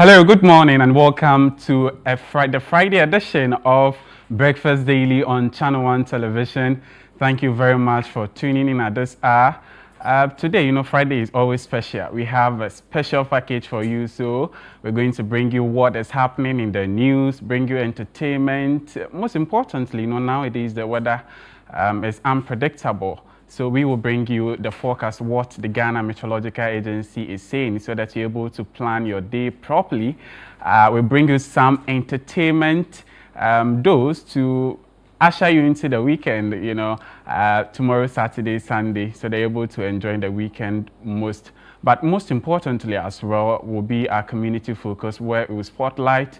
Hello, good morning, and welcome to the Friday edition of Breakfast Daily on Channel One Television. Thank you very much for tuning in at this hour. Today, Friday is always special. We have a special package for you, so we're going to bring you what is happening in the news, bring you entertainment. Most importantly, nowadays the weather is unpredictable. So we will bring you the forecast, what the Ghana Meteorological Agency is saying, so that you're able to plan your day properly. We'll bring you some entertainment dose to usher you into the weekend, tomorrow, Saturday, Sunday, so they're able to enjoy the weekend most. But most importantly as well will be our community focus, where we will spotlight,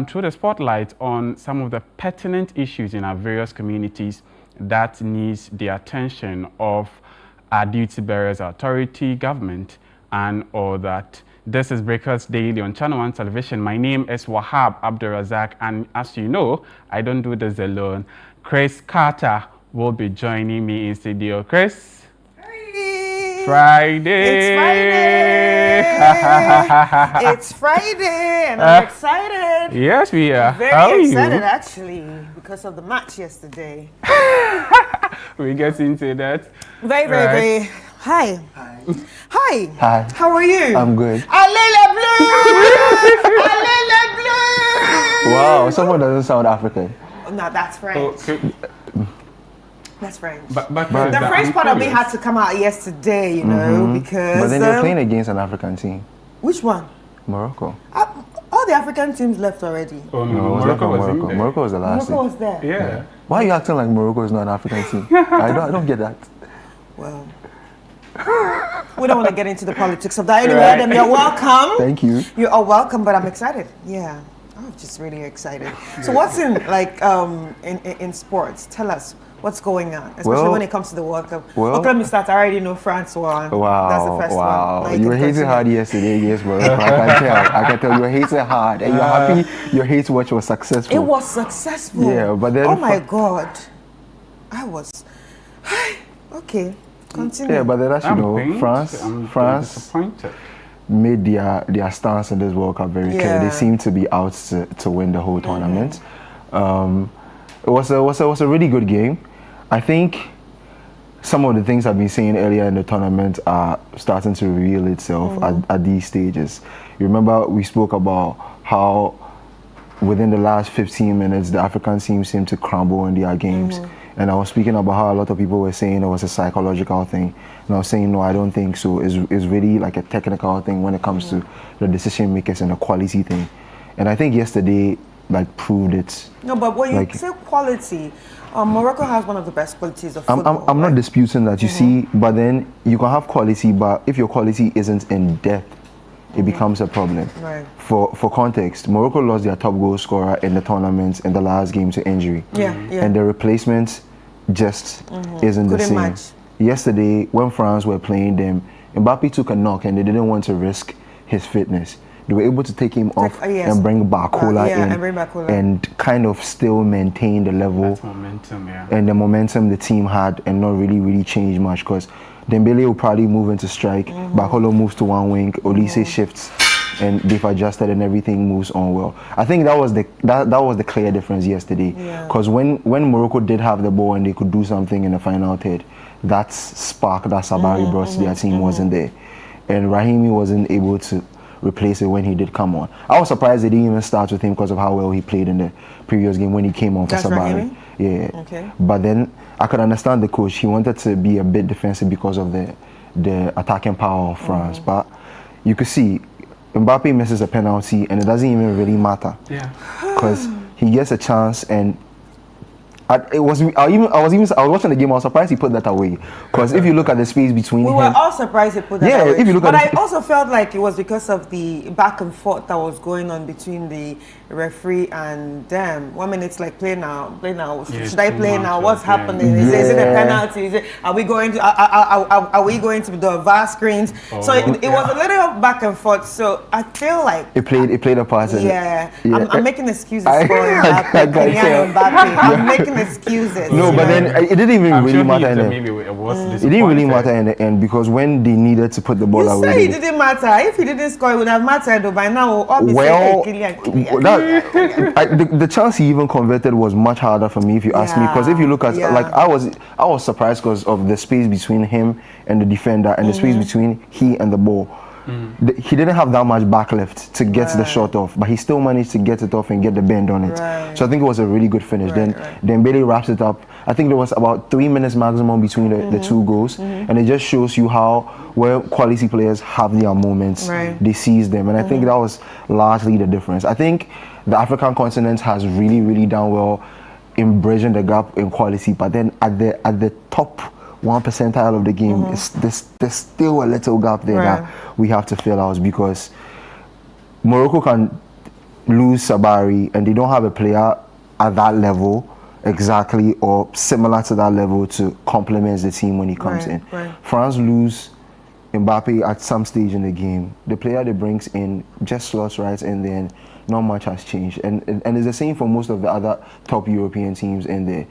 through the spotlight on some of the pertinent issues in our various communities that needs the attention of our duty bearers, authority, government, and all that. This is Breakfast Daily on Channel One Television. My name is Wahab Abdulrazak, and as you know, I don't do this alone. Chris Carter will be joining me in studio. Chris? Hey. Friday! It's Friday! It's Friday, and I'm excited. Yes, we are. Very excited, actually, because of the match yesterday. We get into that. Very. Hi. Hi. How are you? I'm good. Alele blue! Wow, someone doesn't sound African. No, that's French. Okay. That's French. But the French part of me had to come out yesterday, because... But then they're playing against an African team. Which one? Morocco. All the African teams left already. Oh, No, it was Morocco was Morocco. in there. Morocco was the last Morocco team. was there. Yeah. Why are you acting like Morocco is not an African team? I don't get that. Well, we don't want to get into the politics of that. Anyway, Right. Adam, you're welcome. Thank you. You are welcome, but I'm excited. Yeah, I'm just really excited. So what's in sports? Tell us what's going on, especially Well- when it comes to the World Cup. well- Okay, let me start. I already know France won. Wow. That's the first one. Now You were can hating continue. hard yesterday against Morocco. I can tell you were hating hard. And you're happy your hate watch was successful. It was successful. Yeah, but then oh my God, I was. Okay, continue. Yeah, but then as you know, pained. I'm France disappointed. made their stance in this World Cup very clear. Yeah. They seem to be out to win the whole tournament. It was a really good game. I think some of the things I've been saying earlier in the tournament are starting to reveal itself at these stages. You remember we spoke about how within the last 15 minutes the African teams seemed to crumble in their games. And I was speaking about how a lot of people were saying it was a psychological thing. And I was saying, no, I don't think so. It's really like a technical thing when it comes to the decision makers and the quality thing. And I think yesterday proved it. No, but when you say quality, Morocco has one of the best qualities of football. I'm not disputing that, you see, but then you can have quality, but if your quality isn't in depth, it becomes a problem. Right. For context, Morocco lost their top goal scorer in the tournament in the last game to injury. Yeah. And the replacement just isn't the Couldn't same. match. Yesterday, when France were playing them, Mbappe took a knock and they didn't want to risk his fitness. They were able to take him off yes. and bring Barcola in and bring Barcola. and kind of still maintain the level That's momentum, yeah. and the momentum the team had and not really change much, because Dembele will probably move into strike, Barcola moves to one wing, Olise shifts, and they've adjusted and everything moves on well. I think that was the clear difference yesterday, because when Morocco did have the ball and they could do something in the final third, that spark that Sabari brought to their team wasn't there, and Rahimi wasn't able to replace it when he did come on. I was surprised they didn't even start with him because of how well he played in the previous game when he came on for That's Sabari. Rahimi? Yeah. Okay. But then I could understand the coach. He wanted to be a bit defensive because of the attacking power of France. But you could see Mbappe misses a penalty and it doesn't even really matter. Yeah. Because he gets a chance and I was watching the game. I was surprised he put that away. Because if you look at the space between We him, were all surprised he put that away. if you look but at I also felt like it was because of the back and forth that was going on between the referee and them. 1 minute like play now. Yeah, Should I too play much now? of What's it, happening? Is it a Yeah. penalty? Are we going to the VAR screens? So it was a little back and forth. So I feel like it played a part in it. yeah, Yeah. I'm making excuses I- for I Mbappe, can tell. Kylian Mbappe. I'm making making excuses. No, you but know? then it didn't even I'm really sure matter. he In the, maybe was it didn't really disappointed. matter in the end because when they needed to put the ball You away, say it they- didn't matter. If he didn't score, it would have mattered. Though by now, we'll all be well, saying, hey, Kylian. the chance he even converted was much harder for me if you ask me. Because if you look at Yeah. like I was surprised because of the space between him and the defender and the space between he and the ball. He didn't have that much backlift to get the Right. shot off, but he still managed to get it off and get the bend on it. Right. So I think it was a really good finish. Right, Then Dembele wraps it up. I think there was about 3 minutes maximum between the two goals, and it just shows you how where quality players have their moments, Right. they seize them, and I think that was largely the difference. I think the African continent has really, really done well in bridging the gap in quality, but then at the top 1 percentile of the game, there's still a little gap there Right. that we have to fill out because Morocco can lose Sabari and they don't have a player at that level exactly or similar to that level to complement the team when he comes Right, in. right. France lose Mbappe at some stage in the game. The player that brings in just slots right in there and not much has changed. And it's the same for most of the other top European teams in there.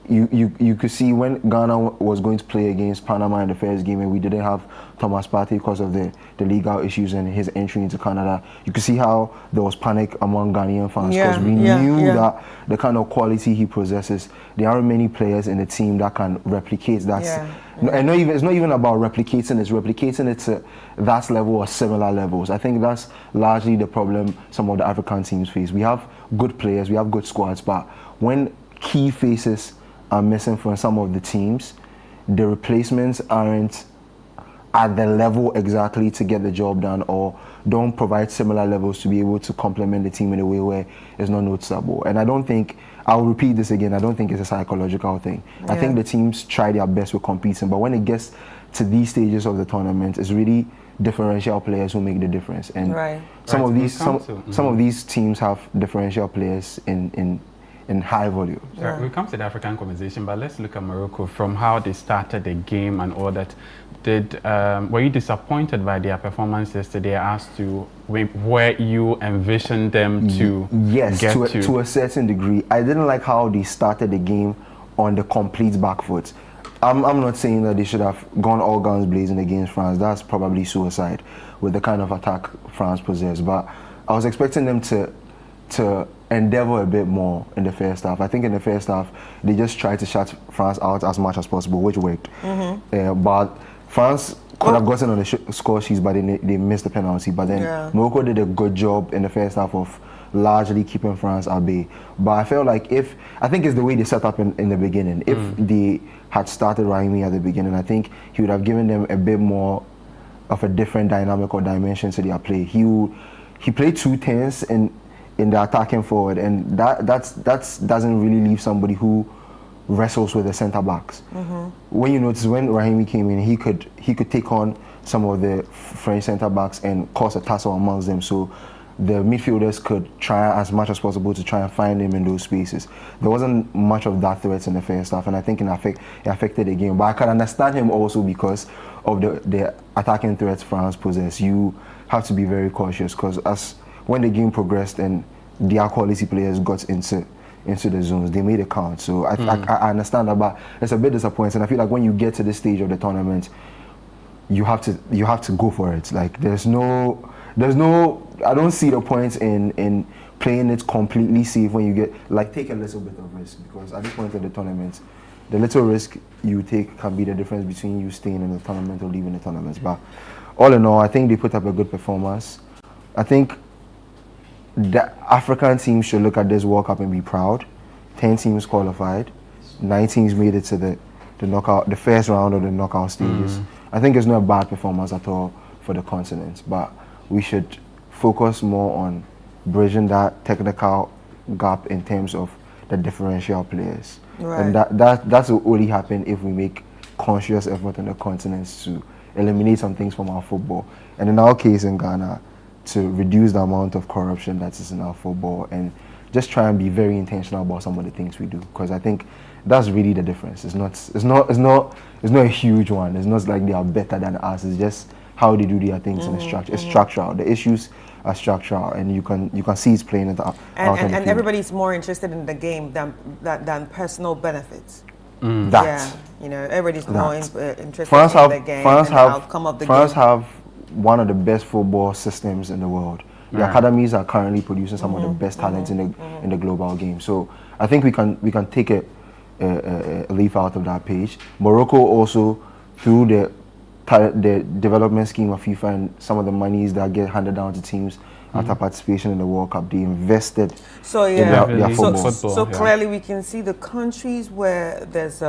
You could see when Ghana was going to play against Panama in the first game and we didn't have Thomas Partey because of the legal issues and his entry into Canada. You could see how there was panic among Ghanaian fans because we knew that the kind of quality he possesses, there aren't many players in the team that can replicate that. And it's not even about replicating it to that level or similar levels. I think that's largely the problem some of the African teams face. We have good players, we have good squads, but when key faces are missing from some of the teams, the replacements aren't at the level exactly to get the job done or don't provide similar levels to be able to complement the team in a way where it's not noticeable. And I don't think, I'll repeat this again, I don't think it's a psychological thing. I think the teams try their best with competing, but when it gets to these stages of the tournament, it's really differential players who make the difference. And some of these teams have differential players in high volume. We come to the African conversation, but let's look at Morocco from how they started the game and all that. Were you disappointed by their performance yesterday as to where you envisioned them to yes, get to a certain degree. I didn't like how they started the game on the complete back foot. I'm not saying that they should have gone all guns blazing against France. That's probably suicide with the kind of attack France possessed. But I was expecting them to endeavor a bit more in the first half. I think in the first half, they just tried to shut France out as much as possible, which worked. But France could have gotten on the score sheets, but they missed the penalty. But then Morocco did a good job in the first half of largely keeping France at bay. But I felt like I think it's the way they set up in the beginning. If they had started Raimi at the beginning, I think he would have given them a bit more of a different dynamic or dimension to their play. He played 2 10s in the attacking forward, and that doesn't really leave somebody who wrestles with the centre backs. When you notice when Raimi came in, he could take on some of the French centre backs and cause a tussle amongst them. So the midfielders could try as much as possible to try and find him in those spaces. There wasn't much of that threat in the first half, and I think it affected the game. But I can understand him also because of the attacking threats France possess. You have to be very cautious because when the game progressed and their quality players got into the zones, they made it count. So I understand that, but it's a bit disappointing. I feel like when you get to this stage of the tournament, you have to go for it. Like there's no I don't see the point in playing it completely safe when you get take a little bit of risk, because at this point of the tournament, the little risk you take can be the difference between you staying in the tournament or leaving the tournament. But all in all, I think they put up a good performance. I think the African teams should look at this World Cup and be proud. 10 teams qualified, 9 teams made it to the first round of the knockout stages. I think it's not a bad performance at all for the continent, but we should focus more on bridging that technical gap in terms of the differential players. And that's what only happen if we make conscious effort on the continents to eliminate some things from our football. And in our case in Ghana, to reduce the amount of corruption that is in our football and just try and be very intentional about some of the things we do, because I think that's really the difference. It's not a huge one. It's not like they are better than us. It's just how they do their things in the structure. It's structural. The issues are structural, and you can see it's playing it out. And everybody's more interested in the game than personal benefits. That. Yeah, you know, everybody's more interested France in the game and the outcome of the France game. have one of the best football systems in the world. The academies are currently producing some of the best talents in the global game. So I think we can take a leaf out of that page. Morocco also, through the development scheme of FIFA and some of the monies that get handed down to teams after participation in the World Cup, they invested So in yeah, their football. so clearly we can see the countries where there's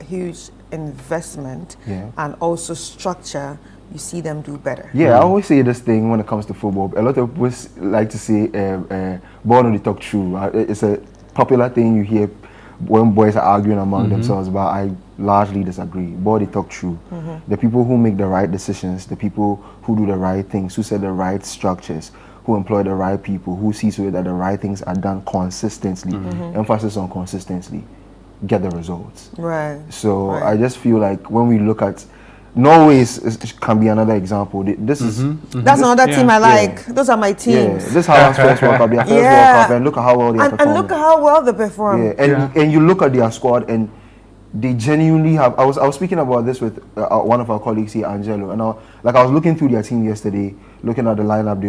huge investment and also structure. You see them do better. Yeah, I always say this thing when it comes to football. A lot of people like to say, "Born on the talk true." It's a popular thing you hear when boys are arguing among themselves, but I largely disagree. Boy, they talk true. The people who make the right decisions, the people who do the right things, who set the right structures, who employ the right people, who see to it that the right things are done consistently, emphasis on consistency, get the results. Right. So I just feel like when we look at Norway can be another example. This is that's another team I like. Those are my teams. this is Holland's first World Cup, their first World Cup, and look at how well they are performing. And look at how well they perform. And you look at their squad, and they genuinely have. I was speaking about this with one of our colleagues here, Angelo, and I was looking through their team yesterday, looking at the lineup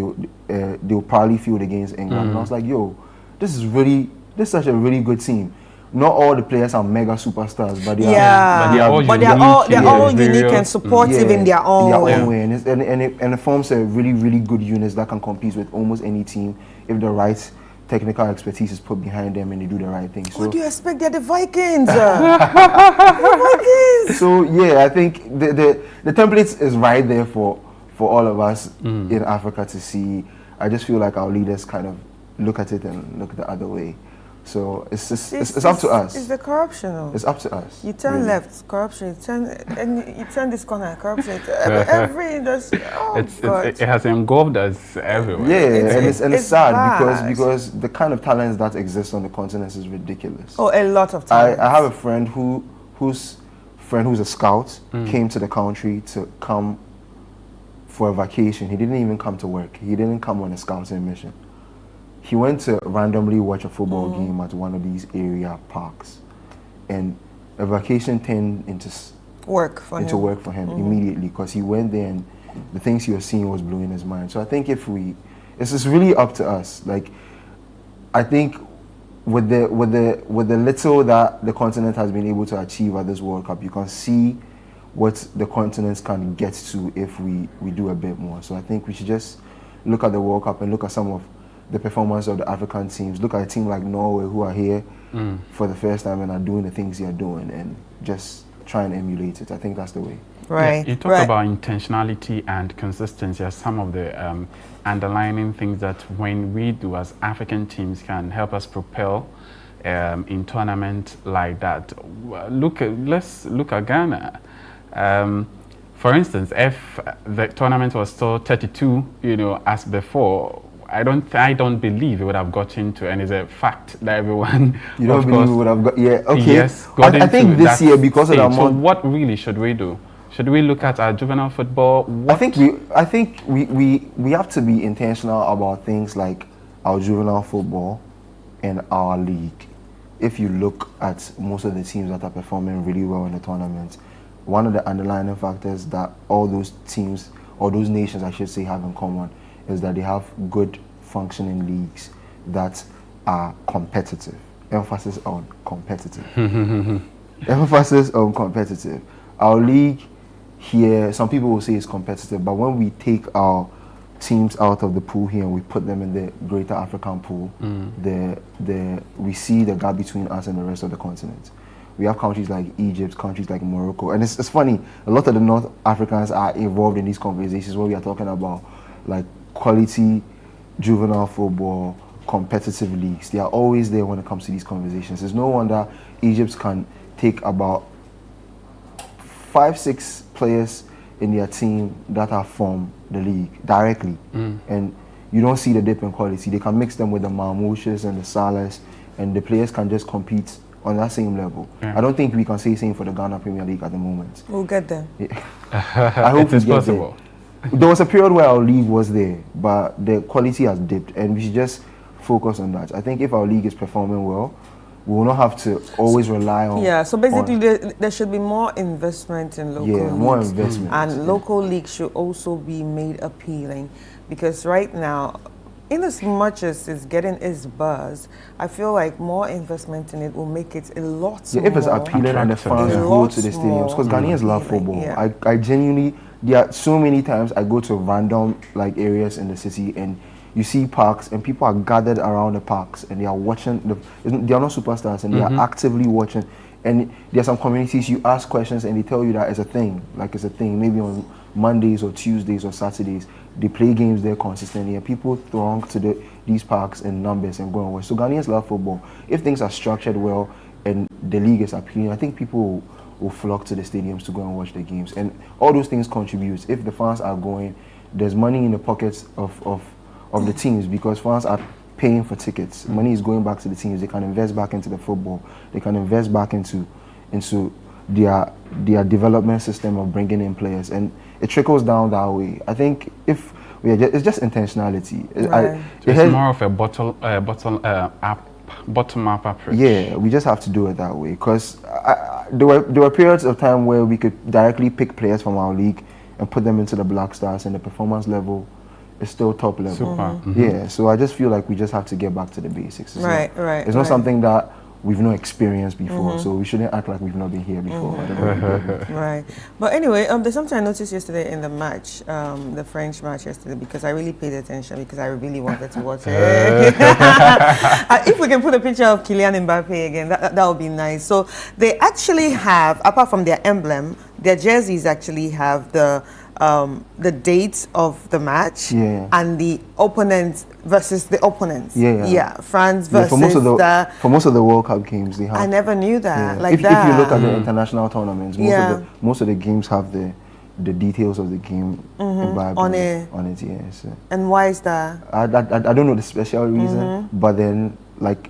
they'll probably field against England, and I was like, yo, this is such a really good team. Not all the players are mega superstars, but they they're all unique and supportive in their own way. And it forms a really, really good unit that can compete with almost any team if the right technical expertise is put behind them and they do the right thing. So what do you expect? They're the Vikings. So yeah, I think the template is right there for all of us in Africa to see. I just feel like our leaders kind of look at it and look the other way. So it's up to us. It's the corruption. It's up to us. You turn left, corruption. You turn this corner, corruption. Every industry. It has engulfed us everywhere. Yeah, and it's sad because the kind of talents that exist on the continent is ridiculous. Oh, a lot of talents. I have a friend who's a scout came to the country to come for a vacation. He didn't even come to work. He didn't come on a scouting mission. He went to randomly watch a football game at one of these area parks, and a vacation turned into work for him immediately, because he went there and the things he was seeing was blowing his mind. So I think it's just really up to us. Like, I think with the little that the continent has been able to achieve at this World Cup, you can see what the continents can get to if we do a bit more. So I think we should just look at the World Cup and look at some of the performance of the African teams. Look at a team like Norway, who are here for the first time and are doing the things they are doing, and just try and emulate it. I think that's the way. Right. You talk about intentionality and consistency as some of the underlining things that when we do as African teams can help us propel in tournaments like that. Let's look at Ghana. For instance, if the tournament was still 32, as before, I don't believe it would have gotten to, and it's a fact that everyone. You don't believe it would have got? Yeah, okay. Yes, I think this year, because of the amount. So what really should we do? Should we look at our juvenile football? I think we have to be intentional about things like our juvenile football and our league. If you look at most of the teams that are performing really well in the tournament, one of the underlying factors that all those teams, or those nations I should say, have in common is that they have good functioning leagues that are competitive. Emphasis on competitive. Emphasis on competitive. Our league here, some people will say it's competitive, but when we take our teams out of the pool here and we put them in the greater African pool, we see the gap between us and the rest of the continent. We have countries like Egypt, countries like Morocco, and it's funny, a lot of the North Africans are involved in these conversations where we are talking about like quality juvenile football, competitive leagues. They are always there when it comes to these conversations. It's no wonder Egypt can take about 5-6 players in their team that are from the league directly, and you don't see the dip in quality. They can mix them with the Marmouches and the Salahs, and the players can just compete on that same level. I don't think we can say same for the Ghana Premier League at the moment. We'll get there. I hope it is we get possible. there. There was a period where our league was there, but the quality has dipped, and we should just focus on that. I think if our league is performing well, we will not have to always rely on. Yeah, so basically there should be more investment in local leagues. more investment. And local leagues should also be made appealing, because right now, in as much as it's getting its buzz, I feel like more investment in it will make it a lot more. If it's appealing and the fans go to the stadiums, because Ghanaians love football. Yeah. I genuinely, there are so many times I go to random like areas in the city and you see parks and people are gathered around the parks and they are watching. They are not superstars and they are actively watching. And there are some communities you ask questions and they tell you that it's a thing. Like it's a thing. Maybe on Mondays or Tuesdays or Saturdays they play games there consistently and people throng to these parks in numbers and go and watch. So Ghanaians love football. If things are structured well and the league is appealing, I think people will flock to the stadiums to go and watch the games. And all those things contribute. If the fans are going, there's money in the pockets of the teams because fans are paying for tickets. Money is going back to the teams. They can invest back into the football. They can invest back into their development system of bringing in players, and it trickles down that way. I think if it's just intentionality. Right. It's more of a bottom-up approach. Yeah, we just have to do it that way because there were periods of time where we could directly pick players from our league and put them into the Black Stars, and the performance level is still top level. Super. Yeah, so I just feel like we just have to get back to the basics. It's not something that we've not experienced before, so we shouldn't act like we've not been here before. Right. But anyway, there's something I noticed yesterday in the match, the French match yesterday, because I really paid attention because I really wanted to watch it. If we can put a picture of Kylian Mbappe again, that would be nice. So they actually have, apart from their emblem, their jerseys actually have the dates of the match and the opponents versus the opponents. France versus for most of the World Cup games they have. I never knew that. Like if you look at the international tournaments, most of the games have the details of the game on it. Yes. And why is that? I don't know the special reason, but then like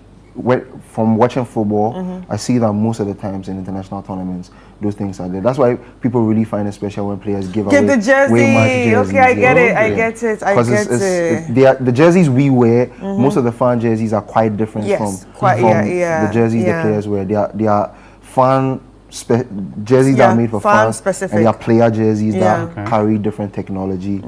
from watching football, I see that most of the times in international tournaments, those things are there. That's why people really find it special when players give away the jersey. jerseys. Okay, I get it. I get it. The jerseys we wear, most of the fan jerseys are quite different from the jerseys the players wear. They are fan jerseys that are made for fans specific, and they are player jerseys that carry different technology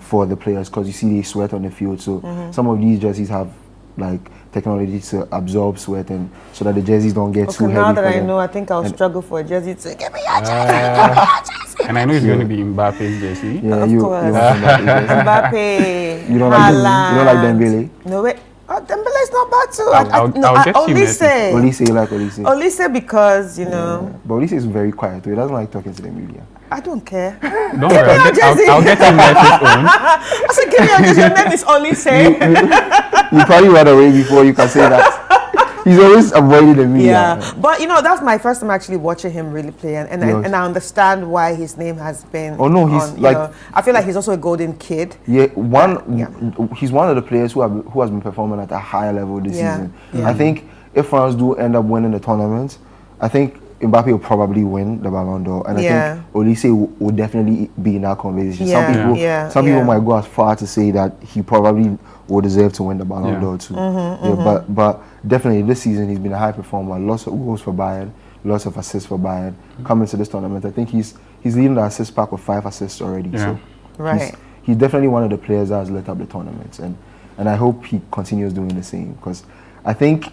for the players, because you see they sweat on the field. So some of these jerseys have like technology to absorb sweat and so that the jerseys don't get too heavy. Now that I know, I think I'll struggle for a jersey to give me your jersey. And I know it's going to be Mbappe's jersey. Yeah, of course. Mbappe. You don't like Dembele? No way. Dembele is not bad too. I'll get Olise because but Olise is very quiet. He doesn't like talking to the media. I don't care. Don't worry, I'll get him Messi's own. I said, give me your jersey. Your name is Olise. You probably run away before you can say that. He's always avoiding the media. Yeah, but that's my first time actually watching him really play, and I understand why his name has been. Oh no, he's I feel like he's also a golden kid. Yeah, he's one of the players who has been performing at a higher level this season. Yeah. I think if France do end up winning the tournament, I think Mbappe will probably win the Ballon d'Or, and I think Olise will definitely be in that conversation. Some people might go as far to say that he probably will deserve to win the Ballon d'Or too. But definitely this season he's been a high performer. Lots of goals for Bayern, lots of assists for Bayern. Coming to this tournament, I think he's leading the assist pack with 5 assists already. Yeah. So he's definitely one of the players that has lit up the tournament, and I hope he continues doing the same, because I think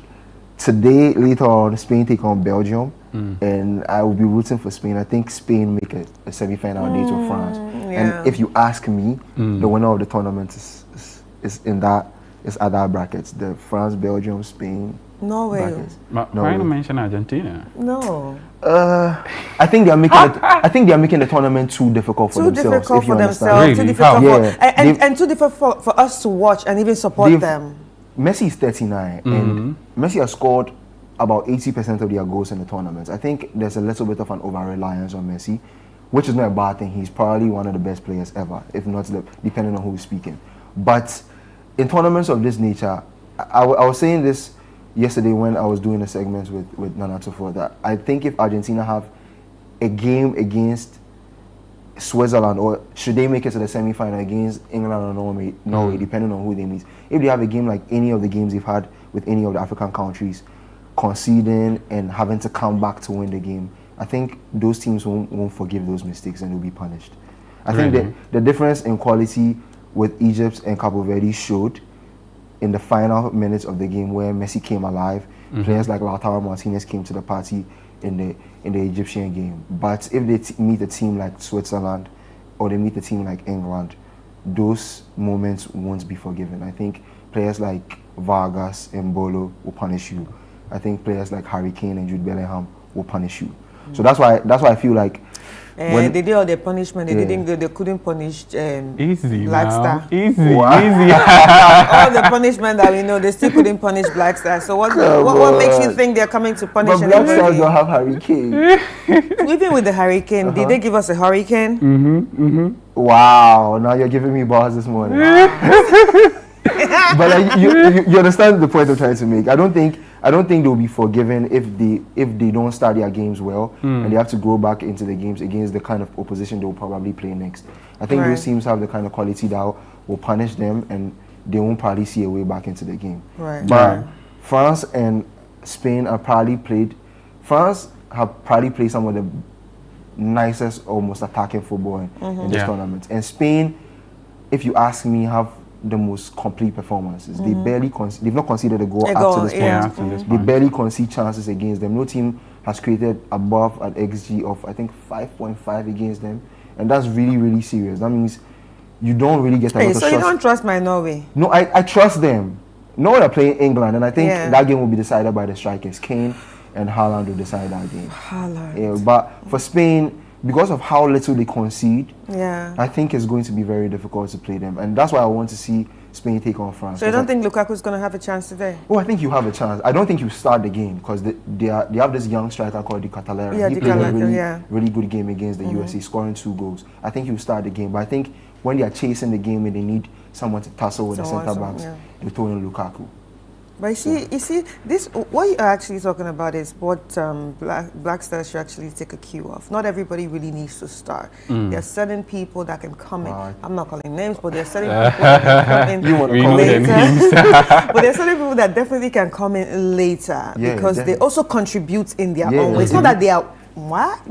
today, later on, Spain take on Belgium, and I will be rooting for Spain. I think Spain make a semi-final date with France. And if you ask me, the winner of the tournament is at that brackets. The France, Belgium, Spain. No way. Why not mention Argentina? No. I think they are making the tournament too difficult for themselves. Too difficult for themselves. Really? Too difficult and too difficult for us to watch and even support them. Messi is 39, and Messi has scored about 80% of their goals in the tournament. I think there's a little bit of an over-reliance on Messi, which is not a bad thing. He's probably one of the best players ever, if not depending on who is speaking. But in tournaments of this nature, I was saying this yesterday when I was doing the segments with Nana Tufo, that I think if Argentina have a game against Switzerland, or should they make it to the semi-final against England or Norway, depending on who they meet, if they have a game like any of the games they've had with any of the African countries, conceding and having to come back to win the game, I think those teams won't forgive those mistakes and will be punished. I think that the difference in quality with Egypt and Cabo Verde showed in the final minutes of the game where Messi came alive. Players like Lautaro Martinez came to the party in the Egyptian game. But if they meet a team like Switzerland or they meet a team like England, those moments won't be forgiven. I think players like Vargas and Mbolo will punish you. I think players like Harry Kane and Jude Bellingham will punish you. So that's why I feel like they did all the punishment. They couldn't punish Easy Black now. Star. Easy. All the punishment that we know, they still couldn't punish Black Star. So what makes you think they're coming to punish but Black Stars anybody? don't have Harry Kane. Even with the hurricane, did they give us a hurricane? Wow, now you're giving me bars this morning. But like, you understand the point I'm trying to make. I don't think they'll be forgiven if they don't start their games well and they have to go back into the games against the kind of opposition they'll probably play next. I think those teams have the kind of quality that will punish them and they won't probably see a way back into the game. Right. But France and Spain have probably played some of the nicest, almost attacking football in this tournament. And Spain, if you ask me, have the most complete performances. They they've not conceded a goal up to this point. They barely concede chances against them. No team has created above an XG of, I think, 5.5 against them. And that's really, really serious. That means you don't really get a lot of So shots. you don't trust my Norway? No, I trust them. Norway are playing England, and I think that game will be decided by the strikers. Kane and Haaland will decide that game. Haaland. But for Spain, because of how little they concede, I think it's going to be very difficult to play them. And that's why I want to see Spain take on France. So you don't think Lukaku's going to have a chance today? Oh, I think you have a chance. I don't think you start the game because they have this young striker called Di Catalera. Yeah, he Di played Catalera, a really good game against the USA, scoring 2 goals. I think you start the game. But I think when they are chasing the game and they need someone to tussle with the centre backs, they throw in Lukaku. But you see, this what you're actually talking about is what Black Stars should actually take a cue off. Not everybody really needs to start. There are certain people that can come in. I'm not calling names, but there are certain people that can come in later. But there are certain people that definitely can come in later because they also contribute in their own way. It's not that they are but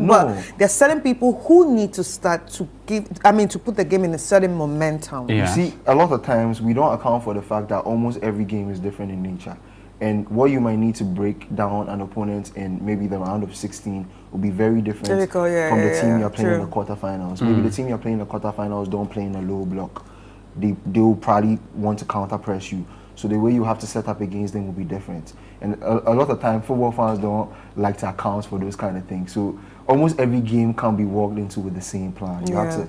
there are certain people who need to start to to put the game in a certain momentum. You see, a lot of times we don't account for the fact that almost every game is different in nature. And what you might need to break down an opponent in maybe the round of 16 will be very different from the team you're playing in the quarterfinals. Maybe the team you're playing in the quarterfinals don't play in a low block. They'll probably want to counter press you. So the way you have to set up against them will be different. And a lot of time, football fans don't like to account for those kind of things. So almost every game can be walked into with the same plan. You have to,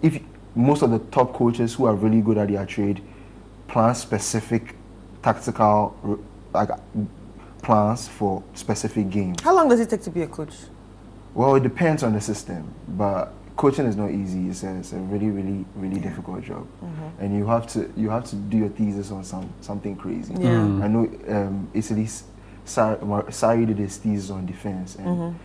if most of the top coaches who are really good at their trade plan specific tactical plans for specific games. How long does it take to be a coach? Well, it depends on the system, but coaching is not easy. It's a really, really, really difficult job, and you have to do your thesis on something crazy. I know Italy's Sarri did his thesis on defense, and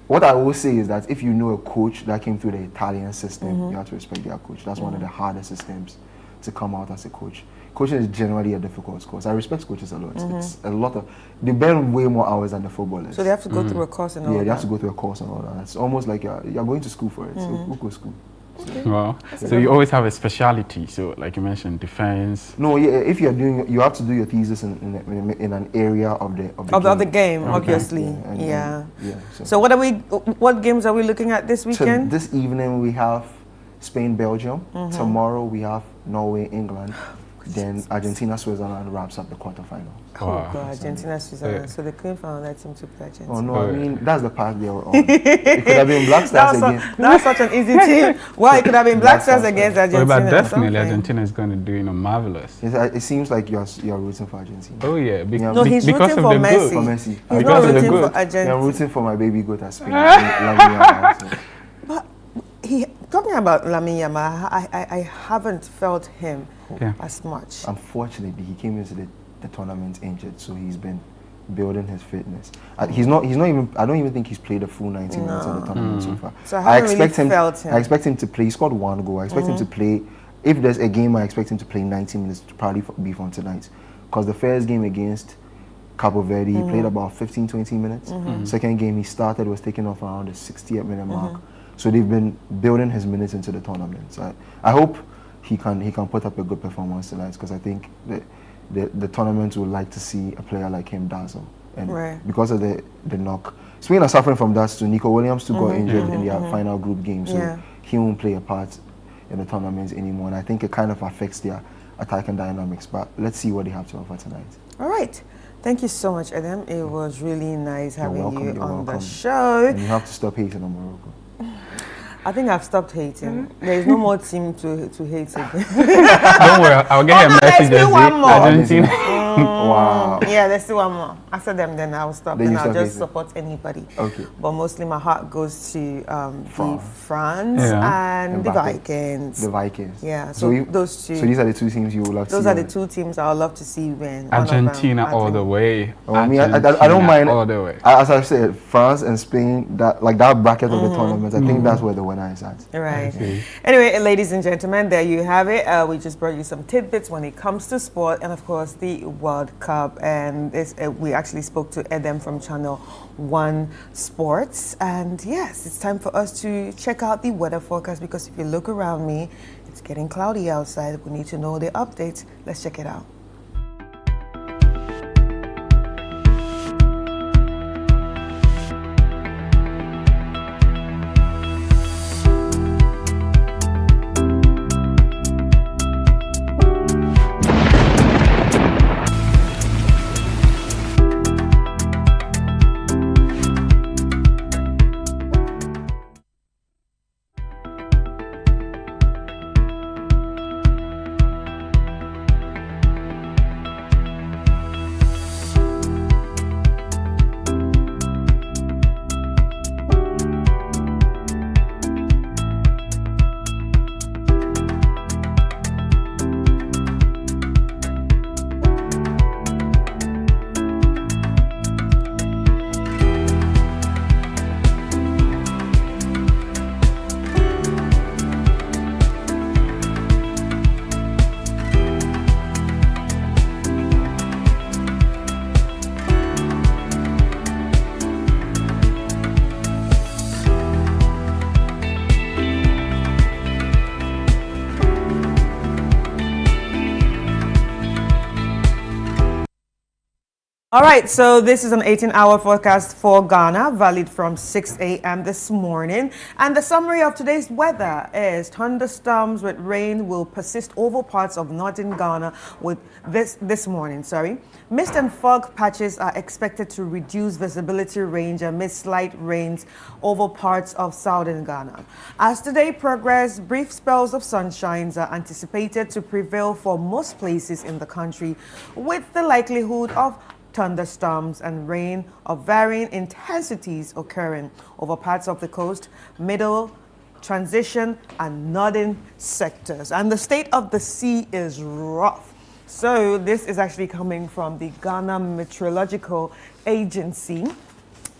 what I will say is that if you know a coach that came through the Italian system, you have to respect their coach. That's one of the hardest systems to come out as a coach. Coaching is generally a difficult course. I respect coaches a lot. It's a lot of, they burn way more hours than the footballers. So they have to go through a course and all that? Yeah, they have to go through a course and all that. It's almost like you're going to school for it. So who goes to school? Wow. So you always have a speciality. So like you mentioned, defense. No, if you're doing, you have to do your thesis in an area of the game, obviously. So what games are we looking at this weekend? This evening we have Spain, Belgium. Tomorrow we have Norway, England. Then Argentina, Switzerland wraps up the quarterfinal. Oh God, Argentina, Switzerland. So they couldn't find that team to play Argentina. Oh no, I mean that's the path they were on. It could have been Black Stars again. That's such an easy team. Why it could have been Black Stars against Argentina? But definitely Argentina is going to do marvelous. It seems like you're rooting for Argentina. Oh yeah, no, he's rooting for Messi. For Messi. He's not rooting for Argentina. I'm rooting for my baby goat at Spain. But talking about Lamine Yamal, I haven't felt him as much. Unfortunately, he came into the the tournament injured, so he's been building his fitness. He's not even. I don't even think he's played a full 90 minutes in the tournament so far. So I expect him. I expect him to play. He scored 1 goal. I expect him to play. If there's a game, I expect him to play 90 minutes. To probably be from tonight, because the first game against Cabo Verde, he played about 15-20 minutes. Second game he started, was taken off around the 60th minute mark. So they've been building his minutes into the tournament. So I hope he can put up a good performance tonight, because I think the tournament would like to see a player like him dazzle. And because of the knock, Spain are suffering from that too. Nico Williams too got injured in their final group game, so he won't play a part in the tournaments anymore. And I think it kind of affects their attacking dynamics. But let's see what they have to offer tonight. All right. Thank you so much, Adam. It was really nice having you on the welcome. show. And you have to stop hating on Morocco. I think I've stopped hating. There is no more team to hate again. Don't worry, I'll get a message. There's still one more. Argentina. Wow. Yeah, there's still one more. After them, then I'll stop. Then Then you I'll stop just hating. support anybody. Okay. But mostly my heart goes to France Yeah. and the Mbappe. Vikings. The Vikings. Yeah, so those two. So these are the two teams you would love to see. Those are the win. two teams I would love to see win. One of them, Argentina all the way. Oh, I mean, I don't Argentina mind. all the way. As I said, France and Spain, that bracket of the tournament, I think that's where the winner is at. Right. Okay. Anyway, ladies and gentlemen, there you have it. We just brought you some tidbits when it comes to sport and, of course, the World Cup. And this, we actually spoke to Edem from Channel 1 Sports. And yes, it's time for us to check out the weather forecast, because if you look around me, it's getting cloudy outside. We need to know the updates. Let's check it out. All right, so this is an 18-hour forecast for Ghana, valid from 6 a.m. this morning. And the summary of today's weather is thunderstorms with rain will persist over parts of northern Ghana with this morning. Mist and fog patches are expected to reduce visibility range amid slight rains over parts of southern Ghana. As today progresses, brief spells of sunshine are anticipated to prevail for most places in the country, with the likelihood of thunderstorms and rain of varying intensities occurring over parts of the coast, middle, transition, and northern sectors. And the state of the sea is rough. So this is actually coming from the Ghana Meteorological Agency.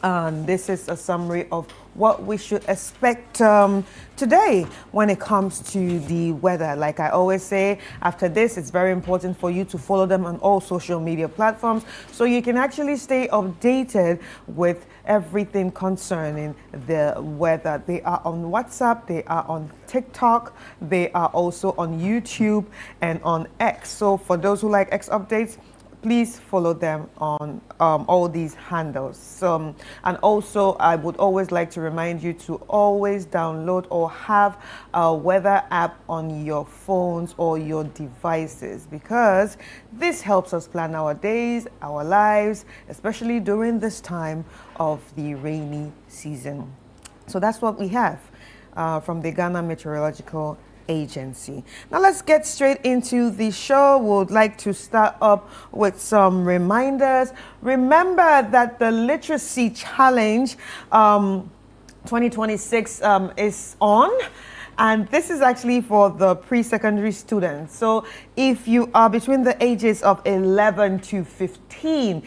And this is a summary of what we should expect today when it comes to the weather. Like I always say, after this, it's very important for you to follow them on all social media platforms so you can actually stay updated with everything concerning the weather. They are on WhatsApp, they are on TikTok, they are also on YouTube and on X. So for those who like X updates, please follow them on all these handles. And also, I would always like to remind you to always download or have a weather app on your phones or your devices, because this helps us plan our days, our lives, especially during this time of the rainy season. So that's what we have from the Ghana Meteorological Agency. Now let's get straight into the show. Would like to start up with some reminders. Remember that the Literacy Challenge 2026 is on, And this is actually for the pre-secondary students. So if you are between the ages of 11 to 15,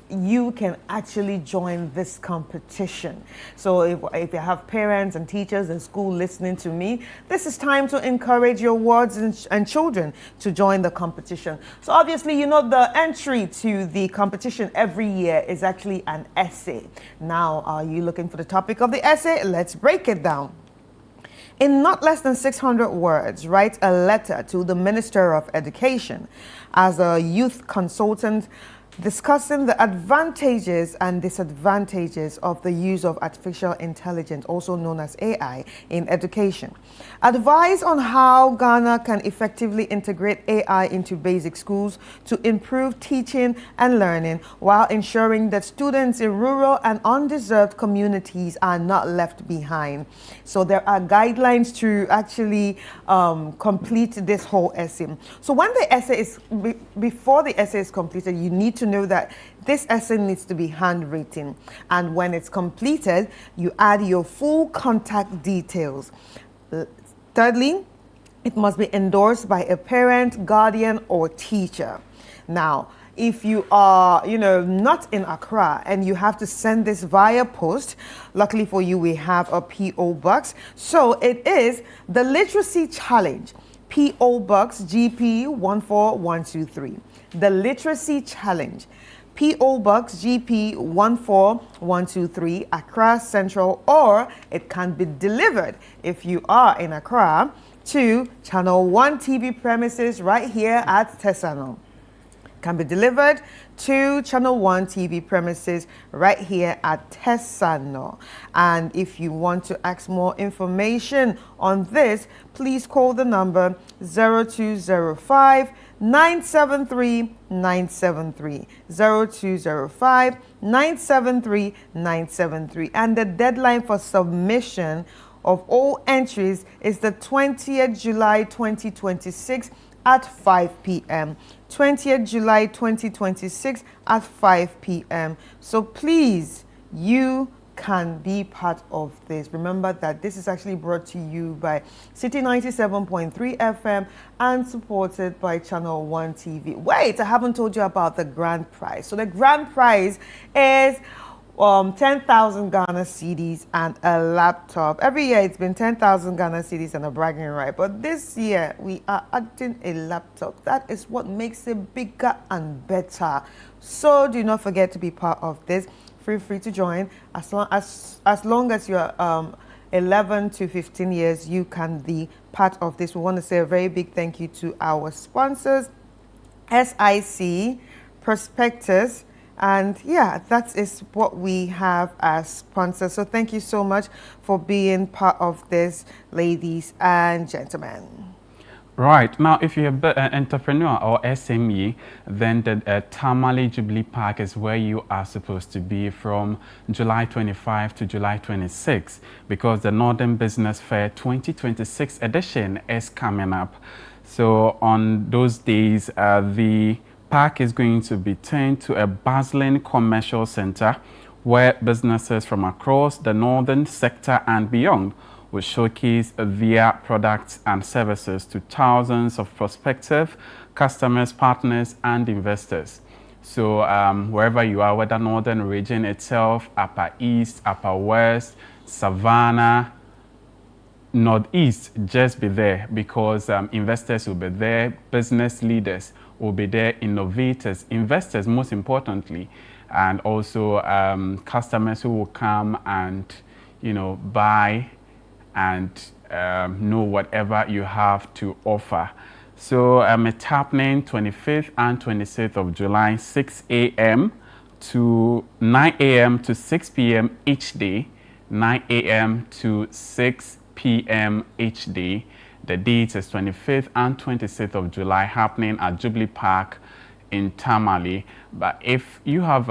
you can actually join this competition. So if you have parents and teachers in school listening to me, this is time to encourage your wards and children to join the competition. So obviously, you know, the entry to the competition every year is actually an essay. Now, are you looking for the topic of the essay? Let's break it down. In not less than 600 words, write a letter to the Minister of Education as a youth consultant discussing the advantages and disadvantages of the use of artificial intelligence, also known as AI, in education. Advise on how Ghana can effectively integrate AI into basic schools to improve teaching and learning while ensuring that students in rural and undeserved communities are not left behind. So there are guidelines to actually complete this whole essay. So when the essay is, before the essay is completed, you need to know that this essay needs to be handwritten. And when it's completed, you add your full contact details. Thirdly, it must be endorsed by a parent, guardian, or teacher. Now, if you are, not in Accra and you have to send this via post, luckily for you, we have a P.O. Box. So it is the Literacy Challenge, P.O. Box GP 14123. The Literacy Challenge, P.O. Box GP 14123, Accra Central, or it can be delivered if you are in Accra to Channel 1 TV premises right here at Tesano. Can be delivered to Channel 1 TV premises right here at Tesano. And if you want to ask more information on this, please call the number 0205 973 973 0205 973 973. And the deadline for submission of all entries is the 20th July 2026 at 5 p.m. 20th July 2026 at 5 p.m. So please, you can be part of this. Remember that this is actually brought to you by City 97.3 FM and supported by Channel 1 TV. Wait, I haven't told you about the grand prize. So the grand prize is 10,000 Ghana cedis and a laptop. Every year it's been 10,000 Ghana cedis and a bragging right. But this year we are adding a laptop. That is what makes it bigger and better. So do not forget to be part of this. Feel free to join. As long as you're 11 to 15 years, you can be part of this. We want to say a very big thank you to our sponsors, SIC, Prospectus, and yeah, that is what we have as sponsors. So thank you so much for being part of this, ladies and gentlemen. Right. Now, if you're an entrepreneur or SME, then the Tamale Jubilee Park is where you are supposed to be from July 25 to July 26, because the Northern Business Fair 2026 edition is coming up. So on those days, the park is going to be turned to a bustling commercial center where businesses from across the northern sector and beyond will showcase their products and services to thousands of prospective customers, partners, and investors. So wherever you are, whether northern region itself, upper east, upper west, savannah, northeast, just be there, because investors will be there, business leaders will be there, innovators, investors most importantly, and also customers who will come and buy and know whatever you have to offer. So it's happening 25th and 26th of July, 6 a.m. to 9 a.m. to 6 p.m. each day, 9 a.m. to 6 p.m. each day. The dates is 25th and 26th of July, happening at Jubilee Park in Tamale. But if you have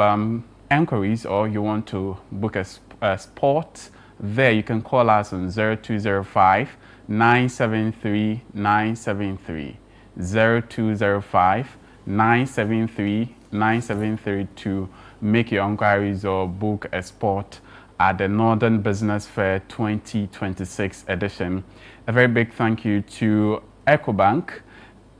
inquiries or you want to book a spot there, you can call us on 0205 973 973 0205 973 973 to make your inquiries or book a spot at the Northern Business Fair 2026 edition. A very big thank you to EcoBank,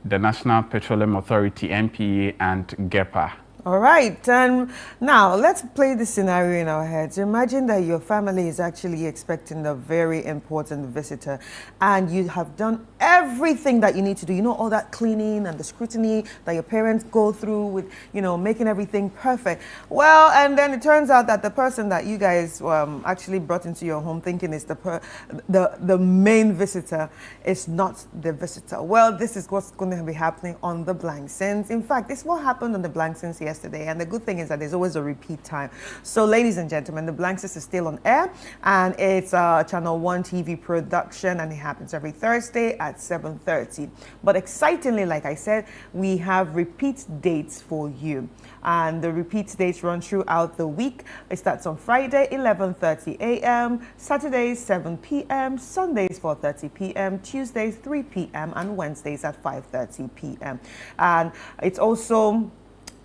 the National Petroleum Authority, NPA, and GEPA. All right, and now let's play the scenario in our heads. Imagine that your family is actually expecting a very important visitor, and you have done everything that you need to do. You know, all that cleaning and the scrutiny that your parents go through with, you know, making everything perfect. Well, and then it turns out that the person that you guys actually brought into your home thinking is the main visitor is not the visitor. Well, this is what's going to be happening on the Blank Sense. In fact, this is what happened on the Blank Sense yesterday, and the good thing is that there's always a repeat time. So ladies and gentlemen, the Blank Sense is still on air, and it's a Channel 1 TV production, and it happens every Thursday at 7:30. But excitingly, like I said, we have repeat dates for you, and the repeat dates run throughout the week. It starts on Friday 11:30 a.m., Saturdays 7 p.m., Sundays 4:30 p.m., Tuesdays 3 p.m., and Wednesdays at 5:30 p.m. And it's also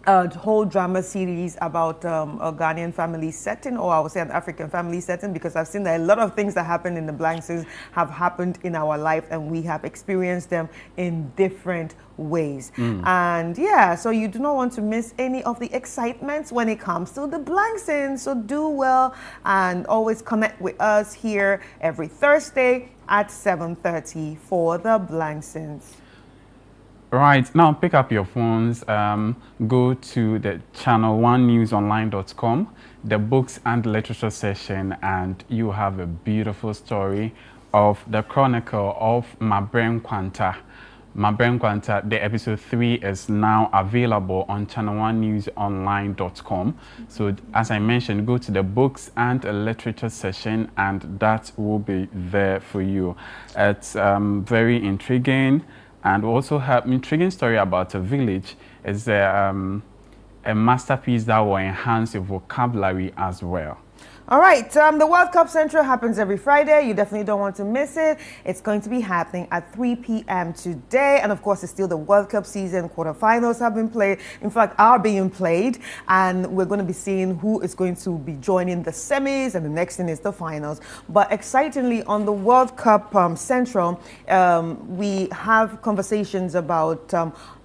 a whole drama series about a Ghanaian family setting, or I would say an African family setting, because I've seen that a lot of things that happen in the Blank Sense have happened in our life, and we have experienced them in different ways. And yeah, so you do not want to miss any of the excitements when it comes to the Blank Sense. So do well and always connect with us here every Thursday at 7:30 for the Blank Sense. Right, now pick up your phones, go to the channel1newsonline.com, the books and literature session, and you have a beautiful story of the chronicle of Mabrem Kwanta. Mabrem Kwanta, the episode 3 is now available on channel1newsonline.com. So as I mentioned, go to the books and literature session, and that will be there for you. It's very intriguing. And also have intriguing story about a village. Is a masterpiece that will enhance your vocabulary as well. All right, the World Cup Central happens every Friday. You definitely don't want to miss it. It's going to be happening at 3 p.m. today. And of course, it's still the World Cup season. Quarterfinals have been played. In fact, are being played. And we're going to be seeing who is going to be joining the semis. And the next thing is the finals. But excitingly, on the World Cup Central, we have conversations about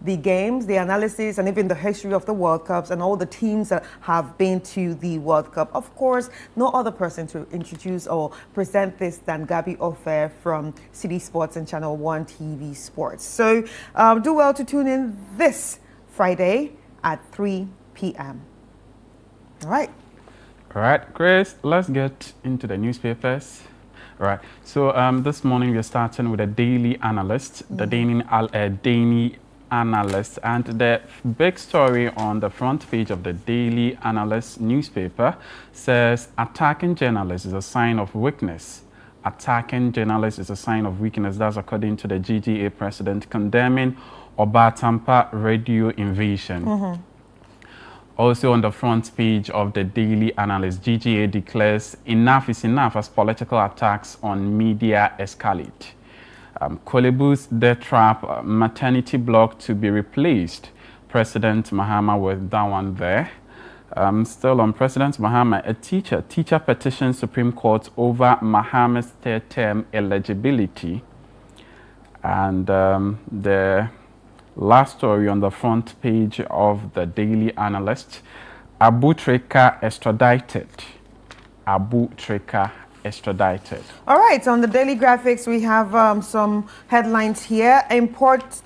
the games, the analysis, and even the history of the World Cups and all the teams that have been to the World Cup. Of course, no other person to introduce or present this than Gabby Ofer from City Sports and Channel 1 TV Sports. So do well to tune in this Friday at 3 p.m. All right. All right, Chris, let's get into the newspapers. All right, so this morning we're starting with the Daily Analyst, the Daily Analyst, and the big story on the front page of the Daily Analyst newspaper says attacking journalists is a sign of weakness. Attacking journalists is a sign of weakness. That's according to the GGA president condemning Obatampa radio invasion. Also on the front page of the Daily Analyst, GGA declares enough is enough as political attacks on media escalate. Kolebu's death trap, maternity block to be replaced. President Mahama with that one there. Still on President Mahama, a teacher petitions Supreme Court over Mahama's third term eligibility. And the last story on the front page of the Daily Analyst, Abu Trika extradited. Abu Trika extradited. All right, on the Daily Graphics, we have some headlines here.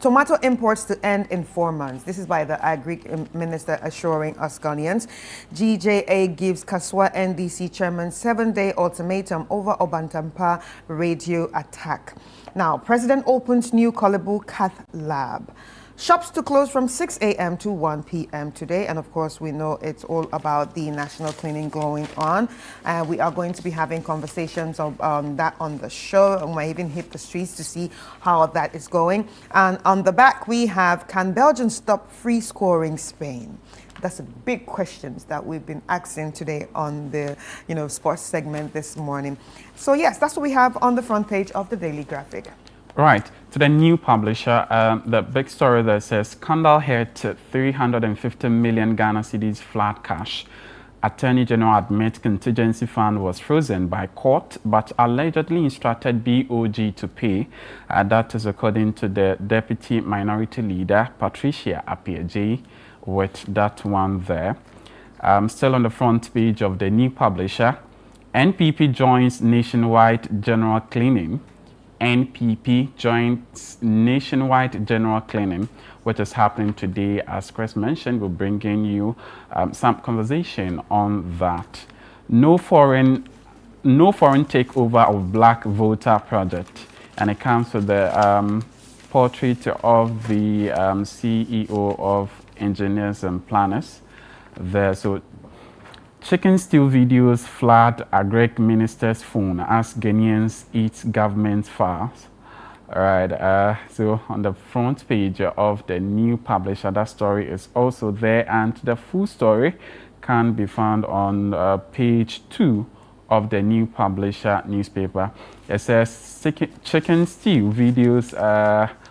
Tomato imports to end in 4 months. This is by the Agri Minister assuring us Ghanaians. GJA gives Kaswa NDC chairman 7-day ultimatum over Obatampa radio attack. Now, President opens new Kolebu Cath Lab. Shops to close from 6 a.m. to 1 p.m. today. And of course, we know it's all about the national cleaning going on. And we are going to be having conversations on that on the show. And we might even hit the streets to see how that is going. And on the back, we have, can Belgium stop free scoring Spain? That's a big questions that we've been asking today on the sports segment this morning. So yes, that's what we have on the front page of the Daily Graphic. Right, to the new publisher, the big story that says scandal hit 350 million Ghana cedis flat cash. Attorney General admits contingency fund was frozen by court, but allegedly instructed BOG to pay. That is according to the Deputy Minority Leader, Patricia Appiagyei, with that one there. Still on the front page of the new publisher, NPP joins nationwide general cleaning. NPP joins nationwide general cleaning, which is happening today. As Chris mentioned, we're bringing you some conversation on that. No foreign takeover of Black Voter project, and it comes with the portrait of the CEO of Engineers and Planners there. So chicken stew videos flood Agric minister's phone as Ghanaians eat government files. All right, so on the front page of the new publisher, that story is also there, and the full story can be found on page 2 of the new publisher newspaper. It says chicken stew videos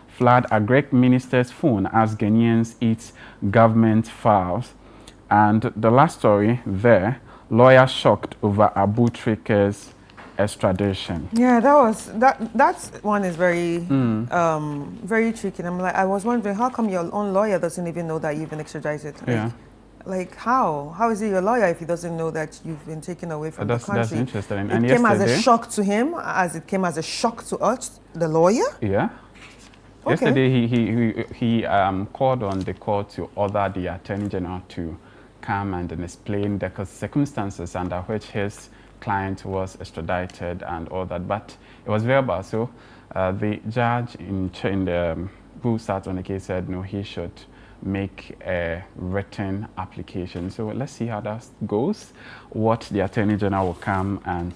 flood Agric minister's phone as Ghanaians eat government files. And the last story there, lawyer shocked over Abu Trike's extradition. Yeah, that one is very very tricky. And I'm like, I was wondering, how come your own lawyer doesn't even know that you've been extradited? Like how? How is he your lawyer if he doesn't know that you've been taken away from the country? That's interesting. It came as a shock to him, as it came as a shock to us, the lawyer. Yeah. Okay. Yesterday he called on the court to order the Attorney General to come and explain the circumstances under which his client was extradited and all that, but it was verbal. So the judge who sat on the case said no, he should make a written application. So let's see how that goes. What the Attorney General will come and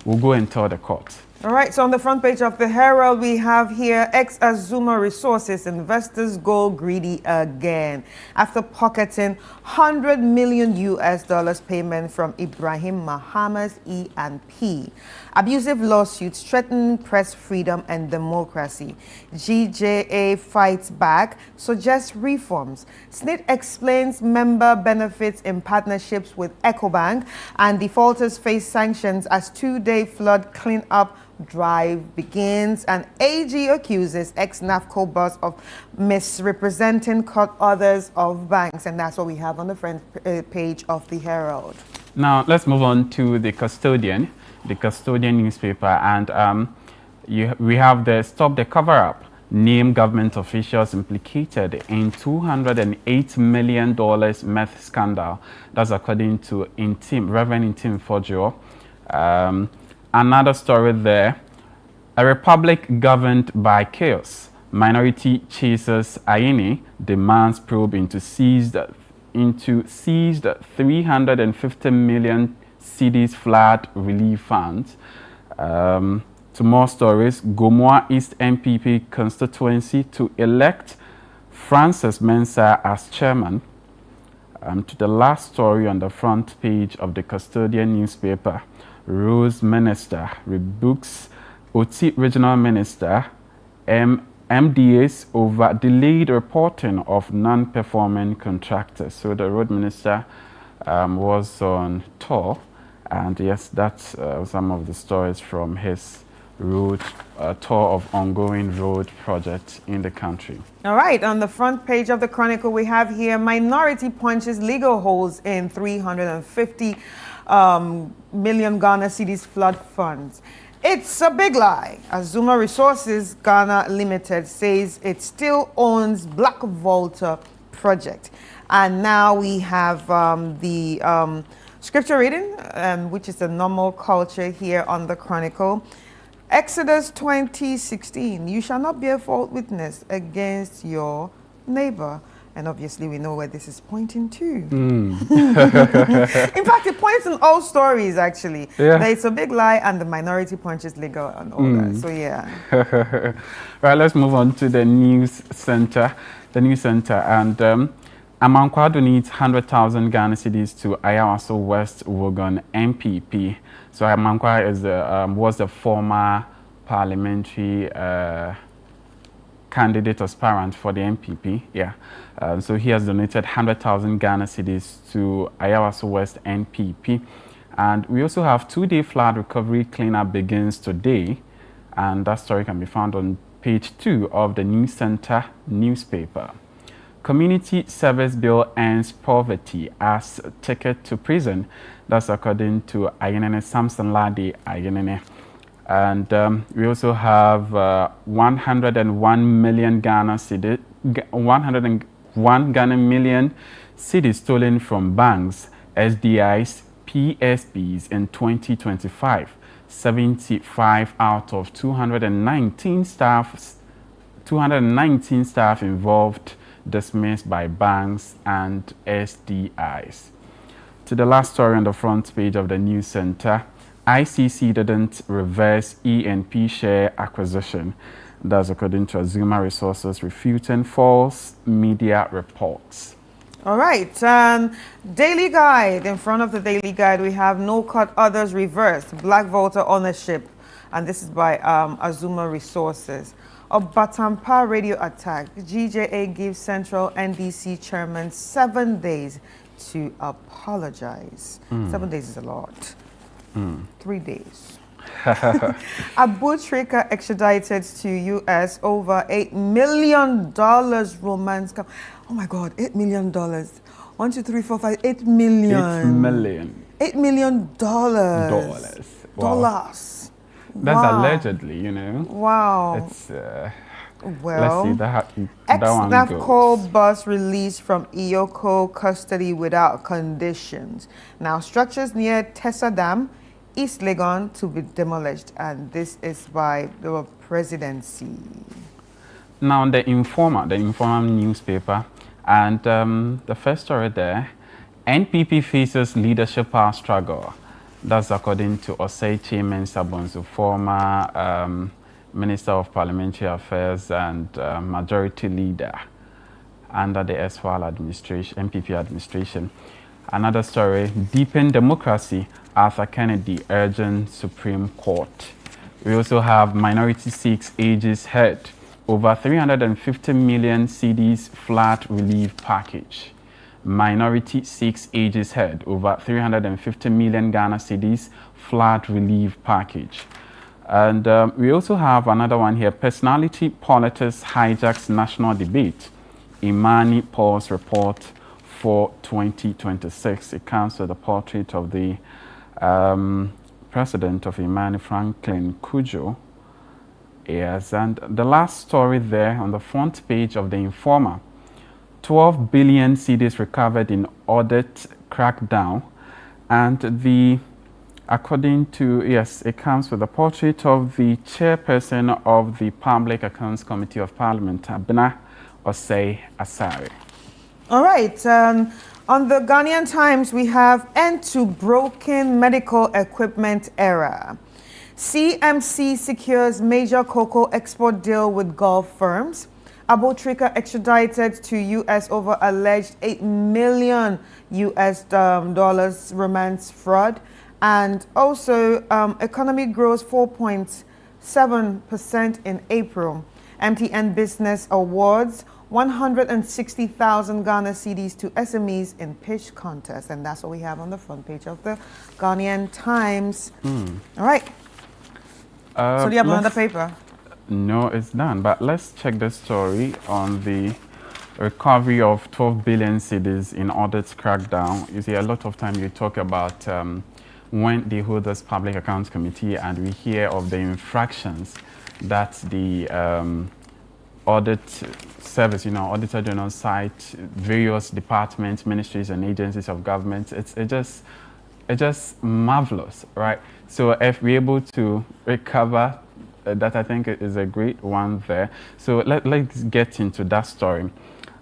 will go and tell the court. All right, so on the front page of the Herald, we have here, ex-Azuma Resources investors go greedy again after pocketing $100 million payment from Ibrahim Mahamas E&P. Abusive lawsuits threaten press freedom and democracy. GJA fights back, suggests reforms. SNIT explains member benefits in partnerships with EcoBank, and defaulters face sanctions as two-day flood cleanup drive begins, and AG accuses ex-NAFCO boss of misrepresenting others of banks. And that's what we have on the front page of the Herald. Now let's move on to the Custodian newspaper, and we have the Stop the Cover-Up. Name government officials implicated in $208 million meth scandal. That's according to Reverend Intim Fojo. Another story there, a republic governed by chaos. Minority chasers Aini demands probe into seized 350 million cedis flood relief funds. To more stories, Gomoa East MPP constituency to elect Francis Mensah as chairman. To the last story on the front page of the Custodian newspaper, Rose Minister rebukes Oti Regional Minister MDAs over delayed reporting of non-performing contractors. So the Road Minister was on tour, and yes, that's some of the stories from his road tour of ongoing road projects in the country. All right, on the front page of the Chronicle, we have here, minority punches legal holes in 350 million Ghana cedis flood funds. It's a big lie. Azuma Resources Ghana Limited says it still owns Black Volta project. And now we have the scripture reading, which is a normal culture here on the Chronicle. Exodus 20:16, you shall not bear false witness against your neighbor. And obviously we know where this is pointing to. In fact, it points in all stories, actually. Yeah. That it's a big lie and the minority punches legal and all that. So yeah. Right, let's move on to the news center. And Amankwa donates 100,000 Ghana cedis to Ayawaso West Wuogon MPP. So Amankwa is was the former parliamentary candidate aspirant for the NPP. Yeah. So he has donated 100,000 Ghana cedis to Ayawaso West NPP. And we also have two-day flood recovery cleanup begins today. And that story can be found on page 2 of the News Center newspaper. Community Service Bill ends poverty as ticket to prison. That's according to Ayenene Samson Ladi Ayenene. And we also have 101 million Ghana cedi, 101 Ghana million cedis stolen from banks, SDIs, PSBs in 2025. 75 out of 219 staff involved dismissed by banks and SDIs. To the last story on the front page of the News Center, ICC didn't reverse ENP share acquisition. That's according to Azuma Resources, refuting false media reports. All right. Daily Guide. In front of the Daily Guide, we have No Cut Others Reversed, Black Voter Ownership. And this is by Azuma Resources. A Batampa radio attack. GJA gives Central NDC chairman 7 days to apologize. 7 days is a lot. 3 days. Abutrika extradited to U.S. over $8 million romance. Oh my God, $8 million. 1, 2, 3, 4, 5, 8 million. $8 million. Dollars. Wow. Dollars. That's Wow. allegedly, you know. Wow. It's Well, let's see that one ex-NAFCO goes. bus released from Iyoko custody without conditions. Now, structures near Tessa Dam, East Legon to be demolished, and this is by the presidency. Now, the Informer newspaper, and the first story there, NPP faces leadership power struggle. That's according to Osei Mensa Bonsu, former Minister of Parliamentary Affairs and Majority Leader under the SWAL administration, NPP administration. Another story, deepen democracy, Arthur Kennedy urging Supreme Court. We also have Minority 6 ages head, over 350 million cedis flat relief package. Minority 6 ages head, over 350 million Ghana cedis flat relief package. And we also have another one here, personality politics hijacks national debate. Imani polls report for 2026. It comes with a portrait of the president of Imani, Franklin Kujo. Yes, and the last story there on the front page of the Informer, 12 billion cedis recovered in audit crackdown, and according to, yes, it comes with a portrait of the chairperson of the Public Accounts Committee of Parliament, Abena Osei Asare. All right. On the Ghanaian Times, we have end to broken medical equipment era. CMC secures major cocoa export deal with Gulf firms. Abutrika extradited to U.S. over alleged $8 million dollars romance fraud. And also, economy grows 4.7% in April. MTN Business awards 160,000 Ghana cedis to SMEs in pitch contest. And that's what we have on the front page of the Ghanaian Times. All right. So do you have another paper? No, it's done. But let's check the story on the recovery of 12 billion cedis in audit crackdown. You see, a lot of time you talk about when they hold this Public Accounts Committee and we hear of the infractions that the audit service, Auditor General cite various departments, ministries and agencies of government. It's just marvelous, right? So if we're able to recover that, I think is a great one there. So let's get into that story.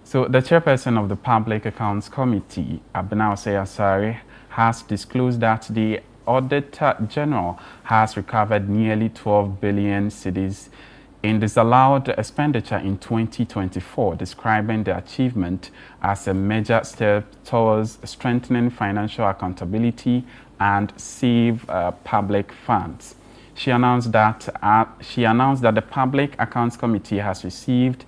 So the chairperson of the Public Accounts Committee, Abena Osei Asare, has disclosed that the Auditor General has recovered nearly 12 billion cedis in disallowed expenditure in 2024, describing the achievement as a major step towards strengthening financial accountability and save public funds. She announced that the Public Accounts Committee has received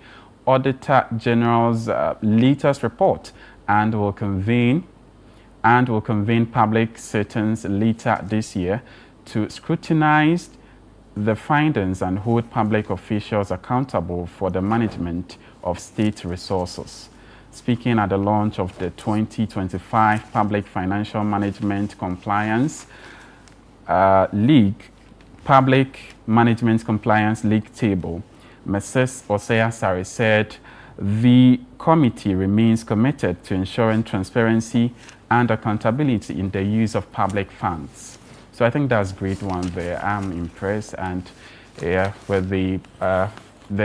Auditor General's latest report and will convene public sittings later this year to scrutinize the findings and hold public officials accountable for the management of state resources. Speaking at the launch of the 2025 Public Financial Management Compliance Public Management Compliance League table, Mrs. Osei Asare said the committee remains committed to ensuring transparency and accountability in the use of public funds. So I think that's a great one there. I'm impressed, and with the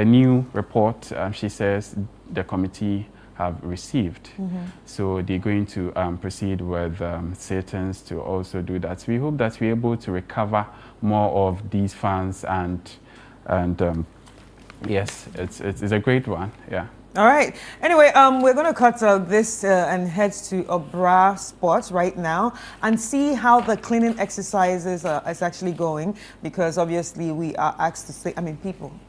new report, she says the committee have received. So they're going to proceed with sittings to also do that. So we hope that we're able to recover more of these funds, and yes, it's a great one. Yeah. All right. Anyway, we're going to cut this and head to Obra Sports right now and see how the cleaning exercises is actually going, because obviously we are asked to say,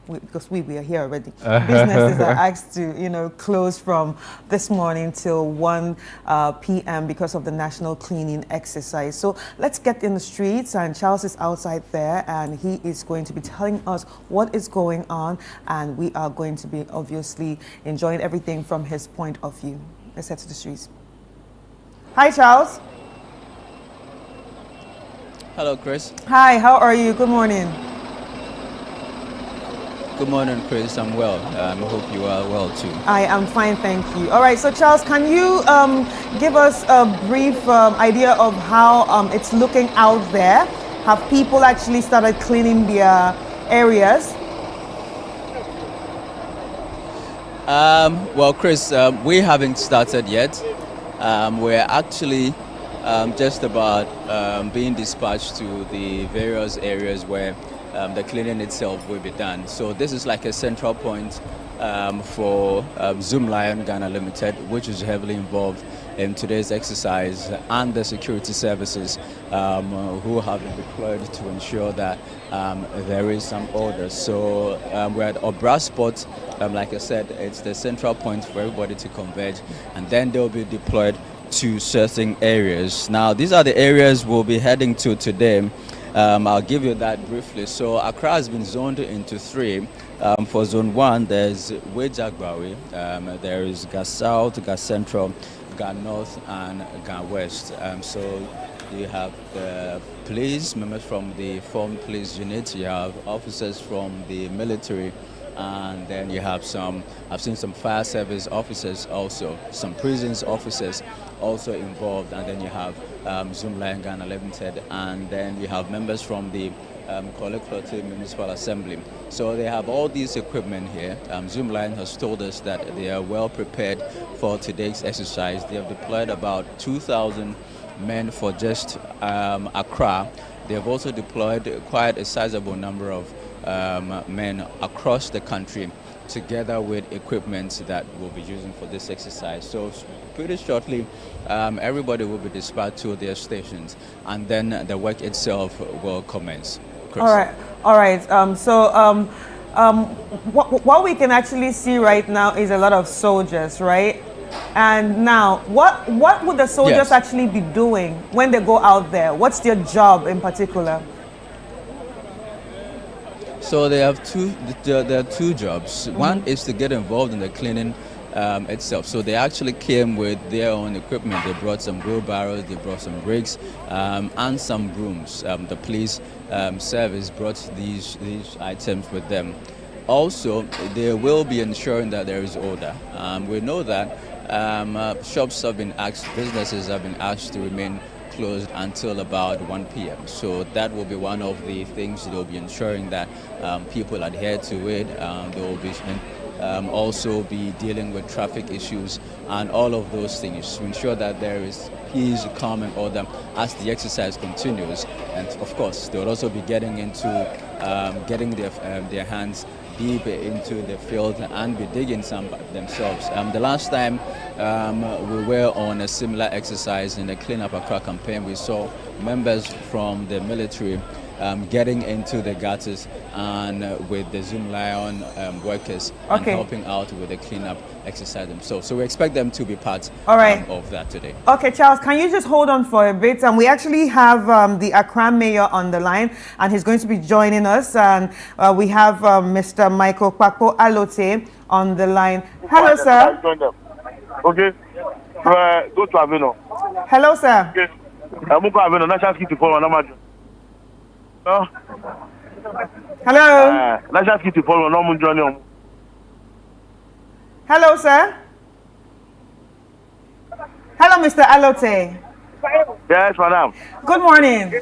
because we are here already. Businesses are asked to, close from this morning till 1 p.m. because of the national cleaning exercise. So let's get in the streets, and Charles is outside there, and he is going to be telling us what is going on, and we are going to be obviously enjoying everything from his point of view. Let's head to the streets. Hi, Charles. Hello, Chris. Hi, how are you? Good morning. Good morning, Chris. I'm well. I hope you are well too. I am fine, thank you. All right, so Charles, can you give us a brief idea of how it's looking out there? Have people actually started cleaning their areas? Well, Chris, we haven't started yet. We're actually just about being dispatched to the various areas where the cleaning itself will be done. So this is like a central point for Zoomlion Ghana Limited, which is heavily involved in today's exercise, and the security services who have been deployed to ensure that there is some order. So we're at Obra Sports. Like I said, it's the central point for everybody to converge, and then they'll be deployed to certain areas. Now, these are the areas we'll be heading to today. I'll give you that briefly. So Accra has been zoned into 3. For Zone 1, there's Wejagbawi, there is Gas South, Gas Central, Gas North, and Gas West. So you have the police members from the formed police unit, you have officers from the military, and then you have I've seen some fire service officers also, some prisons officers also involved, and then you have Zoomlion Ghana Limited, and then you have members from the Korle Klottey Municipal Assembly. So they have all these equipment here. Zoomlion has told us that they are well prepared for today's exercise. They have deployed about 2,000 men for just Accra. They have also deployed quite a sizable number of men across the country, together with equipment that we'll be using for this exercise. So pretty shortly, everybody will be dispatched to their stations, and then the work itself will commence. Chris. All right. What we can actually see right now is a lot of soldiers, right? And now, what would the soldiers actually be doing when they go out there? What's their job in particular? So there are two jobs. One is to get involved in the cleaning itself. So they actually came with their own equipment. They brought some wheelbarrows, they brought some rakes, and some brooms. The police service brought these items with them. Also, they will be ensuring that there is order. We know that shops have been asked, businesses have been asked to remain closed until about 1 p.m. So that will be one of the things they'll be ensuring that people adhere to it. They will be also be dealing with traffic issues and all of those things to ensure that there is peace, calm, and order as the exercise continues. And of course, they will also be getting into getting their hands deep into the field and be digging some themselves. The last time we were on a similar exercise in the Clean Up Accra campaign, we saw members from the military getting into the gutters and with the Zoom Lion workers and Okay. helping out with the cleanup exercise themselves. So we expect them to be part All right. of that today. Okay, Charles, can you just hold on for a bit? We actually have the Accra mayor on the line, and he's going to be joining us. And we have Mr. Michael Kpakpo Alote on the line. Hello, sir. Okay. Go to Avino. Hello, sir. Okay. I'm going to Avino. National Security Forum. No. Hello. National Security Forum. No mun join. Hello, sir. Hello, Mr. Alote. Yes, madam. Good morning.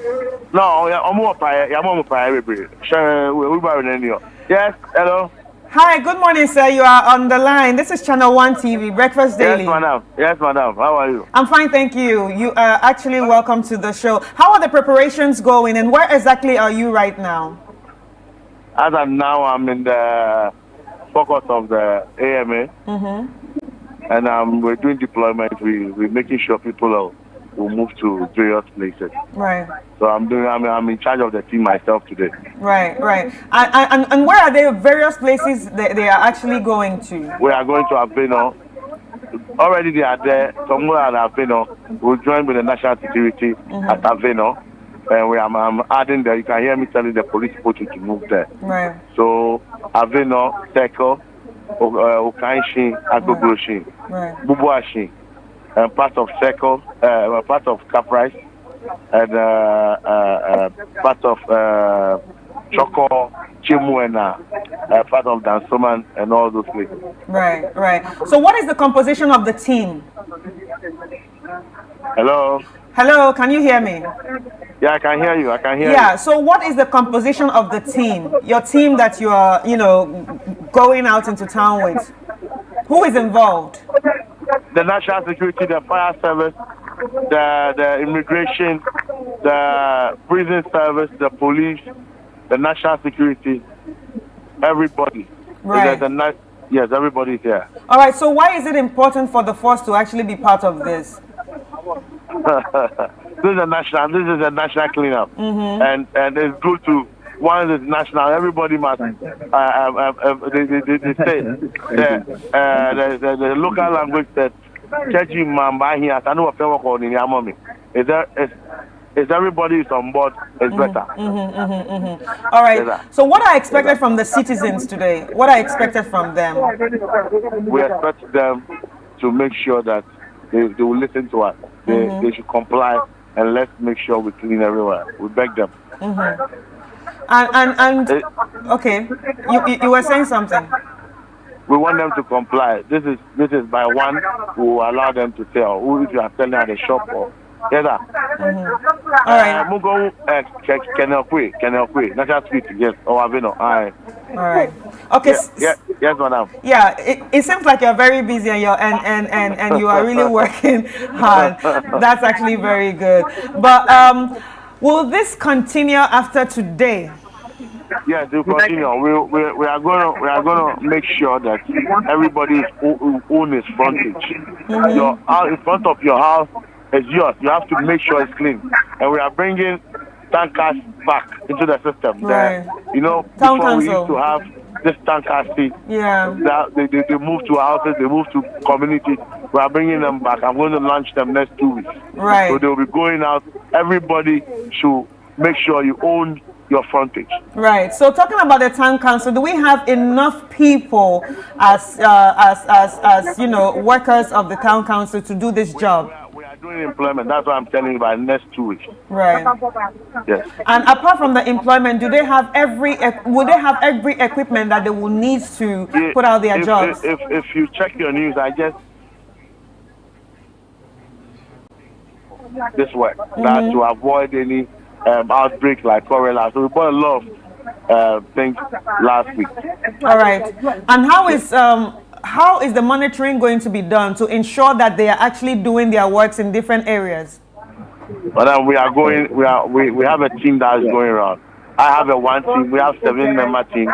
No, I'm more fire. I'm more fire. Sure, we buy in Yes. Hello. Hi, good morning, sir. You are on the line. This is Channel 1 TV, Breakfast Daily. Yes, madam. Yes, madam. How are you? I'm fine, thank you. You are actually welcome to the show. How are the preparations going, and where exactly are you right now? As of now, I'm in the focus of the AMA, and we're doing deployment. We're making sure people will move to various places. Right. So I'm in charge of the team myself today. Right. And where are the various places that they are actually going to? We are going to Avino. Already they are there. Somewhere at Avino. We'll join with the national security at Avino. And I'm adding there. You can hear me telling the police people to move there. Right. So Avino, Seko, Okanshin, Agogloshin, Right. Bubuashin, and part of Seko, part of Caprice, and part of Choco, Chimuena, part of Dansoman, and all those places. Right. So what is the composition of the team? Hello? Hello, can you hear me? Yeah, I can hear you. Yeah, so what is the composition of the team? Your team that you are, going out into town with. Who is involved? The national security, the fire service, the immigration, the prison service, the police, the national security, everybody. Right. Yes, everybody is here. All right, so why is it important for the force to actually be part of this? This is a national cleanup, and it's good to once it's national. Everybody must they say the local language that Chechi Mambahi as I know of called in Yamomi. Is everybody is on board? It's better. All right. So what are expected from the citizens today? What are expected from them? We expect them to make sure that they will listen to us. They should comply, and let's make sure we clean everywhere. We beg them. And okay, you were saying something. We want them to comply. This is by one. We will allow them to tell. Who if you are selling at the shop or yes, All right. Mugo Kenelkwe, National Street, yes, or Avino. All right. Okay. Yes, madam. Yeah, it seems like you're very busy and you are really working hard. That's actually very good. But will this continue after today? Yes, we'll continue. We are going to make sure that everybody own his frontage. Your in front of your house is yours. You have to make sure it's clean. And we are bringing tankers back into the system. Right. Before we used to have this tanker seat. Yeah. They move to houses, they move to communities. We are bringing them back. I'm going to launch them next 2 weeks. Right. So they'll be going out. Everybody should make sure you own your frontage. Right. So talking about the town council, do we have enough people as workers of the town council to do this job? We are doing employment. That's what I'm telling you by next 2 weeks. Right. Yes. And apart from the employment, would they have every equipment that they will need to put out their jobs? If you check your news, I just this way that to avoid any outbreak like cholera. So we bought a lot of things last week. All right. And how is the monitoring going to be done to ensure that they are actually doing their works in different areas? But we have a team that is going around. I have a one team. We have 7-member team.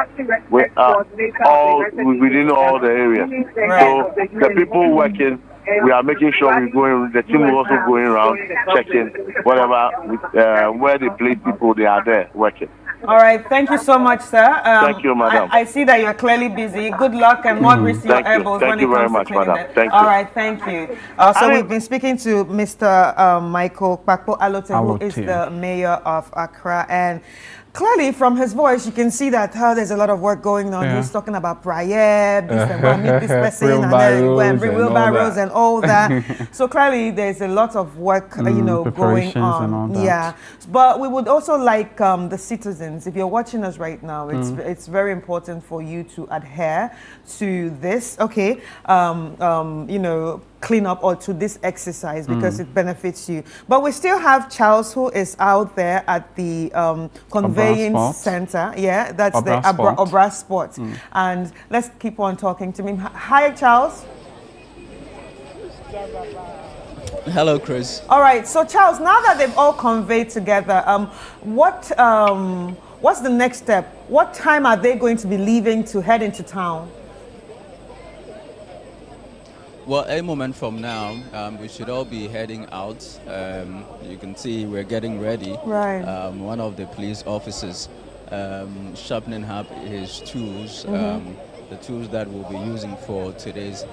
We are all within all the areas. Right. So the people working we are making sure we're going. The team is also going around checking whatever where they place people. They are there working. All right, thank you so much, sir. Thank you, madam. I see that you're clearly busy. Good luck and more grease to your elbows when it comes to cleaning them. Thank All you. right, thank you. So we've been speaking to Mr. Michael Kpakpo Alote, who is the mayor of Accra, and clearly from his voice you can see that there's a lot of work going on. He's talking about prayer, meet this person, and then go and bring wheelbarrows and all that. So clearly there's a lot of work, going on. And all that. Yeah, but we would also like the citizens, if you're watching us right now, it's very important for you to adhere to this, clean up or to this exercise because it benefits you. But we still have Charles, who is out there at the conveyance center. Yeah, that's the Obra Sport. And let's keep on talking to him. Hi, Charles. Hello, Chris. All right, so Charles, now that they've all conveyed together, what's the next step? What time are they going to be leaving to head into town? Well, a moment from now, we should all be heading out. You can see we're getting ready. Right. One of the police officers sharpening up his tools, the tools that we'll be using for today's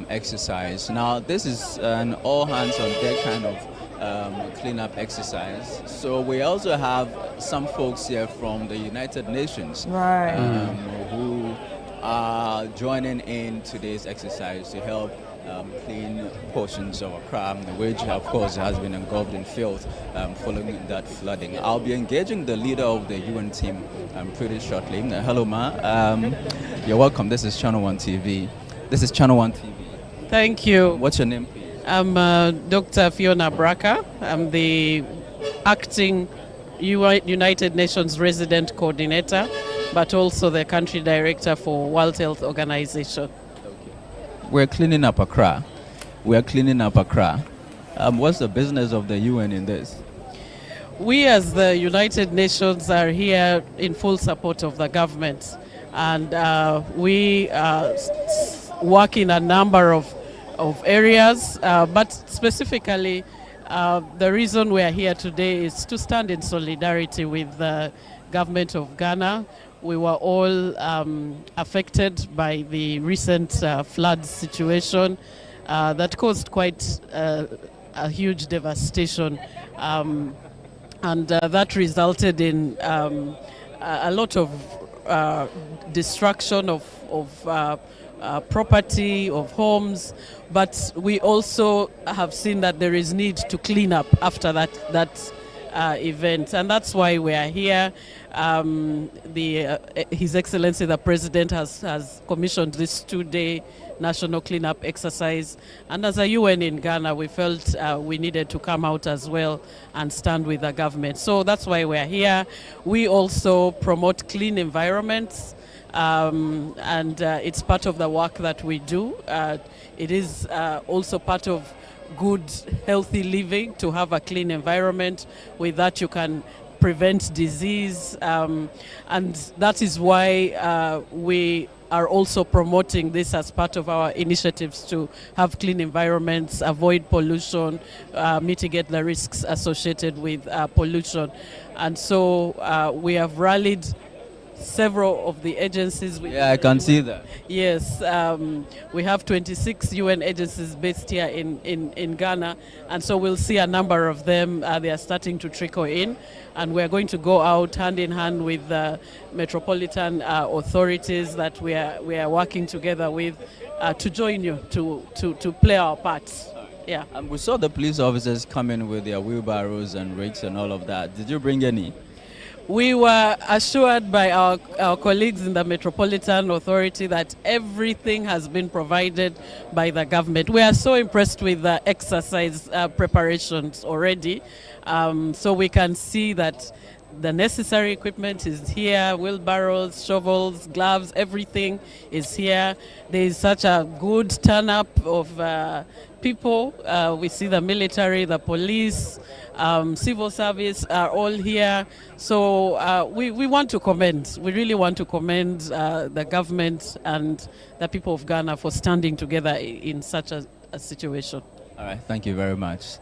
exercise. Now, this is an all hands on deck kind of cleanup exercise. So we also have some folks here from the United Nations, Right. who are joining in today's exercise to help clean portions of Accra, which of course has been engulfed in filth following that flooding. I'll be engaging the leader of the UN team pretty shortly. Hello, ma. You're welcome. This is Channel One TV. This is Channel One TV. Thank you. What's your name, please? I'm Dr. Fiona Braka. I'm the acting United Nations resident coordinator, but also the country director for World Health Organization. We're cleaning up Accra. We're cleaning up Accra. What's the business of the UN in this? We as the United Nations are here in full support of the government, and we work in a number of areas, but specifically the reason we are here today is to stand in solidarity with the government of Ghana. We were all affected by the recent flood situation that caused quite a huge devastation, and that resulted in a lot of destruction of property, of homes, but we also have seen that there is need to clean up after that event, and that's why we are here. His Excellency the President has commissioned this 2-day national cleanup exercise, and as a UN in Ghana, we felt we needed to come out as well and stand with the government. So that's why we're here. We also promote clean environments, and it's part of the work that we do. It is also part of good, healthy living to have a clean environment. With that, you can prevent disease, and that is why we are also promoting this as part of our initiatives to have clean environments, avoid pollution, mitigate the risks associated with pollution. And so we have rallied several of the agencies. Yeah, I can see that. Yes, we have 26 UN agencies based here in Ghana, and so we'll see a number of them. They are starting to trickle in, and we're going to go out hand in hand with the metropolitan authorities that we are working together with to join you to play our part. Yeah. We saw the police officers come in with their wheelbarrows and rakes and all of that. Did you bring any? We were assured by our colleagues in the Metropolitan Authority that everything has been provided by the government. We are so impressed with the exercise preparations already. So we can see that the necessary equipment is here, wheelbarrows, shovels, gloves, everything is here. There is such a good turn-up of people. We see the military, the police, civil service are all here. So we want to commend, we really want to commend the government and the people of Ghana for standing together in such a situation. All right, thank you very much.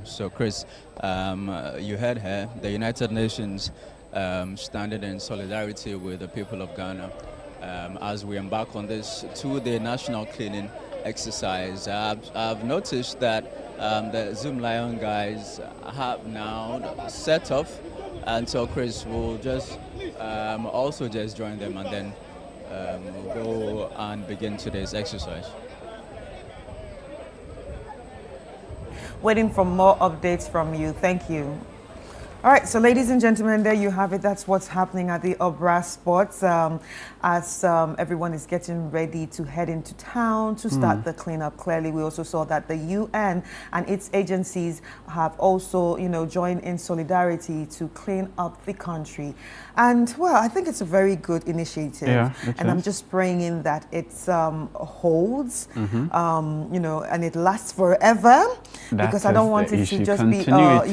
So, Chris, you heard her. The United Nations standing in solidarity with the people of Ghana as we embark on this two-day national cleaning exercise. I've noticed that the Zoom Lion guys have now set off, and so Chris will just also just join them, and then we'll go and begin today's exercise. Waiting for more updates from you. Thank you. All right, so ladies and gentlemen, there you have it. That's what's happening at the Obra Sports as everyone is getting ready to head into town to start the cleanup. Clearly, we also saw that the UN and its agencies have also, joined in solidarity to clean up the country. And, well, I think it's a very good initiative. Yeah, and I'm just praying in that it holds, and it lasts forever. Because I don't want it to just be, I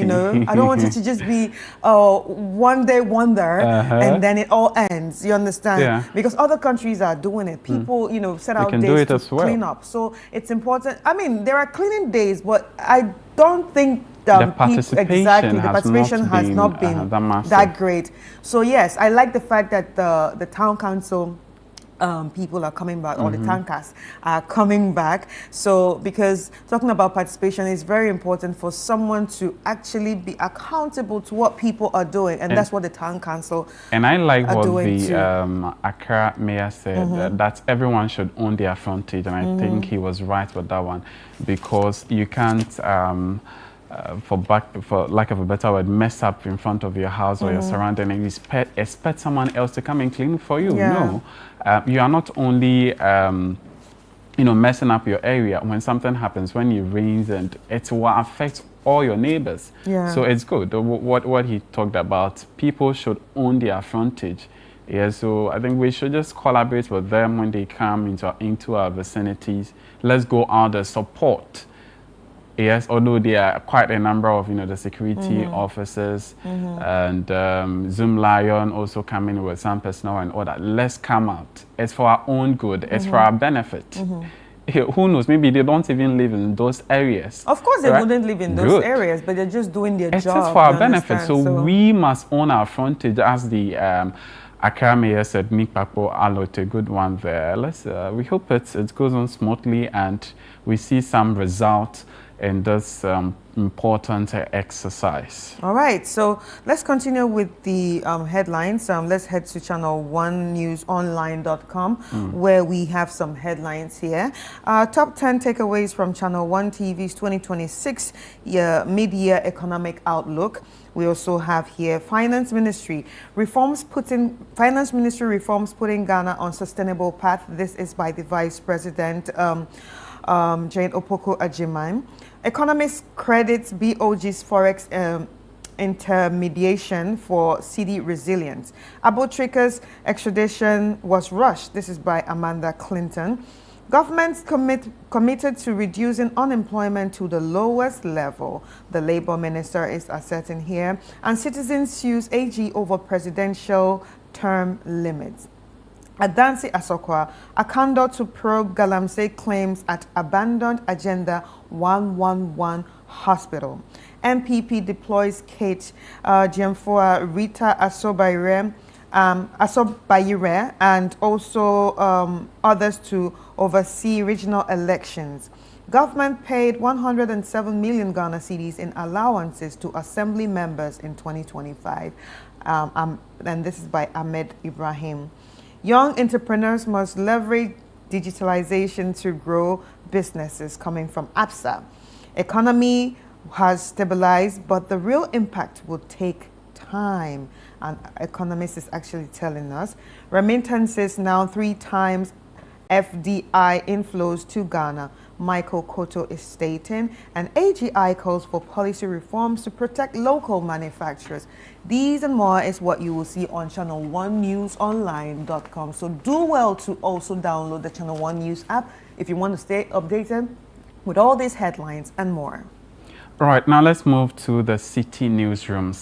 don't want it to just be one day wonder and then it all ends. You understand? Yeah. Because other countries are doing it. People, set out days to clean up. So it's important. I mean, there are cleaning days, but I don't think the participation has not been that great. So yes, I like the fact that the town council people are coming back, or the tankers are coming back. So, because talking about participation is very important for someone to actually be accountable to what people are doing, and that's what the town council and I like are what doing the Accra mayor said, that everyone should own their frontage, and I think he was right with that one, because you can't for lack of a better word, mess up in front of your house or your surrounding, and you expect someone else to come and clean for you. No, you are not only messing up your area when something happens, when it rains, and it will affect all your neighbors. So it's good. What he talked about, people should own their frontage. So I think we should just collaborate with them when they come into our vicinities. Let's go out and support. Yes, although there are quite a number of, the security officers and Zoom Lion also coming with some personnel and all that. Let's come out. It's for our own good. It's for our benefit. Who knows? Maybe they don't even live in those areas. Of course, they wouldn't live in those areas, but they're just doing their job. It's for our benefit. So we must own our frontage, as the Accra mayor said. Nick Papo allowed a good one there. We hope it goes on smoothly and we see some result in this important exercise. All right, so let's continue with the headlines. Let's head to channel1newsonline.com where we have some headlines here. Top 10 takeaways from Channel 1 TV's 2026 Mid-Year Economic Outlook. We also have here Finance Ministry reforms putting Ghana on sustainable path. This is by the Vice President Jane Opoku Ajimam. Economists credits BOG's forex intermediation for CD resilience. Abotrika's extradition was rushed. This is by Amanda Clinton. Governments committed to reducing unemployment to the lowest level. The Labour Minister is asserting here. And citizens sues AG over presidential term limits. Adansi Asokwa, Akando to probe Galamsey claims at abandoned Agenda 111 hospital. MPP deploys Kate Jiamfoa, Rita Asobayire, and also others to oversee regional elections. Government paid 107 million Ghana cedis in allowances to assembly members in 2025. And this is by Ahmed Ibrahim. Young entrepreneurs must leverage digitalization to grow businesses, coming from APSA. Economy has stabilized, but the real impact will take time. And economists is actually telling us. Remittances now 3 times FDI inflows to Ghana, Michael Koto is stating, and AGI calls for policy reforms to protect local manufacturers. These and more is what you will see on channel1newsonline.com. So do well to also download the Channel 1 News app if you want to stay updated with all these headlines and more. All right, now let's move to the City Newsroom.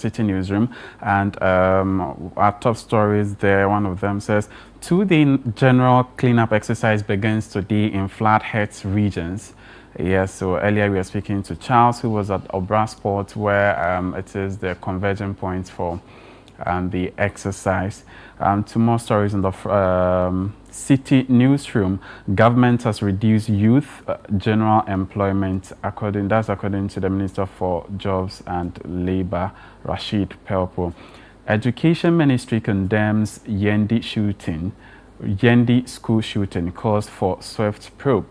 And our top stories there, one of them says, the general cleanup exercise begins today in flood-hit regions. Yes, so earlier we were speaking to Charles, who was at Obra Sport, where it is the converging point for the exercise. Two more stories in the City newsroom. Government has reduced youth general employment, according to the Minister for Jobs and Labour, Rashid Pelpo. Education Ministry condemns Yendi school shooting, calls for swift probe.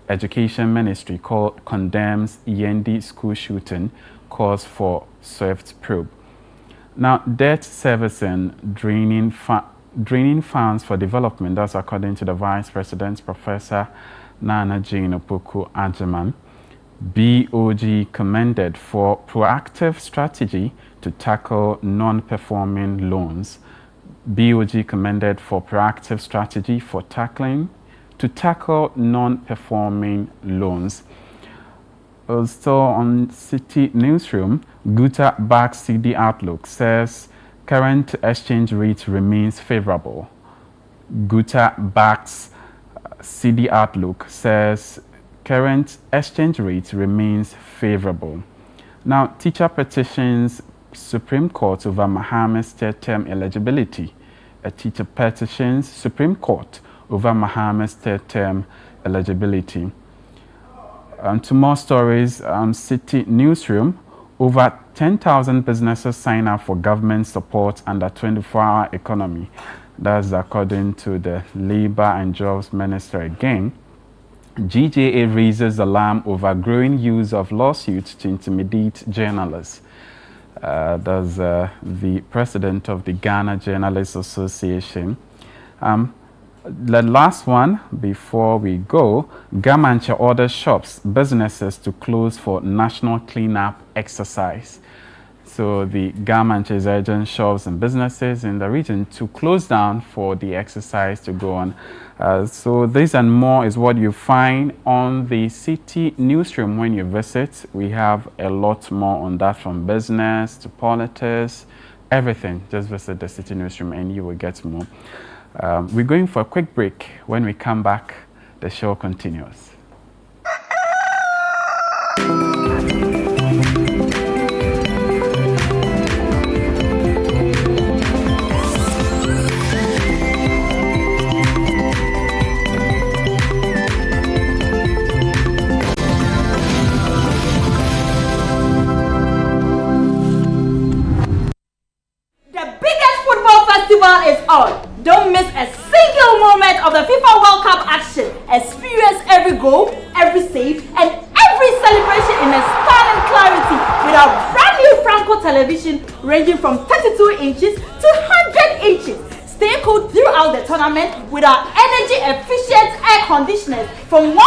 Education Ministry condemns Yendi school shooting, calls for swift probe. Now, debt servicing, draining funds for development, that's according to the Vice President, Professor Nana Jane Opoku Ajaman. BOG commended for proactive strategy to tackle non-performing loans. BOG commended for proactive strategy to tackle non-performing loans. Also on City Newsroom, Guta backs CD Outlook, says current exchange rate remains favorable. Guta backs CD Outlook, says current exchange rate remains favorable. Now, teacher petitions Supreme Court over Mohammed's third-term eligibility. A teacher petitions Supreme Court over Mohammed's third-term eligibility. Two more stories. City Newsroom, over 10,000 businesses sign up for government support under 24-hour economy. That's according to the Labour and Jobs Minister again. GJA raises alarm over growing use of lawsuits to intimidate journalists. That's the president of the Ghana Journalists Association. The last one before we go, Gamanche orders shops, businesses to close for national cleanup exercise. So the Gamanche is urging shops and businesses in the region to close down for the exercise to go on. So this and more is what you find on the City Newsroom when you visit. We have a lot more on that, from business to politics, everything. Just visit the City Newsroom and you will get more. We're going for a quick break. When we come back, the show continues. Is on. Don't miss a single moment of the FIFA World Cup action. Experience every goal, every save, and every celebration in a stunning clarity with our brand new Franco television ranging from 32 inches to 100 inches. Stay cool throughout the tournament with our energy efficient air conditioners from 1.5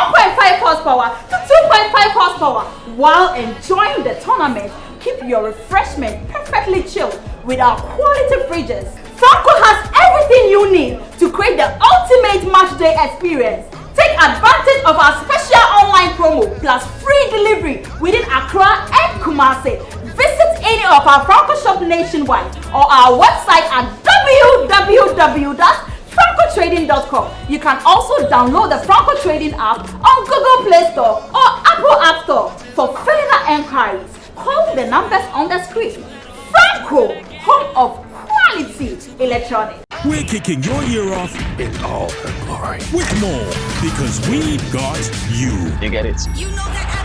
horsepower to 2.5 horsepower. While enjoying the tournament, keep your refreshment perfectly chilled with our quality fridges. Franco has everything you need to create the ultimate match day experience. Take advantage of our special online promo plus free delivery within Accra and Kumasi. Visit any of our Franco shop nationwide or our website at www.francotrading.com. You can also download the Franco Trading app on Google Play Store or Apple App Store. For further enquiries, call the numbers on the screen. Franco, home of quality electronics. We're kicking your year off in all her glory with more, because we got you. You get it?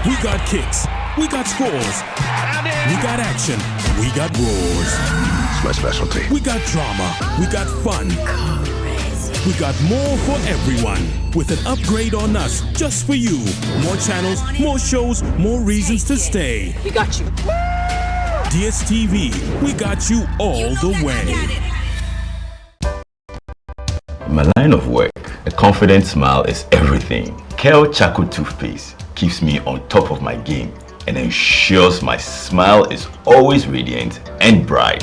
We got kicks, we got scores, we got action, we got roars. It's my specialty. We got drama, we got fun. We got more for everyone, with an upgrade on us just for you. More channels, more shows, more reasons to stay. We got you. DSTV, we got you all the way. In my line of work, a confident smile is everything. Kel Charcoal Toothpaste keeps me on top of my game and ensures my smile is always radiant and bright.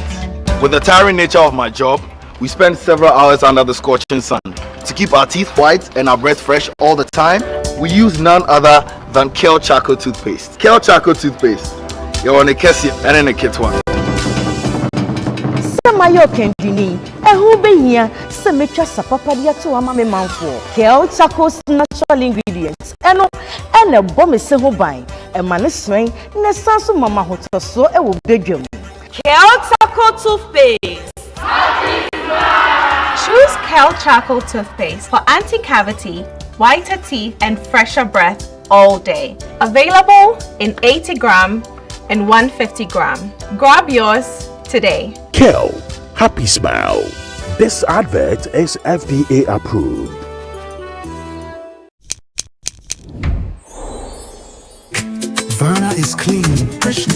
With the tiring nature of my job, we spend several hours under the scorching sun. To keep our teeth white and our breath fresh all the time, we use none other than Kel Charcoal Toothpaste. Kel Charcoal Toothpaste. You're on a Kessie and in a kit one. Samayo Kendini, Who be here? Some make us a papadia to a mammy man for Kel Chaco's natural ingredients. And a bomb is so by a man is swing, and a sasso mamma hotel so I will beg you. Kel Chaco toothpaste. Choose Kel Charcoal toothpaste for anti-cavity, whiter teeth, and fresher breath all day. Available in 80 gram and 150 gram. Grab yours today. Kel, happy smile. This advert is FDA approved. Verna is clean, fresh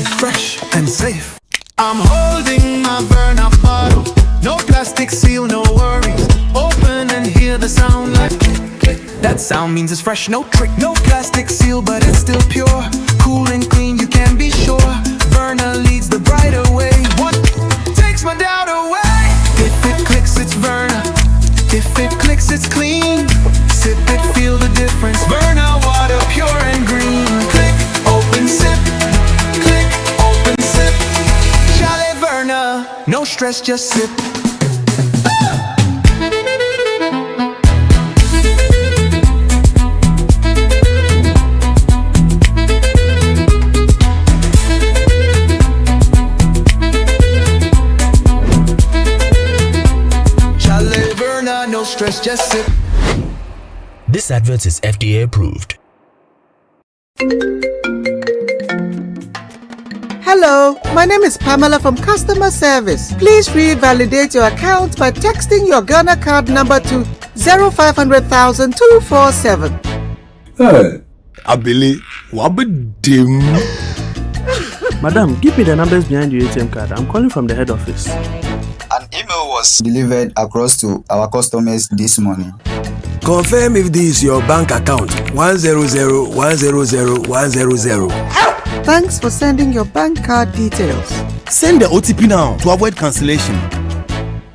and safe. I'm holding my Verna bottle. No plastic seal, no worries. Open and hear the sound like click. That sound means it's fresh, no trick. No plastic seal, but it's still pure. Cool and clean, you can be sure. Verna leads the brighter way. What takes my doubt away? If it clicks, it's Verna. If it clicks, it's clean. Sip it, feel the difference. Verna water, pure and green. Click, open, sip. Click, open, sip. Chalet Verna, no stress, just sip. No stress, just sip. This advert is FDA approved. Hello, my name is Pamela from customer service. Please revalidate your account by texting your Ghana card number to 0500,000 247. Hey, Abili, wabedim. Madam, give me the numbers behind your ATM card. I'm calling from the head office. An email was delivered across to our customers this morning. Confirm if this is your bank account. 100,100,100. Thanks for sending your bank card details. Send the OTP now to avoid cancellation.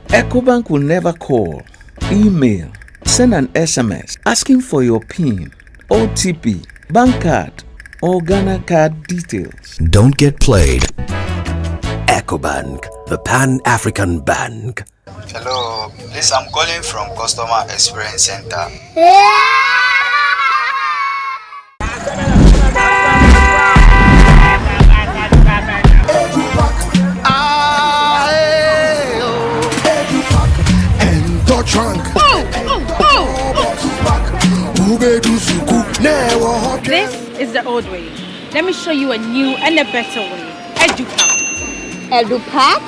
EcoBank will never call, email, send an SMS asking for your PIN, OTP, bank card, or Ghana card details. Don't get played. EcoBank, the Pan-African Bank. Hello, please, I'm calling from Customer Experience Center. This is the old way. Let me show you a new and a better way. EduPack. EduPack?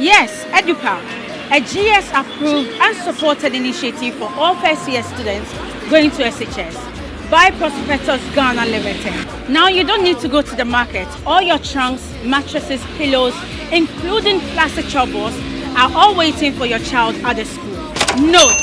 Yes, EduPack. A GS-approved and supported initiative for all first-year students going to SHS by Prospectus Ghana Limited. Now you don't need to go to the market. All your trunks, mattresses, pillows, including plastic chalkboards, are all waiting for your child at the school. Note,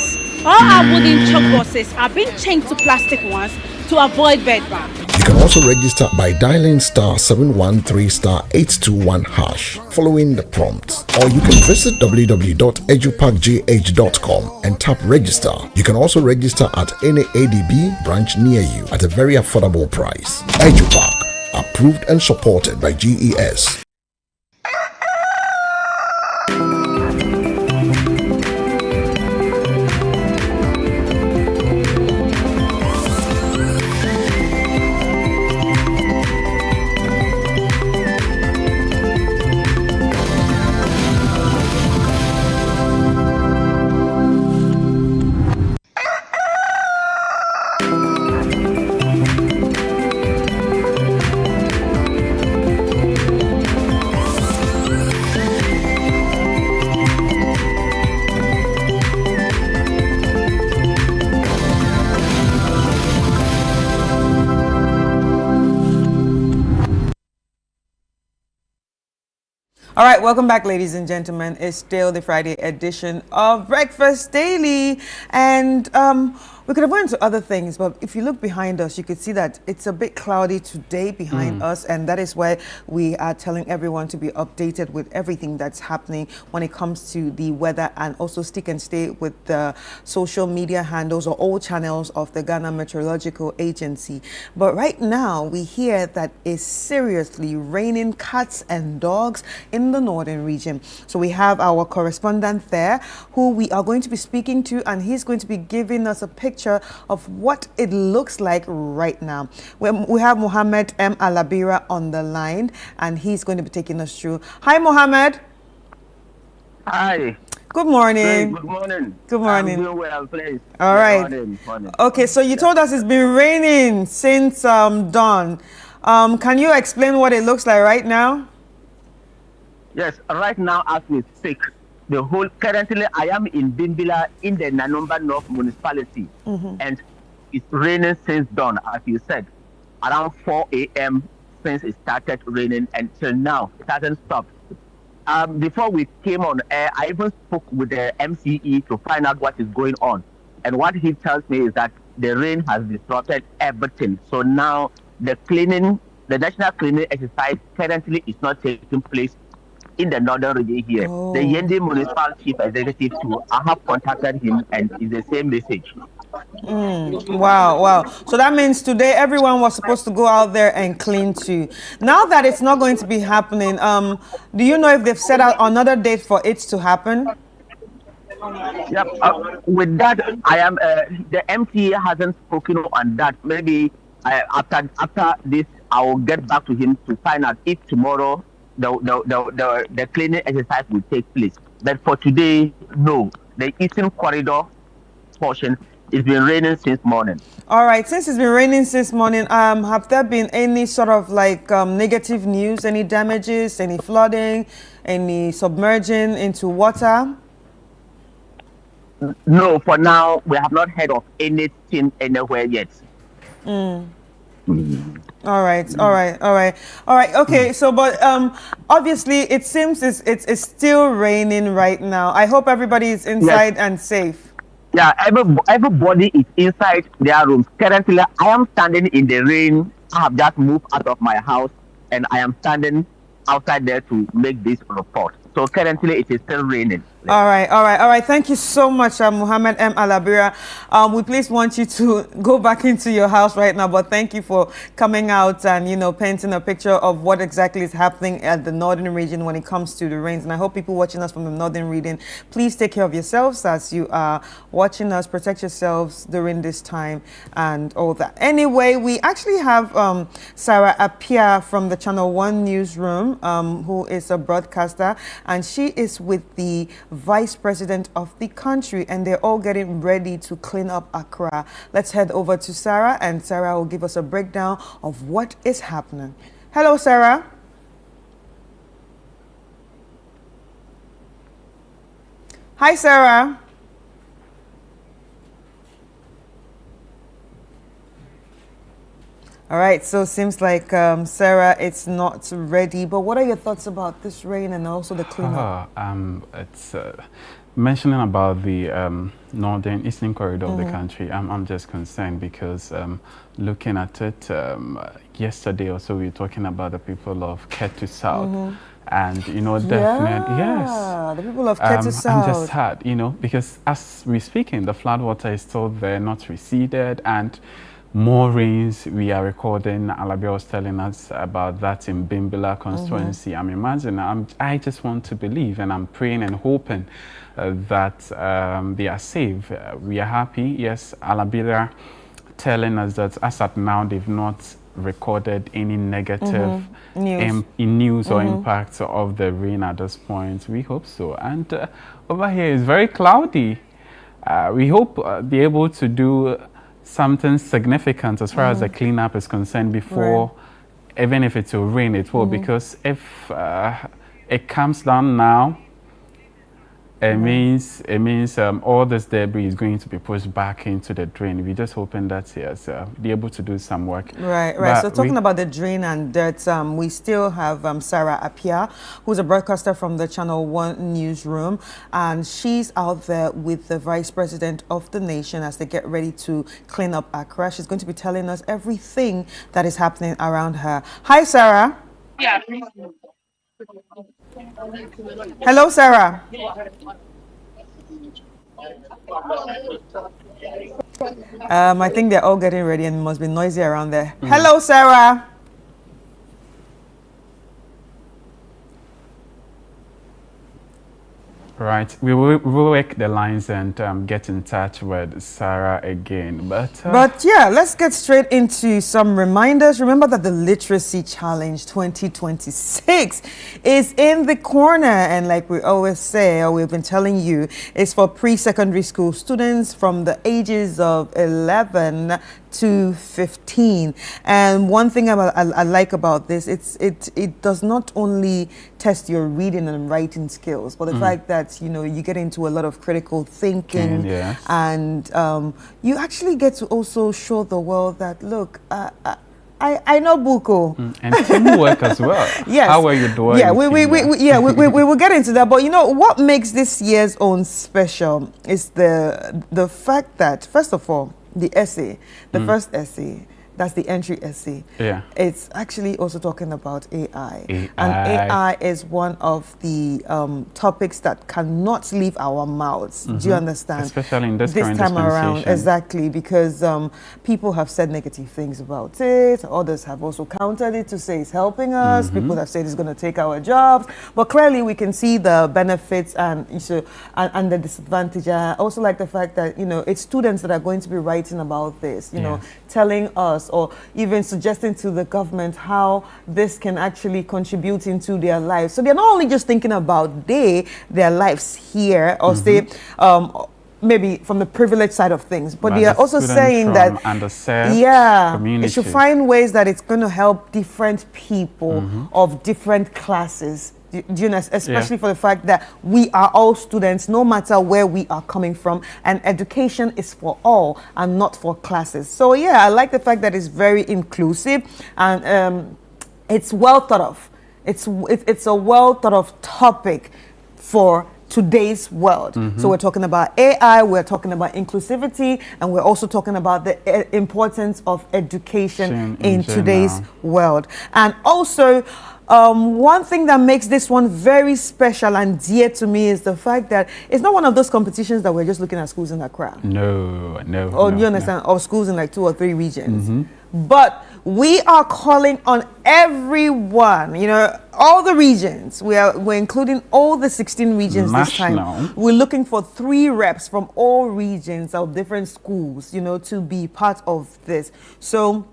all our wooden chalkboards are being changed to plastic ones to avoid bedbugs. You can also register by dialing *713*821# following the prompts, or you can visit www.edupackgh.com and tap register. You can also register at any ADB branch near you at a very affordable price. EduPack, approved and supported by GES. All right, welcome back, ladies and gentlemen. It's still the Friday edition of Breakfast Daily. And We could have went to other things, but if you look behind us, you could see that it's a bit cloudy today behind us, and that is why we are telling everyone to be updated with everything that's happening when it comes to the weather, and also stick and stay with the social media handles or all channels of the Ghana Meteorological Agency. But right now, we hear that it's seriously raining cats and dogs in the northern region. So we have our correspondent there who we are going to be speaking to, and he's going to be giving us a picture of what it looks like right now. We have Mohammed M. Alabira on the line, and he's going to be taking us through. Hi, Mohammed. Hi. Good morning. Good morning. Good morning. I'm doing well, please. All right. Morning. Okay, so you told us it's been raining since dawn. Can you explain what it looks like right now? Yes, right now as we speak, currently I am in Bimbilla in the Nanumba North Municipality, and it's raining since dawn, as you said, around 4 a.m. since it started raining until now. It hasn't stopped. Before we came on air, I even spoke with the MCE to find out what is going on. And what he tells me is that the rain has disrupted everything. So now the national cleaning exercise currently is not taking place in the northern region here. The Yendi Municipal Chief Executive too, I have contacted him, and it's the same message. Wow. So that means today everyone was supposed to go out there and clean too. Now that it's not going to be happening, do you know if they've set out another date for it to happen? Yep. With that, I am. The MTA hasn't spoken on that. Maybe after this, I will get back to him to find out if tomorrow the cleaning exercise will take place. But for today, no. The Eastern Corridor portion, it's been raining since morning. All right. Since it's been raining since morning, have there been any sort of like negative news, any damages, any flooding, any submerging into water? No, for now, we have not heard of anything anywhere yet. All right. Okay. So, but obviously, it seems it's still raining right now. I hope everybody is inside and safe. Yeah, everybody is inside their rooms. Currently, I am standing in the rain. I have just moved out of my house, and I am standing outside there to make this report. So currently, it is still raining. All right. Thank you so much, Mohammed M. Alabira. We please want you to go back into your house right now, but thank you for coming out and, painting a picture of what exactly is happening at the northern region when it comes to the rains. And I hope people watching us from the northern region, please take care of yourselves as you are watching us. Protect yourselves during this time and all that. Anyway, we actually have Sarah Appiah from the Channel 1 newsroom, who is a broadcaster, and she is with the Vice President of the country, and they're all getting ready to clean up Accra. Let's head over to Sarah, and Sarah will give us a breakdown of what is happening. Hello, Sarah. Hi, Sarah. All right, so it seems like Sarah, it's not ready. But what are your thoughts about this rain and also the cleanup? It's mentioning about the northern eastern corridor of the country. I'm just concerned because looking at it yesterday or so, we were talking about the people of Ketu South. And, definitely, yes. The people of Ketu South. I'm just sad, because as we're speaking, the floodwater is still there, not receded, and more rains we are recording. Alabia was telling us about that in Bimbilla constituency. I'm imagining, I just want to believe, and I'm praying and hoping that they are safe. We are happy. Yes, Alabia telling us that as at now, they've not recorded any negative news or impacts of the rain at this point. We hope so. And over here is very cloudy. We hope they're able to do something significant as far as the cleanup is concerned before, even if it will rain, it will, because if it comes down now, It means all this debris is going to be pushed back into the drain. We're just hoping that yes, be able to do some work. Right. So talking about the drain and dirt, we still have Sarah Apia, who's a broadcaster from the Channel One newsroom, and she's out there with the Vice President of the nation as they get ready to clean up Accra. She's going to be telling us everything that is happening around her. Hi, Sarah. Yeah. Hello, Sarah. I think they're all getting ready and it must be noisy around there. Hello, Sarah. Right, we will work the lines and get in touch with Sarah again. But yeah, let's get straight into some reminders. Remember that the Literacy Challenge 2026 is in the corner, and like we always say, or we've been telling you, it's for pre-secondary school students from the ages of 11 to 15. And one thing I like about this, it does not only test your reading and writing skills, but the fact that you get into a lot of critical thinking, and you actually get to also show the world that look, I know Buko. And teamwork as well. Yes. How are you doing? Yeah, we will get into that. But what makes this year's own special is the fact that, first of all, the essay, the first essay, that's the entry essay. Yeah. It's actually also talking about AI. And AI is one of the topics that cannot leave our mouths. Do you understand? Especially in this current time around. dispensation. Exactly, because people have said negative things about it. Others have also countered it to say it's helping us. People have said it's going to take our jobs. But clearly we can see the benefits and the disadvantage. I also like the fact that, it's students that are going to be writing about this, telling us or even suggesting to the government how this can actually contribute into their lives. So they're not only just thinking about their lives here or say maybe from the privileged side of things, but they are also saying that it should find ways that it's going to help different people of different classes. Do you know, especially for the fact that we are all students, no matter where we are coming from, and education is for all and not for classes. So I like the fact that it's very inclusive and it's well thought of. It's a well thought of topic for today's world. So we're talking about AI, we're talking about inclusivity, and we're also talking about the importance of education in today's world. And also, one thing that makes this one very special and dear to me is the fact that it's not one of those competitions that we're just looking at schools in Accra. No. Or you understand? Or schools in like 2 or 3 regions. But we are calling on everyone, all the regions. We're including all the 16 regions this time. We're looking for 3 reps from all regions of different schools, to be part of this. So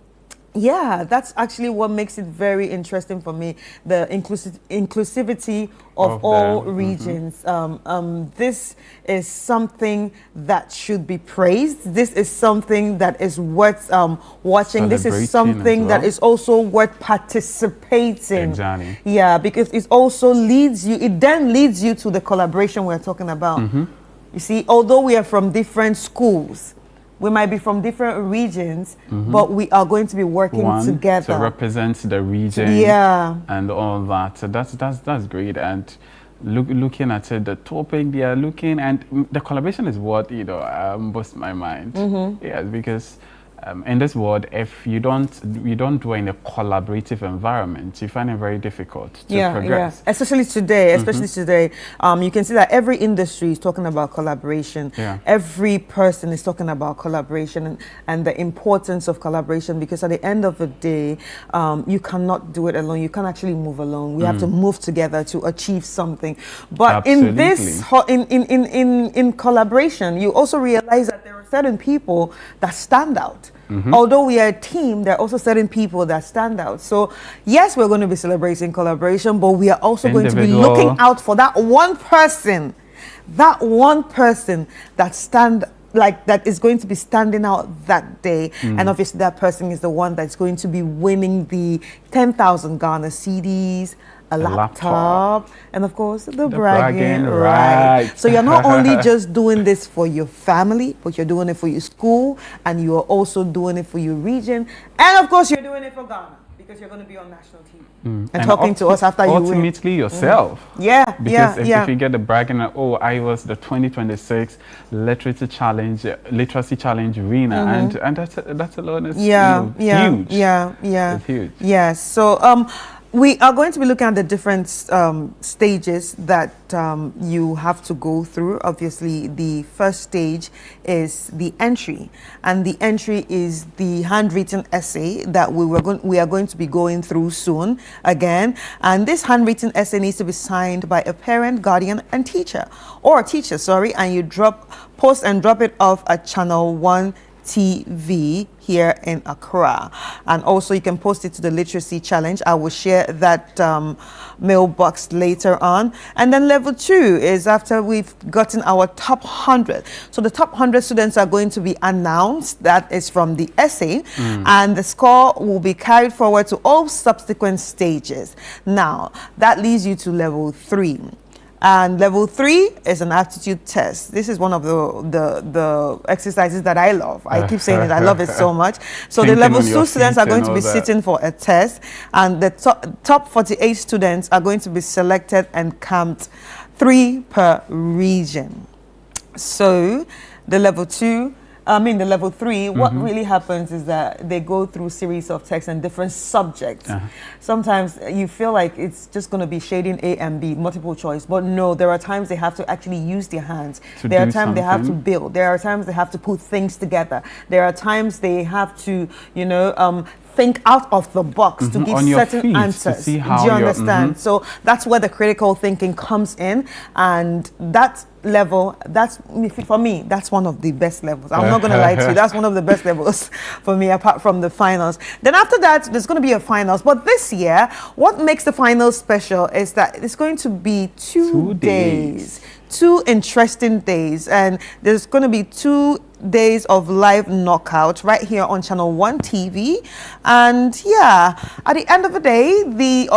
that's actually what makes it very interesting for me, the inclusivity of all regions. This is something that should be praised. This is something that is worth watching. This is something that is also worth participating. Exactly. Yeah, because it then leads you to the collaboration we're talking about. You see, although we are from different schools, we might be from different regions, but we are going to be working together to represent the region, and all that. So that's great. And looking at it, the topic they are looking, and the collaboration is what boasts my mind. Yes, because in this world, if you don't do in a collaborative environment, you find it very difficult to progress. Especially today, you can see that every industry is talking about collaboration. Every person is talking about collaboration and the importance of collaboration, because at the end of the day, you cannot do it alone. You can't actually move alone. We have to move together to achieve something. But in this, in collaboration, you also realize that there are certain people that stand out. Although we are a team, there are also certain people that stand out. So yes, we're going to be celebrating collaboration, but we are also going to be looking out for that one person that stand like that is going to be standing out that day, and obviously that person is the one that's going to be winning the 10,000 Ghana CDs, a laptop, and of course the bragging right. So you're not only just doing this for your family, but you're doing it for your school, and you are also doing it for your region, and of course you're doing it for Ghana, because you're going to be on national TV and talking to us after you win. Ultimately yourself. Because if you get the bragging, I was the 2026 literacy challenge winner, and that's alone is huge. It's huge. Yes. So we are going to be looking at the different stages that you have to go through. Obviously, the first stage is the entry, and the entry is the handwritten essay that we are going to be going through soon again. And this handwritten essay needs to be signed by a parent, guardian, and teacher, or a teacher, sorry. And you post and drop it off at Channel 1 TV here in Accra, and also you can post it to the literacy challenge. I will share that mailbox later on. And then level 2 is after we've gotten our top 100. So the top 100 students are going to be announced. That is from the essay, and the score will be carried forward to all subsequent stages. Now that leads you to level 3. And level 3 is an aptitude test. This is one of the exercises that I love. I keep saying it, I love it so much. So the level 2 students are going to be sitting for a test, and the top 48 students are going to be selected and camped 3 per region. So the level 3, what really happens is that they go through a series of texts and different subjects. Sometimes you feel like it's just going to be shading A and B, multiple choice, but no, there are times they have to actually use their hands. There are times they have to build. There are times they have to put things together. There are times they have to, think out of the box to give certain answers. To see how do you understand? So that's where the critical thinking comes in, and that level, for me, that's one of the best levels. I'm not going to lie to you. That's one of the best levels for me, apart from the finals. Then after that, there's going to be a finals. But this year, what makes the finals special is that it's going to be 2 days. 2 interesting days, and there's going to be 2 days of live knockout right here on Channel 1 TV. And at the end of the day, the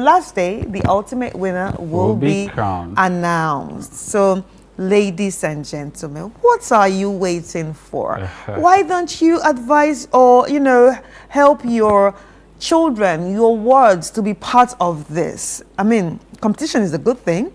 last day, the ultimate winner will be crowned, announced. So ladies and gentlemen, what are you waiting for? Why don't you advise or help your children, your wards, to be part of this? I mean, competition is a good thing,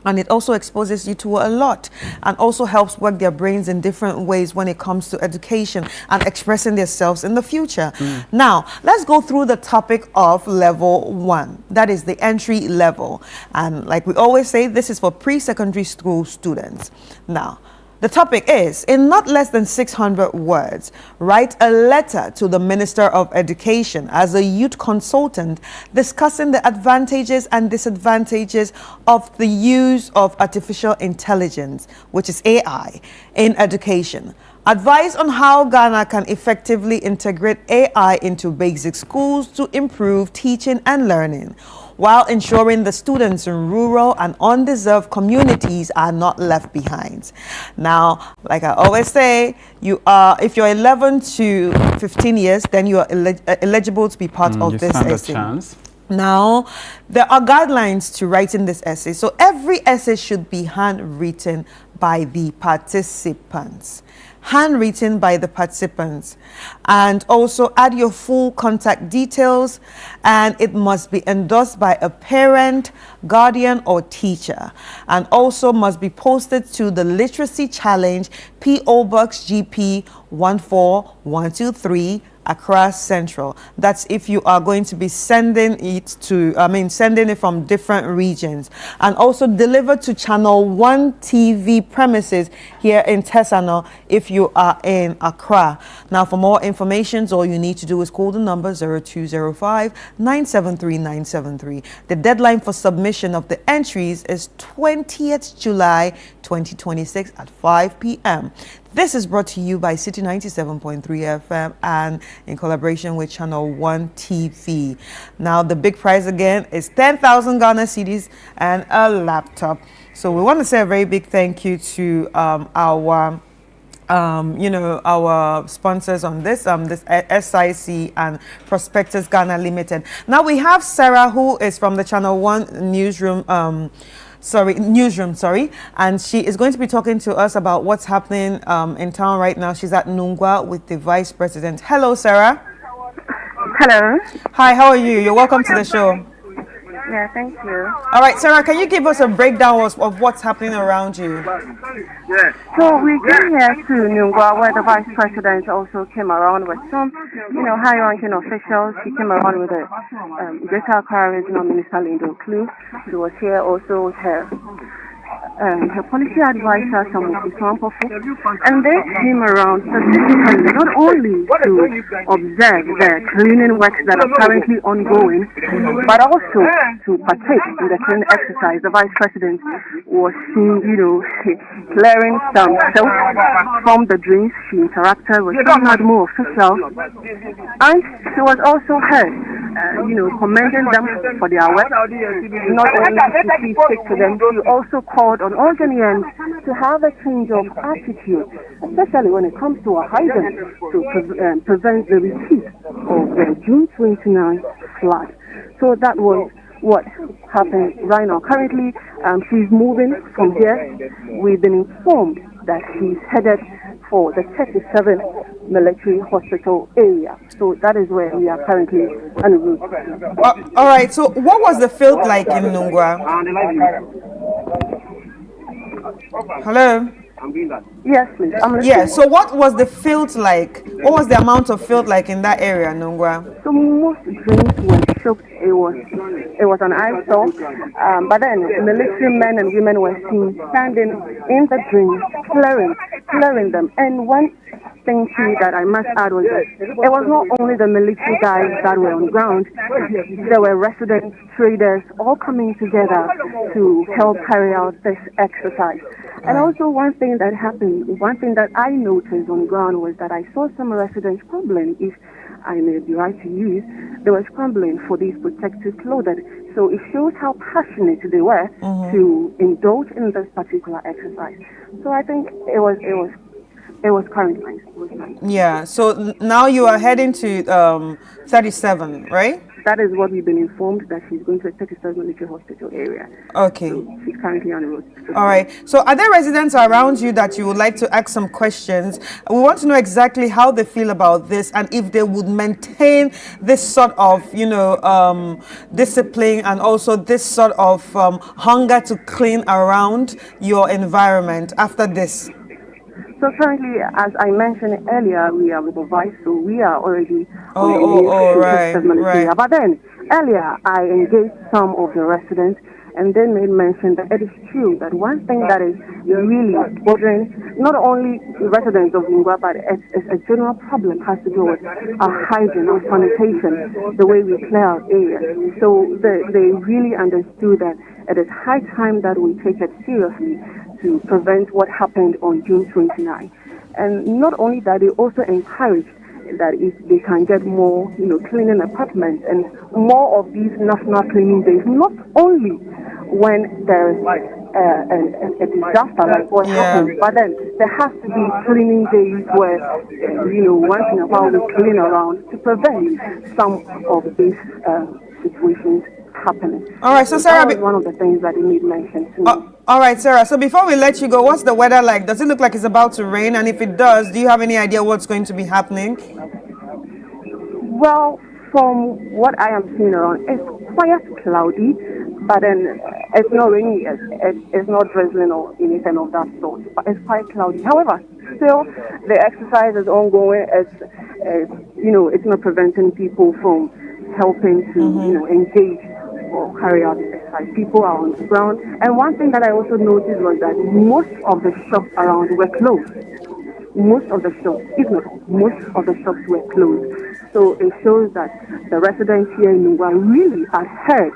and it also exposes you to a lot, and also helps work their brains in different ways when it comes to education and expressing themselves in the future. Now, let's go through the topic of level 1. That is the entry level. And like we always say, this is for pre-secondary school students. Now, the topic is, in not less than 600 words, write a letter to the Minister of Education as a youth consultant discussing the advantages and disadvantages of the use of artificial intelligence, which is AI, in education. Advice on how Ghana can effectively integrate AI into basic schools to improve teaching and learning, while ensuring the students in rural and undeserved communities are not left behind. Now, like I always say, if you're 11 to 15 years, then you are eligible to be part of this essay. Now, there are guidelines to writing this essay. So every essay should be handwritten by the participants. Handwritten by the participants, and also add your full contact details, and it must be endorsed by a parent, guardian, or teacher, and also must be posted to the Literacy Challenge, P.O. Box GP 14123, Accra Central. That's if you are going to be sending it from different regions, and also delivered to Channel 1 TV premises here in Tesano if you are in Accra. Now, for more information, all you need to do is call the number 0205 973 973. The deadline for submission of the entries is 20th July 2026 at 5 p.m. This is brought to you by City 97.3 FM and in collaboration with Channel 1 TV. Now, the big prize again is 10,000 Ghana cedis and a laptop. So we want to say a very big thank you to our our sponsors on this, this SIC and Prospectus Ghana Limited. Now we have Sarah, who is from the Channel One newsroom, and she is going to be talking to us about what's happening in town right now. She's at Nungua with the Vice President. Hello, Sarah. Hello. Hi, how are you? You're welcome to the show. Yeah, thank you. All right, Sarah, can you give us a breakdown of what's happening around you? So we came here to Nungua, where the Vice President also came around with some, high-ranking officials. He came around with the Greater Accra Regional Minister Lindo Klue. She was here also with her policy advisor, Samuel Sampofu, and they came around specifically not only to observe the cleaning works that are currently ongoing, but also to partake in the cleaning exercise. The Vice President was seen, clearing some silt from the drains. She interacted with some more officials, and she was also heard, commending them for their work. Not only did she speak to them, she also called on all Ghanaians to have a change of attitude, especially when it comes to a hydrant, to prevent the repeat of the June 29th flood. So that was what happened right now. Currently, she's moving from here. We've been informed that she's headed for the 37th military hospital area. So that is where we are currently en route. All right, so what was the field like in Nungua? Hello? Yes, please. Yeah, so what was the field like? What was the amount of field like in that area, Nungua? So most drains were choked. It was an eyesore. But then military men and women were seen standing in the drains, clearing them. And one thing too that I must add was that it was not only the military guys that were on ground. There were residents, traders, all coming together to help carry out this exercise. And also one thing that happened, one thing that I noticed on ground was that I saw some residents scrambling, if I may be right to use, they were scrambling for these protective clothing. So it shows how passionate they were to indulge in this particular exercise. So I think it was currently nice. It was nice. Yeah, so now you are heading to 37, right? That is what we've been informed, that she's going to the 37th military hospital area. Okay. So she's currently on the road. All right. So are there residents around you that you would like to ask some questions? We want to know exactly how they feel about this and if they would maintain this sort of, discipline and also this sort of hunger to clean around your environment after this. So currently, as I mentioned earlier, we are with the Vice, so we are already right. But then, earlier, I engaged some of the residents, and they made mention that it is true that one thing that is really bothering not only the residents of Nungua, but it's a general problem has to do with our hygiene, our sanitation, the way we clear our areas. So they really understood that it is high time that we take it seriously to prevent what happened on June 29. And not only that, they also encouraged that if they can get more, cleaning equipment and more of these national cleaning days, not only when there is a disaster like what happened, but then there has to be cleaning days where, once in a while we clean around to prevent some of these situations happening. All right, so Sarah, that was one of the things that they made mention to me. All right, Sarah, so before we let you go, what's the weather like? Does it look like it's about to rain? And if it does, do you have any idea what's going to be happening? Well, from what I am seeing around, it's quite cloudy, but then it's not raining, it's not drizzling or anything of that sort, but it's quite cloudy. However, still, the exercise is ongoing. It's not preventing people from helping to, engage or carry out the exercise. People are on the ground. And one thing that I also noticed was that most of the shops around were closed. Most of the shops, if not most of the shops were closed. So it shows that the residents here in Nungua really adhered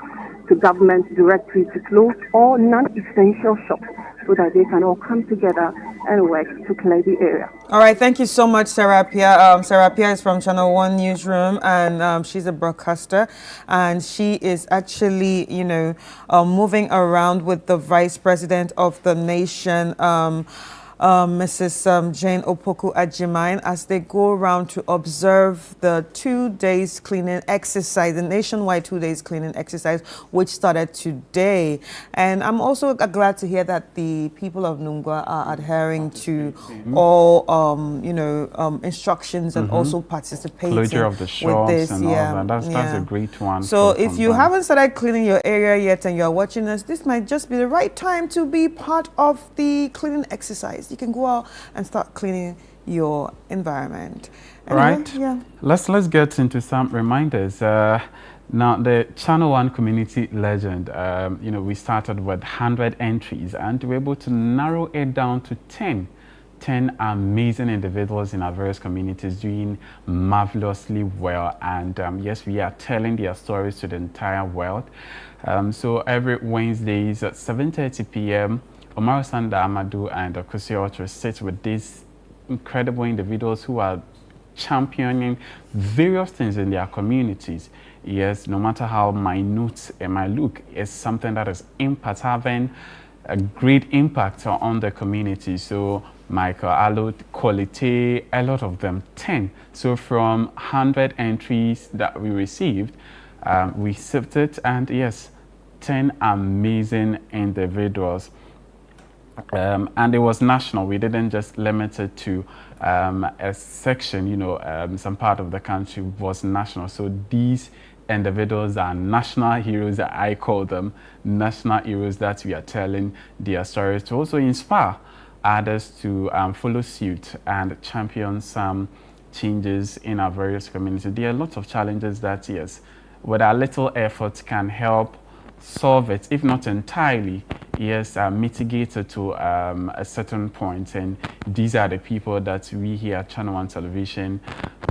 to government directory to close all non-essential shops so that they can all come together and work to clear the area. All right, thank you so much, Sarah Pia. Sarah Pia is from Channel One Newsroom, and she's a broadcaster, and she is actually, moving around with the Vice President of the nation, Mrs. Jane Opoku Ajimine, as they go around to observe the 2 days cleaning exercise, the nationwide 2 days cleaning exercise, which started today. And I'm also glad to hear that the people of Nungwa are adhering to all, instructions and also participating closure of the shops with this. and all that. That's a great one. So if you haven't started cleaning your area yet and you're watching us, this might just be the right time to be part of the cleaning exercise. You can go out and start cleaning your environment. Anyway, right. Yeah. Let's get into some reminders. Now, the Channel One community legend, we started with 100 entries and we were able to narrow it down to 10 amazing individuals in our various communities doing marvelously well. And yes, we are telling their stories to the entire world. So every Wednesdays at 7:30 p.m., Omar Sanda Amadou and Akusi Ocho sit with these incredible individuals who are championing various things in their communities. Yes, no matter how minute it might look, it's something that is having a great impact on the community. So Michael Alot, Quality, a lot of them, 10. So from 100 entries that we received, we sifted, and yes, 10 amazing individuals. And it was national. We didn't just limit it to a section, some part of the country was national. So these individuals are national heroes, that I call them national heroes, that we are telling their stories to also inspire others to follow suit and champion some changes in our various communities. There are lots of challenges that, yes, with our little efforts can help solve it, if not entirely, yes, mitigate it to a certain point. And these are the people that we here at Channel One Television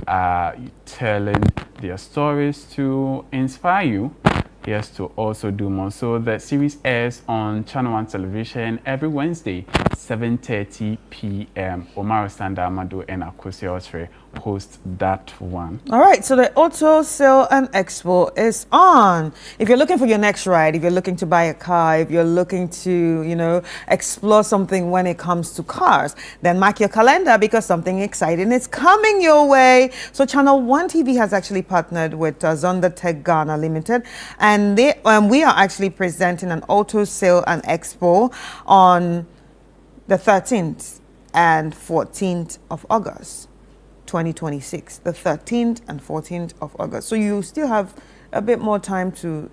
are telling their stories to inspire you, yes, to also do more. So the series airs on Channel One Television every Wednesday, 7:30 p.m. Omar Sanda Amadou and Akusi Otre host that one. All right, so the Auto Sale and Expo is on. If you're looking for your next ride, if you're looking to buy a car, if you're looking to, explore something when it comes to cars, then mark your calendar because something exciting is coming your way. So Channel One TV has actually partnered with Zonda Tech Ghana Limited, and we are actually presenting an Auto Sale and Expo on the 13th and 14th of August. 2026, the 13th and 14th of August. So you still have a bit more time to,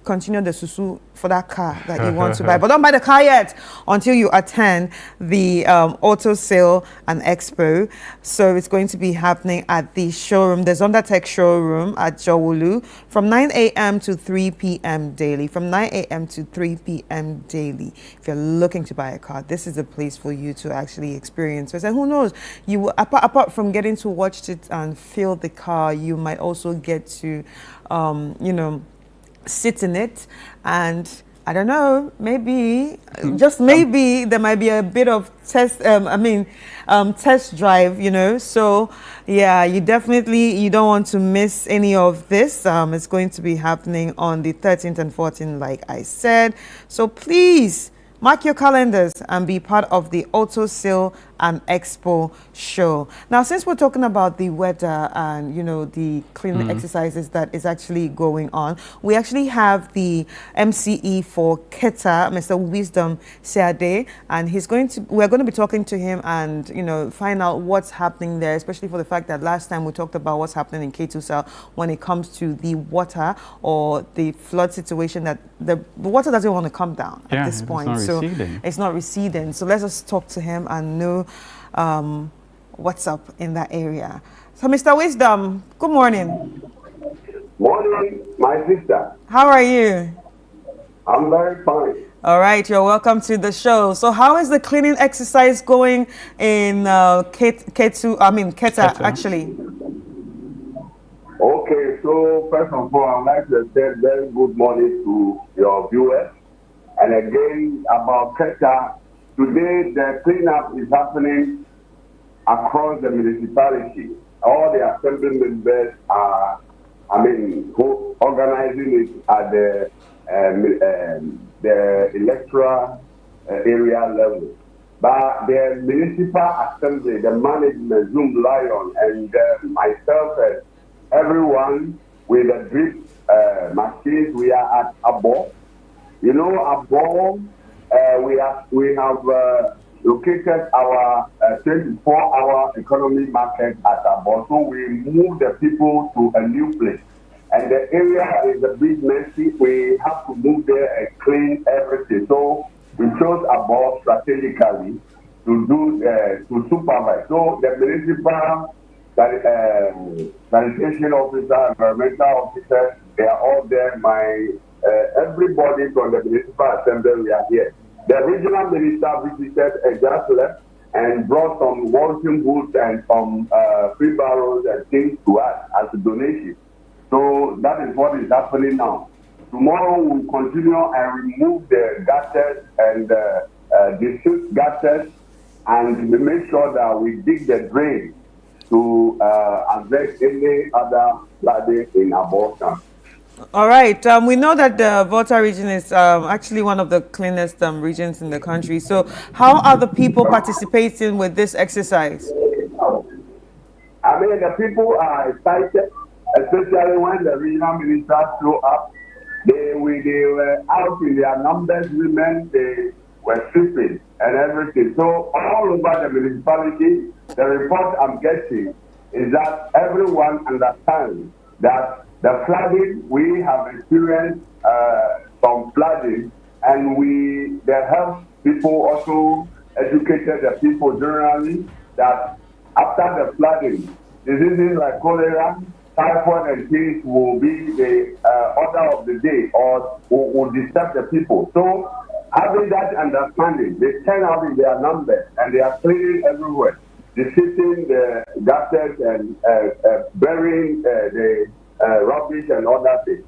continue the susu for that car that you want to buy. But don't buy the car yet until you attend the Auto Sale and Expo. So it's going to be happening at the showroom, the Zonda Tech showroom at Jawulu from 9 a.m. to 3 p.m. daily. From 9 a.m. to 3 p.m. daily. If you're looking to buy a car, this is a place for you to actually experience it. And who knows, you will, apart from getting to watch it and feel the car, you might also get to, sit in it, and I don't know, maybe, just maybe, there might be a bit of test drive, So, yeah, you don't want to miss any of this. It's going to be happening on the 13th and 14th, like I said. So please, mark your calendars and be part of the Auto Sale and Expo show. Now, since we're talking about the weather and, the cleaning exercises that is actually going on, we actually have the MCE for Keta, Mr. Wisdom Seade, and we're going to be talking to him and, find out what's happening there, especially for the fact that last time we talked about what's happening in K2 when it comes to the water or the flood situation, that the water doesn't want to come down at this point. It's not receding. So let's just talk to him and know what's up in that area. So, Mr. Wisdom, good morning. Morning, my sister. How are you? I'm very fine. All right, you're welcome to the show. So, how is the cleaning exercise going in Keta, actually? Okay, so first of all, I'd like to say very good morning to your viewers. And again, about Keta, today the cleanup is happening across the municipality. All the assembly members are, organizing it at the electoral area level. But the municipal assembly, the management, Zoom Lion, and myself and everyone with the drip machines, we are at Abo. You know, Abo, we have located our 24-hour economy market at Abo. So we move the people to a new place. And the area is a bit messy. We have to move there and clean everything. So we chose Abo strategically to do to supervise. So the municipal sanitation officer, environmental officers, they are all there. Everybody from the municipal assembly, we are here. The regional minister visited and just left and brought some washing boots and some free barrels and things to us as a donation. So that is what is happening now. Tomorrow we'll continue and remove the gutters and the gutters, and we make sure that we dig the drain to avoid any other flooding in Abo. All right. We know that the Volta region is actually one of the cleanest regions in the country. So how are the people participating with this exercise? I mean, the people are excited, especially when the regional ministers show up. They were out in their numbers, women, they were sweeping and everything. So all over the municipality, the report I'm getting is that everyone understands that the flooding, we have experienced some flooding, and the health people also educated the people generally that after the flooding, diseases like cholera, typhoid and things will be the order of the day or will disturb the people. So having that understanding, they turn out in their numbers and they are cleaning everywhere, defeating the gutters and burying the rubbish and other things.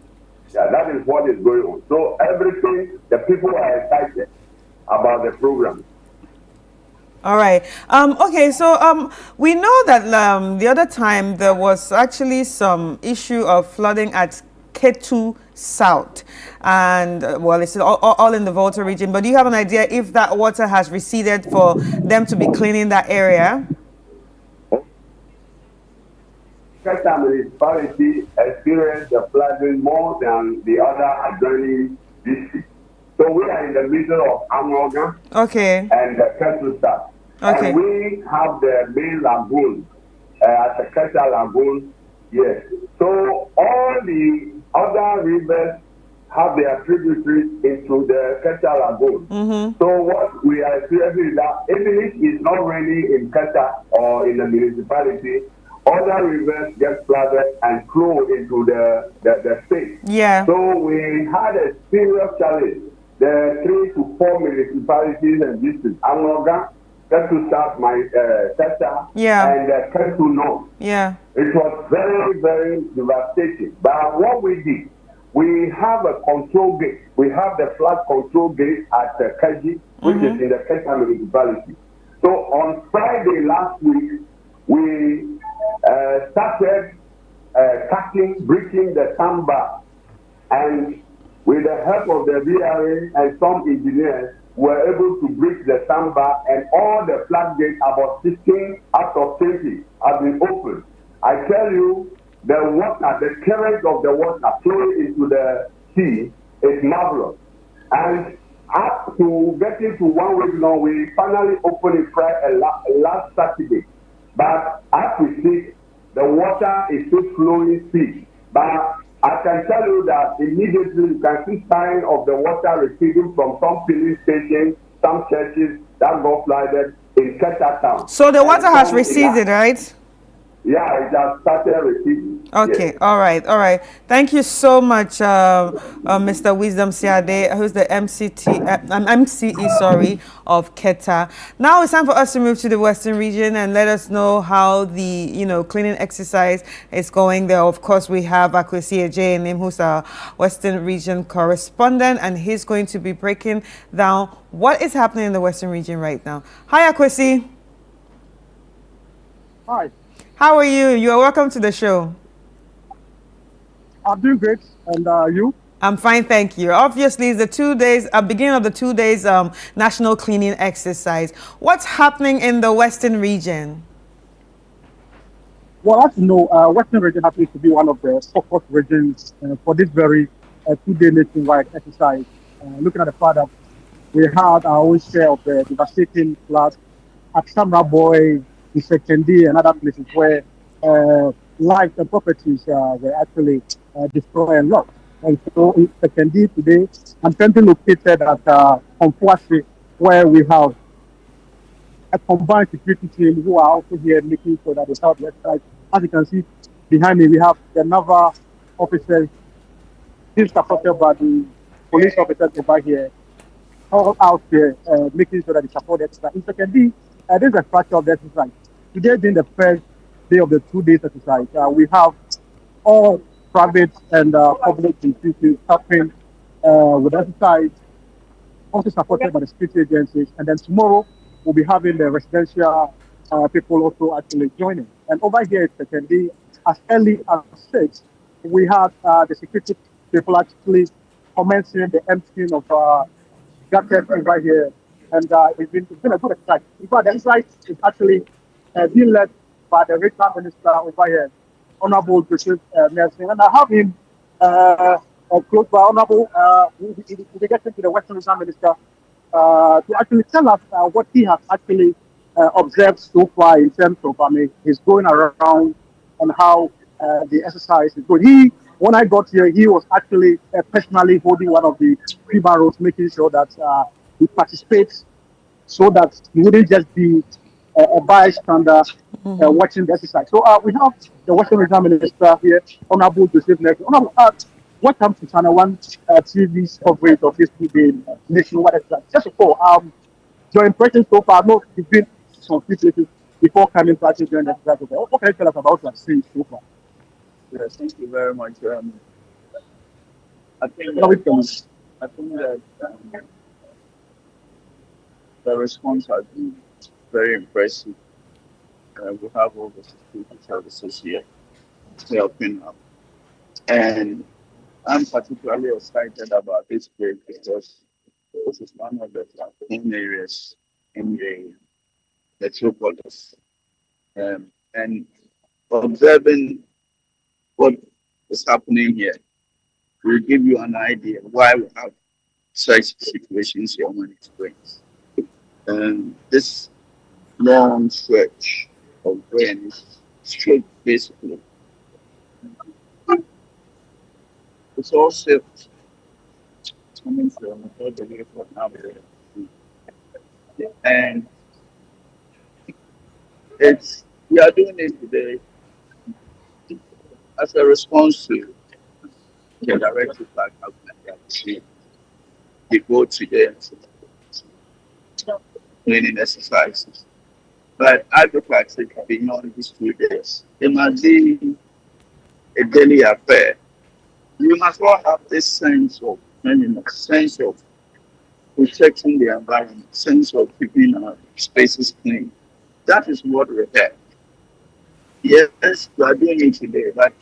Yeah, that is what is going on. So everything, the people are excited about the program. All right. Okay, so we know that the other time there was actually some issue of flooding at Ketu South, and well, it's all in the Volta region. But do you have an idea if that water has receded for them to be cleaning that area? Keta municipality experienced the flooding more than the other adjoining districts. So we are in the middle of Amoga and the Ketu South. Okay. And we have the main lagoon at the Keta Lagoon. Yes. So all the other rivers have their tributaries into the Keta Lagoon. So what we are experiencing is that even if it's not raining in Keta or in the municipality, other rivers get flooded and flow into the state. Yeah. So we had a serious challenge. The 3 to 4 municipalities and districts, Amoga, Ketu South, Keta, and Ketu North. Yeah. It was very, very devastating. But what we did, we have a control gate. We have the flood control gate at Kaji, which is in the Keta municipality. So on Friday last week, we started breaching the sandbar, and with the help of the VRA and some engineers, were able to breach the sandbar, and all the floodgates, about 16 out of 20, have been opened. I tell you, the water, the current of the water flowing into the sea is marvelous. And up to getting to 1 week now, we finally opened it last Saturday. But as we speak, the water is still flowing steady. But I can tell you that immediately you can see signs of the water receding from some filling stations, some churches that got flooded in Keta town. So the water has receded, right? Yeah, it has started receding. Okay, yes. all right. Thank you so much, Mr. Wisdom Siade, who's the MCE of Keta. Now it's time for us to move to the Western region and let us know how the cleaning exercise is going there. Of course, we have Akwesi Ejeanim, who's our Western region correspondent, and he's going to be breaking down what is happening in the Western region right now. Hi, Akwesi. Hi. How are you? You are welcome to the show. I'm doing great. And you? I'm fine, thank you. Obviously, it's the 2 days, beginning of the 2 days national cleaning exercise. What's happening in the Western region? Well, as you know, Western region happens to be one of the focus regions for this very 2-day nationwide exercise. Looking at the fact that we had our own share of the devastating floods at Samra Boy, in Sekendi, and other places where lives and properties were actually destroyed and lost. And so in Sekendi today, I'm currently located at Konfuasi, where we have a combined security team who are also here making sure that the southwest side, as you can see behind me, we have the naval officers, still supported by the police officers over here, all out here making sure that they support the exercise. In Sekendi, there's a structure of the exercise. Today being the first day of the 2 days exercise, we have all private and public institutions helping with exercise, also supported by the security agencies. And then tomorrow, we'll be having the residential people also actually joining. And over here at Sekendi, as early as 6, we had the security people actually commencing the emptying of gutters over here. And it's been a good exercise. In fact, the exercise is actually being led by the regional minister over here, Honorable Joseph Nelson. And I have him close by Honorable, we'll be getting to the Western Regional Minister to actually tell us what he has actually observed so far in terms of his going around and how the exercise is going. When I got here, he was actually personally holding one of the free barrels, making sure that he participates so that he wouldn't just be a bystander watching the exercise. So we have the Western Regional Minister here, Honorable Joseph Nelson. Honorable, what comes to Channel One TV's coverage of this 2-day nationwide exercise? Just before, your impression so far, I know you've been to some few places before coming to actually join the exercise. What can you tell us about what you have seen so far? Yes, thank you very much. I think that the response has been very impressive. We have over 60 services here helping out. And I'm particularly excited about this break because this is one of the main areas in the metropolis. And observing what is happening here will give you an idea why we have such situations here when it rains. This long stretch of rain is straight basically. It's also coming from all the way from Africa. And we are doing it today as a response to the directive that we go today cleaning exercises. But I look at it beyond these 2 days. It must be a daily affair. You must all have this sense of cleanliness, sense of protecting the environment, sense of keeping our spaces clean. That is what we have. Yes, we are doing it today, but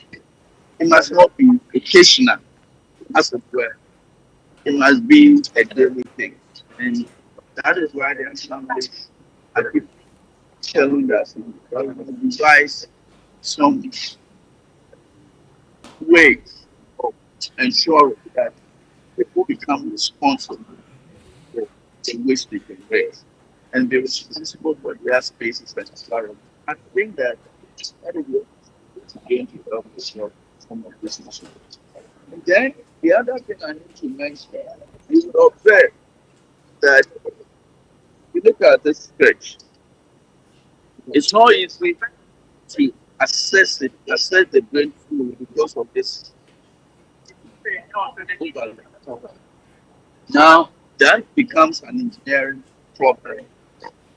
it must not be occasional, as it were. It must be a daily thing. And that is why the assemblies are telling us to devise some ways of ensuring that people become responsible for the waste they can raise and be responsible for their spaces and environment. I think that is going to help us solve some of these issues. And then the other thing I need to mention is observe that you look at this stretch, it's not easy to assess the brain fluid because of this. Now that becomes an engineering problem.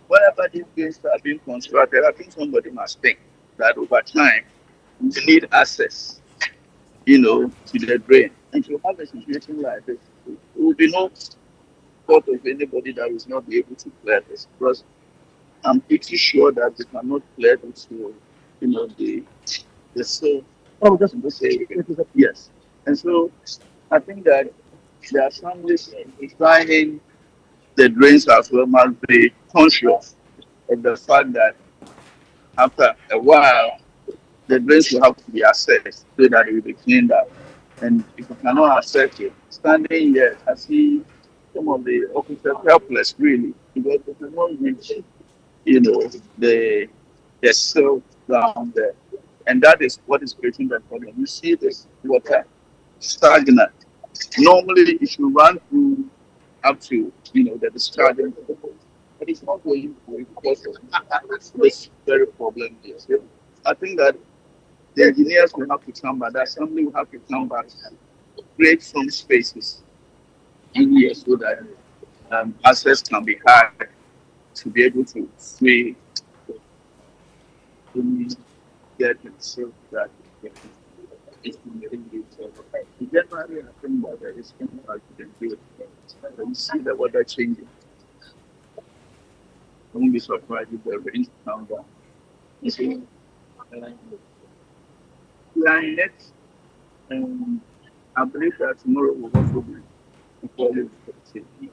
Whenever these buildings are being constructed, I think somebody must think that over time we need access, to the drain. And to have a situation like this, there will be no thought of anybody that will not be able to clear this, because I'm pretty sure that they cannot clear this to, the soil. Oh, just to say yes. And so I think that the assemblies designing the drains as well must be conscious of the fact that after a while, the drains will have to be assessed so that it will be cleaned up. And if you cannot assess it, standing here, I see some of the officers helpless really because they cannot reach, the silt down there. And that is what is creating the problem. You see this water stagnant. Normally it should run through up to the discharging, but it's not going through because of this very problem here. So I think that the engineers will have to come back, the assembly will have to come back and create some spaces in here so that access can be had to be able to free get it so that it's generally I think that there is impact to the field. You see the weather changing. Don't be surprised if the rain comes down. So, we are in it, and I believe that tomorrow will also be important.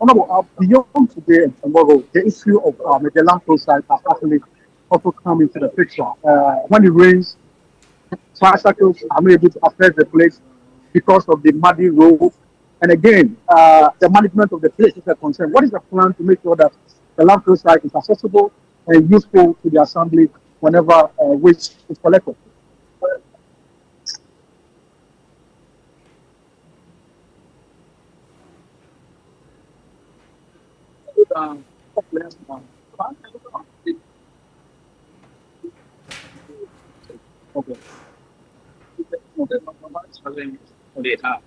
Honorable, beyond today and tomorrow, the issue of Magellan Process has actually also come into the picture. When it rains, tricycles are not able to access the place because of the muddy road. And again, the management of the place is a concern. What is the plan to make sure that the landfill site is accessible and useful to the assembly whenever waste is collected? Okay. Challenge they have.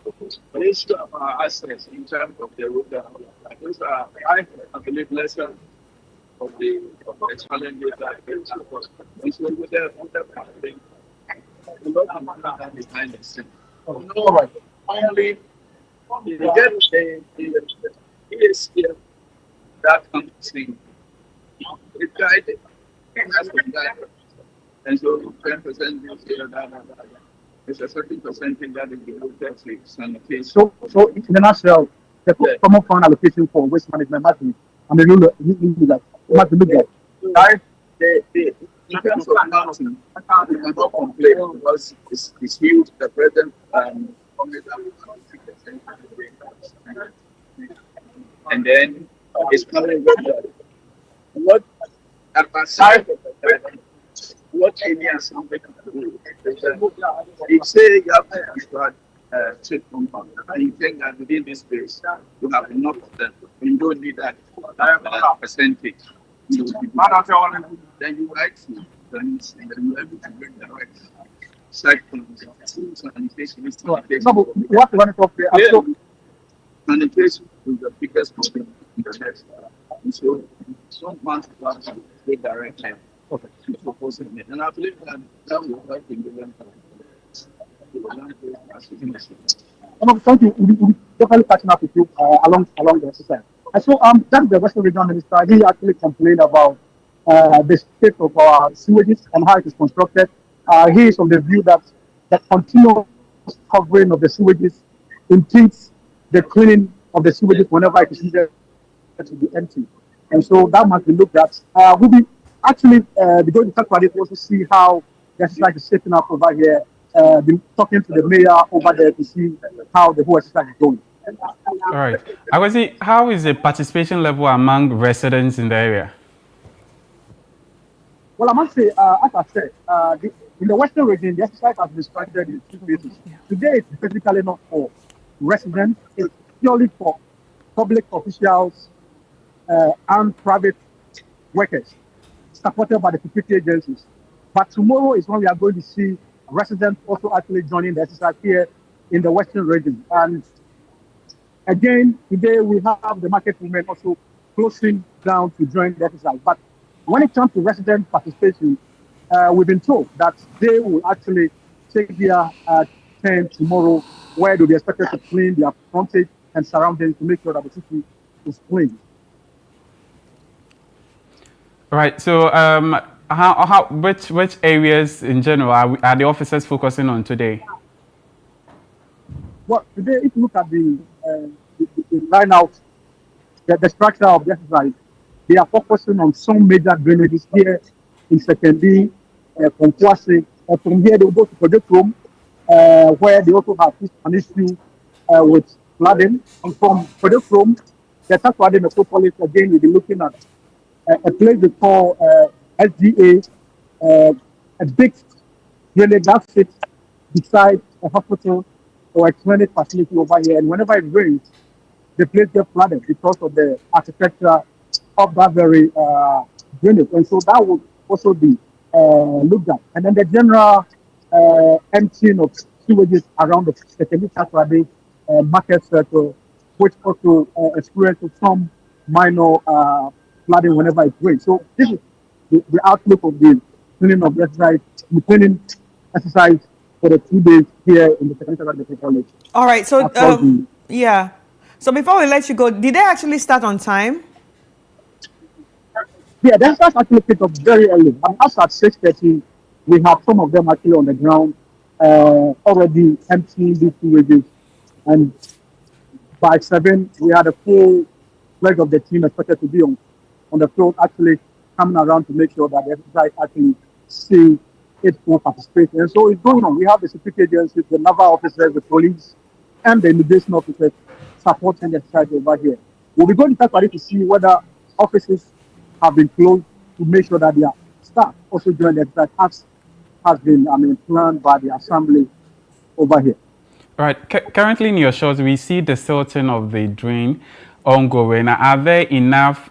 But it's about access in terms of the road. Those are, I believe, lesser of the challenges that we have. And so with the funding, a lot of money are behind the scene. All right. Finally, you get the ESPF that comes in. It's guided. That's the guidance. And so 10% this year, it's a certain percentage that is devoted to sanitation. So in a nutshell, the common fund allocation for waste management must be, must be looked at. Right? In terms of mountain, we cannot complain because it's huge. The present and then it's coming with what aside of that, what Indian something can do. If say you have to start check compound and you think that within this space you have enough of them, you don't need that percentage. Then you actually then you're able to bring the right cycles, sanitation. Sanitation is the biggest problem in the next. So some months to go directly. Okay. And I believe that will help in the long term. Thank you. We'll definitely catching up with you along the exercise. And so that's the Western Regional Minister. He actually complained about the state of our sewages and how it is constructed. He is of the view that the continuous covering of the sewages impedes the cleaning of the sewages whenever it is needed to be empty. And so that must be looked at. We'll be actually going to talk about it also see how the exercise is shaping up over here. Been talking to the mayor over there to see how the whole exercise is going. All right. Agwasi, how is the participation level among residents in the area? Well, I must say, as I said, in the Western region, the exercise has been structured in two phases. Today, it's basically not for residents, it's purely for public officials and private workers, supported by the security agencies. But tomorrow is when we are going to see residents also actually joining the exercise here in the Western region. And again, today we have the market women also closing down to join the exercise. But when it comes to resident participation, we've been told that they will actually take their turn tomorrow, where they'll be expected to clean their frontage and surroundings to make sure that the city is clean. All right. So, which areas in general are the officers focusing on today? Well, today, if you look at the line out, the structure of the exercise, they are focusing on some major drainages here in Sekendi, from Kwasi. From here, they will go to Project Room, where they also have an issue with flooding. And from Project Room, the Takwadi Metropolis, again, we'll be looking at a place they call SGA, a big drainage that sits beside a hospital or a clinic facility over here. And whenever it rains, the place gets flooded because of the architecture of that very drainage. And so that would also be looked at. And then the general emptying of sewages around the Sekendi Takwadi market circle, which also experiences some minor flooding whenever it rains. So this is the outlook of the cleaning of the exercise, the cleaning exercise for the 2 days here in the Sekendi Takwadi College. All right, so yeah. So before we let you go, did they actually start on time? Yeah, the exercise actually picked up very early. And as at 6:30, we have some of them actually on the ground, already emptying these sewages. And by 7, we had a full leg of the team expected to be on the field, actually coming around to make sure that the exercise actually see its full participation. And so it's going on. We have the security agencies, the naval officers, the police, and the immigration officers supporting the exercise over here. We'll be going to Takwadi to see whether offices have been closed to make sure that their staff also join the exercise has been planned by the assembly over here. Right. Currently in your shots, we see the silting of the drain ongoing. Are there enough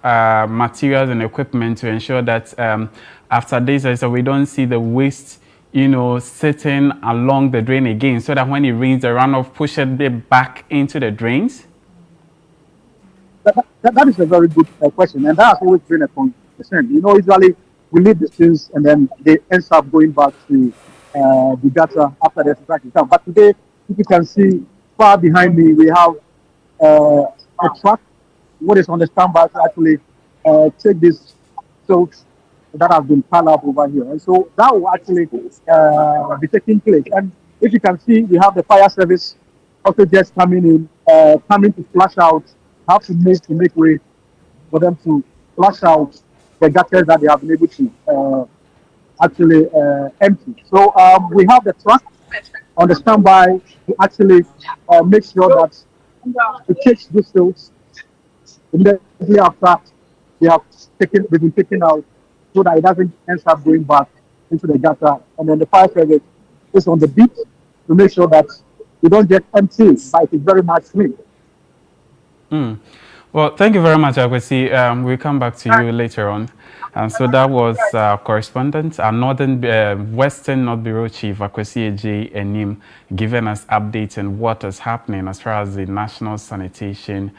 materials and equipment to ensure that after this, so we don't see the waste, sitting along the drain again, so that when it rains, the runoff pushes it back into the drains? That is a very good question, and that has always been a concern. Usually we leave the things and then they end up going back to the gutter after the exercise is done. But today, if you can see far behind me, we have a truck what is on the standby to actually take this silt that has been piled up over here. And so that will actually be taking place. And if you can see, we have the fire service also just coming in, coming to flush out, have to make way for them to flush out the gutters that they have been able to actually empty. So we have the truck on the standby to actually make sure that it takes these silt immediately after they've been taken out, so that it doesn't end up going back into the gutter. And then the fire service is on the beat to make sure that you don't get empty, but it is very much clean. Well, thank you very much, Akwesi. We'll come back to you later on. So that was our correspondent, our Western North Bureau Chief, Akwesi J. Enim, giving us updates on what is happening as far as the National Sanitation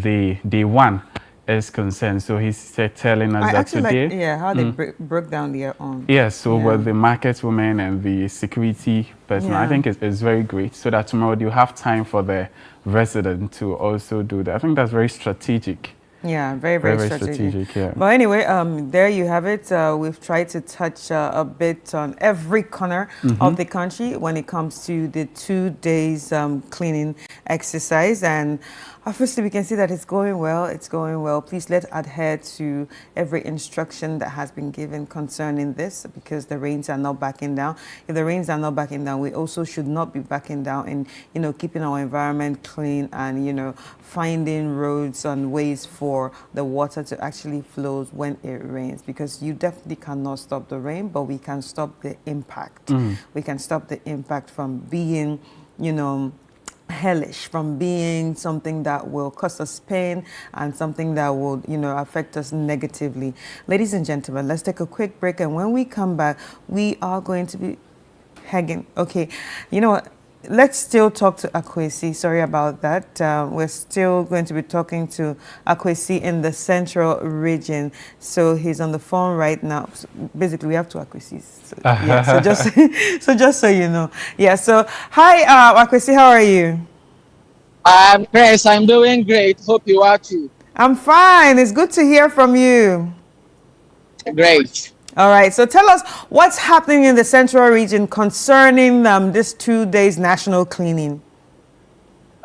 Day 1 is concerned. So he's telling us that today... how they broke down their own. Yes, so with the market women and the security person, I think it's very great, so that tomorrow you have time for the resident to also do that. I think that's very strategic. Yeah, very strategic. Yeah. But anyway, there you have it. We've tried to touch a bit on every corner of the country when it comes to the 2 days cleaning exercise. And obviously, we can see that it's going well. It's going well. Please let's adhere to every instruction that has been given concerning this, because the rains are not backing down. If the rains are not backing down, we also should not be backing down in, keeping our environment clean and, finding roads and ways for the water to actually flow when it rains, because you definitely cannot stop the rain, but we can stop the impact. We can stop the impact from being, hellish, from being something that will cause us pain and something that will, affect us negatively. Ladies and gentlemen, let's take a quick break, and when we come back, we are going to be hanging. Okay, you know what? Let's still talk to Akwesi. Sorry about that. We're still going to be talking to Akwesi in the central region. So he's on the phone right now. So basically, we have two Akwesis. So, just so you know. Yeah. So hi, Akwesi. How are you? Grace, I'm doing great. Hope you are too. I'm fine. It's good to hear from you. Great. All right, so tell us what's happening in the central region concerning this 2 days national cleaning.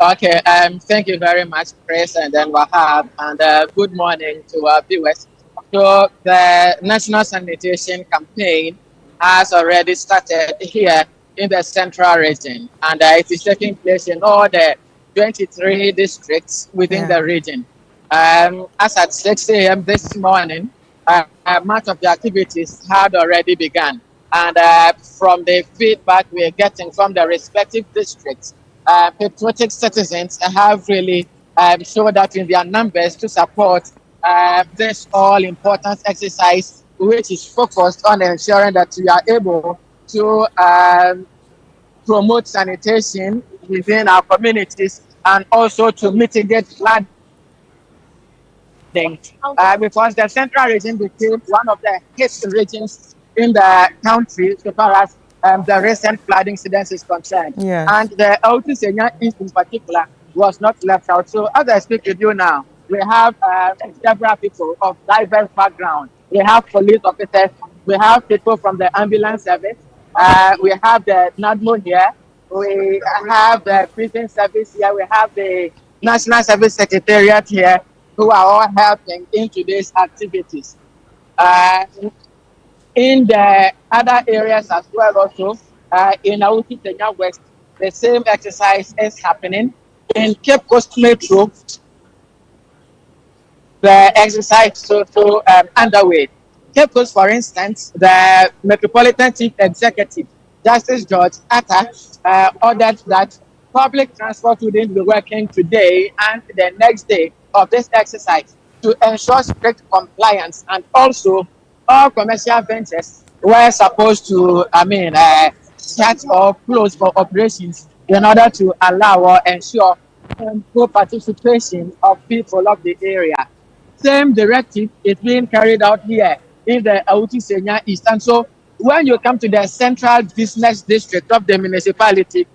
Okay, thank you very much, Chris, and then Wahab, and good morning to our viewers. So the National Sanitation Campaign has already started here in the central region, and it is taking place in all the 23 districts within the region. As at 6 a.m. this morning, much of the activities had already begun, and from the feedback we are getting from the respective districts, patriotic citizens have really showed up in their numbers to support this all-important exercise, which is focused on ensuring that we are able to promote sanitation within our communities and also to mitigate flooding. Because the central region became one of the hit regions in the country so far as the recent flood incidents is concerned. Yes. And the Autisenia East in particular was not left out. So as I speak with you now, we have several people of diverse background. We have police officers, we have people from the ambulance service, we have the NADMO here, we have the prison service here, we have the National Service Secretariat here, who are all helping in today's activities. In the other areas as well also, in Auti Kenya West, the same exercise is happening. In Cape Coast Metro, the exercise is also underway. Cape Coast, for instance, the Metropolitan Chief Executive, Justice George Atta, ordered that public transport wouldn't be working today and the next day of this exercise to ensure strict compliance, and also all commercial ventures were supposed to, shut or close for operations in order to allow or ensure full participation of people of the area. Same directive is being carried out here in the Auti Senya East. And so when you come to the central business district of the municipality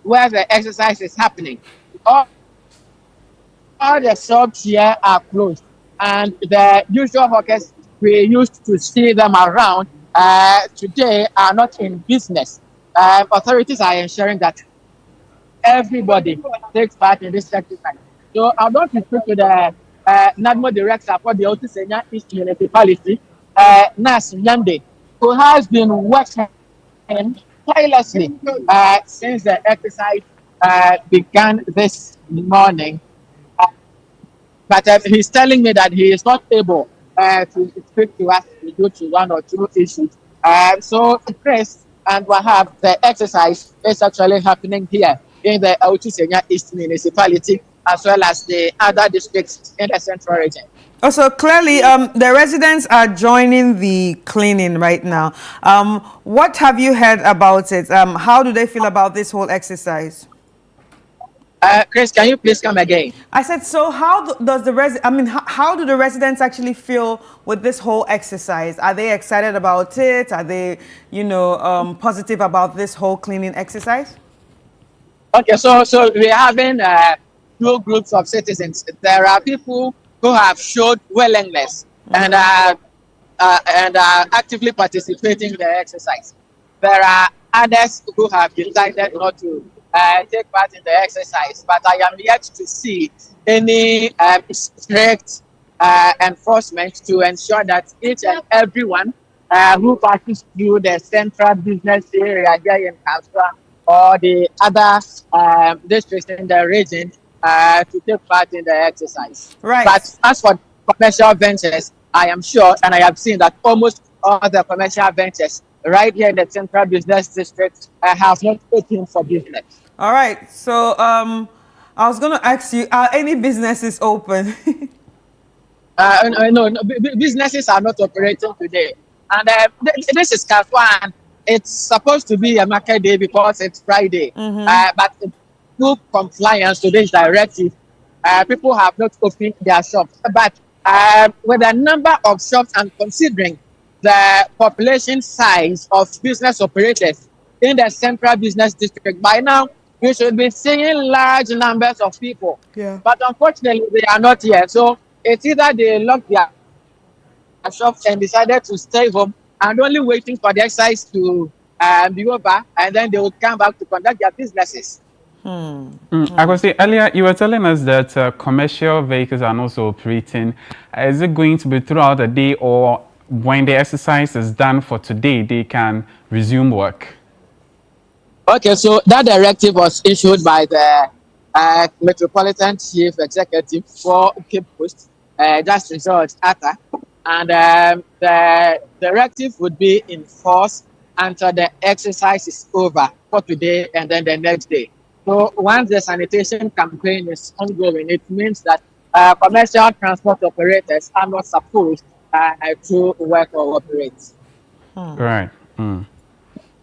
where the exercise is happening, all the shops here are closed, and the usual hawkers we used to see them around today are not in business. Authorities are ensuring that everybody takes part in this exercise. So I want to speak to the NADMO director for the Auti Senya East municipality, Nas Nyande, who has been working tirelessly since the exercise began this morning. But he's telling me that he is not able to speak to us due to one or two issues. So, Chris and Wahab, the exercise is actually happening here in the Auti Senya East municipality, as well as the other districts in the central region. Also, clearly, the residents are joining the cleaning right now. What have you heard about it? How do they feel about this whole exercise? Chris, can you please come again? I said, so how does how do the residents actually feel with this whole exercise? Are they excited about it? Are they, positive about this whole cleaning exercise? Okay, so we're having two groups of citizens. There are people who have showed willingness and are actively participating in the exercise. There are others who have decided not to take part in the exercise, but I am yet to see any strict enforcement to ensure that each and everyone who passes through the central business area here in Kaswa or the other districts in the region to take part in the exercise. Right. But as for commercial ventures, I am sure, and I have seen that almost all the commercial ventures right here in the central business district have not opened for business. All right. So I was going to ask you, are any businesses open? No, businesses are not operating today. And this is Kaswa, and it's supposed to be a market day because it's Friday. But full compliance to this directive, people have not opened their shops. But with the number of shops and considering the population size of business operators in the central business district, by now we should be seeing large numbers of people. Yeah. But unfortunately, they are not here. So it's either they locked their shops and decided to stay home and only waiting for the exercise to be over, and then they will come back to conduct their businesses. I could say earlier you were telling us that commercial vehicles are also operating. Is it going to be throughout the day, or when the exercise is done for today, they can resume work? Okay, so that directive was issued by the Metropolitan Chief Executive for Cape Coast, Justice George Atta, and the directive would be in force until the exercise is over for today and then the next day. So once the sanitation campaign is ongoing, it means that commercial transport operators are not supposed to work or operate. Right.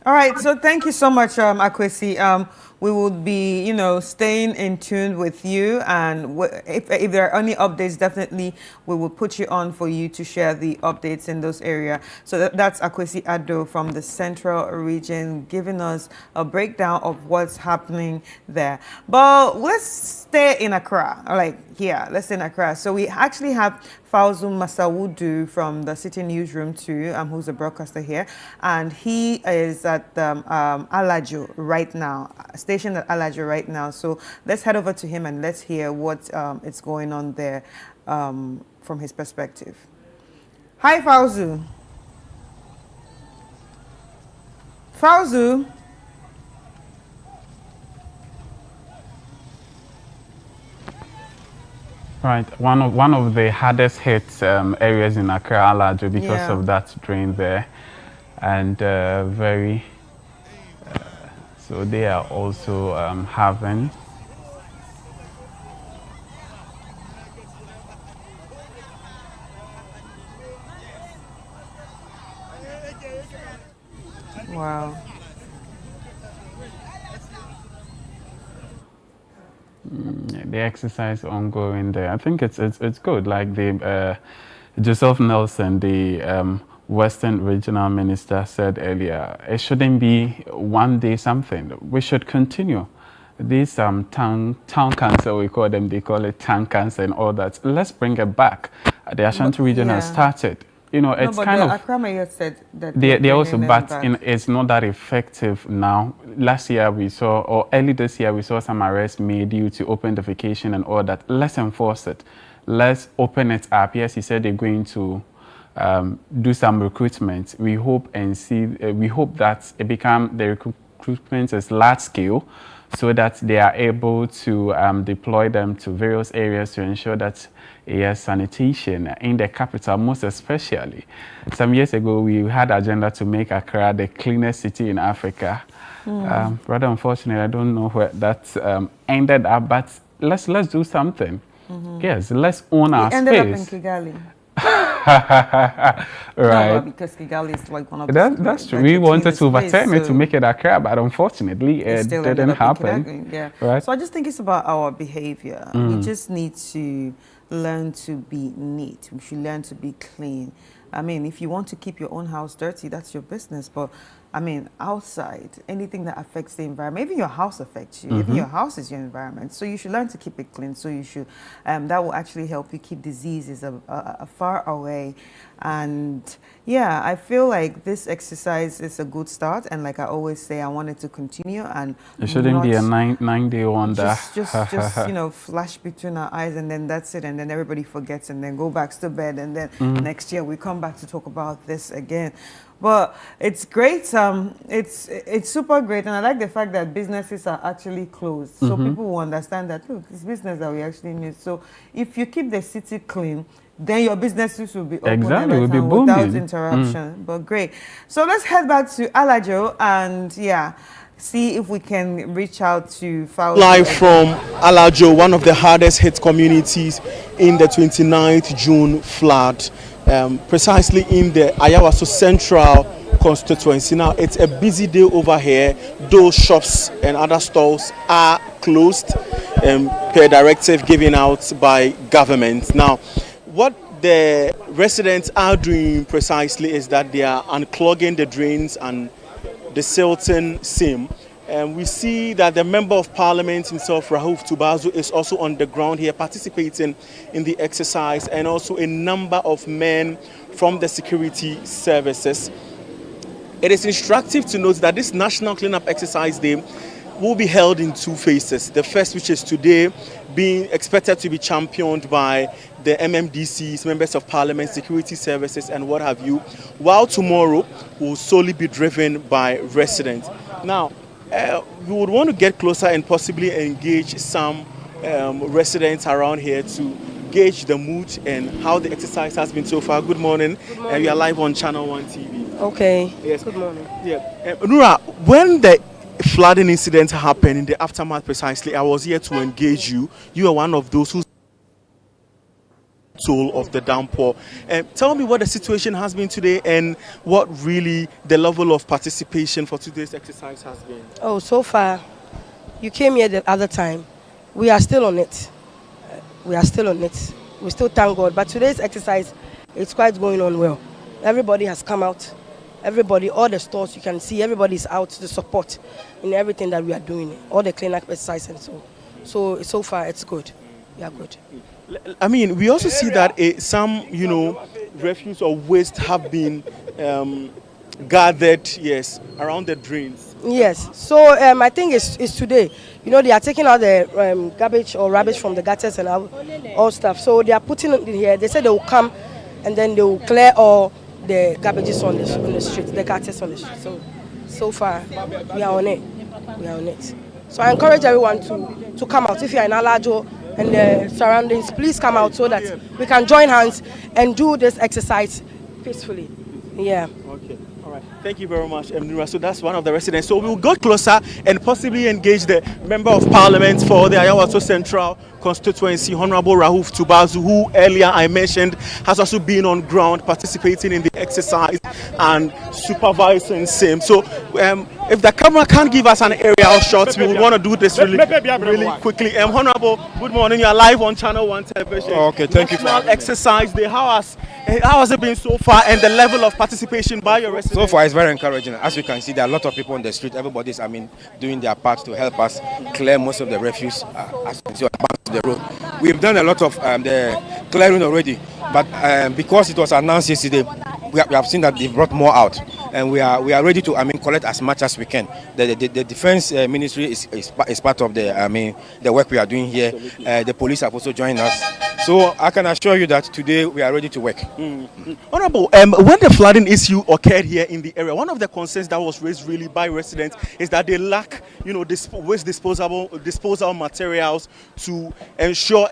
All right, so thank you so much, Akwesi. We will be, staying in tune with you, and if there are any updates, definitely we will put you on for you to share the updates in those areas. So that's Akwesi Addo from the Central Region, giving us a breakdown of what's happening there. But let's stay in Accra, let's stay in Accra. So we actually have Fauzu Masawudu from the City Newsroom too, who's a broadcaster here, and he is at Alajo right now, stationed at Alajo right now. So let's head over to him and let's hear what is going on there from his perspective. Hi, Fauzu. Fauzu. Right, one of the hardest hit areas in Accra, Alajo, because of that drain there, and so they are also having. Wow. The exercise ongoing there. I think it's good. Like the Joseph Nelson, the Western Regional Minister, said earlier, it shouldn't be one day something. We should continue. These town council, we call them, they call it town council and all that. Let's bring it back. The Ashanti region has started. It's kind of. Accra Mayor said that they also, but it's not that effective now. Last year we saw, or early this year, we saw some arrests made due to open defecation and all that. Let's enforce it. Let's open it up. Yes, he said they're going to do some recruitment. We hope and see. We hope that the recruitment is large scale, so that they are able to deploy them to various areas to ensure that sanitation in the capital, most especially. Some years ago, we had agenda to make Accra the cleanest city in Africa. Rather unfortunately, I don't know where that ended up, but let's do something. Yes, let's own our space. Ended up in Kigali. Right. No, because Kigali is like one of the... That's true. We wanted to overturn it to make it Accra, but unfortunately, it didn't happen. Yeah. Right. So I just think it's about our behavior. We just need to learn to be neat. We should learn to be clean. I mean, if you want to keep your own house dirty, that's your business. But I mean, outside, anything that affects the environment, even your house affects you. Even your house is your environment. So you should learn to keep it clean. So you should, that will actually help you keep diseases far away. And yeah, I feel like this exercise is a good start. And like I always say, I want it to continue. And it shouldn't be a nine-day wonder. Just flash between our eyes, and then that's it. And then everybody forgets, and then go back to bed. And then next year we come back to talk about this again. But it's great. It's super great, and I like the fact that businesses are actually closed, so people will understand that look, it's business that we actually need. So if you keep the city clean, then your businesses will be open will be booming without interruption. But great. So let's head back to Alajo and see if we can reach out to Fauzi. Live from Alajo, one of the hardest hit communities in the 29th June flood. Precisely in the Ayawaso Central constituency. Now, it's a busy day over here. Those shops and other stores are closed per directive given out by government. Now, what the residents are doing precisely is that they are unclogging the drains and the silting seam. And we see that the Member of Parliament himself, Rauf Tubazu, is also on the ground here participating in the exercise, and also a number of men from the security services. It is instructive to note that this National Cleanup Exercise Day will be held in two phases. The first, which is today, being expected to be championed by the MMDCs, members of parliament, security services, and what have you, while tomorrow will solely be driven by residents. Now, we would want to get closer and possibly engage some residents around here to gauge the mood and how the exercise has been so far. Good morning. Good morning. We are live on Channel 1 TV. Okay. Yes. Good morning. Yeah. Nura, when the flooding incident happened, in the aftermath precisely, I was here to engage you. You are one of those who toll of the downpour. Tell me what the situation has been today and what really the level of participation for today's exercise has been. Oh, so far, you came here the other time. We are still on it. We still thank God. But today's exercise, it's quite going on well. Everybody has come out. Everybody, all the stores, you can see everybody's out to support in everything that we are doing. All the cleanup exercise and so far it's good. We are good. I mean, we also see that some, refuse or waste have been gathered, around the drains. Yes. So I think it's today. They are taking out the garbage or rubbish from the gutters and all stuff. So they are putting it here. They said they will come and then they will clear all the garbages on the street, the gutters on the street. So far, we are on it. So I encourage everyone to come out. If you are in Alajo and the surroundings, please come out so that we can join hands and do this exercise peacefully. Yeah. Okay. All right. Thank you very much, Nura. So that's one of the residents. So we'll go closer and possibly engage the Member of Parliament for the Ayawaso Central constituency, Honorable Rauf Tubazu, who earlier I mentioned has also been on ground participating in the exercise and supervising same. So if the camera can't give us an aerial shot, we want to do this really quickly. Honorable, good morning. You are live on Channel 1 Television. Okay, thank you. National exercise day. How has it been so far, and the level of participation by your residents? So far, it's very encouraging. As you can see, there are a lot of people on the street. Everybody's, doing their part to help us clear most of the refuse as you can see on the banks of the road. We've done a lot of the clearing already, but because it was announced yesterday, we have seen that they've brought more out, and we are ready to collect as much as we can. The defense ministry is part of the work we are doing here. The police have also joined us, so I can assure you that today we are ready to work. Honorable, when the flooding issue occurred here in the area, one of the concerns that was raised really by residents is that they lack, waste disposal materials to ensure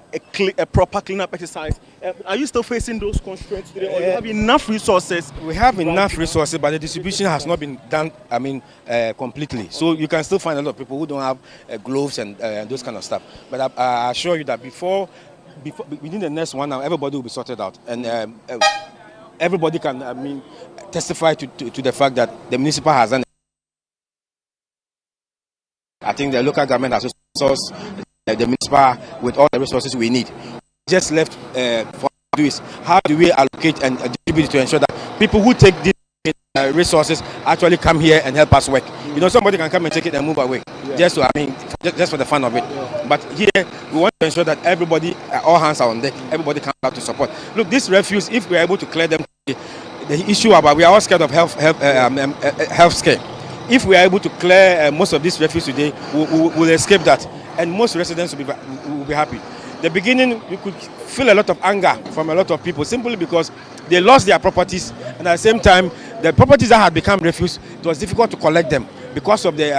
a proper cleanup exercise. Are you still facing those constraints today, or you have enough resources? We have enough resources, but the distribution has not been done, completely. So you can still find a lot of people who don't have gloves and those kind of stuff. But I assure you that before within the next 1 hour, everybody will be sorted out, and everybody can testify to the fact that the municipal has done. I think the local government has resourced the municipal with all the resources we need. Just left for do is how do we allocate and distribute to ensure that people who take these resources actually come here and help us work. Somebody can come and take it and move away, just for the fun of it. But here we want to ensure that everybody, all hands are on deck. Everybody comes out to support. Look, this refuse, if we are able to clear them, the issue about we are all scared of health scare. If we are able to clear most of this refuse today, we'll escape that, and most residents will be happy. The beginning, you could feel a lot of anger from a lot of people simply because they lost their properties, and at the same time, the properties that had become refuse, it was difficult to collect them because of the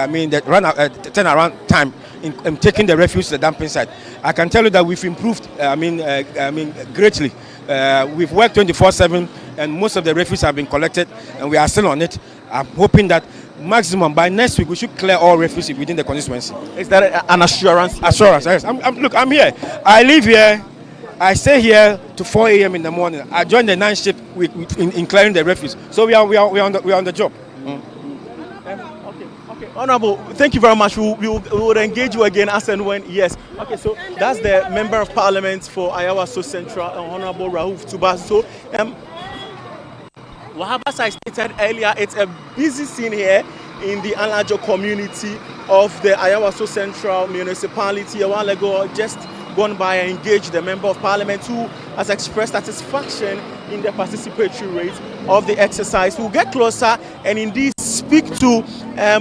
turnaround time in taking the refuse to the dumping site. I can tell you that we've improved, greatly. We've worked 24/7, and most of the refuse have been collected, and we are still on it. I'm hoping that maximum by next week we should clear all refuse within the constituency. Is that an assurance? Assurance, yes. Look, I'm here. I live here. I stay here to 4 a.m. in the morning. I joined the night shift in clearing the refuse. So we are on the job. Okay, Honorable, thank you very much. We will engage you again as and when. Yes. Okay, so that's the Member of Parliament for Ayawaso Central, Honorable Rauf Tubazu. As I stated earlier, it's a busy scene here in the Alajo community of the Ayawaso Central municipality. A while ago, just gone by and engaged the Member of Parliament who has expressed satisfaction in the participatory rate of the exercise. We'll get closer and indeed speak to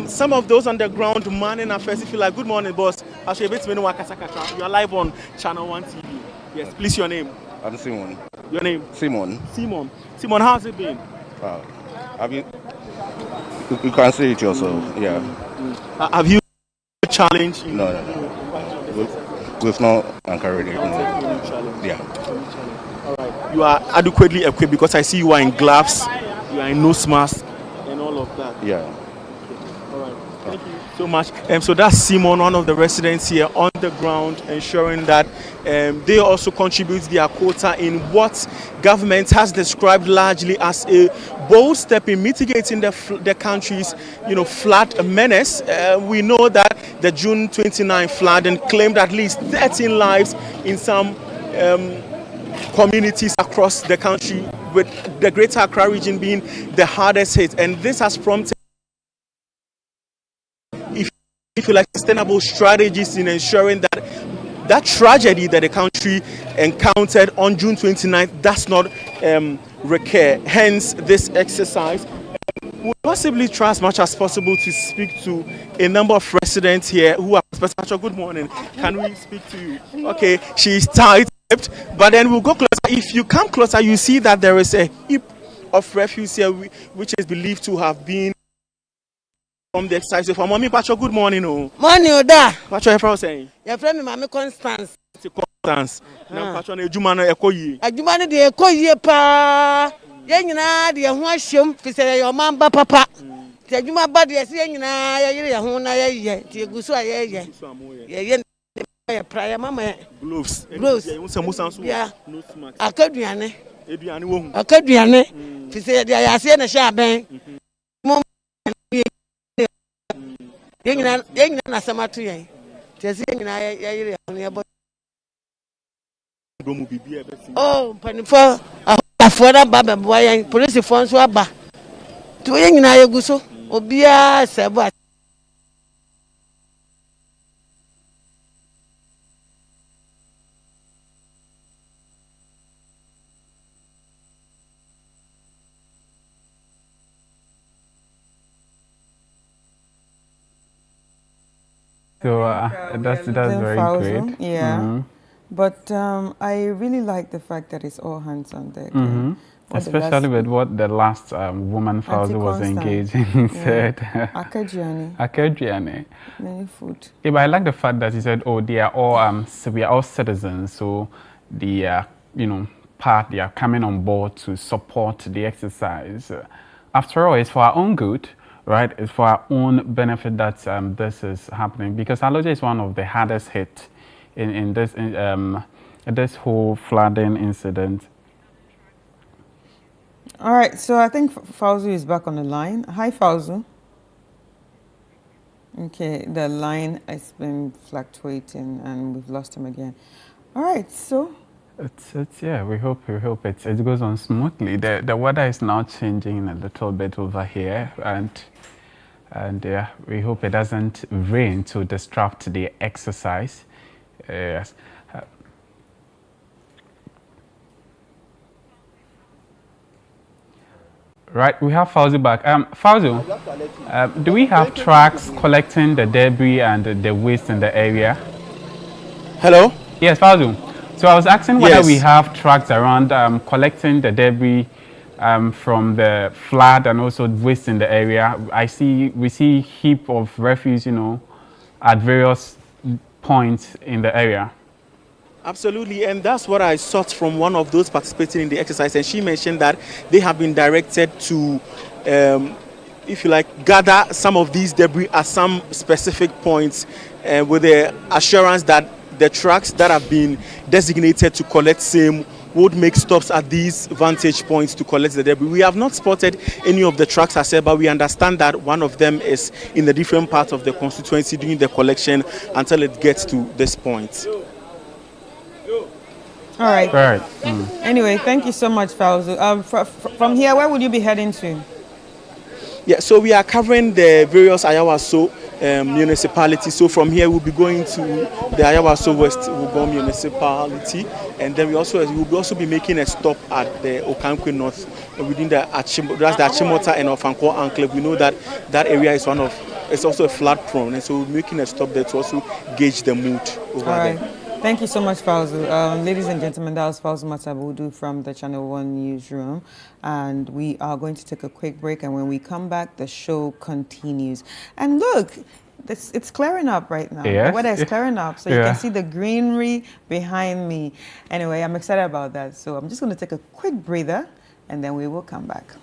some of those on the ground manning affairs. If you like, good morning, boss. You are live on Channel 1 TV. Yes, please, your name. I'm Simon. Your name? Simon. Simon. Simon, how's it been? Have you? You can say it yourself. Yeah. Have you challenged? No. We've not encouraged it. Yeah. All right. You are adequately equipped because I see you are in gloves, you are in nose mask, and all of that. Yeah. All right. Thank you so much. So that's Simon, one of the residents here on the ground, ensuring that they also contribute their quota in what government has described largely as a bold step in mitigating the country's, flood menace. We know that the June 29 flood and claimed at least 13 lives in some communities across the country, with the Greater Accra region being the hardest hit, and this has prompted, if you like, sustainable strategies in ensuring that tragedy that the country encountered on June 29th does not recur. Hence, this exercise will possibly try as much as possible to speak to a number of residents here who are special. Good morning. Can we speak to you? Okay, she's tight, but then we'll go closer. If you come closer, you see that there is a heap of refuse here, which is believed to have been from the exercise. So for Mommy Pacho, good morning. Morning, Oda. Pacho, you're saying? Your friend, Mammy Constance. Constance. Now, Pacho, Jumano Ekoyi. A Jumano de Ekoyi pa. Yenina, the Washum, Fisher, your mamba papa. The Juma body is Yenina, Yahuna, Tigusa, prior mamma. Gloves. Yeah. A Cadiane. A Cadiane. Fisher, the Asiana Shaban. Yengina Samatu, oh, Panifor, a father, Baba, boy, and police phones were back to Yengina Yaguso, Obia Sabat. So that's very great. Yeah. Mm-hmm. But I really like the fact that it's all hands on deck. Mm-hmm. Especially with what the last woman Fauzi was engaging said. Akedriane. Many food. Yeah, but I like the fact that he said, "Oh, they are all we are all citizens, so they are they are coming on board to support the exercise. After all, it's for our own good." Right, it's for our own benefit that this is happening, because Aloja is one of the hardest hit in this whole flooding incident. All right, so I think Fauzu is back on the line. Hi, Fauzu. Okay, the line has been fluctuating and we've lost him again. All right, so. It's yeah, we hope it goes on smoothly. The weather is now changing a little bit over here, and we hope it doesn't rain to disrupt the exercise. Yes. Right, we have Fauzi back. Fauzi, do we have trucks collecting the debris and the waste in the area? Hello? Yes, Fauzi. So I was asking whether we have trucks around collecting the debris from the flood and also waste in the area. We see heap of refuse, at various points in the area. Absolutely, and that's what I sought from one of those participating in the exercise, and she mentioned that they have been directed to, if you like, gather some of these debris at some specific points, with the assurance that the trucks that have been designated to collect same would make stops at these vantage points to collect the debris. We have not spotted any of the trucks ourselves, but we understand that one of them is in a different part of the constituency doing the collection until it gets to this point. All right. Right. Anyway, thank you so much, Fauzu. From here, where would you be heading to? Yeah, so we are covering the various Ayawaso municipality. So from here we'll be going to the Ayawaso West Wugon municipality, and then we'll also be making a stop at the Okankwe North within the Achimota and Ofankwo enclave. We know that area is it's also a flood prone, and so we're making a stop there to also gauge the mood over there. Thank you so much, Fauzu. Ladies and gentlemen, that was Fauzu Matabudu from the Channel 1 newsroom. And we are going to take a quick break. And when we come back, the show continues. And look, it's clearing up right now. Yes. The weather is clearing up. So you can see the greenery behind me. Anyway, I'm excited about that. So I'm just going to take a quick breather, and then we will come back.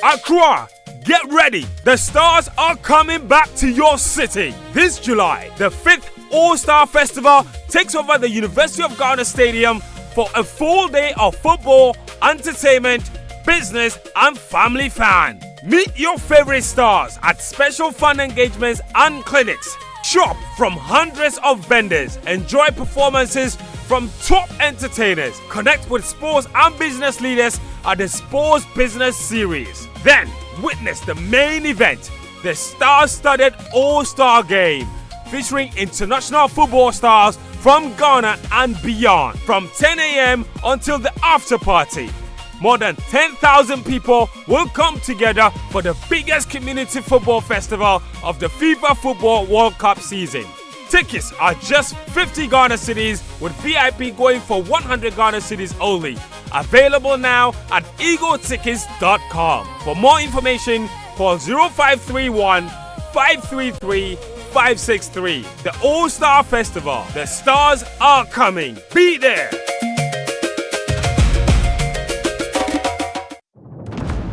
Accra, get ready. The Stars are coming back to your city. This July, the 5th All-Star Festival takes over the University of Ghana Stadium for a full day of football, entertainment, business and family fun. Meet your favorite stars at special fun engagements and clinics. Shop from hundreds of vendors. Enjoy performances from top entertainers. Connect with sports and business leaders at the Sports Business Series. Then witness the main event, the star-studded All-Star Game, featuring international football stars from Ghana and beyond, from 10 a.m. until the after party. More than 10,000 people will come together for the biggest community football festival of the FIFA Football World Cup season. Tickets are just 50 Ghana cedis, with VIP going for 100 Ghana cedis only. Available now at eagletickets.com. For more information, call 0531 533 563. The All-Star Festival. The stars are coming. Be there.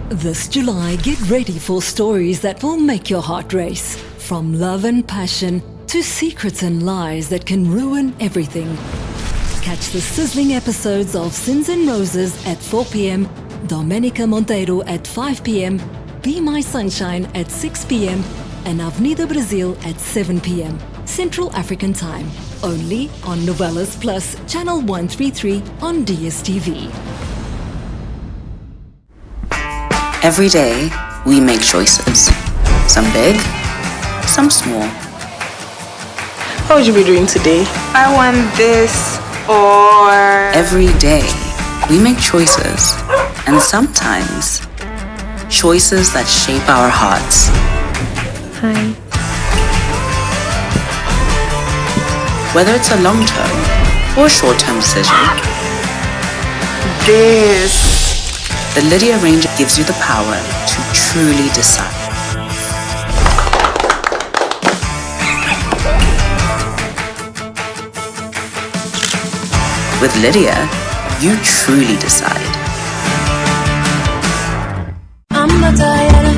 This July, get ready for stories that will make your heart race. From love and passion to secrets and lies that can ruin everything. Catch the sizzling episodes of Sins and Roses at 4 p.m, Domenica Monteiro at 5 p.m, Be My Sunshine at 6 p.m, and Avenida Brazil at 7 p.m, Central African Time. Only on Novelas Plus, Channel 133 on DSTV. Every day, we make choices. Some big, some small. What would you be doing today? I want this or... Every day, we make choices. And sometimes, choices that shape our hearts. Hi. Whether it's a long-term or short-term decision. The Lydia Ranger gives you the power to truly decide. With Lydia, you truly decide. I'm not tired.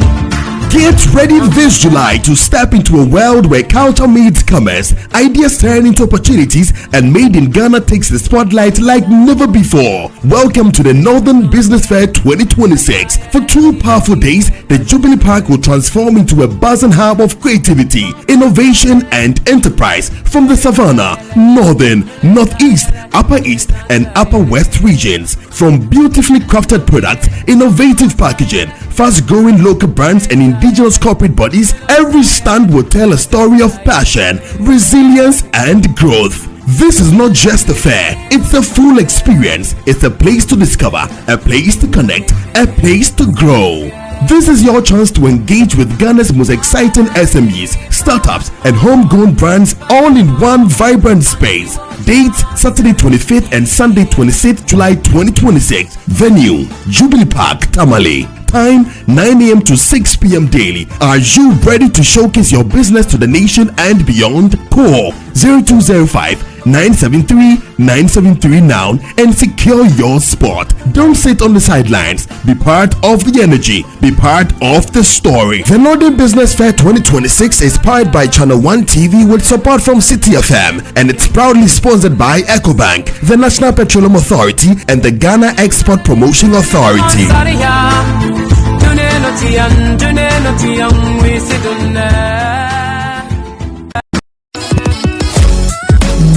Get ready this July to step into a world where culture meets commerce, ideas turn into opportunities, and Made in Ghana takes the spotlight like never before. Welcome to the Northern Business Fair 2026. For 2 powerful days, the Jubilee Park will transform into a buzzing hub of creativity, innovation, and enterprise from the Savannah, Northern, Northeast, Upper East, and Upper West regions. From beautifully crafted products, innovative packaging, fast-growing local brands, and indigenous corporate bodies, every stand will tell a story of passion, resilience, and growth. This is not just a fair, it's a full experience. It's a place to discover, a place to connect, a place to grow. This is your chance to engage with Ghana's most exciting SMEs, startups, and homegrown brands all in one vibrant space. Dates Saturday 25th and Sunday 26th July 2026. Venue Jubilee Park, Tamale. Time 9 a.m. to 6 p.m. daily. Are you ready to showcase your business to the nation and beyond? Call 0205 973-973 now and secure your spot. Don't sit on the sidelines. Be part of the energy. Be part of the story. The Northern Business Fair 2026 is powered by Channel 1 TV with support from City FM, and it's proudly sponsored by EcoBank, the National Petroleum Authority, and the Ghana Export Promotion Authority.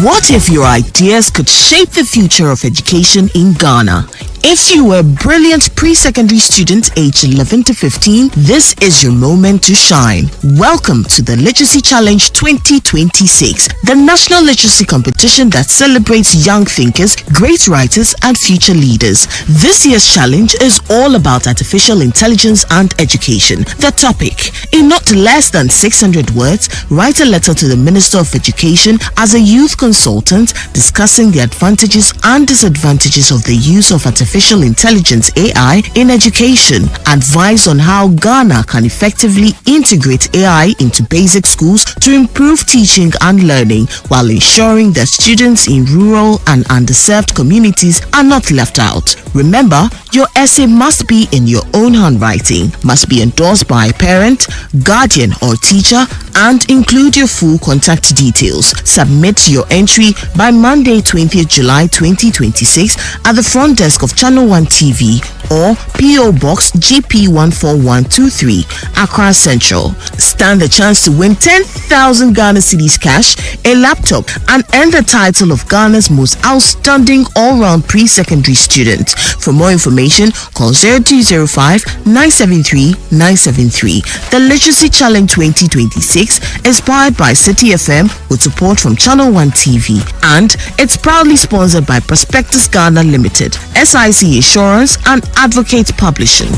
What if your ideas could shape the future of education in Ghana? If you were a brilliant pre-secondary student aged 11 to 15, this is your moment to shine. Welcome to the Literacy Challenge 2026, the national literacy competition that celebrates young thinkers, great writers, and future leaders. This year's challenge is all about artificial intelligence and education. The topic: in not less than 600 words, write a letter to the Minister of Education as a youth consultant discussing the advantages and disadvantages of the use of artificial intelligence AI in education. Advise on how Ghana can effectively integrate AI into basic schools to improve teaching and learning while ensuring that students in rural and underserved communities are not left out. Remember, your essay must be in your own handwriting, must be endorsed by a parent, guardian, or teacher, and include your full contact details. Submit your entry by Monday, 20th July 2026 at the front desk of Channel 1 TV or PO Box GP 14123, Accra Central. Stand a chance to win 10,000 Ghana cedis cash, a laptop, and earn the title of Ghana's most outstanding all-round pre-secondary student. For more information, call 0205-973-973. The Literacy Challenge 2026 is powered by City FM with support from Channel 1 TV, and it's proudly sponsored by Prospectus Ghana Limited, SIC Insurance, and Advocate Publishing.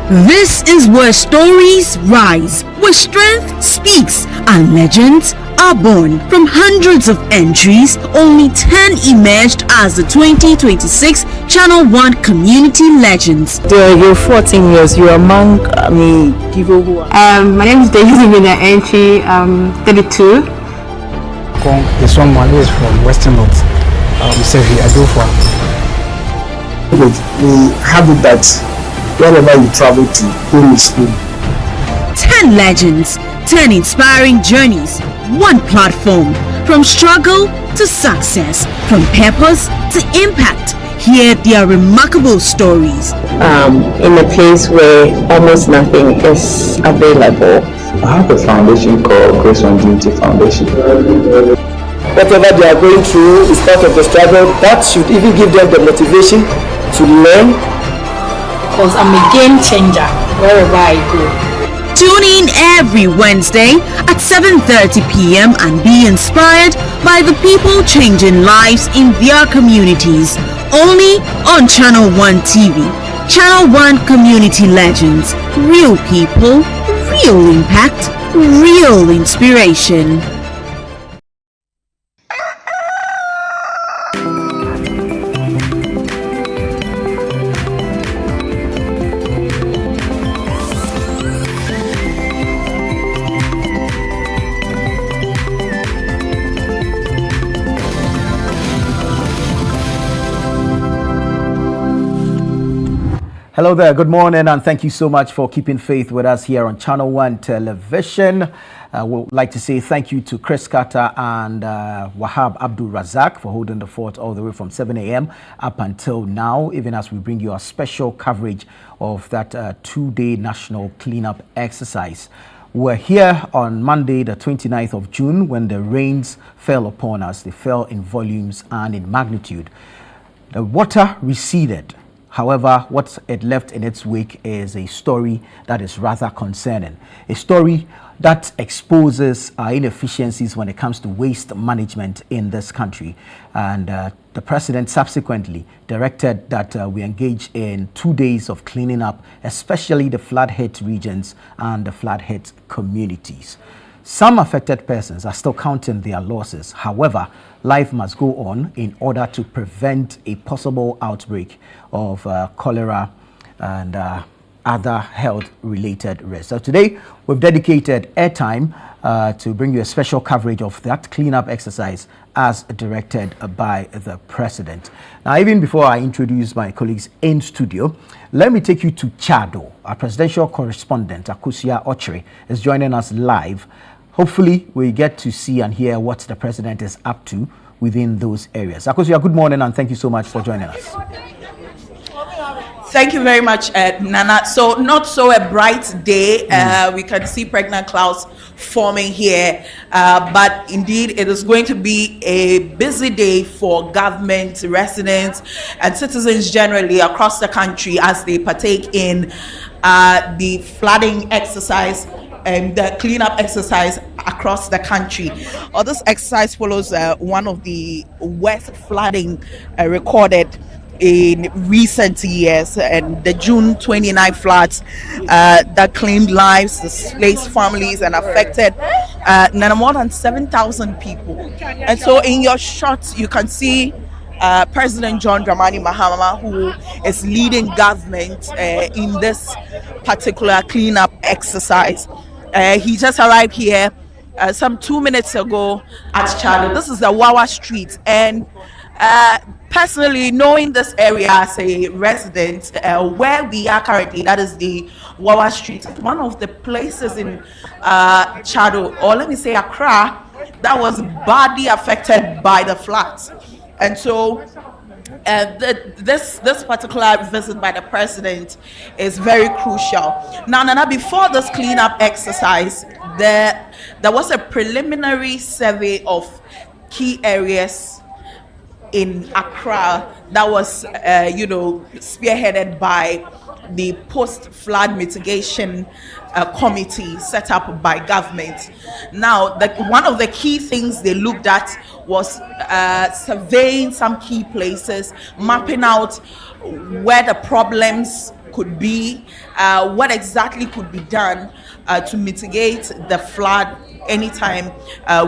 This is where stories rise, where strength speaks, and legends are born. From hundreds of entries, only 10 emerged as the 2026 Channel 1 Community Legends. You're 14 years, you're among people who are... my name is Daisy Mina Entry, 32. The someone who is from Western North, Sevi Adofa. We have it that wherever you travel to, home is home. 10 legends, 10 inspiring journeys, one platform. From struggle to success, from purpose to impact. Hear their remarkable stories. In a place where almost nothing is available. I have a foundation called Grace on Duty Foundation. Whatever they are going through is part of the struggle. That should even give them the motivation to learn. Because I'm a game changer wherever I go. Tune in every Wednesday at 7:30 p.m. and be inspired by the people changing lives in their communities. Only on Channel 1 TV. Channel 1 Community Legends. Real people, real impact, real inspiration. Hello there, good morning, and thank you so much for keeping faith with us here on Channel 1 Television. We'd like to say thank you to Chris Carter and Wahab Abdul Razak for holding the fort all the way from 7 a.m. up until now, even as we bring you our special coverage of that 2-day national cleanup exercise. We're here on Monday, the 29th of June, when the rains fell upon us. They fell in volumes and in magnitude. The water receded. However, what it left in its wake is a story that is rather concerning. A story that exposes inefficiencies when it comes to waste management in this country. And the president subsequently directed that we engage in 2 days of cleaning up, especially the flood-hit regions and the flood-hit communities. Some affected persons are still counting their losses. However, life must go on in order to prevent a possible outbreak of cholera and other health-related risks. So today, we've dedicated airtime to bring you a special coverage of that cleanup exercise as directed by the President. Now, even before I introduce my colleagues in studio, let me take you to Chado. Our presidential correspondent, Akusia Ochre, is joining us live. Hopefully, we get to see and hear what the President is up to within those areas. Akusia, good morning, and thank you so much for joining us. Thank you very much, Nana. So not so a bright day. We can see pregnant clouds forming here, but indeed it is going to be a busy day for government, residents, and citizens generally across the country as they partake in the flooding exercise and the cleanup exercise across the country. This exercise follows one of the worst flooding recorded in recent years, and the June 29 floods that claimed lives, displaced families, and affected more than 7,000 people. And so in your shots, you can see President John Dramani Mahama, who is leading government in this particular cleanup exercise. He just arrived here some 2 minutes ago at Chado. This is the Wawa Street, and personally, knowing this area as a resident, where we are currently, that is the Wawa Street, one of the places in Chado, or let me say Accra, that was badly affected by the floods. And so this particular visit by the President is very crucial. Now, Nana, before this cleanup exercise, there was a preliminary survey of key areas in Accra that was, spearheaded by the post-flood mitigation committee set up by government. Now, one of the key things they looked at was surveying some key places, mapping out where the problems could be, what exactly could be done to mitigate the flood anytime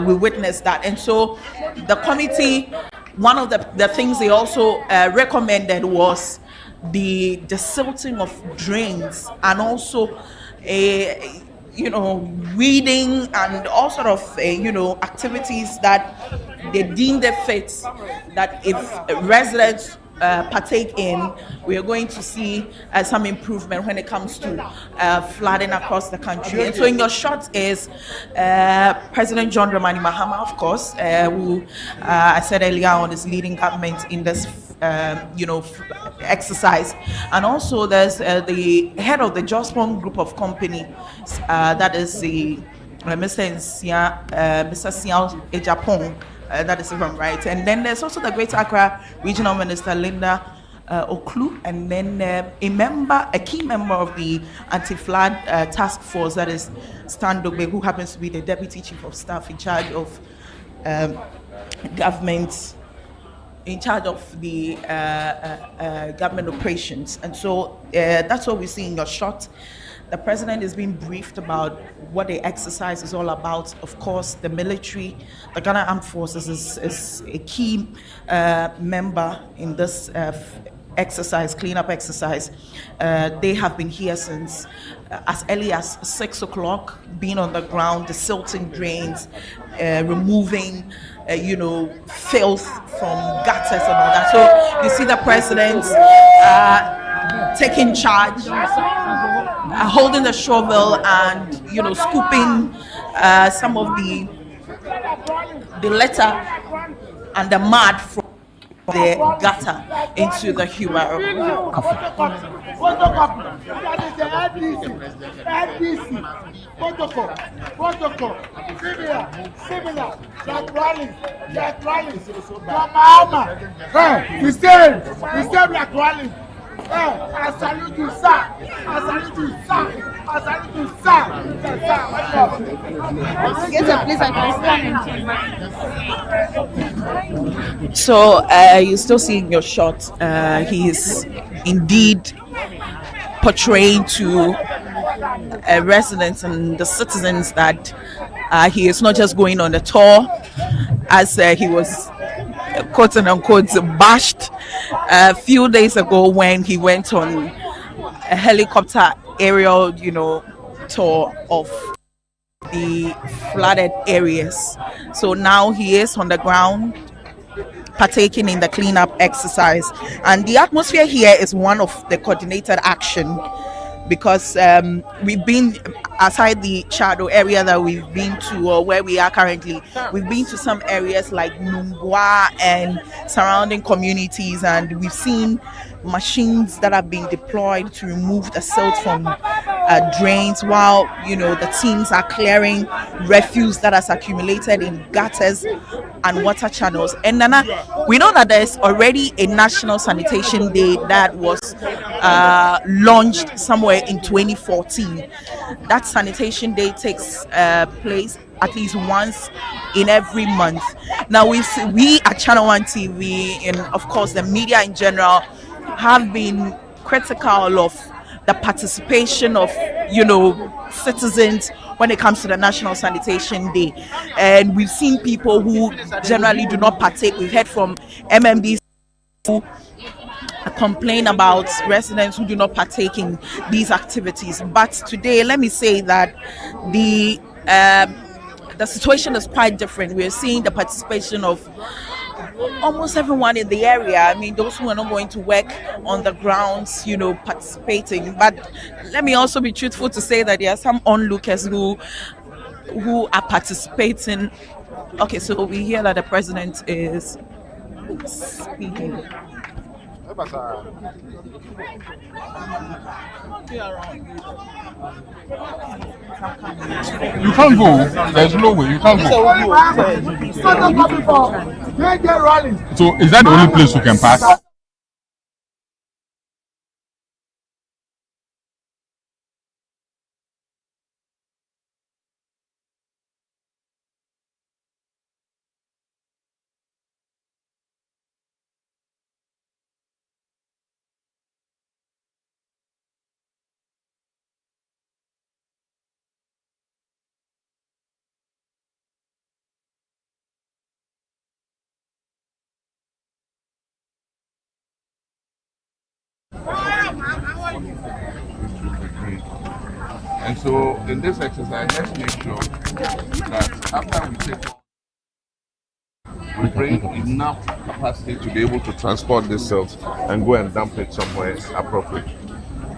we witness that. And so the committee, one of the things they also recommended was the silting of drains, and also weeding and all sort of activities that they deemed fit, that if residents partake in, we are going to see some improvement when it comes to flooding across the country. And so in your shot is President John Dramani Mahama, of course, who I said earlier on is leading government in this exercise. And also there's the head of the Jospon Group of Company, that is the Mr. Siao Ejapong. That is from right. And then there's also the Greater Accra Regional Minister Linda Oklu, and then a key member of the anti-flood task force, that is Stan Dogbe, who happens to be the Deputy Chief of Staff in charge of government, in charge of the government operations. And so that's what we see in your shot. The President is being briefed about what the exercise is all about. Of course, the military, the Ghana Armed Forces is a key member in this cleanup exercise. They have been here since as early as 6 o'clock, being on the ground, desilting drains, removing filth from gutters and all that. So you see the President taking charge, holding the shovel and scooping some of the litter and the mud from the gutter into the humor. Protocol, similar, we say black rally. I salute you, sir. I salute you, sir. I salute you, sir. Yes, so you still see in your shot, he is indeed portraying to residents and the citizens that he is not just going on a tour, as he was quote unquote bashed a few days ago when he went on a helicopter aerial, tour of the flooded areas. So now he is on the ground partaking in the cleanup exercise, and the atmosphere here is one of the coordinated action, because we've been aside the Chado area that we've been to, or where we are currently, we've been to some areas like Nungwa and surrounding communities, and we've seen machines that have been deployed to remove the silt from drains, while the teams are clearing refuse that has accumulated in gutters and water channels. And Nana, we know that there's already a National Sanitation Day that was launched somewhere in 2014. That Sanitation Day takes place at least once in every month. Now we at Channel One TV, and of course the media in general, have been critical of the participation of citizens when it comes to the National Sanitation Day, and we've seen people who generally do not partake. We've heard from MMDs who complain about residents who do not partake in these activities. But today, let me say that the situation is quite different. We're seeing the participation of almost everyone in the area. I mean, those who are not going to work on the grounds, participating. But let me also be truthful to say that there are some onlookers who are participating. Okay, so we hear that the president is speaking. You can't go. There's no way. You can't go. So is that the only place you can pass? And so in this exercise, let's make sure that after we take, we bring enough capacity to be able to transport this silt and go and dump it somewhere appropriate.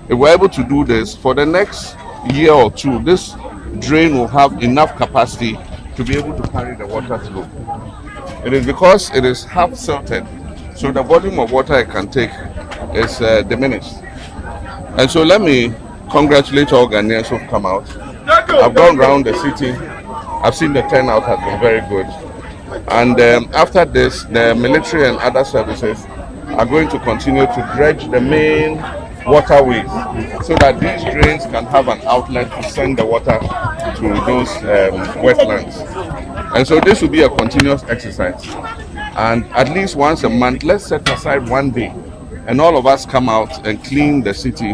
If we're able to do this for the next year or two, this drain will have enough capacity to be able to carry the water through. It is because it is half silted, so the volume of water it can take is diminished. And so let me congratulate all Ghanaians who've come out. I've gone around the city. I've seen the turnout has been very good. And after this, the military and other services are going to continue to dredge the main waterways so that these drains can have an outlet to send the water to those wetlands. And so this will be a continuous exercise. And at least once a month, let's set aside one day and all of us come out and clean the city.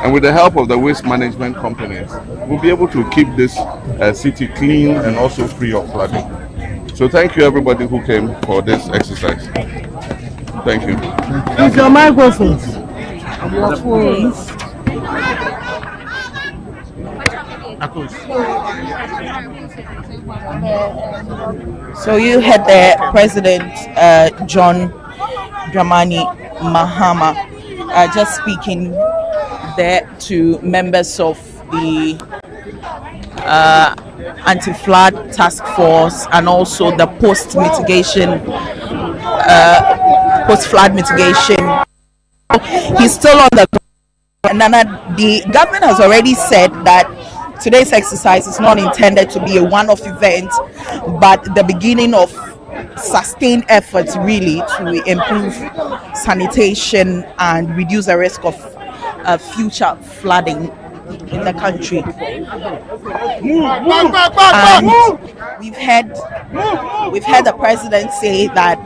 And with the help of the waste management companies, we'll be able to keep this city clean and also free of flooding. So thank you everybody who came for this exercise. Thank you. Is your microphone? So you had the President John Dramani Mahama just speaking there to members of the anti-flood task force and also the post-flood mitigation. He's still on the ground. And the government has already said that today's exercise is not intended to be a one-off event, but the beginning of sustained efforts really to improve sanitation and reduce the risk of future flooding in the country. And we've heard the president say that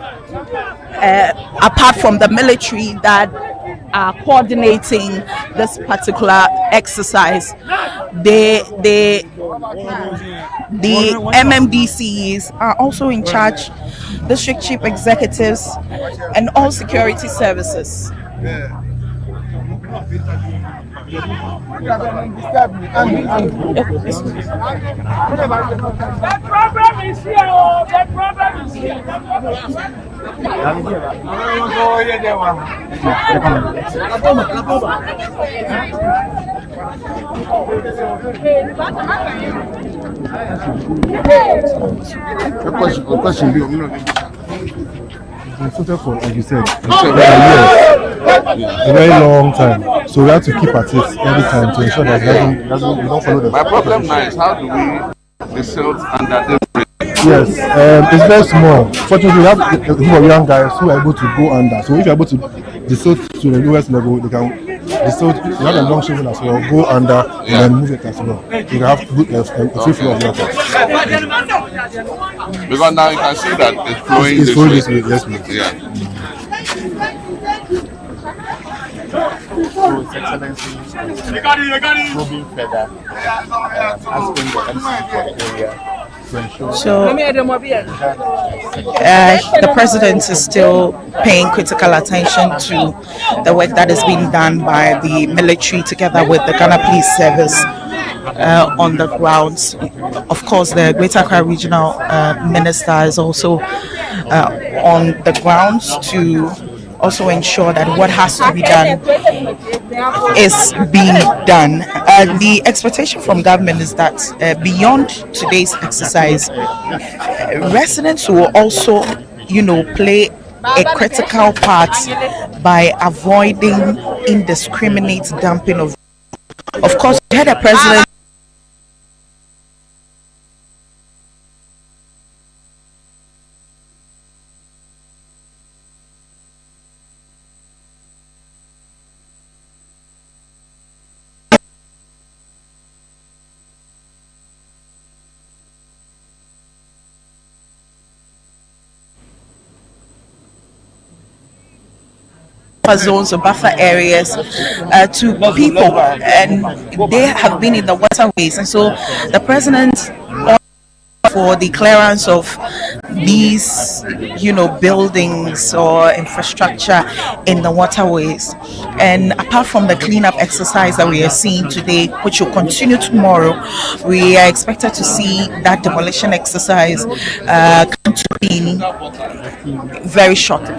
apart from the military that are coordinating this particular exercise, the MMDCs are also in charge, district chief executives and all security services. problem is here. The problem is here. Like you said, a very long time. So we have to keep at it every time to ensure that we don't follow the. My problem now is how do we the silt under the bridge? Yes, it's very small. Fortunately, we have a group of young guys who are able to go under. So if you're able to desilt to the lowest level, they can desilt. You have a long shovel as well. Go under and then move it as well. You can have a free flow of water. Because now you can see that it's flowing It's flowing this way. Yes, please. Yeah. So, His Excellency, moving further, asking the MC for the area. So, the president is still paying critical attention to the work that is being done by the military together with the Ghana Police Service on the grounds. Of course, the Greater Accra Regional Minister is also on the grounds to also ensure that what has to be done is being done. The expectation from government is that beyond today's exercise, residents will also, play a critical part by avoiding indiscriminate dumping of course, we had a president zones or buffer areas to people, and they have been in the waterways, and so the president for the clearance of these buildings or infrastructure in the waterways. And apart from the cleanup exercise that we are seeing today, which will continue tomorrow, we are expected to see that demolition exercise come to being very shortly.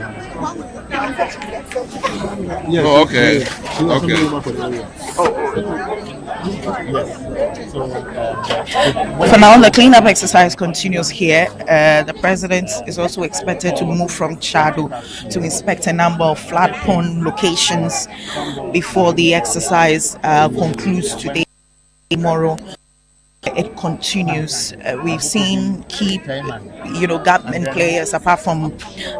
Yes, oh, okay. For now, the cleanup exercise continues here. The president is also expected to move from Chado to inspect a number of flood-prone locations before the exercise concludes today. Tomorrow, it continues. We've seen key, government players apart from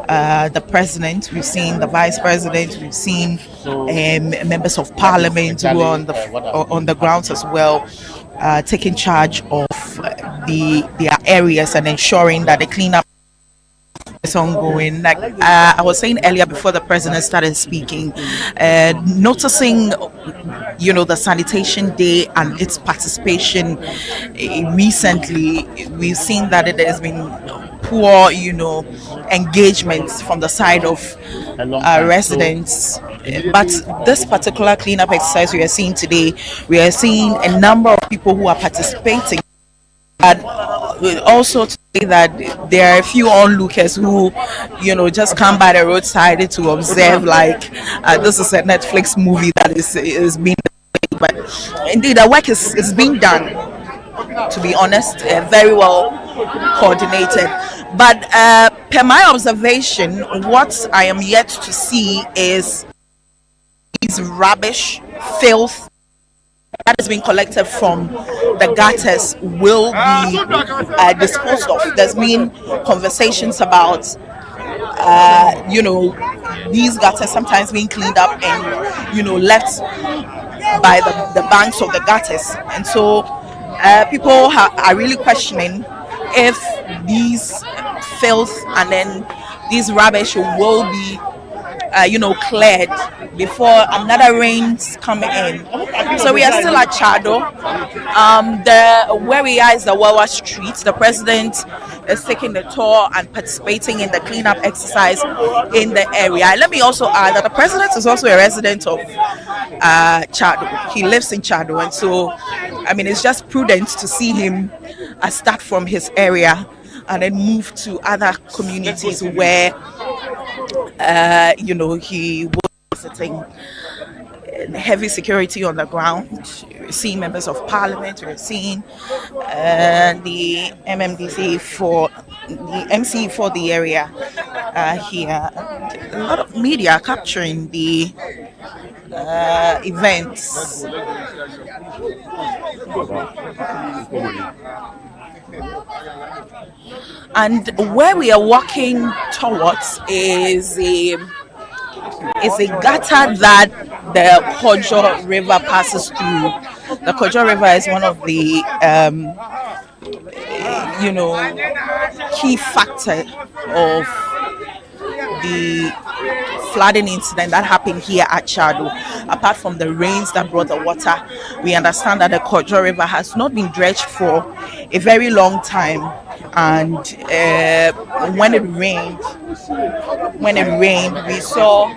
the president. We've seen the vice president. We've seen members of parliament who are on the grounds as well, taking charge of their areas and ensuring that the cleanup is ongoing. Like I was saying earlier before the president started speaking, noticing the sanitation day and its participation recently, we've seen that it has been poor engagement from the side of residents. But this particular cleanup exercise we are seeing today, we are seeing a number of people who are participating. And also to say that there are a few onlookers who, just come by the roadside to observe, like this is a Netflix movie that is being made. But indeed, the work is being done, to be honest, very well coordinated. But per my observation, what I am yet to see is these rubbish, filth that is being collected from the gutters will be disposed of. There's been conversations about these gutters sometimes being cleaned up and left by the banks of the gutters, and so people are really questioning if these filth and then these rubbish will be cleared before another rains come in. So we are still at Chado. Where we are is the Wawa Street. The president is taking the tour and participating in the cleanup exercise in the area. Let me also add that the president is also a resident of Chado. He lives in Chado, and so I mean it's just prudent to see him start from his area and then move to other communities where he was visiting. Heavy security on the ground. We're seeing members of parliament. We're seeing the MMDC for the MC for the area here. And a lot of media capturing the events. And where we are walking towards is a gutter that the Kojo River passes through. The Kojo River is one of the key factor of the flooding incident that happened here at Chado. Apart from the rains that brought the water, we understand that the Kojo River has not been dredged for a very long time, and when it rained, we saw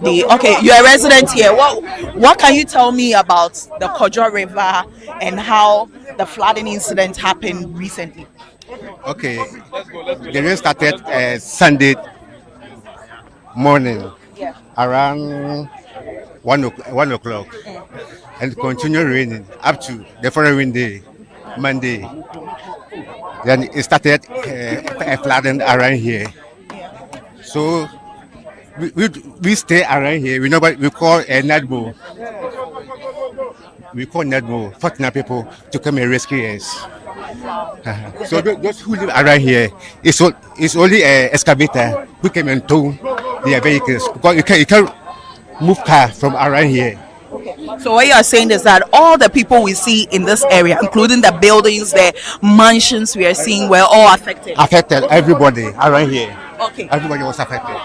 you're a resident here. What can you tell me about the Kojo River and how the flooding incident happened recently? Okay, the rain started Sunday morning around 1 o'clock and continued raining up to the following day, Monday. Then it started flooding around here. So we stay around here. We know what we call a NADMO. We call NADMO, 49 people to come and rescue us. So those who live around here, it's only an excavator who came and tow their vehicles, because you can't move car from around here. So what you are saying is that all the people we see in this area, including the buildings, the mansions we are seeing, were all affected? Affected, everybody around here. Okay. Everybody was affected.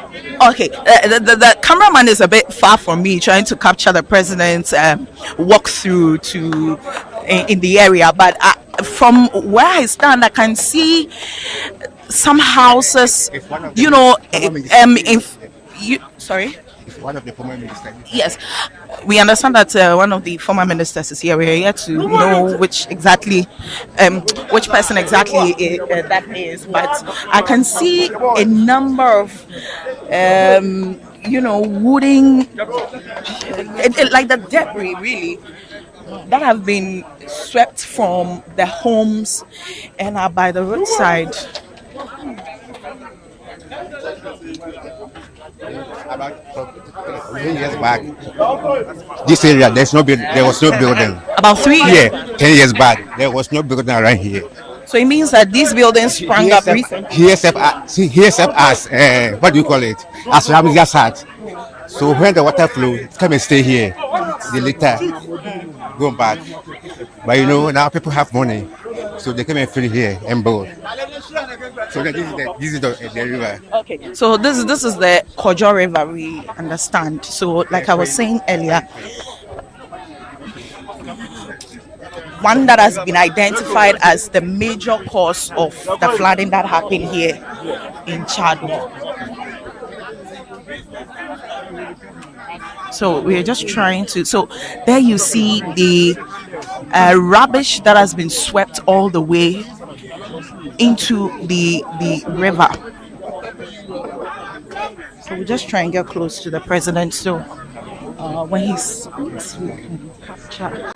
Okay. The cameraman is a bit far from me, trying to capture the president's walkthrough in the area. But from where I stand, I can see some houses. Sorry. One of the former ministers. Yes, we understand that one of the former ministers is here. We are here to know which person exactly that is. But I can see a number of, wooden, like the debris really, that have been swept from the homes and are by the roadside. About 3 years back, this area there was no building. About 3 years? Yeah, 10 years back there was no building around here. So it means that these buildings sprang up recently. He accept us. What do you call it? As Ramsey's hut. So when the water flow, come and stay here. They later go back. But now people have money, so they come and fill here and build. So this is the river. Okay, so this is the Kojo River, we understand. So like I was saying earlier, one that has been identified as the major cause of the flooding that happened here in Chado. So we're just trying to, so there you see the rubbish that has been swept all the way into the river. So we just try and get close to the president, so when he speaks we can capture.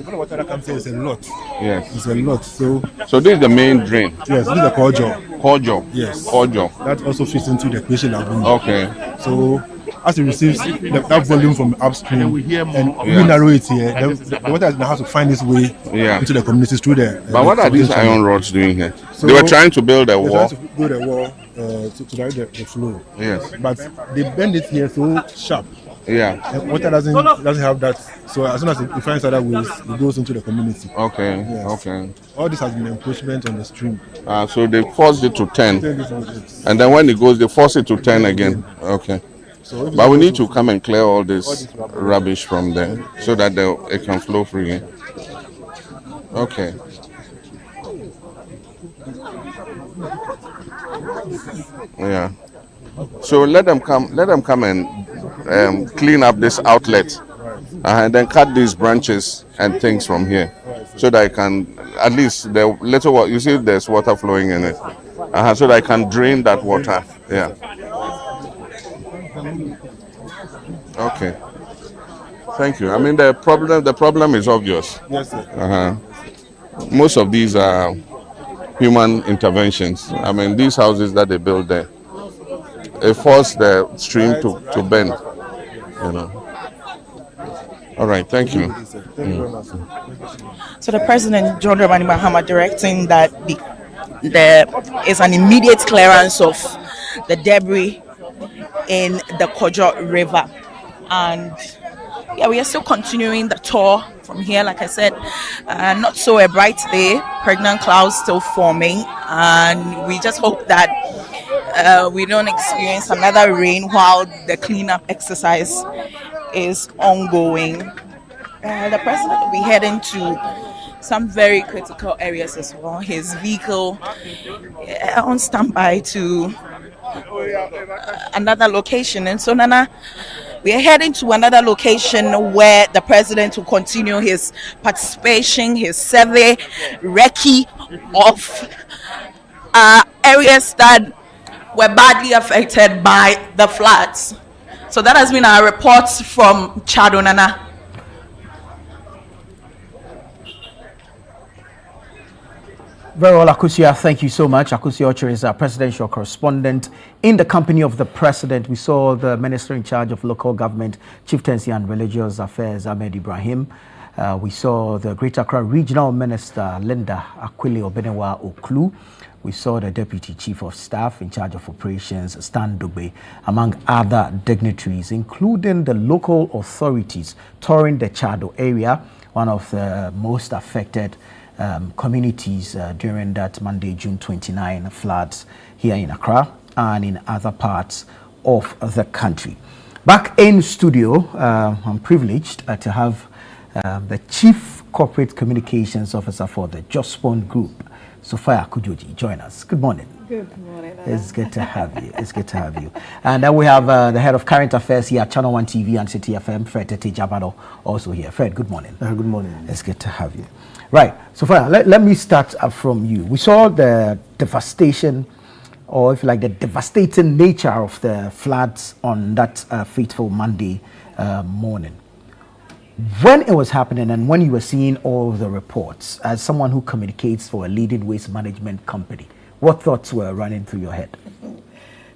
The water that comes here is a lot. Yes. It's a lot. So this is the main drain. Yes, this is the Kojo. Yes. Kojo. That also fits into the Equation Lagoon. Okay. So as it receives that volume from upstream and we narrow it here, the water now has to find its way into the communities through there. But what are these iron rods doing here? So they were trying to build a wall. To build a wall to direct the flow. Yes. But they bend it here so sharp. Yeah. And water doesn't have that. So as soon as it finds other ways, it goes into the community. Okay. Yes. Okay. All this has been encroachment on the stream. So they forced it to 10. And then when it goes, they force it to 10 again. Okay. But we need to come and clear all this rubbish from there so that it can flow freely. Okay. Yeah. So let them come and clean up this outlet, and then cut these branches and things from here, so that I can at least the little water. You see, there's water flowing in it, so that I can drain that water. Yeah. Okay. Thank you. I mean, the problem is obvious. Yes, sir. Most of these are human interventions. I mean, these houses that they build there, it forced the stream to bend. All right, thank you. So the President, John Dramani Mahama, directing that there is an immediate clearance of the debris in the Kojo River. And yeah, we are still continuing the tour from here. Like I said, not so a bright day, pregnant clouds still forming, and we just hope that we don't experience another rain while the cleanup exercise is ongoing. The president will be heading to some very critical areas as well. His vehicle on standby to another location. And so, Nana, we are heading to another location where the president will continue his participation, his survey, recce of areas that were badly affected by the floods. So that has been our report from Chado, Nana. Very well, Akusia, thank you so much. Akusia Ocho is our presidential correspondent in the company of the president. We saw the minister in charge of local government, chieftaincy and religious affairs, Ahmed Ibrahim. We saw the Greater Accra regional minister, Linda Akwili Obenewa Oklu. We saw the deputy chief of staff in charge of operations, Stan Dugbe, among other dignitaries, including the local authorities touring the Chado area, one of the most affected communities during that Monday, June 29 floods here in Accra and in other parts of the country. Back in studio, I'm privileged to have the Chief Corporate Communications Officer for the Jospon Group, Sophia Kujoji, join us. Good morning. Good morning. It's good to have you. It's good to have you. And then we have the head of current affairs here at Channel 1 TV and City FM, Fred Tete Jabado, also here. Fred, good morning. Good morning. It's good to have you. Right, Sophia, let me start from you. We saw the devastation, or if you like, the devastating nature of the floods on that fateful Monday morning. When it was happening and when you were seeing all the reports, as someone who communicates for a leading waste management company, what thoughts were running through your head?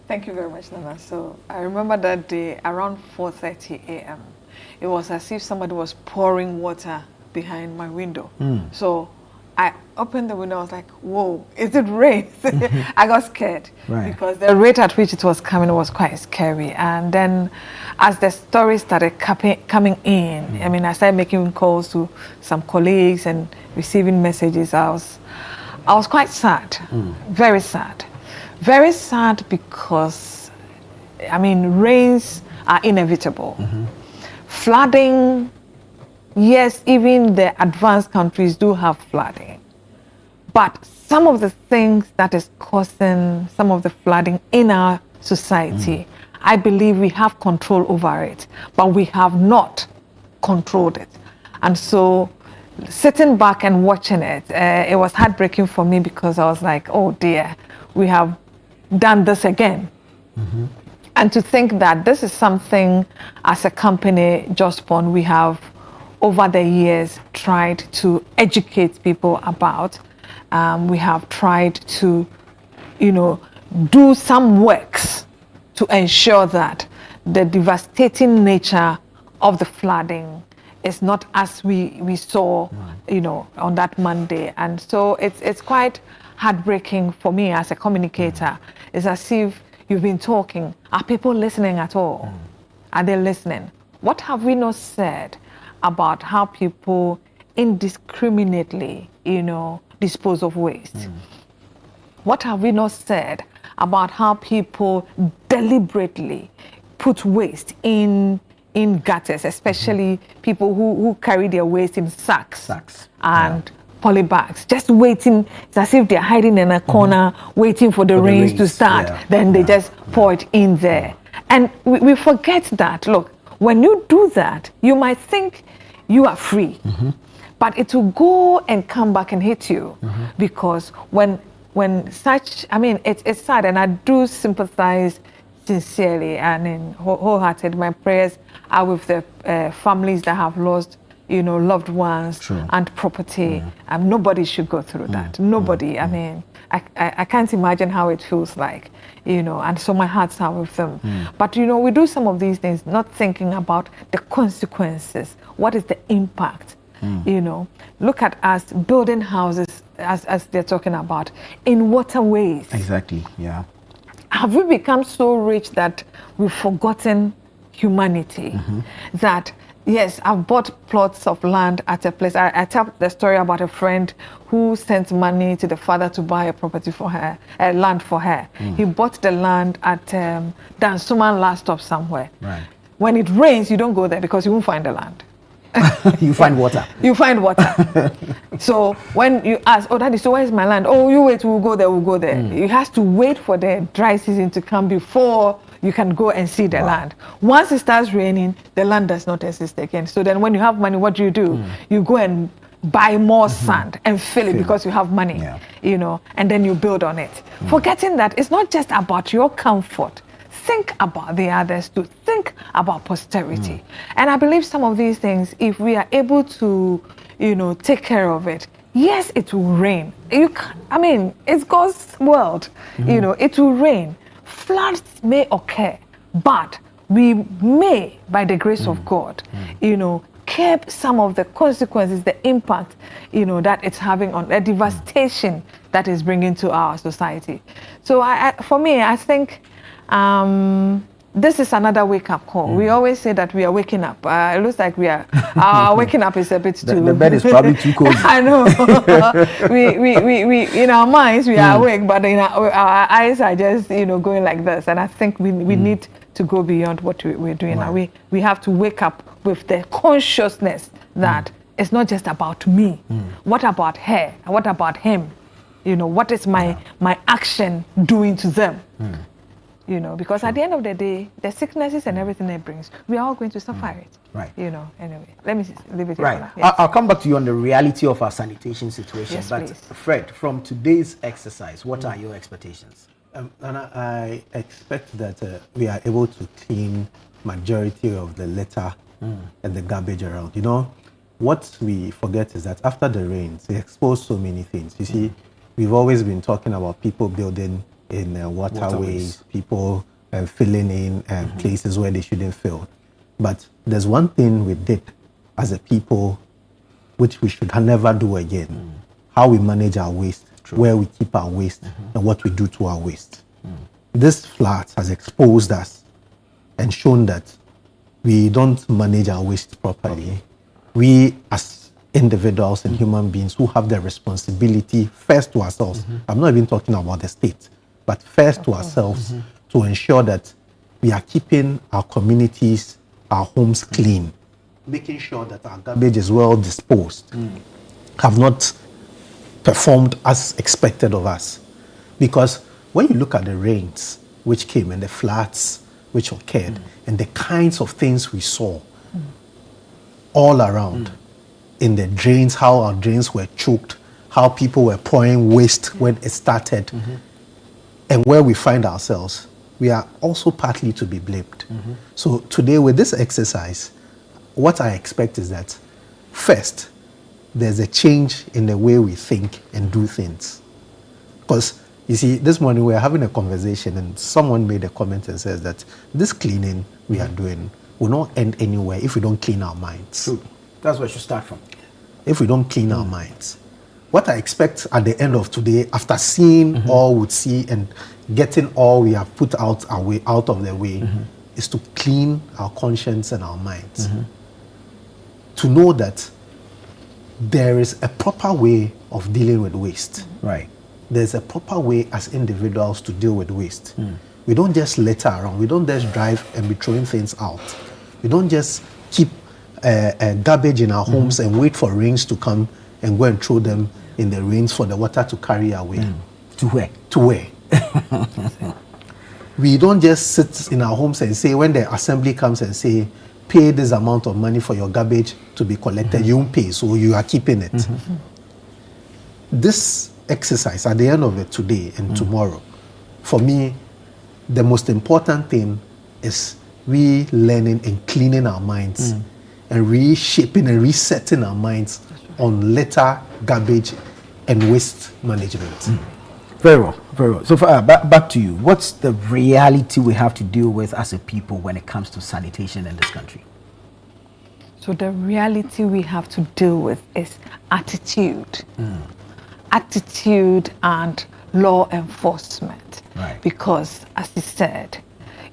Thank you very much, Nana. So I remember that day around 4:30 a.m. It was as if somebody was pouring water behind my window. So I opened the window. I was like, whoa, is it rain? I got scared because the rate at which it was coming was quite scary. And then as the story started coming in, I mean, I started making calls to some colleagues and receiving messages. I was quite sad, very sad. Very sad because, I mean, rains are inevitable. Flooding, yes, even the advanced countries do have flooding. But some of the things that is causing some of the flooding in our society, I believe we have control over it, but we have not controlled it. And so sitting back and watching it, it was heartbreaking for me because I was like, oh dear, we have done this again. And to think that this is something as a company, Jospon, we have over the years tried to educate people about. We have tried to, do some works to ensure that the devastating nature of the flooding is not as we saw, on that Monday. And so it's quite heartbreaking for me as a communicator. It's as if you've been talking. Are people listening at all? Are they listening? What have we not said about how people indiscriminately, dispose of waste? What have we not said about how people deliberately put waste in gutters, especially people who carry their waste in sacks and polybags, just waiting. It's as if they're hiding in a corner, waiting for the rains to start. Then they just pour it in there. And we forget that. Look, when you do that, you might think you are free, but it will go and come back and hit you, because when such, I mean, it's sad, and I do sympathize sincerely and wholehearted. My prayers are with the families that have lost, loved ones and property. Nobody should go through that. Nobody. I mean, I can't imagine how it feels like, and so my heart's are with them. But, we do some of these things not thinking about the consequences. What is the impact? Look at us building houses, as they're talking about, in waterways. Exactly, yeah. Have we become so rich that we've forgotten humanity? That, yes, I've bought plots of land at a place. I tell the story about a friend who sent money to the father to buy a property for her, land for her. He bought the land at Dansuman last stop somewhere. Right. When it rains, you don't go there because you won't find the land. You find water. You find water. So when you ask, oh, Daddy, so where's my land? Oh, you wait, we'll go there, we'll go there. You have to wait for the dry season to come before you can go and see the land. Once it starts raining, the land does not exist again. So then when you have money, what do? You go and buy more sand and fill it because you have money, and then you build on it. Forgetting that it's not just about your comfort. Think about the others too. Think about posterity. And I believe some of these things, if we are able to, take care of it, yes, it will rain. It's God's world. It will rain. Floods may occur, but we may, by the grace of God, curb some of the consequences, the impact, that it's having on the devastation that is bringing to our society. So for me, I think this is another wake-up call. We always say that we are waking up. It looks like we are. Our waking up is a bit too. The bed is probably too cold. I know. we in our minds we are awake, but in our eyes are just going like this. And I think we need to go beyond what we're doing now. We have to wake up with the consciousness that it's not just about me. What about her? What about him? What is my action doing to them? Because at the end of the day, the sicknesses and everything it brings, we are all going to suffer it. Right. Anyway, let me leave it right. here. Yes. I'll come back to you on the reality of our sanitation situation. Yes, but please. Fred, from today's exercise, what are your expectations? And I expect that we are able to clean majority of the litter and the garbage around. What we forget is that after the rains, they expose so many things. You see, we've always been talking about people building in waterways, people filling in places where they shouldn't fill. But there's one thing we did as a people which we should never do again. How we manage our waste, where we keep our waste, and what we do to our waste. This flood has exposed us and shown that we don't manage our waste properly. We as individuals and human beings who have the responsibility first to ourselves, I'm not even talking about the state, but first to ourselves to ensure that we are keeping our communities, our homes clean, making sure that our garbage is well disposed, have not performed as expected of us. Because when you look at the rains which came and the floods which occurred and the kinds of things we saw all around in the drains, how our drains were choked, how people were pouring waste when it started, and where we find ourselves, we are also partly to be blamed. So today with this exercise, what I expect is that first, there's a change in the way we think and do things. Because you see, this morning we were having a conversation and someone made a comment and says that this cleaning we are doing will not end anywhere if we don't clean our minds. True. That's where we should start from. If we don't clean our minds. What I expect at the end of today, after seeing all we see and getting all we have put out of the way, is to clean our conscience and our minds. To know that there is a proper way of dealing with waste. Right. There's a proper way as individuals to deal with waste. We don't just litter around. We don't just drive and be throwing things out. We don't just keep garbage in our homes and wait for rains to come and go and throw them in the rains for the water to carry away. To where? To where? We don't just sit in our homes and say, when the assembly comes and say, pay this amount of money for your garbage to be collected, you won't pay, so you are keeping it. This exercise, at the end of it today and tomorrow, for me, the most important thing is we learning and cleaning our minds and reshaping and resetting our minds on litter, garbage, and waste management. Very well, very well. So back to you. What's the reality we have to deal with as a people when it comes to sanitation in this country? So the reality we have to deal with is attitude. Attitude and law enforcement. Right. Because, as he said,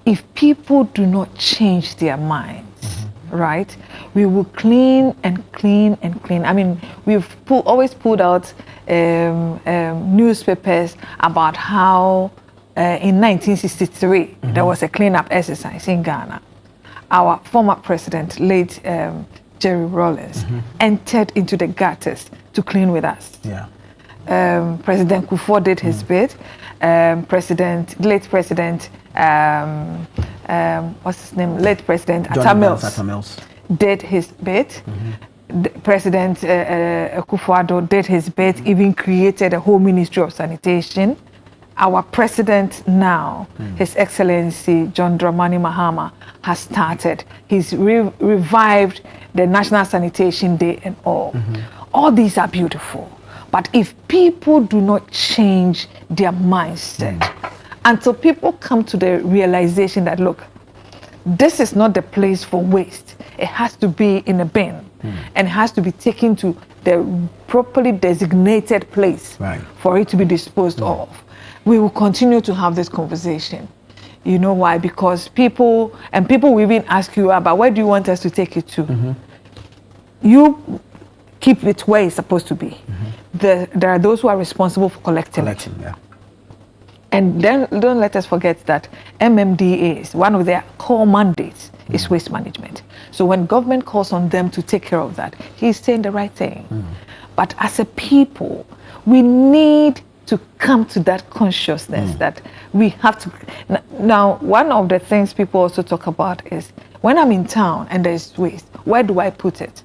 if people do not change their minds, right, we will clean and clean and clean. I mean, we've always pulled out newspapers about how in 1963 there was a cleanup exercise in Ghana. Our former president, late Jerry Rawlings, entered into the gutters to clean with us. Yeah. President Kufuor did his bit. Late President what's his name? Late President Atta Mills did his bit. President Akufo-Addo did his bit, even created a whole Ministry of Sanitation. Our president now, His Excellency John Dramani Mahama, has started. He's revived the National Sanitation Day and all. All these are beautiful. But if people do not change their mindset, until people come to the realization that, look, this is not the place for waste. It has to be in a bin and it has to be taken to the properly designated place for it to be disposed of. We will continue to have this conversation. You know why? Because people will even ask you about, where do you want us to take it to? You keep it where it's supposed to be. There are those who are responsible for collecting it. And then don't let us forget that MMDAs, one of their core mandates is waste management. So when government calls on them to take care of that, he's saying the right thing. But as a people, we need to come to that consciousness that we have to. Now, one of the things people also talk about is, when I'm in town and there's waste, where do I put it?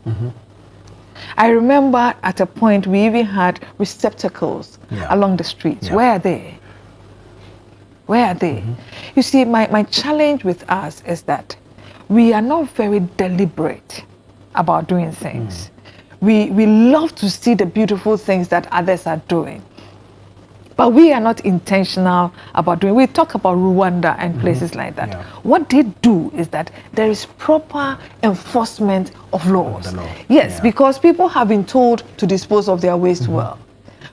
I remember at a point we even had receptacles along the streets. Where are they? Where are they? You see, my challenge with us is that we are not very deliberate about doing things. We love to see the beautiful things that others are doing, but we are not intentional about doing. We talk about Rwanda and places like that. What they do is that there is proper enforcement of laws. Yes, because people have been told to dispose of their waste well.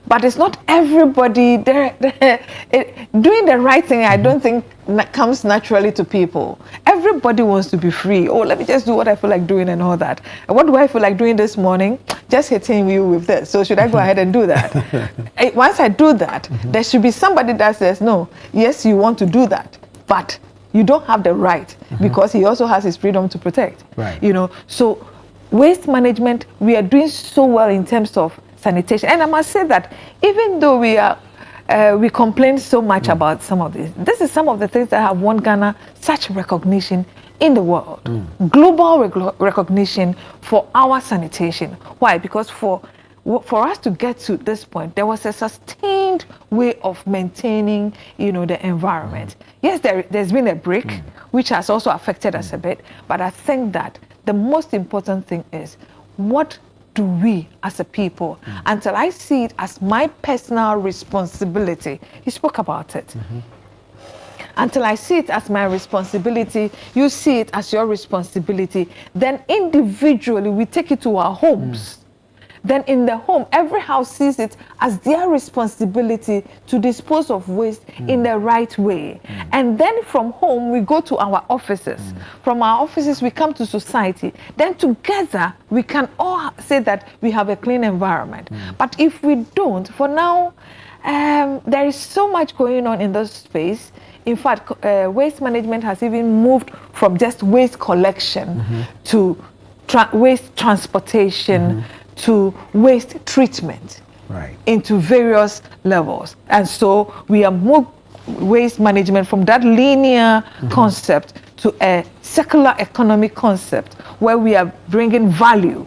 But it's not everybody doing the right thing. I don't think comes naturally to people. Everybody wants to be free. Oh, let me just do what I feel like doing and all that. And what do I feel like doing this morning? Just hitting you with this. So should I go ahead and do that? Once I do that, there should be somebody that says, no, yes, you want to do that, but you don't have the right, because he also has his freedom to protect. You know, so waste management, we are doing so well in terms of sanitation. And I must say that even though we complain so much about some of this is some of the things that have won Ghana such recognition in the world. Global recognition for our sanitation. Why? Because for us to get to this point, there was a sustained way of maintaining, the environment. Yes, there's been a break, which has also affected us a bit, but I think that the most important thing is, what do we as a people, until I see it as my personal responsibility, he spoke about it. Until I see it as my responsibility, you see it as your responsibility, then individually we take it to our homes. Then in the home, every house sees it as their responsibility to dispose of waste in the right way. And then from home, we go to our offices. From our offices, we come to society. Then together, we can all say that we have a clean environment. But if we don't, for now, there is so much going on in this space. In fact, waste management has even moved from just waste collection to waste transportation, to waste treatment into various levels. And so we have moved waste management from that linear concept to a circular economic concept where we are bringing value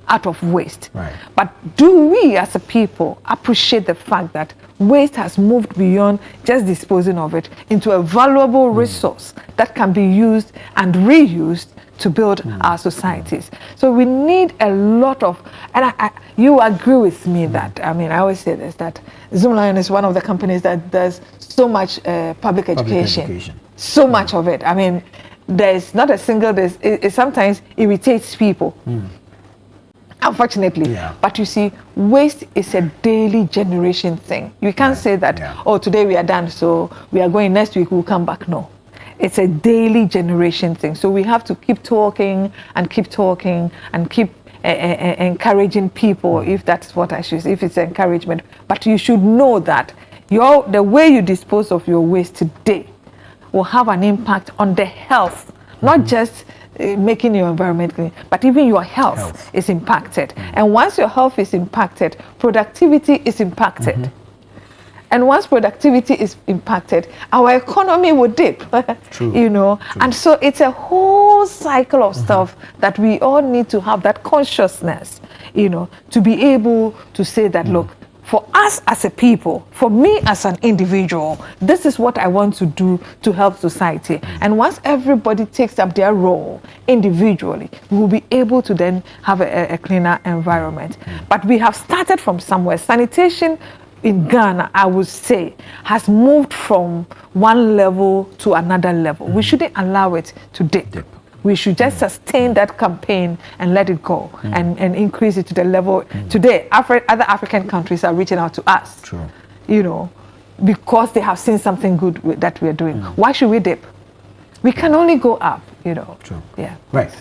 out of waste. But do we as a people appreciate the fact that waste has moved beyond just disposing of it into a valuable resource that can be used and reused to build our societies? So we need a lot of, and you agree with me that, I mean, I always say this, that Zoomlion is one of the companies that does so much public education. So much of it. I mean, there's not a single, it sometimes irritates people. Unfortunately, but you see, waste is a daily generation thing. You can't say that, oh, today we are done, so we are going, next week we'll come back. No, it's a daily generation thing. So we have to keep talking and keep encouraging people, if that's what I should say, if it's encouragement. But you should know that the way you dispose of your waste today will have an impact on the health, not just making your environment clean, but even your health is impacted. And once your health is impacted, productivity is impacted. And once productivity is impacted, our economy will dip. You know. And so it's a whole cycle of stuff that we all need to have that consciousness, you know, to be able to say that, look, for us as a people, for me as an individual, this is what I want to do to help society. And once everybody takes up their role individually, we will be able to then have a cleaner environment. But we have started from somewhere. Sanitation in Ghana, I would say, has moved from one level to another level. We shouldn't allow it to dip. We should just sustain that campaign and let it go and increase it to the level. Today, other African countries are reaching out to us, you know, because they have seen something good that we are doing. Why should we dip? We can only go up, you know. Yeah. Right.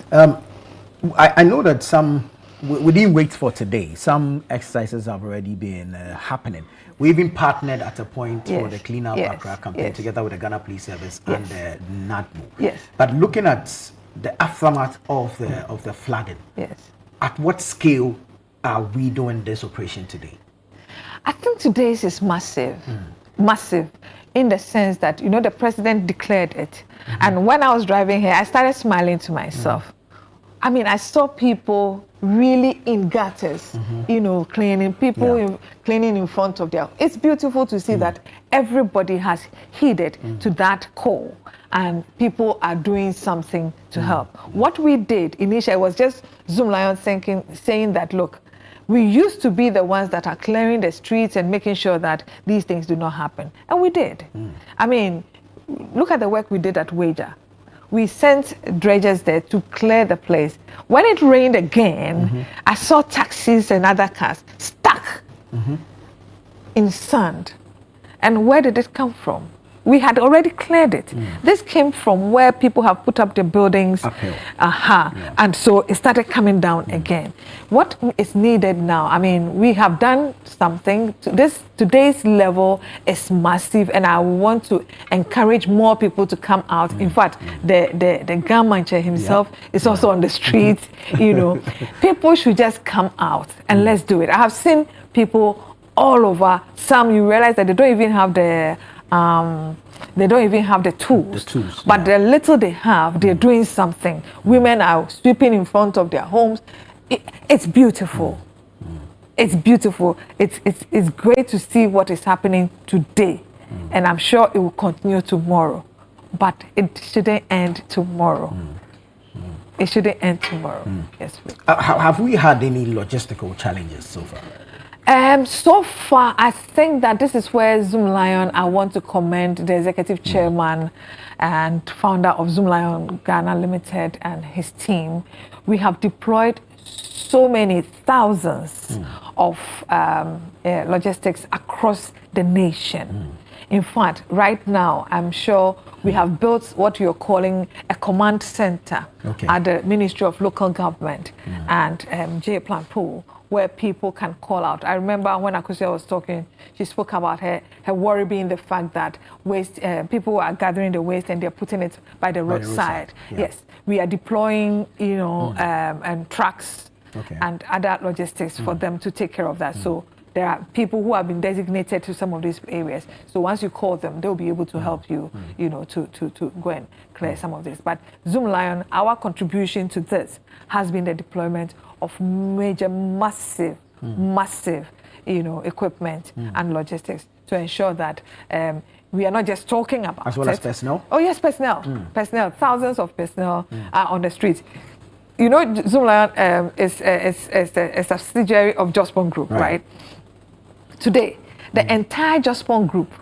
I know that we didn't wait for today. Some exercises have already been happening. We even partnered at a point for the Clean Up Accra campaign together with the Ghana Police Service and the NADMO. But looking at the aftermath of the flooding, at what scale are we doing this operation today? I think today's is massive. Massive in the sense that, you know, the president declared it. And when I was driving here, I started smiling to myself. I mean, I saw people really in gutters, you know, cleaning, cleaning in front of their. It's beautiful to see that everybody has heeded to that call and people are doing something to help. What we did initially was just Zoomlion saying that, look, we used to be the ones that are clearing the streets and making sure that these things do not happen. And we did. I mean, look at the work we did at Wager. We sent dredgers there to clear the place. When it rained again, I saw taxis and other cars stuck in sand. And where did it come from? We had already cleared it. This came from where people have put up their buildings. And so it started coming down again. What is needed now? I mean, we have done something. Today's level is massive, and I want to encourage more people to come out. In fact, the Gamanche himself is also on the streets. You know, people should just come out and let's do it. I have seen people all over. Some, you realize that they don't even have the tools. But the little they have, they're doing something. Women are sweeping in front of their homes. It's beautiful. It's beautiful. It's great to see what is happening today. And I'm sure it will continue tomorrow. But it shouldn't end tomorrow. It shouldn't end tomorrow. Yes. Have we had any logistical challenges so far? So far, I think that this is where Zoomlion, I want to commend the executive chairman and founder of Zoomlion Ghana Limited and his team. We have deployed so many thousands of logistics across the nation. In fact, right now, I'm sure we have built what you're calling a command center at the Ministry of Local Government and J. Planpool, where people can call out. I remember when Akusia was talking, she spoke about her worry being the fact that waste, people are gathering the waste and they're putting it by the roadside. Yes, we are deploying, you know, and trucks and other logistics for them to take care of that. So there are people who have been designated to some of these areas. So once you call them, they'll be able to help you, to go and clear some of this. But Zoom Lion, our contribution to this has been the deployment of major, massive, equipment and logistics to ensure that we are not just talking about as well as personnel. Oh yes, personnel. Personnel. Thousands of personnel are on the streets. Zoom Lion is a subsidiary of Jospon Group, right? Today, the entire Jospon Group,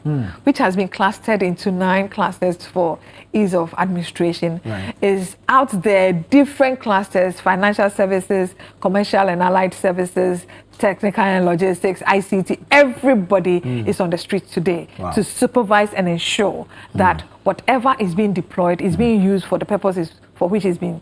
which has been clustered into 9 clusters for ease of administration, is out there, different clusters, financial services, commercial and allied services, technical and logistics, ICT, everybody is on the streets today to supervise and ensure that whatever is being deployed is being used for the purposes for which it's been,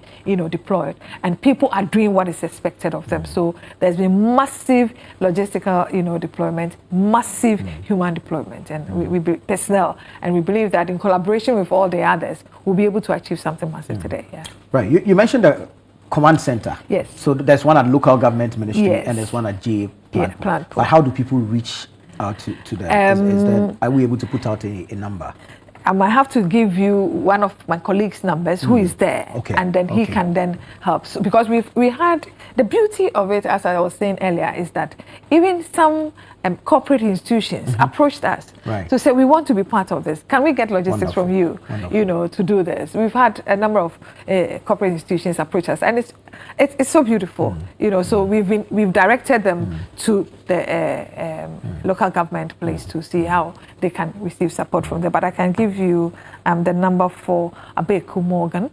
deployed, and people are doing what is expected of them. So there's been massive logistical, deployment, massive human deployment, and we personnel, and we believe that in collaboration with all the others, we'll be able to achieve something massive today. Yeah. Right. You mentioned the command center. Yes. So there's one at local government ministry and there's one at GA plant. But how do people reach out to them? Are we able to put out a number? I might have to give you one of my colleagues' numbers who is there, and then he can then help. So, because we had the beauty of it, as I was saying earlier, is that even some corporate institutions approached us to say, we want to be part of this. Can we get logistics from you, to do this? We've had a number of corporate institutions approach us, and it's so beautiful, So we've directed them to the local government place to see how they can receive support from there. But I can give you the number for Abeku Morgan,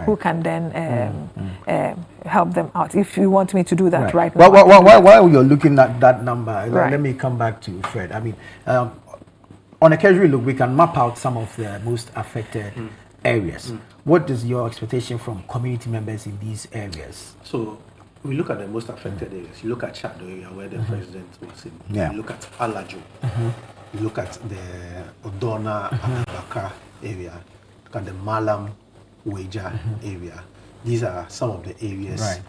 who can then help them out. If you want me to do that right now. While you're looking at that number, let me come back to Fred. I mean, on a casual look, we can map out some of the most affected areas. What is your expectation from community members in these areas? So we look at the most affected areas. You look at Chado area where the president was in. You look at Alajo. You look at the Odona Abaka area. Look at the Malam Weja area. These are some of the areas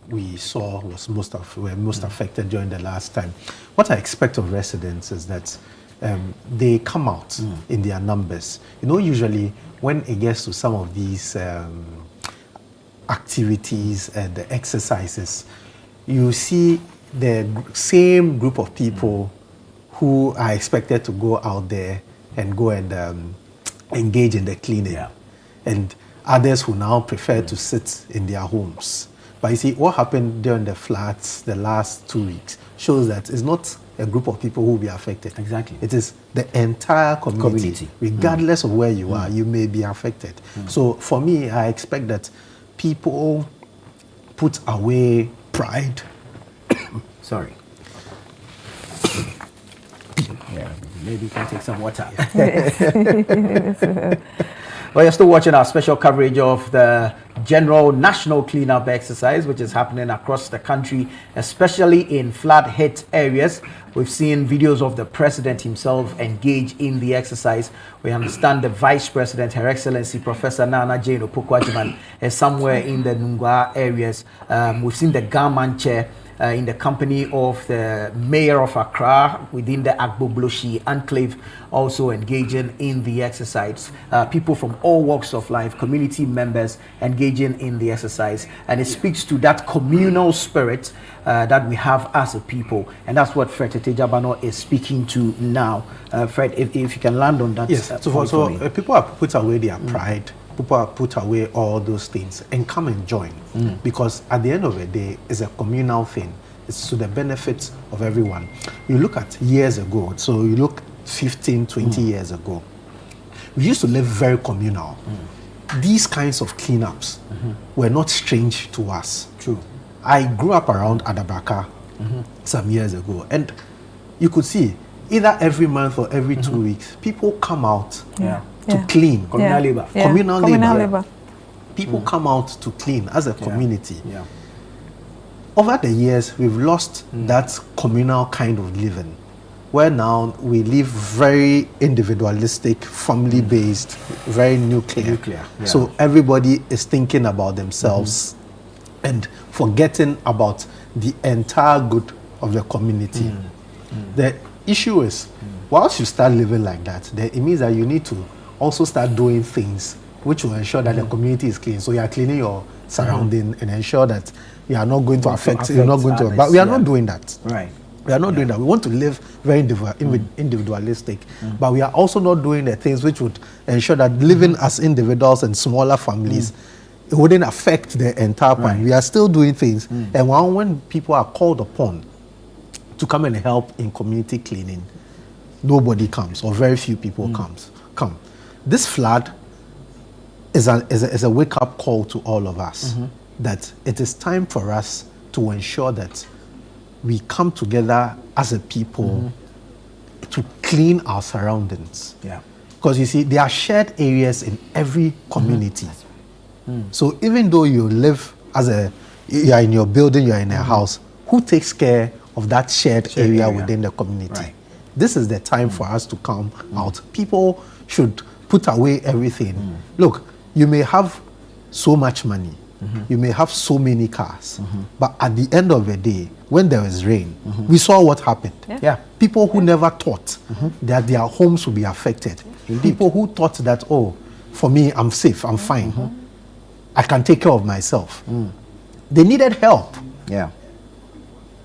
we saw were most affected during the last time. What I expect of residents is that they come out in their numbers. Usually when it gets to some of these activities and the exercises, you see the same group of people who are expected to go out there and go and engage in the cleaning, and others who now prefer to sit in their homes. But you see, what happened during the floods the last 2 weeks shows that it's not a group of people who will be affected. Exactly. It is the entire community. Regardless of where you are, you may be affected. So for me, I expect that people put away pride. Sorry. Maybe you can take some water. Well, you're still watching our special coverage of the general national cleanup exercise, which is happening across the country, especially in flood-hit areas. We've seen videos of the president himself engage in the exercise. We understand the vice president, Her Excellency Professor Nana Jane Opoku-Agyeman, is somewhere in the Nungwa areas. We've seen the government chair in the company of the mayor of Accra within the Agbobloshi enclave, also engaging in the exercise. People from all walks of life, community members engaging in the exercise. And it speaks to that communal spirit that we have as a people. And that's what Fred Tejabano is speaking to now. Fred, if you can land on that. Yes, so people have put away their pride. People have put away all those things and come and join, because at the end of the day, it's a communal thing. It's to the benefit of everyone. You look at years ago, so you look 15, 20 years ago, we used to live very communal. These kinds of cleanups were not strange to us. True. I grew up around Adabaka some years ago, and you could see either every month or every 2 weeks, people come out to clean. Communal labor. Communal labor. People come out to clean as a community. Over the years, we've lost that communal kind of living, where now we live very individualistic, family-based, very nuclear. So everybody is thinking about themselves and forgetting about the entire good of the community. The issue is, once you start living like that, then it means that you need to also start doing things which will ensure that the community is clean. So you are cleaning your surrounding and ensure that you are not going to affect, you're not going to, but we are not doing that. Right. We are not doing that. We want to live very individualistic, but we are also not doing the things which would ensure that living as individuals and smaller families, it wouldn't affect the entire point. We are still doing things, and when people are called upon to come and help in community cleaning, nobody comes, or very few people come. This flood is a wake-up call to all of us that it is time for us to ensure that we come together as a people to clean our surroundings. Yeah. Because you see, there are shared areas in every community. So even though you live you are in your building, you are in a house, who takes care of that shared area within the community? Right. This is the time for us to come out. People should put away everything. Look, you may have so much money, you may have so many cars, but at the end of the day, when there is rain, we saw what happened. People who never thought that their homes would be affected. People who thought that, oh, for me, I'm safe, I'm fine. I can take care of myself. They needed help. Yeah.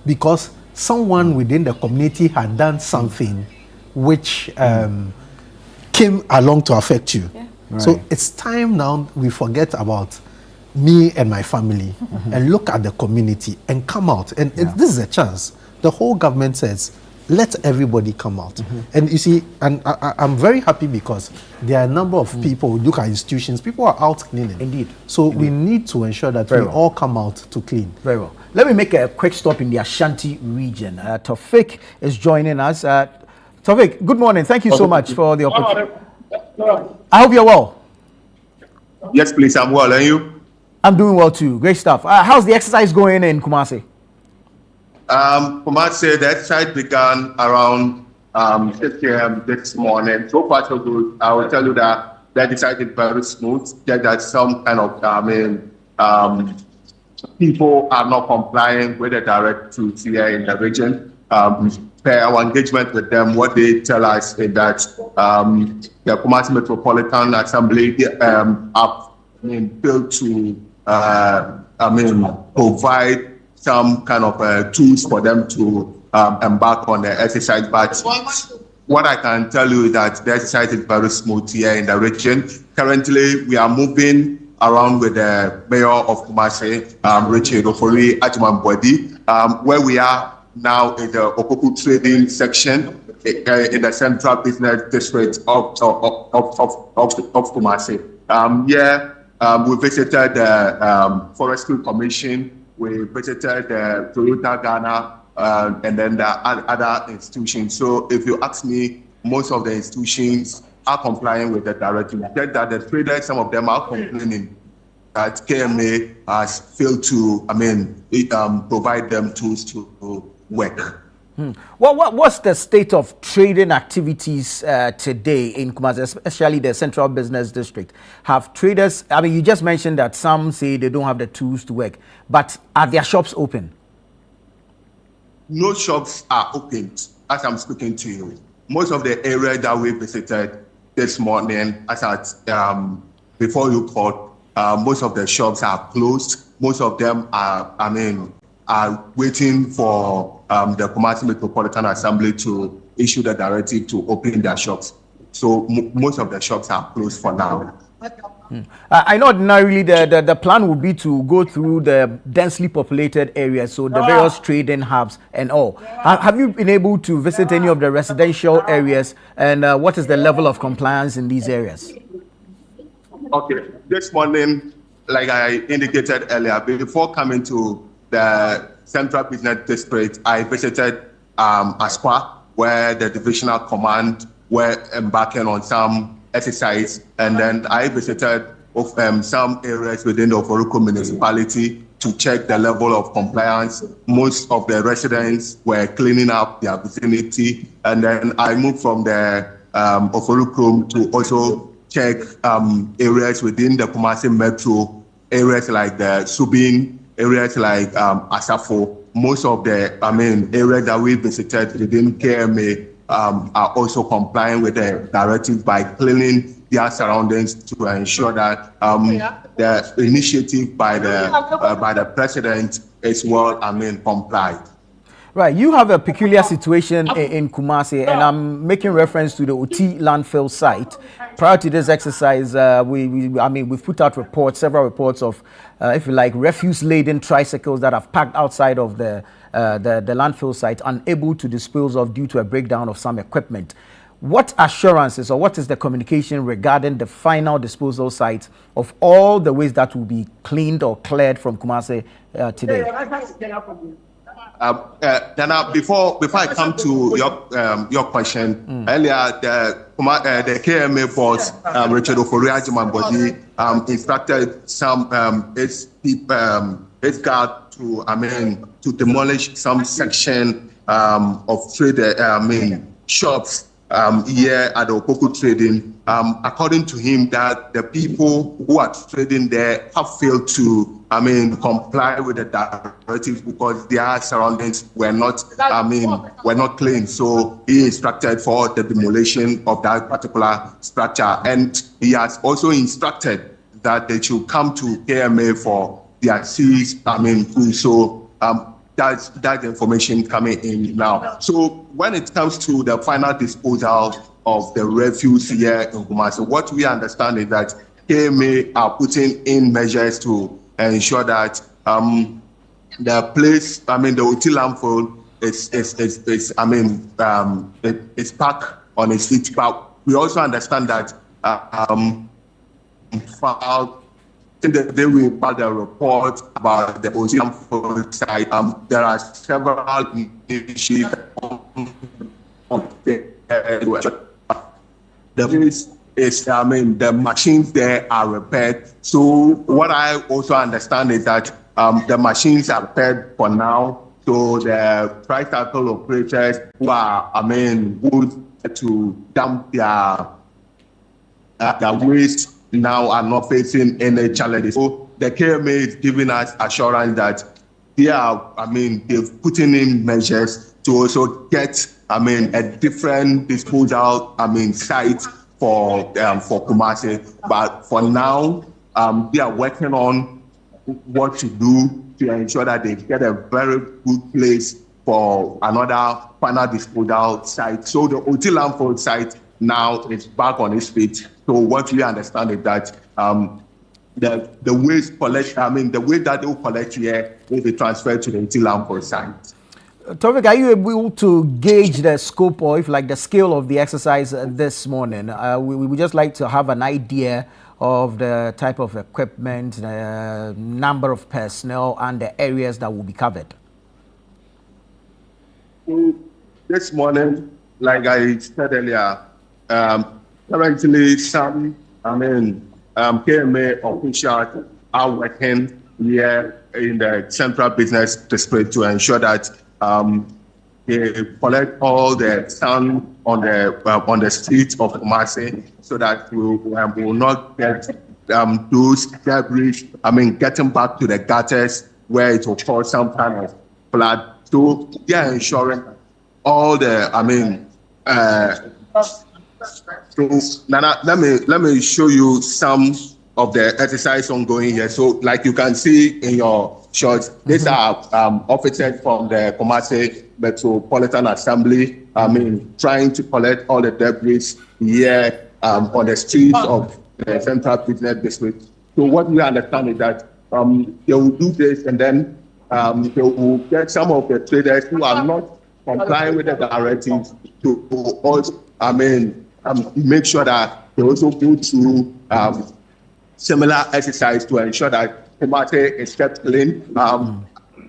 Because someone within the community had done something which came along to affect you. So it's time now we forget about me and my family and look at the community and come out. And this is a chance. The whole government says, let everybody come out. And you see, and I'm very happy because there are a number of people, look at institutions, people are out cleaning. Indeed. So we need to ensure that we all come out to clean. Very well. Let me make a quick stop in the Ashanti region. Taufik is joining us. Taufik, good morning. Thank you so much for the opportunity. I hope you're well. Yes, please. I'm well. And you? I'm doing well too. Great stuff. How's the exercise going in Kumasi? Kumasi, the exercise began around 6 a.m. this morning. So far, so good. I will tell you that the exercise is very smooth. That some kind of people are not complying with the directives here in the region. Per our engagement with them, what they tell us is that the Kumasi Metropolitan Assembly have built to provide some kind of tools for them to embark on the exercise. But what I can tell you is that the exercise is very smooth here in the region. Currently, we are moving around with the mayor of Kumasi, Richard Ofori Ajimambwedi, where we are now in the Okoku trading section in the central business district of Kumasi. We visited the Forestry Commission, we visited the Toyota Ghana, and then the other institutions. So if you ask me, most of the institutions are complying with the directive. That the traders, some of them are complaining that KMA has failed to, provide them tools to work. What's the state of trading activities today in Kumasi, especially the Central Business District? Have traders, you just mentioned that some say they don't have the tools to work, but are their shops open? No shops are opened as I'm speaking to you. Most of the areas that we visited this morning, as at before you called, most of the shops are closed. Most of them are waiting for the Kumasi Metropolitan Assembly to issue the directive to open their shops. So most of the shops are closed for now. I know ordinarily the plan would be to go through the densely populated areas, so the various trading hubs and all. Have you been able to visit any of the residential areas, and what is the level of compliance in these areas? Okay, this morning, like I indicated earlier, before coming to the Central Business District, I visited Aspa, where the divisional command were embarking on some exercise, and then I visited some areas within the Oforuko municipality to check the level of compliance. Most of the residents were cleaning up their vicinity, and then I moved from the Oforuko to also check areas within the Kumasi Metro, areas like the Subin areas like Asafo, most of the areas that we visited within KMA are also complying with the directive by cleaning their surroundings to ensure that the initiative by the president is complied. Right, you have a peculiar situation in Kumasi, and I'm making reference to the OT landfill site. Prior to this exercise, we've put out several reports of, if you like, refuse-laden tricycles that have parked outside of the landfill site, unable to dispose of due to a breakdown of some equipment. What assurances or what is the communication regarding the final disposal site of all the waste that will be cleaned or cleared from Kumasi today? Dana, before I come to your question, earlier the KMA boss Richard Ofori-Agyeman instructed some its guard to demolish some section of trade shops here at the Opoku Trading. According to him, that the people who are trading there have failed to comply with the directives because their surroundings were not clean. So he instructed for the demolition of that particular structure, and he has also instructed that they should come to KMA for their seized food. So that's information coming in now. So when it comes to the final disposal of the refuse here in Kumasi, what we understand is that KMA are putting in measures to ensure that the place, the OT landfill is packed on its feet. But we also understand that they will filed a report about the OT landfill site. There are several initiatives the machines there are repaired. So what I also understand is that the machines are repaired for now. So the tricycle operators who are good to dump their waste now are not facing any challenges. So the KMA is giving us assurance that they've put in measures to also get a different disposal site for Kumasi. But for now, they are working on what to do to ensure that they get a very good place for another final disposal site. So the OT landfill site now is back on its feet. So what we understand is that the waste collection, the waste that they will collect here will be transferred to the OT landfill site. Taufik, are you able to gauge the scope or the scale of the exercise this morning? We would just like to have an idea of the type of equipment, the number of personnel, and the areas that will be covered. This morning, like I said earlier, currently some KMA officials are working here in the Central Business District to ensure that they collect all the sand on the streets of Kumasi, so that we will not get those debris, getting back to the gutters where it will cause some kind of flood. So they are ensuring all the, so Nana, let me show you some of the exercise ongoing here. So like you can see in your shots, these are officers from the Kumasi Metropolitan Assembly, trying to collect all the debris here on the streets of the Central Business District. So what we understand is that they will do this, and then they will get some of the traders who are not complying with the directives to also, make sure that they also go through similar exercise to ensure that Kumasi is kept clean.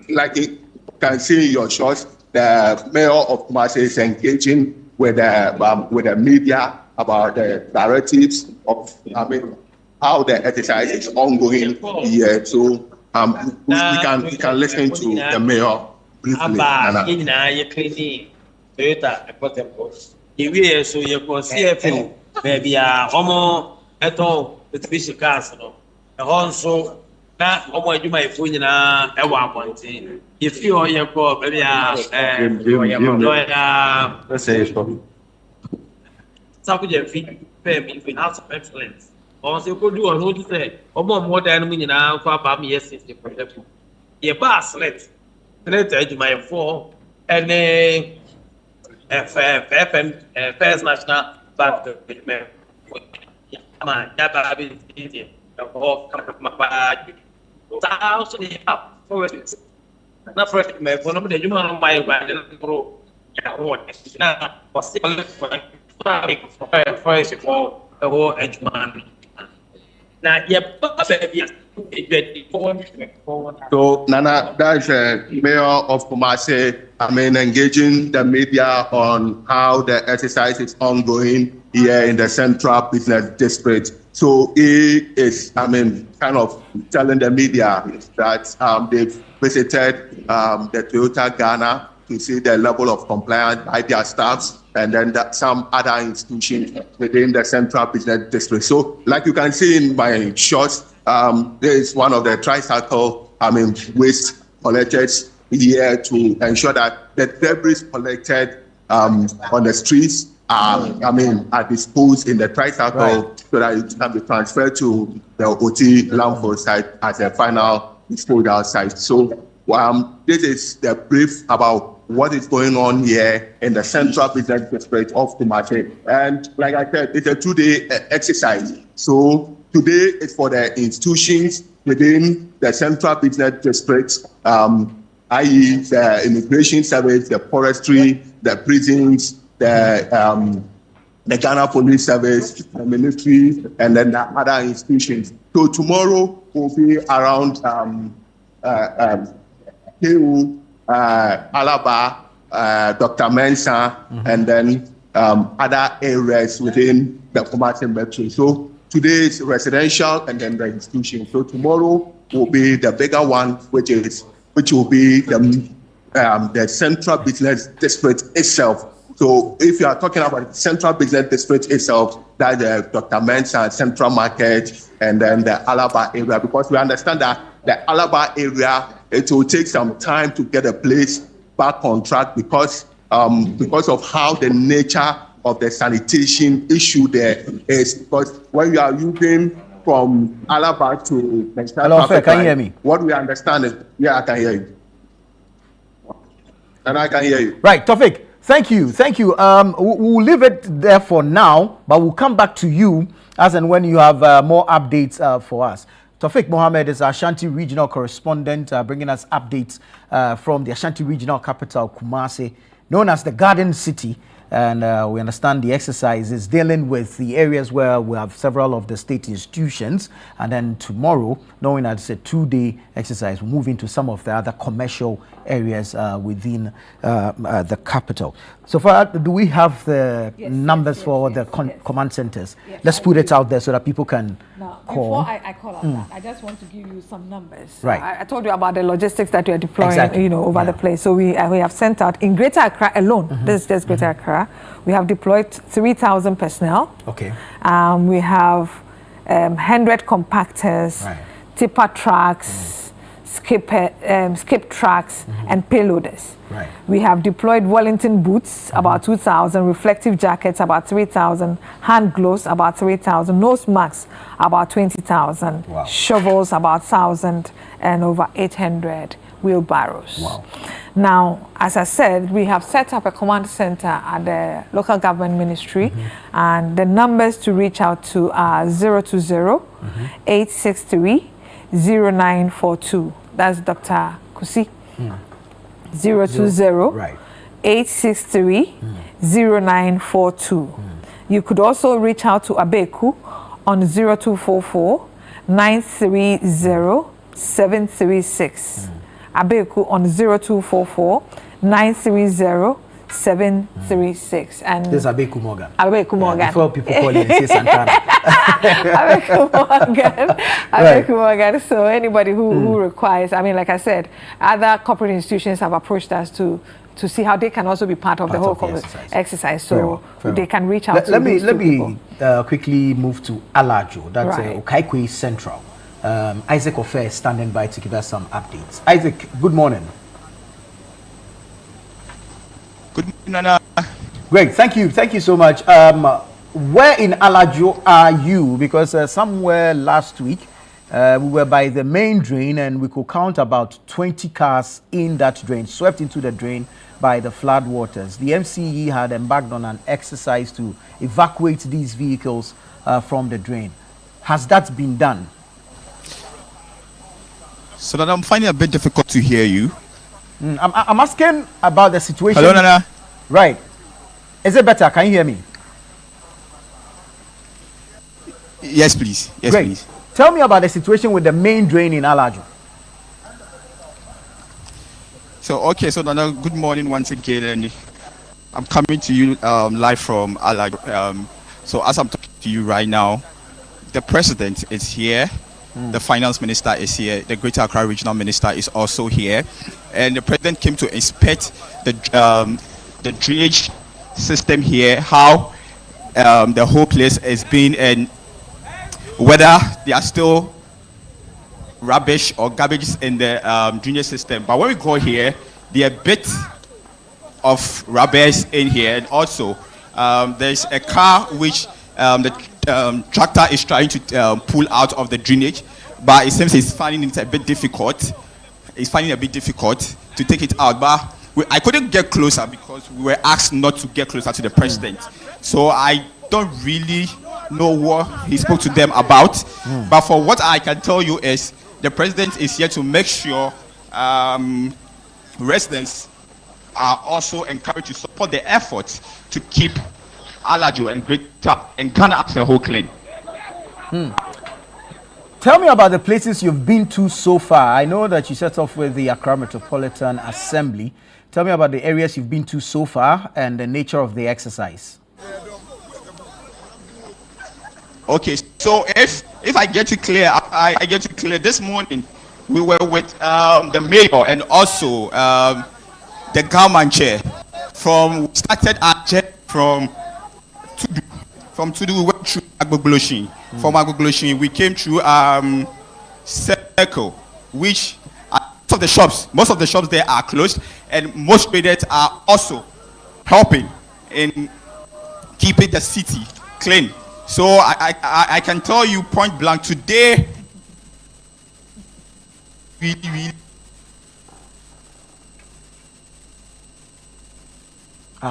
Like you can see in your shots, the mayor of Kumasi is engaging with the media about the directives of how the exercise is ongoing here. So we can listen to the mayor briefly. na ọmọ ẹdwuma efo nyinaa ẹwọ abọnten efi hɔ yɛ kɔ baabi a sakujɛ fi pɛɛ mi house of excellence ɔn sɛ kodu ɔno ti sɛ ɔmɔ ɔmɔ dan no mu nyinaa nfa aba mi yɛ 60% yɛ ba select adwuma efo ɛne fɛn first national bank development ama yaba bi ti ɛhɔ kama paa. So they have forest. Not forest, my phone, the human mind, and grow. Now, was forest for the whole edge man. Now, so, Nana, that's Mayor of Kumasi. Engaging the media on how the exercise is ongoing here in the Central Business District. So he is, kind of telling the media that they've visited the Toyota Ghana to see the level of compliance by their staffs and then some other institutions within the Central Business District. So, like you can see in my shots, there is one of the tricycle, waste collected here to ensure that the debris collected on the streets are disposed in the tricycle so that it can be transferred to the OT landfill site as a final disposal site. So this is the brief about what is going on here in the Central Business District of Kumasi. And like I said, it's a 2-day exercise. So today is for the institutions within the Central Business District, i.e. the Immigration Service, the Forestry, the prisons, the Ghana Police Service, the military, and then the other institutions. So tomorrow will be around KU, Alaba, Dr. Mensah, and then other areas within the Kumasi Metro. So today is residential and then the institution. So tomorrow will be the bigger one, which will be the Central Business District itself. So if you are talking about the Central Business District itself, that's the Dr. Mensah Central Market and then the Alaba area, because we understand that the Alaba area, it will take some time to get a place back on track because of how the nature of the sanitation issue there is. Because when you are using from Alaba to Hello, can you hear me? What we understand is, yeah, I can hear you. And I can hear you. Right, Tofik. Thank you. We'll leave it there for now, but we'll come back to you as and when you have more updates for us. Tofik Mohammed is our Ashanti Regional Correspondent, bringing us updates from the Ashanti Regional Capital, Kumasi, known as the Garden City. And we understand the exercise is dealing with the areas where we have several of the state institutions. And then tomorrow, knowing that it's a 2-day exercise, we'll move into some of the other commercial areas within the capital. So far, do we have the numbers for the command centers? Yes, Let's put it out there so that people can call. Before I call out that, I just want to give you some numbers. Right. I told you about the logistics that we are deploying, over the place. So we have sent out in Greater Accra alone. This is just Greater Accra. We have deployed 3,000 personnel. Okay. We have 100 compactors, tipper trucks, skip trucks, and payloaders. Right. We have deployed Wellington boots, about 2,000, reflective jackets, about 3,000, hand gloves, about 3,000, nose masks, about 20,000, shovels, about 1,000, and over 800 wheelbarrows. Wow. Now, as I said, we have set up a command center at the local government ministry, and the numbers to reach out to are 020-863-0942. That's Dr. Kusi. 020-863-0942. You could also reach out to Abeku on 0244-930-736. Abeku on 0244-930-736. And this is Abeku Morgan. Abeku Morgan. Before people call it, say Santana. Abeku Morgan. So anybody who requires, like I said, other corporate institutions have approached us to see how they can also be part of the whole exercise. So they can reach out to Let me quickly move to Alajo. That's Okaikwe Central. Isaac Ofer is standing by to give us some updates. Isaac, good morning. Good morning, Nana. Great, thank you so much. Where in Alajo are you? Because somewhere last week we were by the main drain and we could count about 20 cars in that drain, swept into the drain by the flood waters. The MCE had embarked on an exercise to evacuate these vehicles from the drain. Has that been done? So that I'm finding it a bit difficult to hear you. I'm asking about the situation. Hello, Nana. Right. Is it better? Can you hear me? Yes, please. Yes, Great. please. Tell me about the situation with the main drain in Alajo. So, so Nana, good morning once again. And I'm coming to you live from Alajo. So as I'm talking to you right now, the president is here. The finance minister is here. The Greater Accra Regional Minister is also here. And the president came to inspect the drainage system here, how the whole place is being, and whether there are still rubbish or garbage in the drainage system. But when we go here, there are a bit of rubbish in here, and also there's a car which the tractor is trying to pull out of the drainage, but it seems he's finding it a bit difficult. He's finding it a bit difficult to take it out, but I couldn't get closer because we were asked not to get closer to the president. So I don't really know what he spoke to them about. But for what I can tell you is the president is here to make sure residents are also encouraged to support the efforts to keep Alajo and Greater and Ghana as a whole clean. Tell me about the places you've been to so far. I know that you set off with the Accra Metropolitan Assembly. Tell me about the areas you've been to so far and the nature of the exercise. Okay, so if I get it clear, I get it clear. This morning we were with the mayor and also the government chair. We started our journey from Tudu, we went through Agbogbloshie. From Agbogbloshie, we came through Circle, which most of the shops there are closed, and most traders are also helping in keeping the city clean. So I can tell you point blank, today really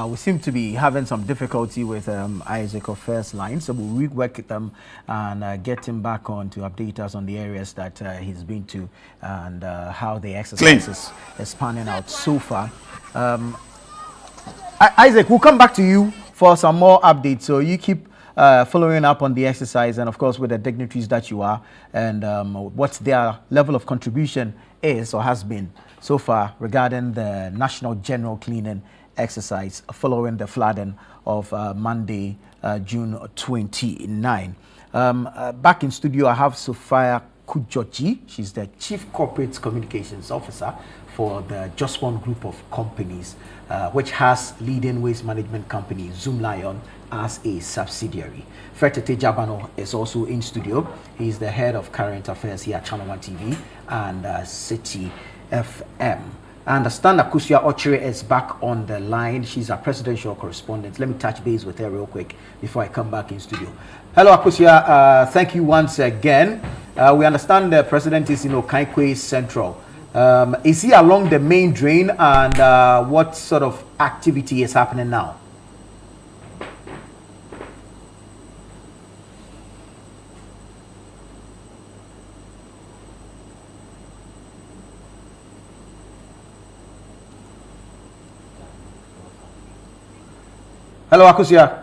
we seem to be having some difficulty with Isaac Ofer's line, so we'll rework them and get him back on to update us on the areas that he's been to and how the exercise is panning out so far. Isaac, we'll come back to you for some more updates, so you keep following up on the exercise and of course with the dignitaries that you are and what their level of contribution is or has been so far regarding the National General Cleaning exercise following the flooding of Monday, June 29. Back in studio, I have Sophia Kujoji. She's the Chief Corporate Communications Officer for the Jospon Group of Companies, which has leading waste management company Zoomlion as a subsidiary. Fertete Jabano is also in studio. He's the head of current affairs here at Channel 1 TV and City FM. I understand Akosua Ochere is back on the line. She's our presidential correspondent. Let me touch base with her real quick before I come back in studio. Hello, Akosua. Thank you once again. We understand the president is in Okaikwe Central. Is he along the main drain, and what sort of activity is happening now? Hello, Akosua.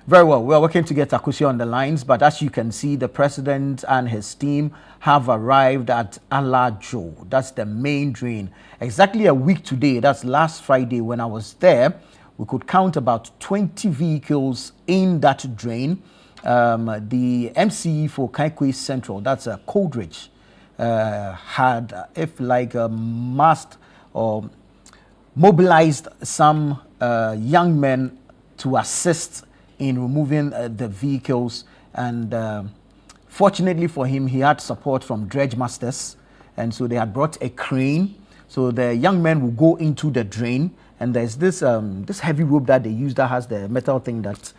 Very well. We're working to get Akosua on the lines, but as you can see, the president and his team have arrived at Alajo. That's the main drain. Exactly a week today, that's last Friday when I was there, we could count about 20 vehicles in that drain. The MCE for Kaikwe Central, that's a Coldridge, had, if like a must or mobilized some young men to assist in removing the vehicles and Fortunately for him, he had support from dredge masters, and so they had brought a crane. So the young men will go into the drain, and there's this this heavy rope that they use that has the metal thing that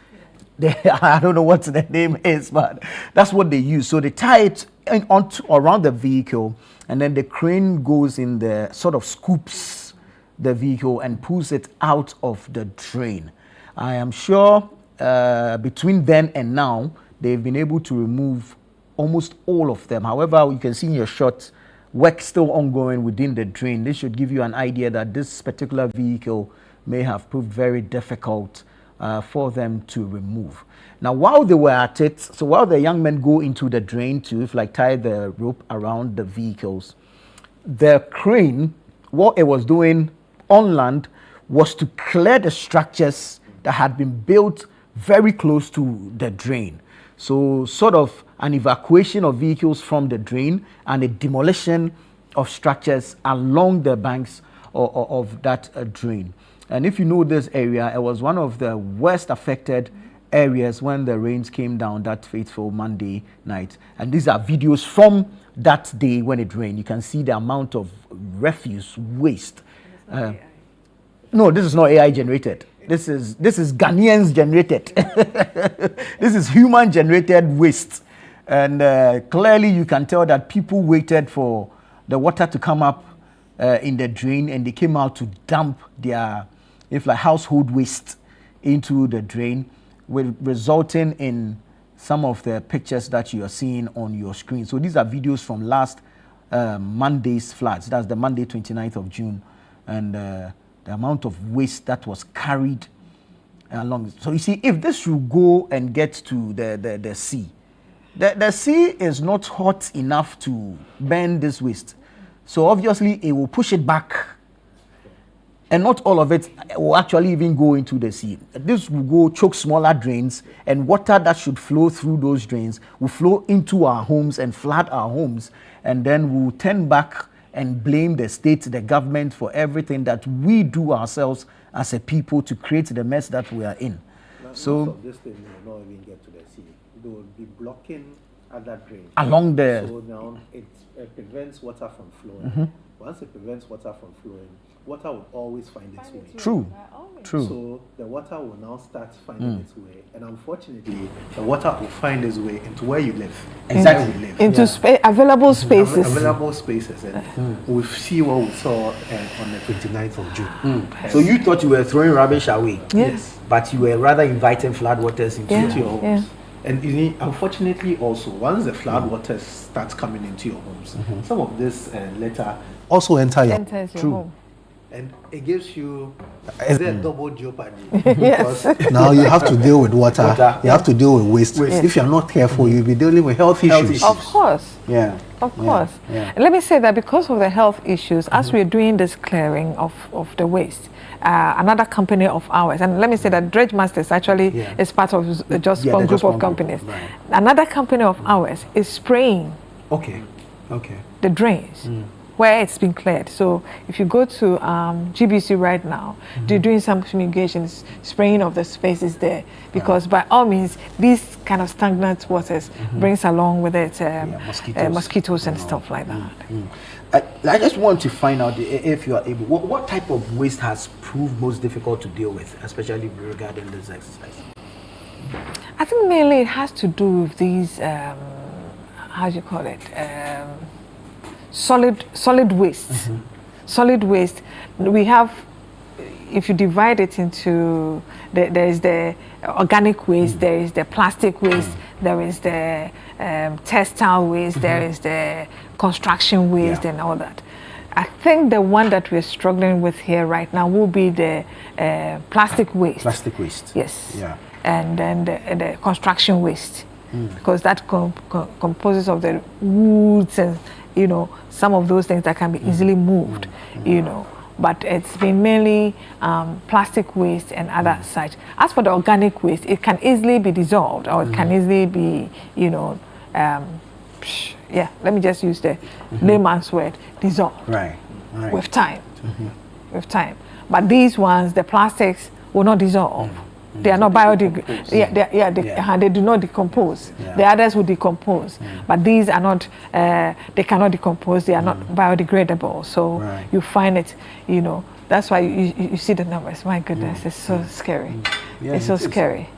I don't know what the name is, but that's what they use. So they tie it around the vehicle, and then the crane goes in the sort of scoops the vehicle and pulls it out of the drain. I am sure between then and now, they've been able to remove almost all of them. However, you can see in your shot, work still ongoing within the drain. This should give you an idea that this particular vehicle may have proved very difficult for them to remove. Now, while they were at it, so while the young men go into the drain to tie the rope around the vehicles, the crane, what it was doing on land was to clear the structures that had been built very close to the drain. So sort of an evacuation of vehicles from the drain and a demolition of structures along the banks of that drain. And if you know this area, it was one of the worst affected areas when the rains came down that fateful Monday night. And these are videos from that day when it rained. You can see the amount of refuse, waste. No, this is not AI generated. This is Ghanaians generated. This is human generated waste. And clearly you can tell that people waited for the water to come up in the drain, and they came out to dump their household waste into the drain, resulting in some of the pictures that you are seeing on your screen. So these are videos from last Monday's floods. That's the Monday 29th of June. And the amount of waste that was carried along. So you see, if this should go and get to the sea, the sea is not hot enough to burn this waste. So obviously it will push it back, and not all of it will actually even go into the sea. This will go choke smaller drains, and water that should flow through those drains will flow into our homes and flood our homes, and then we'll turn back and blame the state, the government, for everything that we do ourselves as a people to create the mess that we are in. So most of this thing will not even get to the sea. They will be blocking other drains along there. So now it prevents water from flowing. Mm-hmm. Once it prevents water from flowing, water will always find its way. True. So the water will now start finding its way, and unfortunately, the water will find its way into where you live. Exactly. Where we live. Into available spaces. Available spaces. And we'll see what we saw on the 29th of June. So you thought you were throwing rubbish away. Yes. But you were rather inviting floodwaters into your homes. And unfortunately also, once the flood water starts coming into your homes, some of this litter also enters your home. And it gives you a double jeopardy. Yes. Because now you have to deal with water, you have to deal with waste. If you're not careful, you'll be dealing with health issues. Of course. Yeah. Of course. And let me say that because of the health issues, as we're doing this clearing of the waste, another company of ours, and let me say that Dredge Masters actually is part of the Just One group of companies. Right. Another company of ours is spraying the drains where it's been cleared. So if you go to GBC right now, they're doing some fumigations, spraying of the spaces there, because by all means, these kind of stagnant waters brings along with it mosquitoes and stuff like that. I just want to find out if you are able, what type of waste has proved most difficult to deal with, especially regarding this exercise? I think mainly it has to do with these, how do you call it, solid waste. Solid waste. We have, if you divide it into, there is the organic waste, there is the plastic waste, there is the textile waste, there is the construction waste and all that. I think the one that we're struggling with here right now will be the plastic waste. Plastic waste. Yes. Yeah. And then the construction waste, because that composes of the woods and some of those things that can be easily moved, but it's been mainly plastic waste and other such. As for the organic waste, it can easily be dissolved, or it can easily be, let me just use the layman's word, dissolved. Right. With time. With time. But these ones, the plastics will not dissolve. They are not biodegradable. They do not decompose. The others will decompose, but these are not. They cannot decompose. They are not biodegradable. So you find it. That's why you see the numbers. My goodness, it's so scary. It's so scary.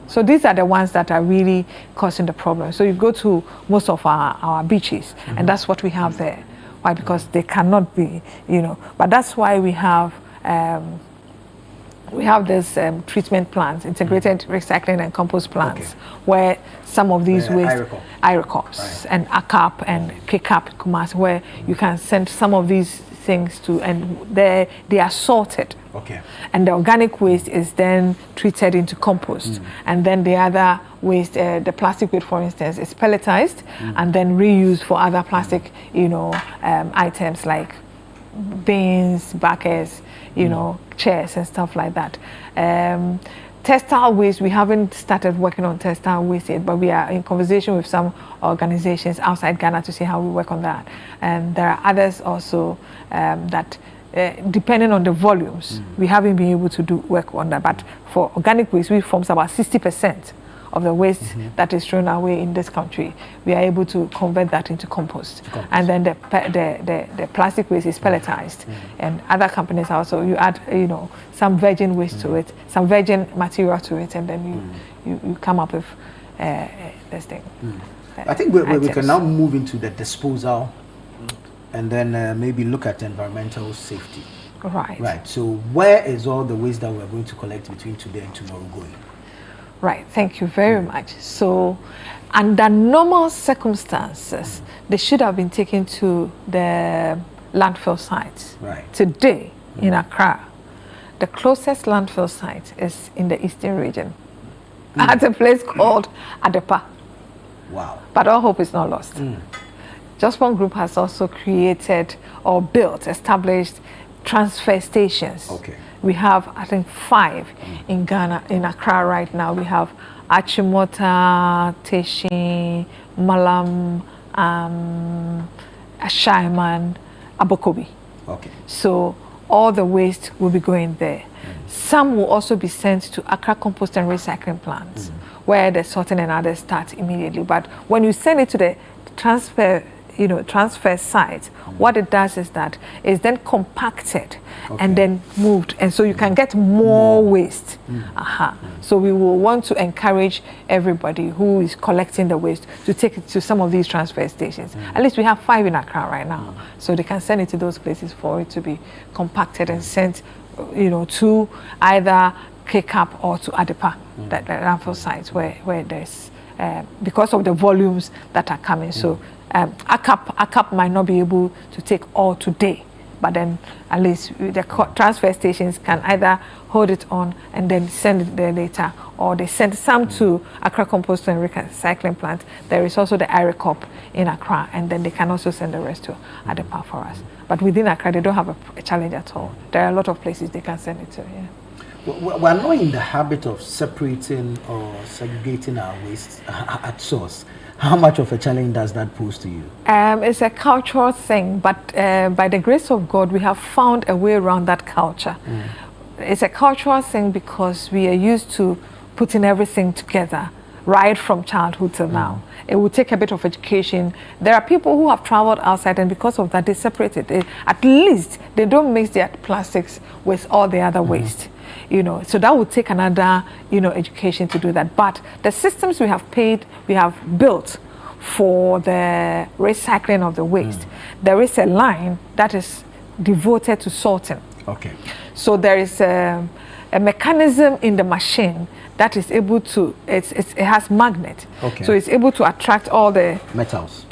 So these are the ones that are really causing the problem. So you go to most of our beaches, and that's what we have there. Why? Because they cannot be. But that's why we have. We have this treatment plants, integrated recycling and compost plants, where some of these waste, IRECOPs and ACAP and KCAP, Kumasi, where you can send some of these things to, and they are sorted. And the organic waste is then treated into compost. And then the other waste, the plastic waste, for instance, is pelletized and then reused for other plastic, items like bins, buckets, chairs and stuff like that. Textile waste, we haven't started working on textile waste yet, but we are in conversation with some organizations outside Ghana to see how we work on that. And there are others also that, depending on the volumes, we haven't been able to do work on that. But for organic waste, we form about 60% of the waste that is thrown away in this country. We are able to convert that into compost. And then the plastic waste is pelletized. And other companies also, you add some virgin waste to it, some virgin material to it, and then you come up with this thing. I think we can now move into the disposal and then maybe look at environmental safety. Right. So where is all the waste that we're going to collect between today and tomorrow going? Right, thank you very much. So, under normal circumstances, they should have been taken to the landfill sites. Today, in Accra, the closest landfill site is in the eastern region, at a place called Adepa. Wow. But all hope is not lost. Just One Group has also created or established transfer stations. We have, I think, 5 in Ghana, in Accra right now. We have Achimota, Teshi, Malam, Ashaiman, Abokobi. So all the waste will be going there. Some will also be sent to Accra Compost and Recycling Plants, where the sorting and others start immediately. But when you send it to the transfer site, what it does is that it's then compacted and then moved, and so you can get more waste. So we will want to encourage everybody who is collecting the waste to take it to some of these transfer stations. At least we have 5 in Accra right now, so they can send it to those places for it to be compacted and sent, to either KCAP or to Adepa, the landfill sites where there's because of the volumes that are coming. So ACAP might not be able to take all today, but then at least the transfer stations can either hold it on and then send it there later, or they send some to Accra Compost and Recycling Plant. There is also the IRECOP in Accra, and then they can also send the rest to Adepa for us. But within Accra, they don't have a challenge at all. There are a lot of places they can send it to. We're not in the habit of separating or segregating our waste at source. How much of a challenge does that pose to you? It's a cultural thing, but by the grace of God, we have found a way around that culture. It's a cultural thing because we are used to putting everything together right from childhood till now. It will take a bit of education. There are people who have traveled outside, and because of that, they separate it. At least they don't mix their plastics with all the other waste. So that would take another, education to do that. But the systems we have built for the recycling of the waste, there is a line that is devoted to sorting. So there is a mechanism in the machine that is able to, it has magnet. So it's able to attract all the metals.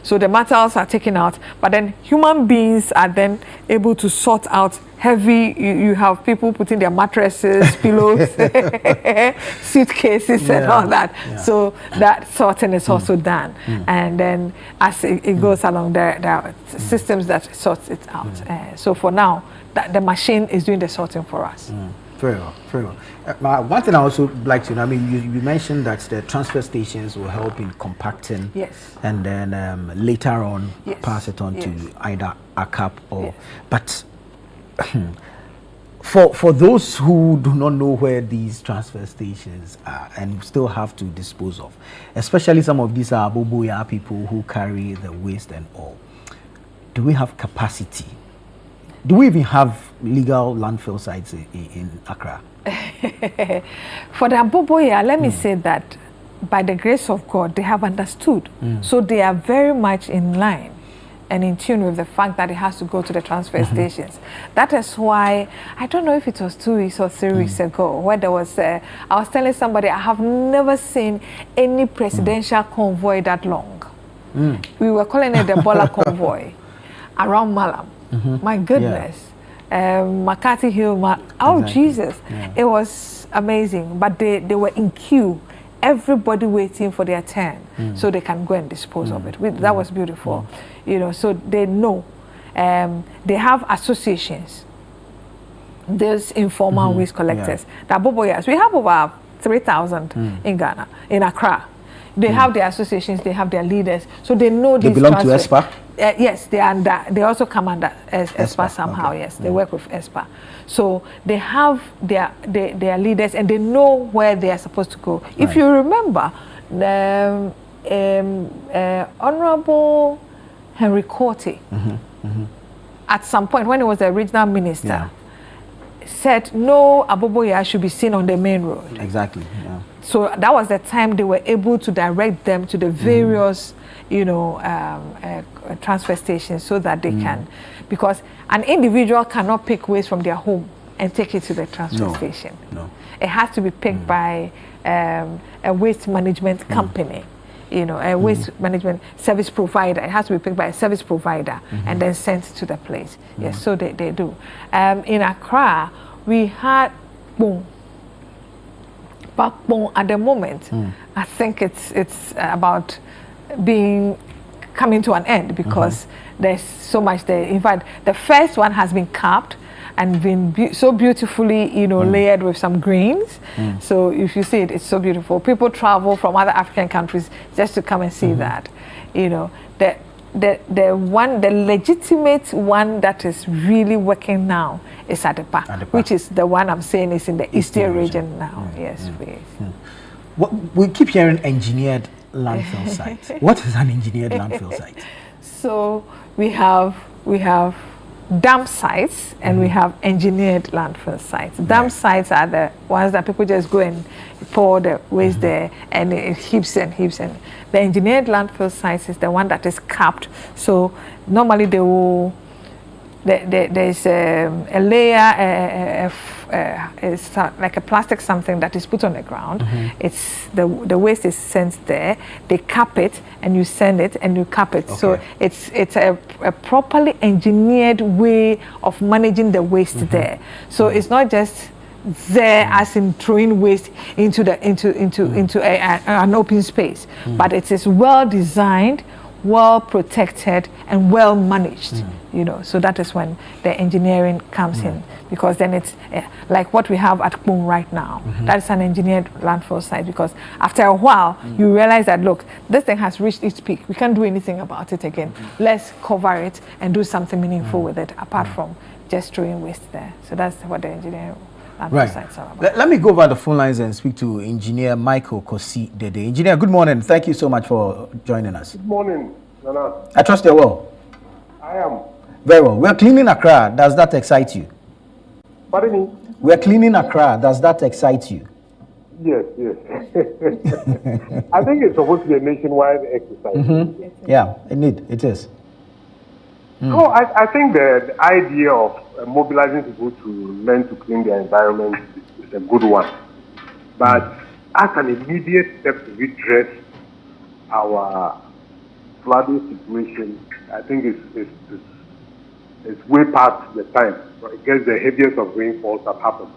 So the metals are taken out, but then human beings are then able to sort out heavy. You have people putting their mattresses, pillows, suitcases, and all that. So that sorting is also done. And then as it goes along, there are systems that sorts it out. So for now, the machine is doing the sorting for us. Very well, very well. One thing I also like to know, you mentioned that the transfer stations will help in compacting, and then later on pass it on to either ACAP or. But For those who do not know where these transfer stations are and still have to dispose of, especially some of these are Boboya people who carry the waste and all, do we have capacity? Do we even have legal landfill sites in Accra? For the Boboya, let me say that by the grace of God, they have understood. So they are very much in line and in tune with the fact that it has to go to the transfer stations. That is why, I don't know if it was 2 weeks or 3 weeks ago, where there was, I was telling somebody, I have never seen any presidential convoy that long. We were calling it the Bola convoy around Malam. My goodness. McCarthy Hill, oh Jesus. It was amazing, but they were in queue. Everybody waiting for their turn so they can go and dispose of it. That was beautiful, you know. So they know. They have associations. There's informal waste collectors. The Boboyas, we have over 3,000 in Ghana, in Accra. They have their associations. They have their leaders, so they know. They belong to ESPA. Yes, they are under. They also come under ESPA somehow. Okay. Yes, they work with ESPA. So they have their leaders and they know where they are supposed to go. Right. If you remember, Honorable Henry Korte, at some point when he was the regional minister, said no Aboboya should be seen on the main road. Exactly. Yeah. So that was the time they were able to direct them to the various, you know, transfer stations so that they can, because an individual cannot pick waste from their home and take it to the transfer station. No. It has to be picked by a waste management company, you know, a waste management service provider. It has to be picked by a service provider and then sent to the place. Yes, so they do. In Accra, we had but at the moment, I think it's about coming to an end because there's so much there. In fact, the first one has been capped and been so beautifully, you know, layered with some greens. So if you see it, it's so beautiful. People travel from other African countries just to come and see that. You know, the legitimate one that is really working now is Adepa, which is the one I'm saying is in the Eastern region now. Yes, please. We keep hearing engineered landfill site. What is an engineered landfill site? So we have dump sites and we have engineered landfill sites. Dump sites are the ones that people just go and pour the waste there and it heaps and heaps. And the engineered landfill sites is the one that is capped. So normally they will. There's a layer, it's like a plastic something that is put on the ground. It's the waste is sent there. They cap it and you send it and you cap it. Okay. So it's a properly engineered way of managing the waste there. So it's not just there as in throwing waste into an open space, but it is well designed, well protected and well managed, you know. So that is when the engineering comes in, because then it's like what we have at Kpong right now. That is an engineered landfill site, because after a while you realize that, look, this thing has reached its peak. We can't do anything about it again. Let's cover it and do something meaningful with it apart from just throwing waste there. So that's what the engineering sites are about. Let me go over the phone lines and speak to Engineer Michael Kosi Dede. Engineer, good morning. Thank you so much for joining us. Good morning, Nana. I trust you're well. I am. Very well. We're cleaning Accra. Does that excite you? Pardon me? We're cleaning Accra. Does that excite you? Yes. I think it's supposed to be a nationwide exercise. Yeah, it is. No, I think the idea of mobilizing people to learn to clean their environment is a good one. But as an immediate step to redress our flooding situation, I think it's way past the time. I guess the heaviest of rainfalls have happened.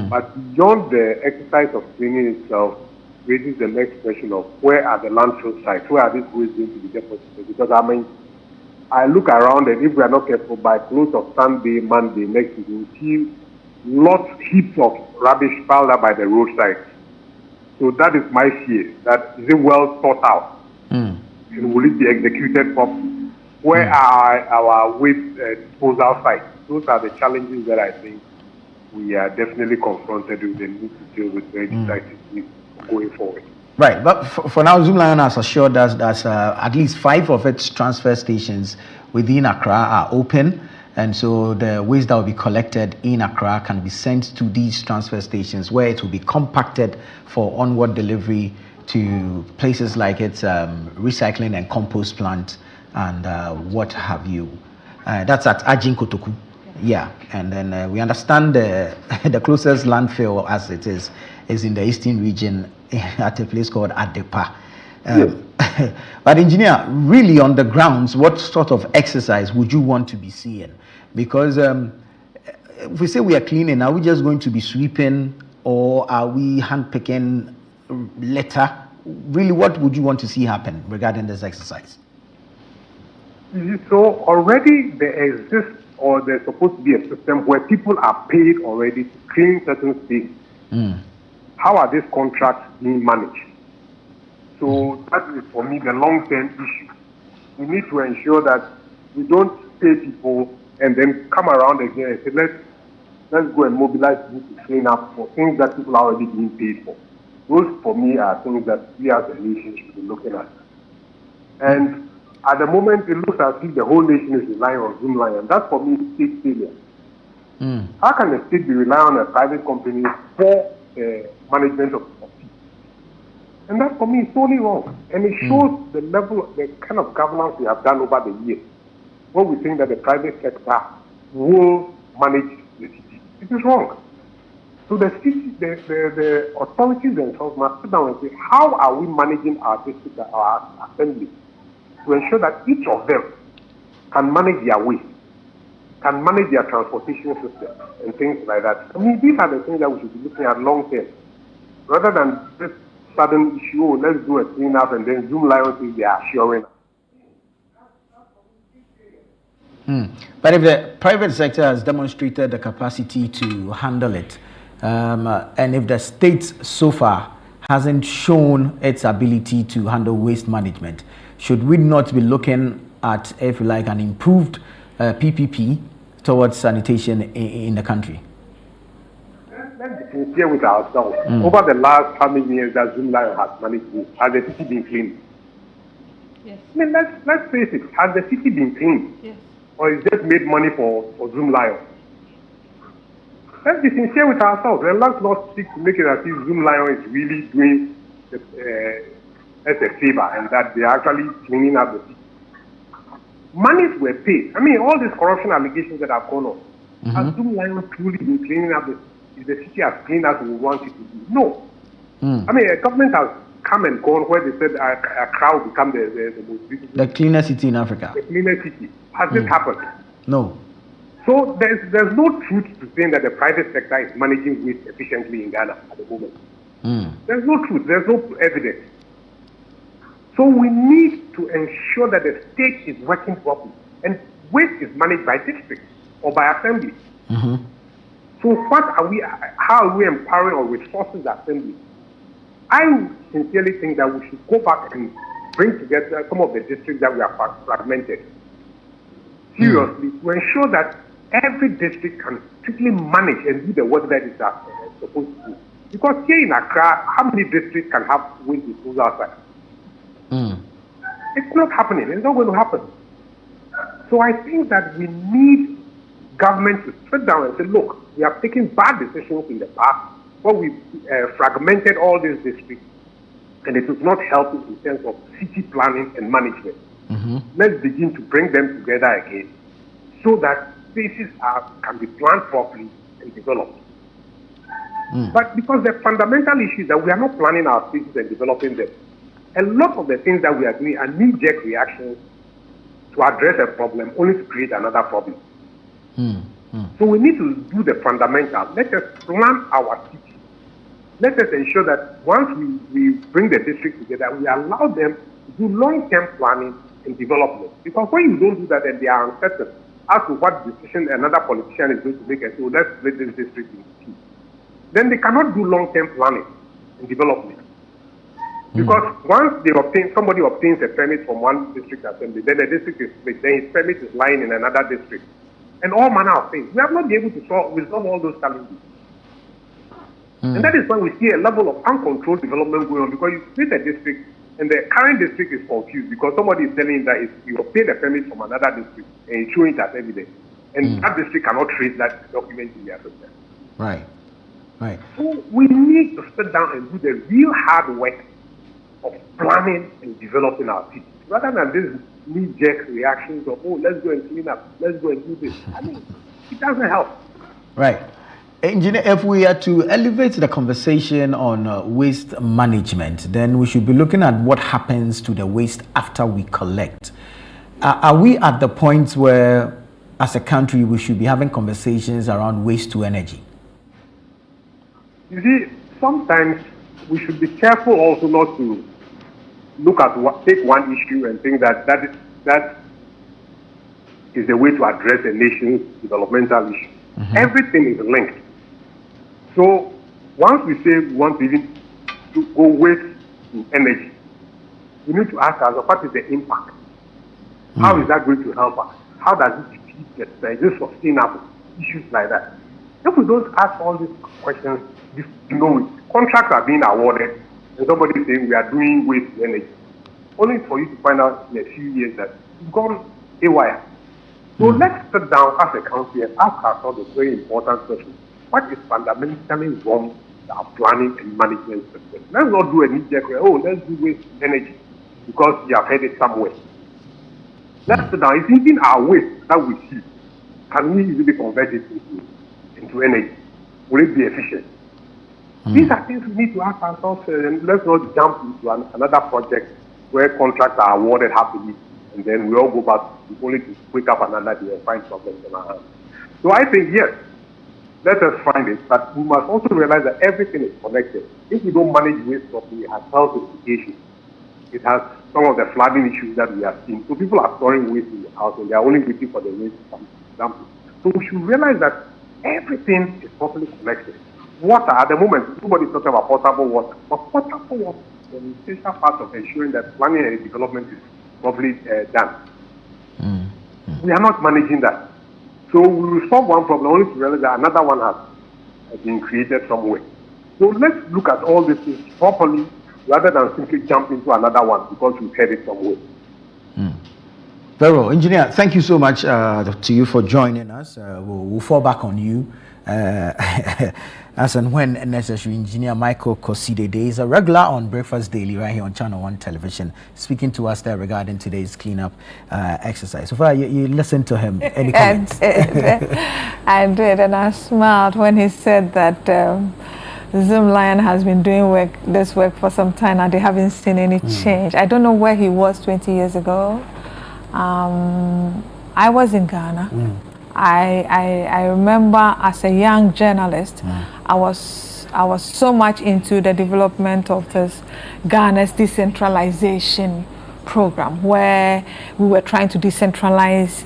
But beyond the exercise of cleaning itself raises the next question of where are the landfill sites? Where are these waste going to be deposited? Because I look around, and if we are not careful, by close of Sunday, Monday, next week, we will see heaps of rubbish piled up by the roadside. So that is my fear. That is it well thought out? And will it be executed properly? Where are our waste disposal sites? Those are the challenges that I think we are definitely confronted with the need to deal with very decisively going forward. Right, but for now, Zoomlion has assured us that at least 5 of its transfer stations within Accra are open, and so the waste that will be collected in Accra can be sent to these transfer stations where it will be compacted for onward delivery to places like its recycling and compost plant and what have you. That's at Ajin Kotoku. Yeah, and then we understand the closest landfill as it is in the eastern region at a place called Adepa. But engineer, really on the grounds, what sort of exercise would you want to be seeing? Because if we say we are cleaning, are we just going to be sweeping or are we handpicking litter? Really, what would you want to see happen regarding this exercise? So already there exists or there's supposed to be a system where people are paid already to clean certain states. How are these contracts being managed? So that is for me the long-term issue. We need to ensure that we don't pay people and then come around again and say, let's go and mobilize people to clean up for things that people are already being paid for. Those for me are things that we as a nation should be looking at. And at the moment, it looks as if the whole nation is relying on Zoomlion. That for me is state failure. How can the state be relying on a private company for management of people? And that for me is totally wrong. And it shows the level, the kind of governance we have done over the years, where we think that the private sector will manage the city. It is wrong. So the city, the authorities themselves must sit down and say, how are we managing our district, our assembly, to ensure that each of them can manage their waste, can manage their transportation system, and things like that. I mean, these are the things that we should be looking at long term, rather than this sudden issue, oh, let's do a cleanup and then Zoomlion says they are assuring. But if the private sector has demonstrated the capacity to handle it, and if the state so far hasn't shown its ability to handle waste management, should we not be looking at, if you like, an improved PPP towards sanitation in the country? Let's be sincere with ourselves. Over the last how many years that Zoomlion has managed this? Has the city been clean? Yes. I mean, let's face it. Has the city been clean? Yes. Or is just made money for Zoomlion? Let's be sincere with ourselves and let's not seek to make it as if Zoomlion is really doing as a favor and that they are actually cleaning up the city. Monies were paid. I mean, all these corruption allegations that have gone on. Has Zoomlion truly been cleaning up the city? Is the city as clean as we want it to be? No. I mean, a government has come and gone where they said Accra will become the most beautiful. The cleanest city in Africa. The cleanest city. Has this happened? No. So there's no truth to saying that the private sector is managing waste efficiently in Ghana at the moment. There's no truth. There's no evidence. So we need to ensure that the state is working properly. And waste is managed by districts or by assembly. So how are we empowering or resourcing the assembly? I sincerely think that we should go back and bring together some of the districts that we are fragmented. Seriously, to ensure that every district can strictly manage and do the work that it's supposed to do. Because here in Accra, how many districts can have waste disposal outside? It's not happening. It's not going to happen. So I think that we need government to sit down and say, look, we have taken bad decisions in the past where we fragmented all these districts and it is not helping in terms of city planning and management. Let's begin to bring them together again so that spaces can be planned properly and developed. But because the fundamental issue is that we are not planning our spaces and developing them. A lot of the things that we are doing are knee-jerk reactions to address a problem, only to create another problem. So we need to do the fundamental. Let us plan our city. Let us ensure that once we bring the district together, we allow them to do long-term planning and development. Because when you don't do that and they are uncertain as to what decision another politician is going to make and say, let's split this district in two, then they cannot do long-term planning and development. Because once somebody obtains a permit from one district assembly, then the district is split, then his permit is lying in another district. and all manner of things. We have not been able to resolve all those challenges. And that is why we see a level of uncontrolled development going on, because you create a district and the current district is confused because somebody is telling that if you obtain a permit from another district and show it as evidence, and that district cannot trace that document in their system. Right. So we need to sit down and do the real hard work of planning and developing our cities, rather than this knee-jerk reactions of, oh, let's go and clean up, let's go and do this. I mean, it doesn't help. Right. Engineer, if we are to elevate the conversation on waste management, then we should be looking at what happens to the waste after we collect. Are we at the point where, as a country, we should be having conversations around waste to energy? You see, sometimes we should be careful also not to look at take one issue and think that is the way to address a nation's developmental issue. Everything is linked. So once we say we want to even to go waste to energy, we need to ask ourselves, what is the impact? How is that going to help us? How does it defeat the threat? Is it sustainable? Issues like that. If we don't ask all these questions, contracts are being awarded and somebody is saying we are doing waste to energy, only for you to find out in a few years that it's gone haywire. So let's sit down as a country and ask ourselves a very important question. What is fundamentally wrong with our planning and management system? Let's not do a knee-jerk, let's do waste energy because you have heard it somewhere. Let's sit down. It's even our waste that we see. Can we easily convert it into energy? Will it be efficient? These are things we need to ask ourselves, and let's not jump into another project where contracts are awarded happily and then we all go back only to wake up another day and find problems in our hands. So I think, yes, let us find it, but we must also realize that everything is connected. If we don't manage waste properly, it has health implications. It has some of the flooding issues that we have seen. So people are storing waste in the house and they are only waiting for the waste to come dump it. So we should realize that everything is properly connected. Water, at the moment, nobody is talking about potable water, but potable water is an essential part of ensuring that planning and development is properly done. We are not managing that. So we will solve one problem only to realize that another one has been created somewhere. So let's look at all these things properly rather than simply jump into another one because we've heard it somewhere. Very well. Engineer, thank you so much to you for joining us. We'll fall back on you as and when necessary. Engineer Michael Kosidede is a regular on Breakfast Daily right here on Channel 1 Television, speaking to us there regarding today's cleanup exercise. So far, you listened to him. Any comments? I did, and I smiled when he said that Zoomlion has been doing this work for some time and they haven't seen any change. I don't know where he was 20 years ago. I was in Ghana. I remember as a young journalist, I was so much into the development of this Ghana's decentralization program, where we were trying to decentralize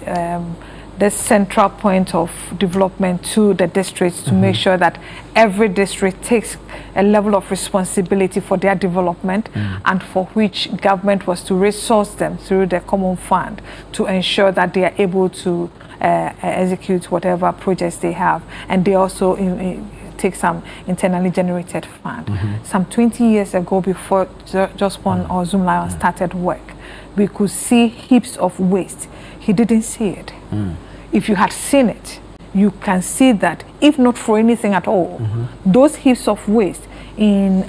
the central point of development to the districts to make sure that every district takes a level of responsibility for their development and for which government was to resource them through the common fund to ensure that they are able to execute whatever projects they have, and they also take some internally generated fund. Some 20 years ago, before Jospon or Zoomlion started work, we could see heaps of waste. He didn't see it. If you had seen it, you can see that if not for anything at all, those heaps of waste in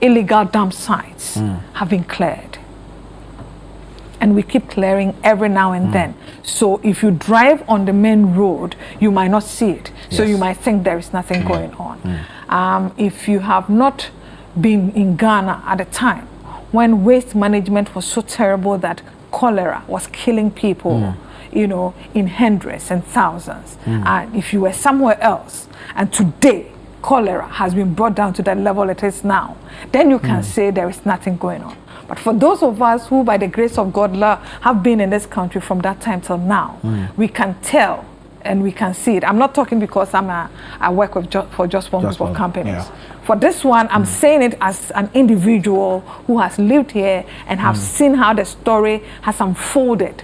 illegal dump sites have been cleared. And we keep clearing every now and then. So if you drive on the main road, you might not see it. So you might think there is nothing going on. If you have not been in Ghana at the time, when waste management was so terrible that cholera was killing people, in hundreds and thousands. And if you were somewhere else, and today cholera has been brought down to that level it is now, then you can say there is nothing going on. But for those of us who, by the grace of God, have been in this country from that time till now, we can tell and we can see it. I'm not talking because I work for just one group of companies. For this one, I'm saying it as an individual who has lived here and have seen how the story has unfolded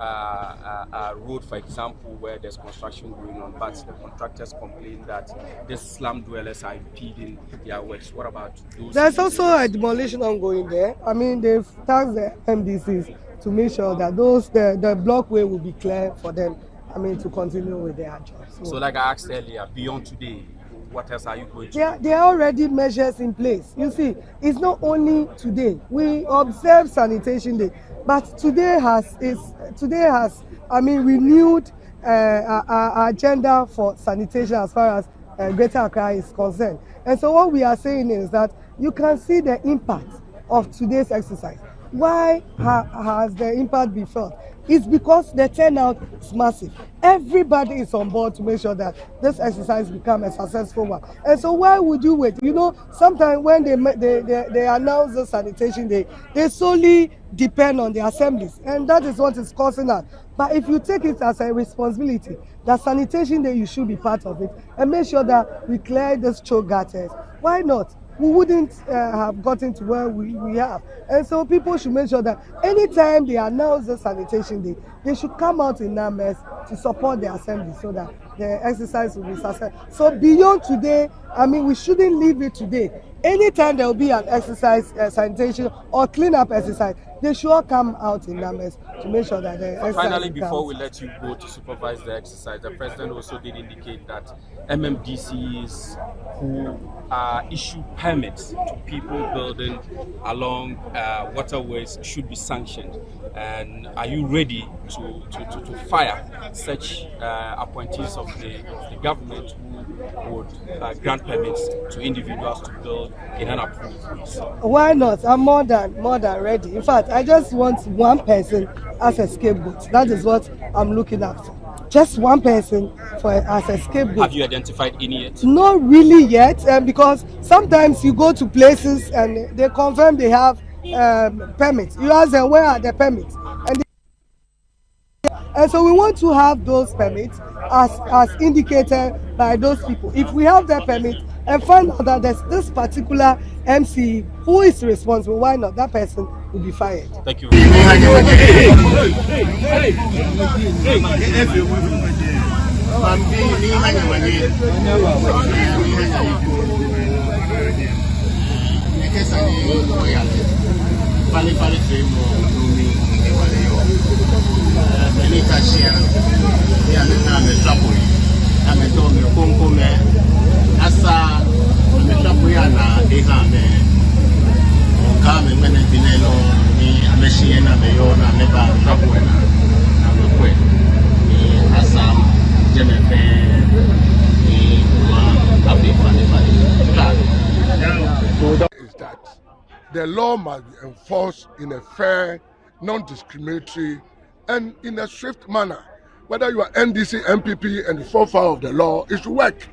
road, for example, where there's construction going on, but the contractors complain that these slum dwellers are impeding their works. What about those? There's also a demolition ongoing there. I mean, they've tasked the MDCs to make sure that the blockway will be clear for them, I mean, to continue with their jobs. So like I asked earlier, beyond today, what else are you going to do? There are already measures in place. You see, it's not only today. We observe Sanitation Day, but today has renewed our agenda for sanitation as far as Greater Accra is concerned. And so what we are saying is that you can see the impact of today's exercise. Why has the impact been felt? It's because the turnout is massive. Everybody is on board to make sure that this exercise becomes a successful one. And so why would you wait? You know, sometimes when they announce the Sanitation Day, they solely depend on the assemblies. And that is what is causing that. But if you take it as a responsibility, that Sanitation Day, you should be part of it and make sure that we clear these choke gutters. Why not? We wouldn't have gotten to where we have. And so people should make sure that anytime they announce the Sanitation Day, they should come out in numbers to support the assembly so that the exercise will be successful. So beyond today, I mean, we shouldn't leave it today. Anytime there will be an exercise, sanitation or cleanup exercise, they should all come out in numbers to make sure that the exercise Finally, before we let you go to supervise the exercise, the president also did indicate that MMDCs who issue permits to people building along waterways should be sanctioned. And are you ready to fire such appointees of the government who would grant permits to individuals to build in unapproved ways? Why not? I'm more than ready. In fact, I just want one person as a scapegoat. That is what I'm looking at for. Just one person as a scapegoat. Have you identified any yet? Not really yet, because sometimes you go to places and they confirm they have permits. You ask them, where are the permits? And so we want to have those permits as indicated by those people. If we have that permit and find out that there's this particular MC who is responsible, why not? That person will be fired. Thank you. Is that the law must be enforced in a fair, non-discriminatory, and in a swift manner. Whether you are NDC, MPP, and the forefather of the law, it should work.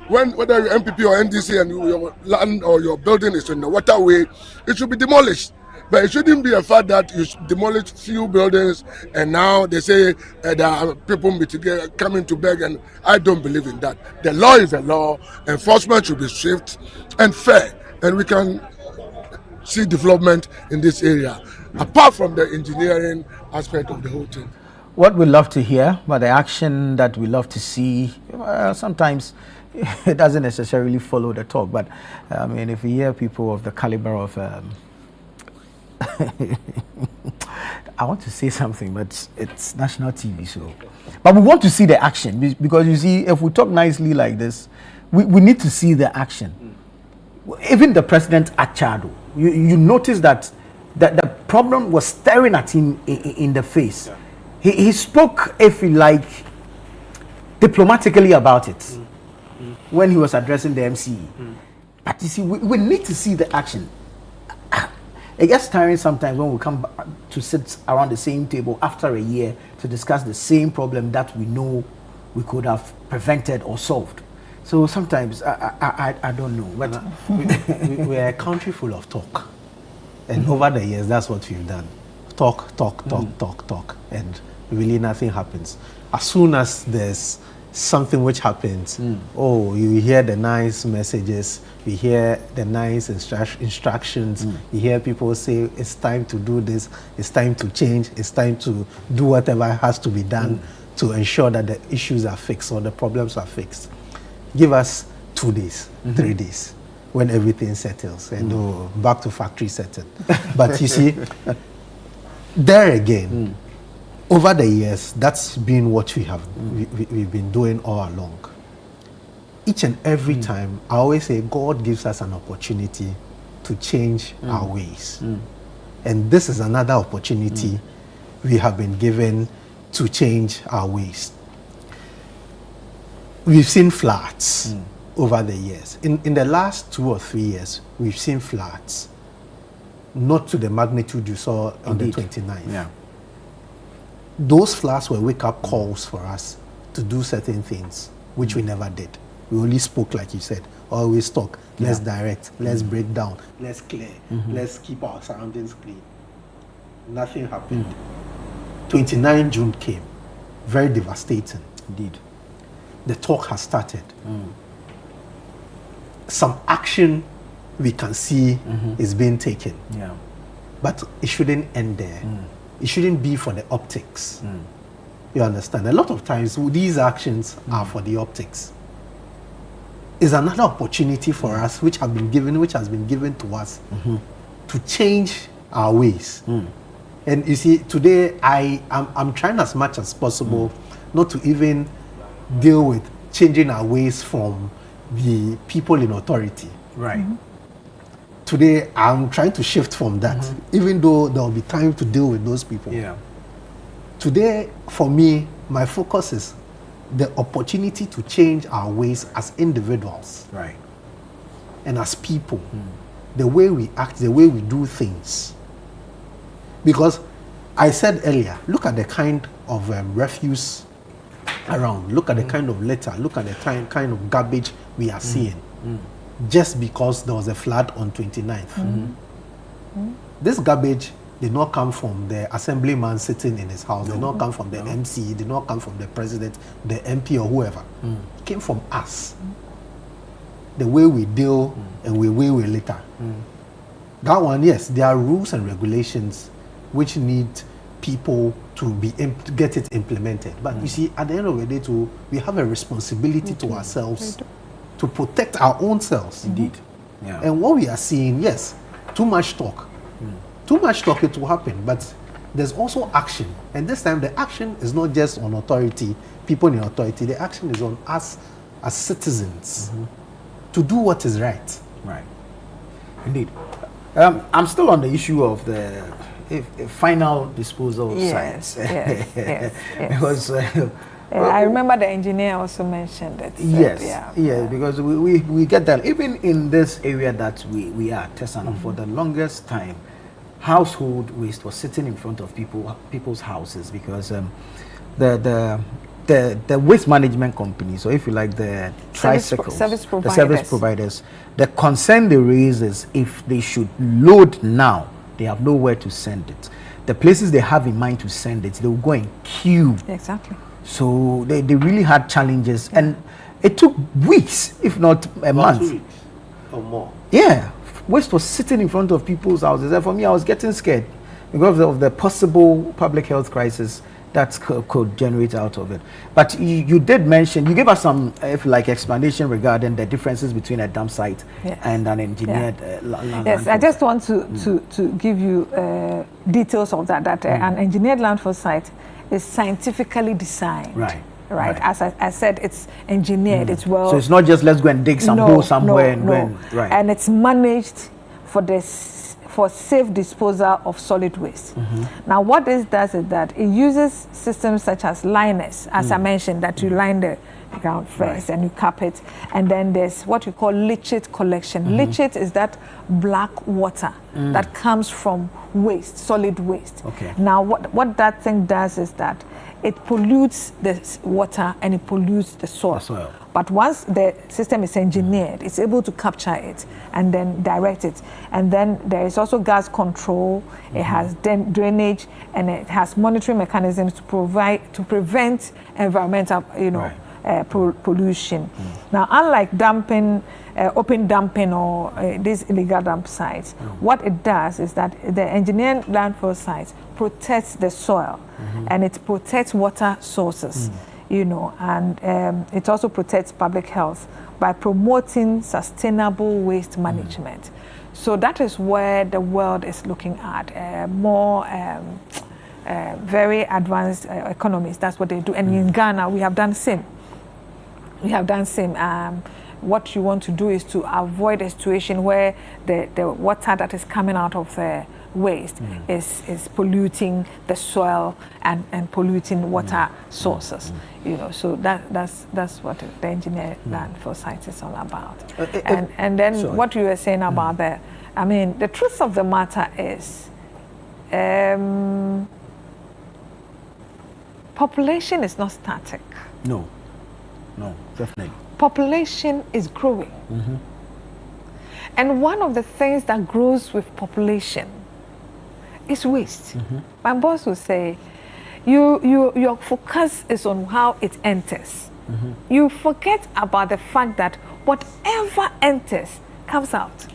Whether you're MPP or NDC and your land or your building is in the waterway, it should be demolished. But it shouldn't be a fact that you demolish few buildings and now they say there are people coming to beg, and I don't believe in that. The law is the law. Enforcement should be swift and fair, and we can see development in this area, apart from the engineering aspect of the whole thing. What we love to hear, but the action that we love to see, sometimes it doesn't necessarily follow the talk. But I mean, if you hear people of the caliber of, I want to say something, but it's national TV, so. But we want to see the action, because you see, if we talk nicely like this, we need to see the action. Even the president Achado, you notice that the problem was staring at him in the face. Yeah. He spoke, if you like, diplomatically about it when he was addressing the MCE. But you see, we need to see the action. It gets tiring sometimes when we come back to sit around the same table after a year to discuss the same problem that we know we could have prevented or solved. So sometimes I don't know. But we're a country full of talk. And over the years, that's what we've done. Talk, and really nothing happens. As soon as there's something which happens. Oh, you hear the nice messages, you hear the nice instructions, you hear people say it's time to do this, it's time to change, it's time to do whatever has to be done to ensure that the issues are fixed or the problems are fixed. Give us 2 days, 3 days, when everything settles and back to factory setting. But you see, there again, over the years, that's been what we've been doing all along. Each and every time, I always say God gives us an opportunity to change our ways. And this is another opportunity we have been given to change our ways. We've seen floods over the years. In the last 2 or 3 years, we've seen floods, not to the magnitude you saw on the 29th. Yeah. Those floods were wake-up calls for us to do certain things, which we never did. We only spoke, like you said, always talk, let's direct, let's break down, let's clear, let's keep our surroundings clean. Nothing happened. 29 June came, very devastating. Indeed. The talk has started. Some action we can see is being taken. Yeah. But it shouldn't end there. It shouldn't be for the optics. You understand? A lot of times these actions are for the optics. It's another opportunity for us which has been given to us to change our ways. And you see, today I'm trying as much as possible not to even deal with changing our ways from the people in authority. Right. Today I'm trying to shift from that, even though there will be time to deal with those people. Yeah. Today, for me, my focus is the opportunity to change our ways as individuals. Right. And as people. The way we act, the way we do things. Because I said earlier, look at the kind of refuse around. Look at the kind of litter. Look at the kind of garbage we are seeing. Just because there was a flood on 29th. This garbage did not come from the assemblyman sitting in his house, did not come from the MC, did not come from the president, the MP or whoever. It came from us. The way we deal and the way we litter. That one, yes, there are rules and regulations which need people to get it implemented. But you see, at the end of the day, too, we have a responsibility to ourselves to protect our own selves. Indeed. Yeah. And what we are seeing, yes, too much talk. Too much talk, it will happen, but there's also action. And this time, the action is not just on authority, people in authority, the action is on us as citizens to do what is right. Right. Indeed. I'm still on the issue of the final disposal sites. Yes. Because I remember the engineer also mentioned it. Yes, because we get that. Even in this area that we are, Tessana, for the longest time, household waste was sitting in front of people's houses because the waste management company, so if you like the tricycles, the service providers, the concern they raise is if they should load now, they have nowhere to send it. The places they have in mind to send it, they will go and queue. Exactly. So they really had challenges, and it took weeks, if not a month. 2 weeks or more. Yeah, waste was sitting in front of people's houses, and for me, I was getting scared because of the possible public health crisis that could generate out of it. But you did mention, you gave us some, if like, explanation regarding the differences between a dump site and an engineered landfill. Yes, I just want to give you details of that. An engineered landfill site is scientifically designed. Right. As I said, it's engineered. It's well. So it's not just let's go and dig some hole somewhere and go and, right. And it's managed for safe disposal of solid waste. Now, what this does is that it uses systems such as liners, as I mentioned, that you line the ground first and you cap it, and then there's what we call leachate collection. Leachate is that black water that comes from waste, solid waste. Now, what that thing does is that it pollutes the water and it pollutes the soil. But once the system is engineered, it's able to capture it and then direct it. And then there is also gas control. It has drainage, and it has monitoring mechanisms to prevent environmental, pollution. Now, unlike dumping, open dumping or these illegal dump sites, what it does is that the engineered landfill sites protects the soil and it protects water sources, you know, and it also protects public health by promoting sustainable waste management. So that is where the world is looking at, more very advanced economies. That's what they do. And in Ghana, we have done same. We have done same. What you want to do is to avoid a situation where the water that is coming out of the waste is polluting the soil and polluting water sources. You know, so that's what the engineered landfill site is all about. And then what you were saying about the truth of the matter is, population is not static. No, definitely. Population is growing. And one of the things that grows with population is waste. My boss will say, your focus is on how it enters. You forget about the fact that whatever enters comes out.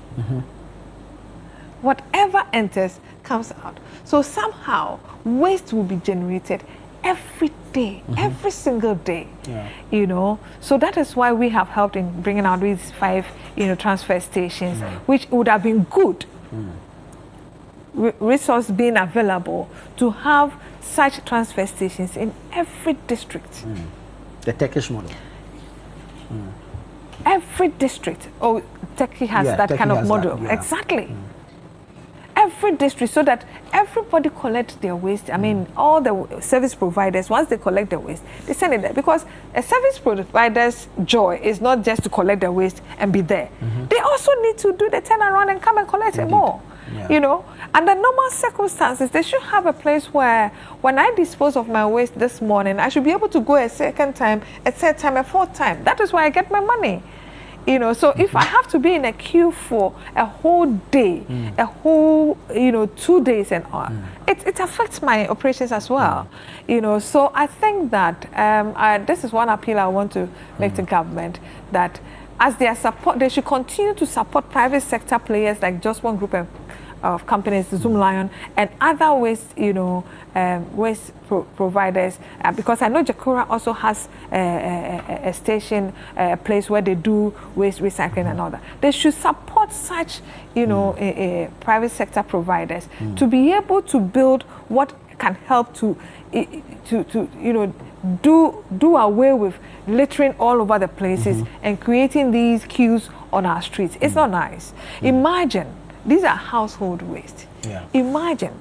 Whatever enters comes out. So somehow waste will be generated every day, every single day. You know, so that is why we have helped in bringing out these 5, transfer stations, which would have been good. Resource being available to have such transfer stations in every district. The Turkish model. Every district. Oh, Turkey has that kind of model. Exactly. Every district, so that everybody collects their waste. I mean, all the service providers, once they collect the waste, they send it there. Because a service provider's joy is not just to collect the waste and be there. They also need to do the turnaround and come and collect it more. You know, under normal circumstances, they should have a place where when I dispose of my waste this morning, I should be able to go a second time, a third time, a fourth time. That is where I get my money. You know, so if I have to be in a queue for a whole day, a whole, 2 days and all, it affects my operations as well. You know, so I think that this is one appeal I want to make to government, that as they they should continue to support private sector players like Just One Group of companies, Zoomlion, and other waste, waste providers, because I know Jakura also has a station, a place where they do waste recycling and all that. They should support such, private sector providers to be able to build what can help to do away with littering all over the places and creating these queues on our streets. It's not nice. Imagine, these are household waste. Imagine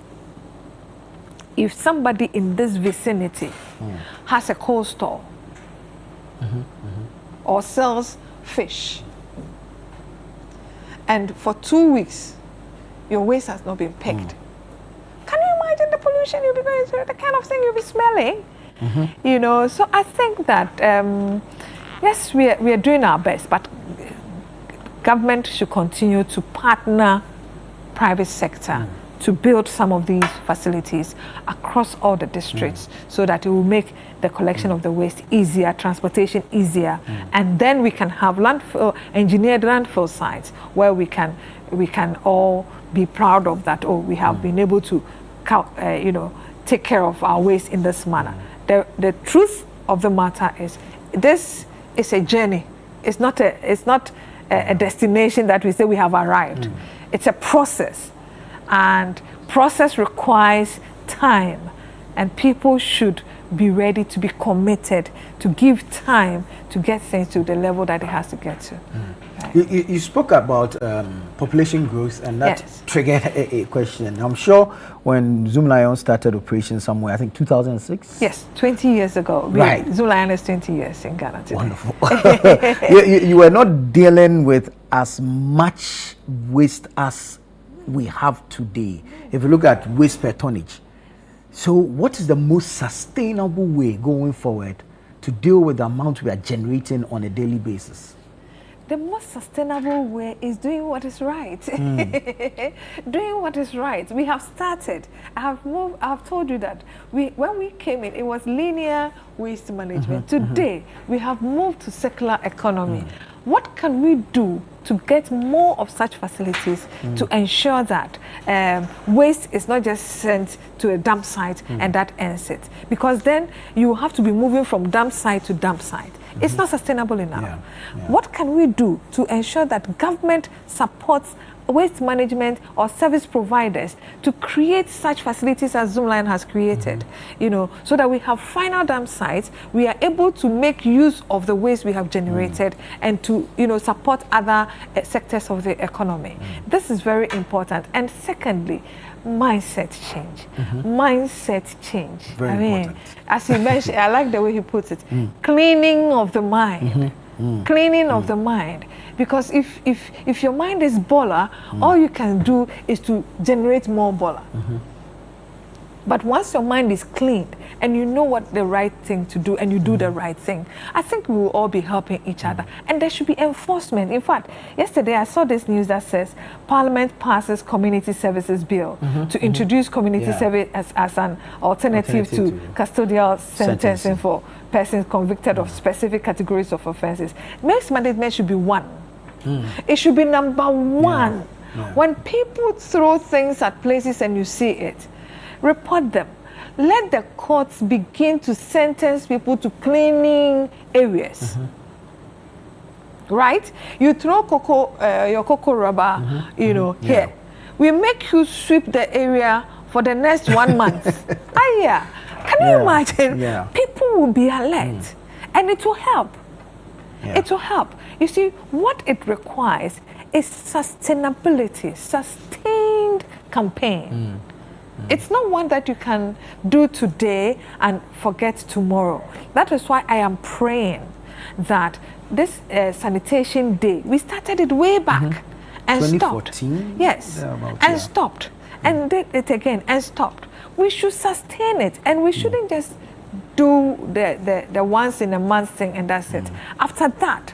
if somebody in this vicinity has a cold store or sells fish, and for 2 weeks your waste has not been picked. Can you imagine the pollution you'll be going through, the kind of thing you'll be smelling? So I think that yes, we are doing our best, but government should continue to partner private sector to build some of these facilities across all the districts so that it will make the collection of the waste easier, transportation easier, and then we can have engineered landfill sites where we can all be proud of that. Oh, we have been able to take care of our waste in this manner. The truth of the matter is, this is a journey. It's not a destination that we say we have arrived. It's a process, and process requires time, and people should be ready to be committed to give time to get things to the level that it has to get to. You spoke about population growth, and that triggered a question. I'm sure when Zoomlion started operation somewhere, I think 2006? Yes, 20 years ago. Right. Zoomlion is 20 years in Ghana today. Wonderful. you were not dealing with as much waste as we have today. If you look at waste per tonnage. So what is the most sustainable way going forward to deal with the amount we are generating on a daily basis? the most sustainable way is doing what is right. Doing what is right. We have started. I have told you that when we came in, it was linear waste management. Today, we have moved to circular economy. What can we do to get more of such facilities to ensure that waste is not just sent to a dump site and that ends it? Because then you have to be moving from dump site to dump site. It's not sustainable enough. What can we do to ensure that government supports waste management or service providers to create such facilities as Zoomlion has created, you know, so that we have final dump sites, we are able to make use of the waste we have generated and to, you know, support other sectors of the economy. This is very important. And secondly, mindset change. Mindset change. Very important. As you mentioned, I like the way he puts it. Cleaning of the mind. Cleaning of the mind. Because if your mind is baller, all you can do is to generate more baller. But once your mind is cleaned and you know what the right thing to do and you do the right thing, I think we will all be helping each other. And there should be enforcement. In fact, yesterday I saw this news that says Parliament passes Community Services Bill to introduce community service as an alternative to custodial sentencing for persons convicted of specific categories of offenses. Waste management should be one. It should be number one. When people throw things at places and you see it, report them. Let the courts begin to sentence people to cleaning areas. Right? You throw your cocoa rubber, you know, here. We make you sweep the area for the next 1 month. Can you imagine? People will be alert, and it will help. It will help. You see, what it requires is sustainability, sustained campaign. It's not one that you can do today and forget tomorrow. That is why I am praying that this sanitation day, we started it way back and stopped. Yes, and stopped. And did it again and stopped. We should sustain it, and we shouldn't just do the once in a month thing and that's it. After that,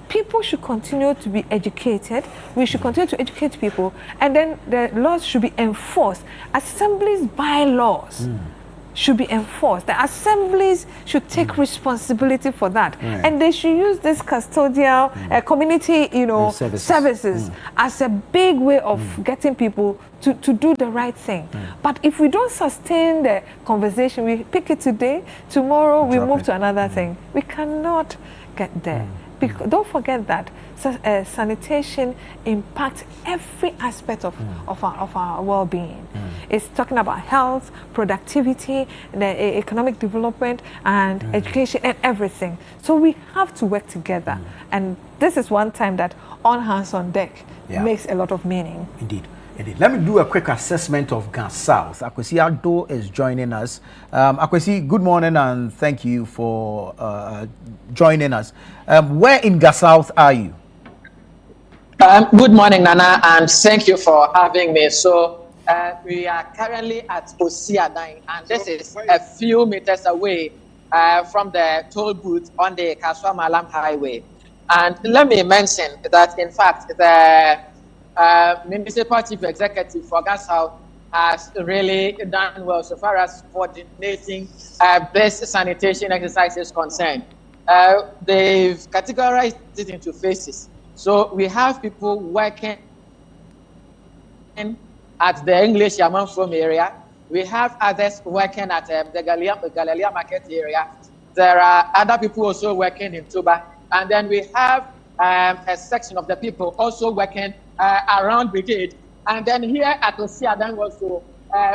people should continue to be educated. We should continue to educate people, and then the laws should be enforced. Assemblies' bylaws should be enforced. The assemblies should take responsibility for that, and they should use this custodial community, you know, services as a big way of getting people to do the right thing. But if we don't sustain the conversation, we pick it today, tomorrow we move to another thing. We cannot get there. Because don't forget that sanitation impacts every aspect of our well-being. It's talking about health, productivity, the economic development, and education, and everything. So we have to work together. And this is one time that all hands on deck makes a lot of meaning. Indeed. Let me do a quick assessment of Gas South. Akwesi Ado is joining us. Akwesi, good morning and thank you for joining us. Where in Gas South are you? Good morning, Nana, and thank you for having me. So we are currently at Osiadan, and this is a few meters away from the toll booth on the Kaswa Malam Highway. And let me mention that, in fact, the Municipal Chief Executive for Gas South has really done well so far as coordinating this sanitation exercise is concerned. They've categorized it into phases. So we have people working at the English Yamanfrom area. We have others working at the Galilea Market area. There are other people also working in Tuba. And then we have a section of the people also working around Brigade. And then here at Osiadan also,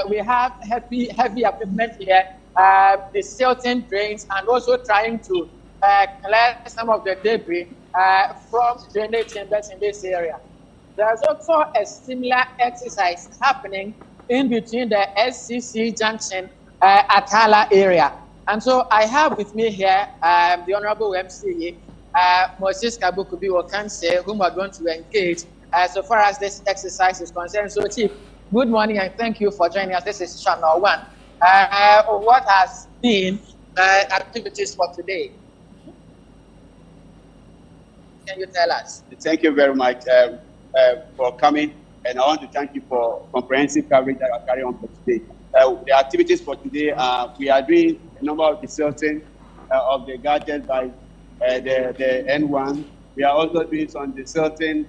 we have heavy equipment here, the silting drains, and also trying to clear some of the debris from drainage chambers in this area. There's also a similar exercise happening in between the SCC junction at Hala area. And so I have with me here the Honorable MCA, Moses Kabukubi Wakanse, whom are going to engage so far as this exercise is concerned. So Chief, good morning and thank you for joining us. This is Channel 1. What has been activities for today? can you tell us? Thank you very much for coming, and I want to thank you for comprehensive coverage that you carry on for today. The activities for today, we are doing a number of desilting of the gadgets by the N1. We are also doing some desilting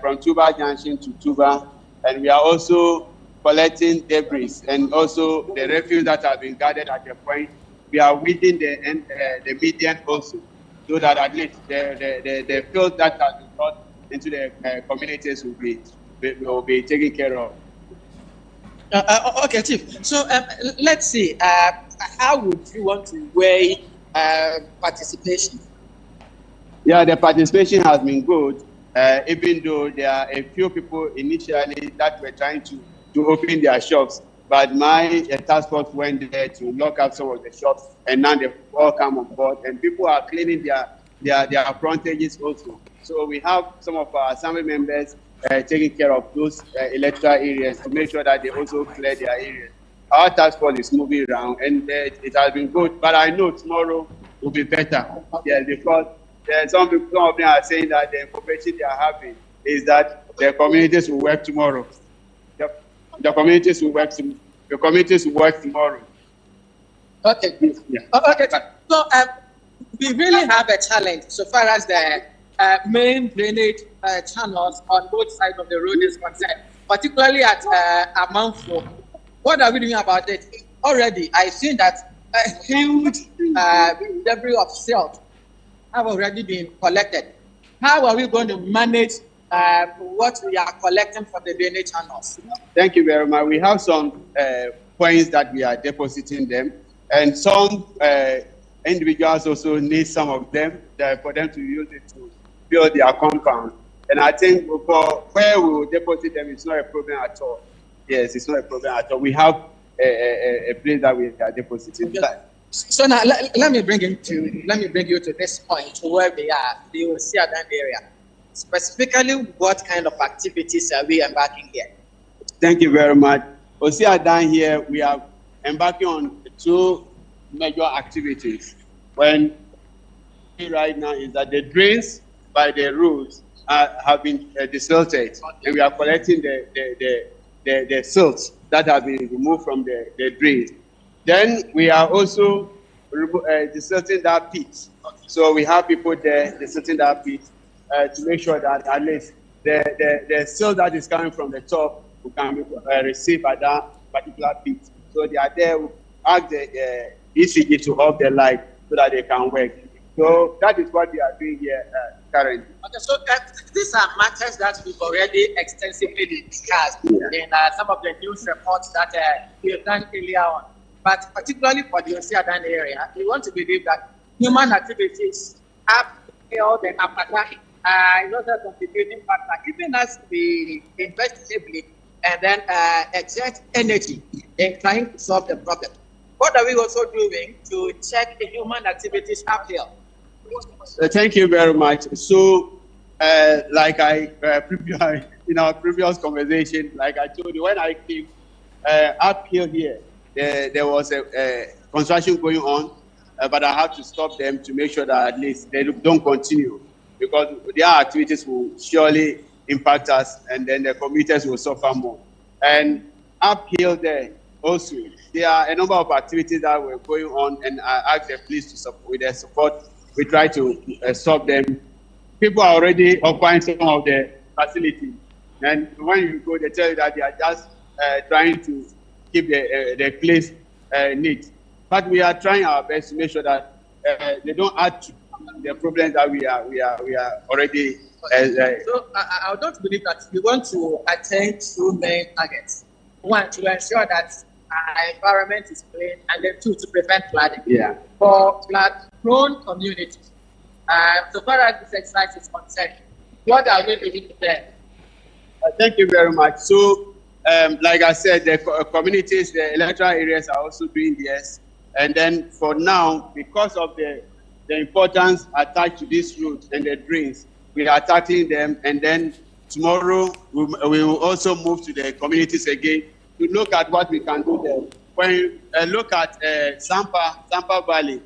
from Tuba Junction to Tuba, and we are also collecting debris and also the refuse that have been gathered at the point. We are weeding the median also, so that at least the field that has been brought into the communities will be taken care of. Okay, Chief. So let's see. How would you want to weigh participation? Yeah, the participation has been good, even though there are a few people initially that were trying to open their shops. But my task force went there to lock up some of the shops, and now they've all come on board, and people are cleaning their frontages also. So we have some of our assembly members taking care of those electoral areas to make sure that they also clear their areas. Our task force is moving around, and it has been good. But I know tomorrow will be better. Yes, because some of them are saying that the information they are having is that the communities will work tomorrow. The communities will work. The communities will work tomorrow. Okay. Yeah. Okay. So we really have a challenge so far as the main drainage channels on both sides of the road is concerned, particularly at Amanfo. What are we doing about it? Already, I've seen that a huge debris of silt have already been collected. How are we going to manage what we are collecting from the drainage channels? Thank you very much. We have some points that we are depositing them, and some individuals also need some of them for them to use it to build their compound. And I think for where we will deposit them, it's not a problem at all. Yes, it's not a problem at all. We have a place that we are depositing. So now let me bring you to this point where we are, the Osiadan area. Specifically, what kind of activities are we embarking here? Thank you very much. Osiadan here, we are embarking on two major activities. When right now is that the drains by the roads have been desilted, and we are collecting the silt that have been removed from the drains. Then we are also desilting that pit. So we have people there desilting that pit to make sure that at least the silt that is coming from the top will can be received at that particular pit. So they are there to ask the ECG to off the light so that they can work. So that is what we are doing here currently. Okay, so these are matters that we've already extensively discussed in some of the news reports that we have done earlier on. But particularly for the Osiadan area, we want to believe that human activities have held the appetite another contributing factor, even as we invest heavily and then exert energy in trying to solve the problem. What are we also doing to check the human activities up here? Thank you very much. So, like in our previous conversation, like I told you, when I came up here, there was a construction going on, but I have to stop them to make sure that at least they don't continue, because their activities will surely impact us, and then the commuters will suffer more. And uphill there also, there are a number of activities that were going on, and I asked the police to support. With their support, we try to stop them. People are already occupying some of the facilities, and when you go, they tell you that they are just trying to keep the place neat. But we are trying our best to make sure that they don't add to the problems that we are already. So I don't believe that we want to attain two main targets. One, to ensure that our environment is clean, and then two, to prevent flooding. Yeah. For flood-prone communities, so far as this exercise is concerned, what are we doing there? Thank you very much. So, like I said, the communities, the electoral areas are also doing this. And then for now, because of the importance attached to these roads and the drains, we are tackling them. And then tomorrow, we will also move to the communities again to look at what we can do there. When you look at Zampa Valley,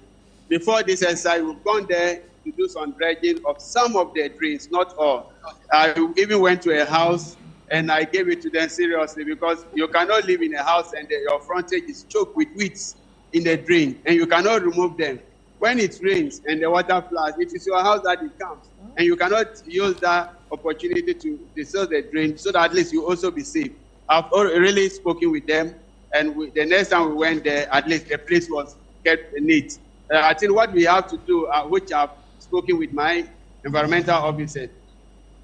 before this exercise, we've gone there to do some dredging of some of their drains, not all. I even went to a house and I gave it to them seriously, because you cannot live in a house and your frontage is choked with weeds in the drain and you cannot remove them. When it rains and the water floods, it is your house that it comes, and you cannot use that opportunity to dissolve the drain, so that at least you also be safe. I've really spoken with them, and the next time we went there, at least the place was kept neat. I think what we have to do, which I've spoken with my environmental officer,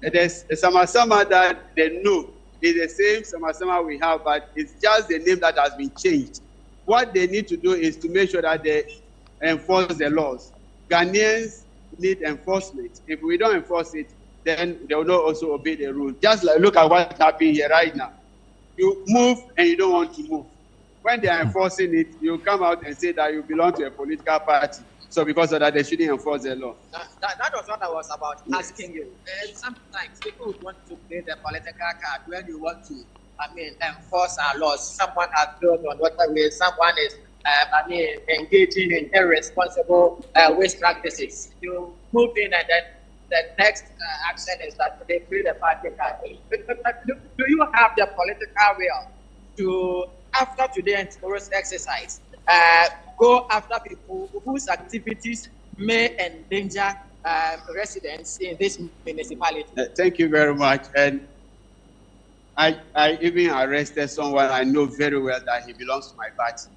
there's a Sama that they know is the same Sama we have, but it's just the name that has been changed. What they need to do is to make sure that they enforce the laws. Ghanaians need enforcement. If we don't enforce it, then they will not also obey the rules. Just like, look at what's happening here right now. You move and you don't want to move. When they are enforcing it, you come out and say that you belong to a political party. So because of that, they shouldn't enforce the law. That was what I was about asking you. Sometimes people would want to play the political card when you want to, enforce our laws. Someone has built on waterways, someone is engaging in irresponsible waste practices. You move in, and then the next action is that they play the party card. Do you have the political will to, after today and tomorrow's exercise, go after people whose activities may endanger residents in this municipality? Thank you very much. And I even arrested someone I know very well that he belongs to my party.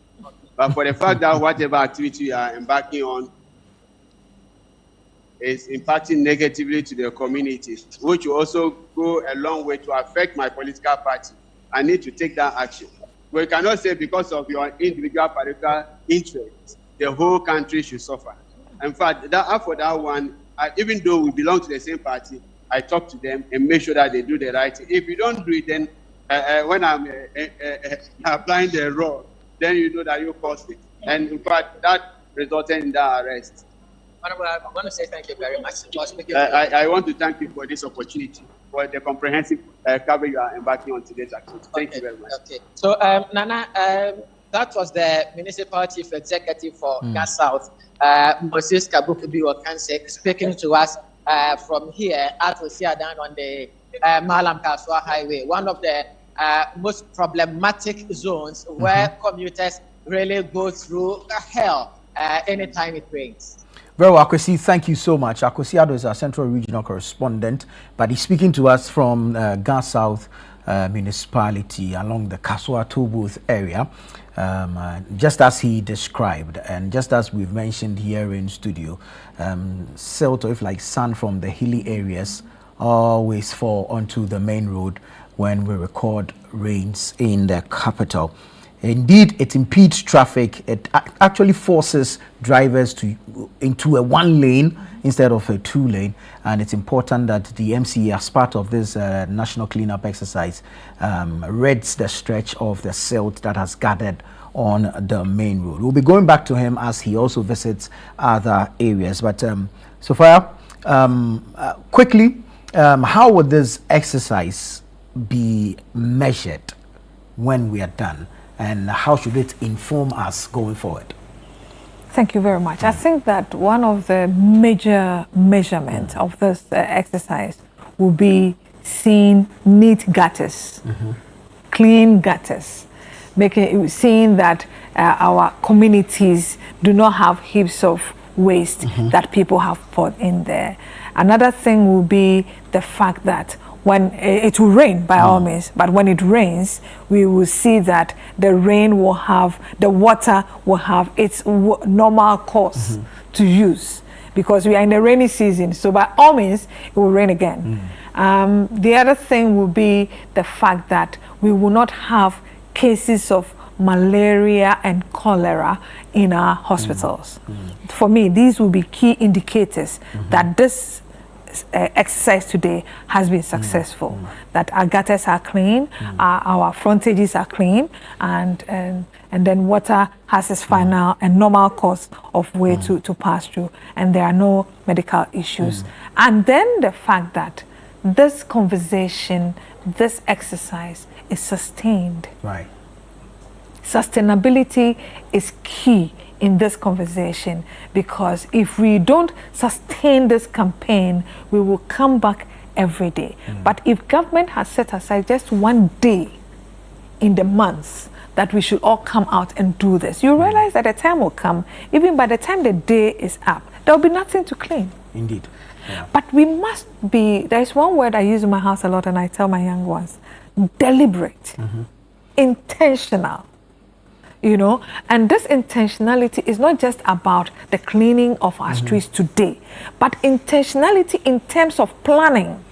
But for the fact that whatever activity you are embarking on is impacting negatively to the community, which will also go a long way to affect my political party, I need to take that action. We cannot say because of your individual political interest, the whole country should suffer. In fact, for that one, even though we belong to the same party, I talk to them and make sure that they do the right thing. If you don't do it, then when I'm applying the law, then you know that you caused it. And in fact, that resulted in that arrest. I want to say thank you very much. I want to thank you for this opportunity, for the comprehensive coverage you are embarking on today's activity. Thank you very much. Okay. So, Nana, that was the municipal chief executive for Gas South, Moses Kabukubi Okansek, speaking to us from here at Osiadan on the Malam Kaswa Highway, one of the most problematic zones where commuters really go through hell anytime it rains. Very well, Akwesi, thank you so much. Akwesi Addo is our Central Regional Correspondent, but he's speaking to us from Gas South Municipality along the Kaswa Toll Booth area, just as he described, and just as we've mentioned here in studio, silt or if like sand from the hilly areas always fall onto the main road when we record rains in the capital. Indeed, it impedes traffic. It actually forces drivers into a one lane instead of a two lane. And it's important that the MCA, as part of this national cleanup exercise, rids the stretch of the silt that has gathered on the main road. We'll be going back to him as he also visits other areas. But Sophia, quickly, how would this exercise be measured when we are done? And how should it inform us going forward? Thank you very much. I think that one of the major measurements of this exercise will be seeing neat gutters, clean gutters, seeing that our communities do not have heaps of waste that people have put in there. Another thing will be the fact that when it will rain by all means, but when it rains, we will see that the water will have its normal course to use, because we are in the rainy season. So by all means, it will rain again. The other thing will be the fact that we will not have cases of malaria and cholera in our hospitals. For me, these will be key indicators that this exercise today has been successful, that our gutters are clean, our frontages are clean, and then water has its final and normal course of way to pass through, and there are no medical issues. And then the fact that this conversation, this exercise is sustained. Right. Sustainability is key in this conversation, because if we don't sustain this campaign, we will come back every day. But if government has set aside just one day in the months that we should all come out and do this, you realize that the time will come, even by the time the day is up, there will be nothing to clean. Indeed. Yeah. But we must be, there's one word I use in my house a lot and I tell my young ones, deliberate, intentional. You know, and this intentionality is not just about the cleaning of our streets today, but intentionality in terms of planning.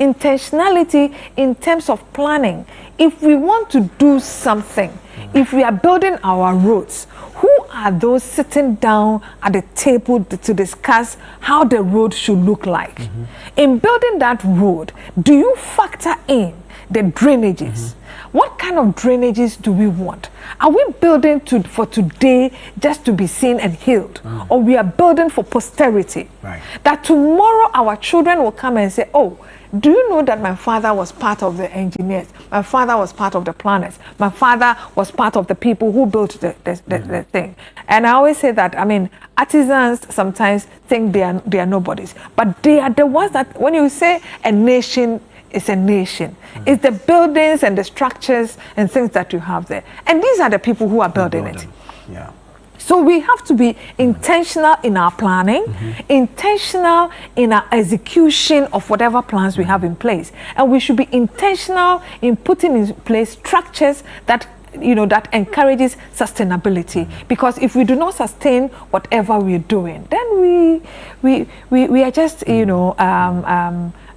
Intentionality in terms of planning. If we want to do something, if we are building our roads, who are those sitting down at the table to discuss how the road should look like? In building that road, do you factor in the drainages? What kind of drainages do we want? Are we building for today just to be seen and healed? Or we are building for posterity? Right. That tomorrow our children will come and say, oh, do you know that my father was part of the engineers? My father was part of the planners. My father was part of the people who built the thing. And I always say that, I mean, artisans sometimes think they are nobodies, but they are the ones that, when you say a nation is a nation, it's the buildings and the structures and things that you have there. And these are the people who are building it. Yeah. So we have to be intentional in our planning, intentional in our execution of whatever plans we have in place. And we should be intentional in putting in place structures that, you know, that encourages sustainability. Because if we do not sustain whatever we're doing, then we are just, you know,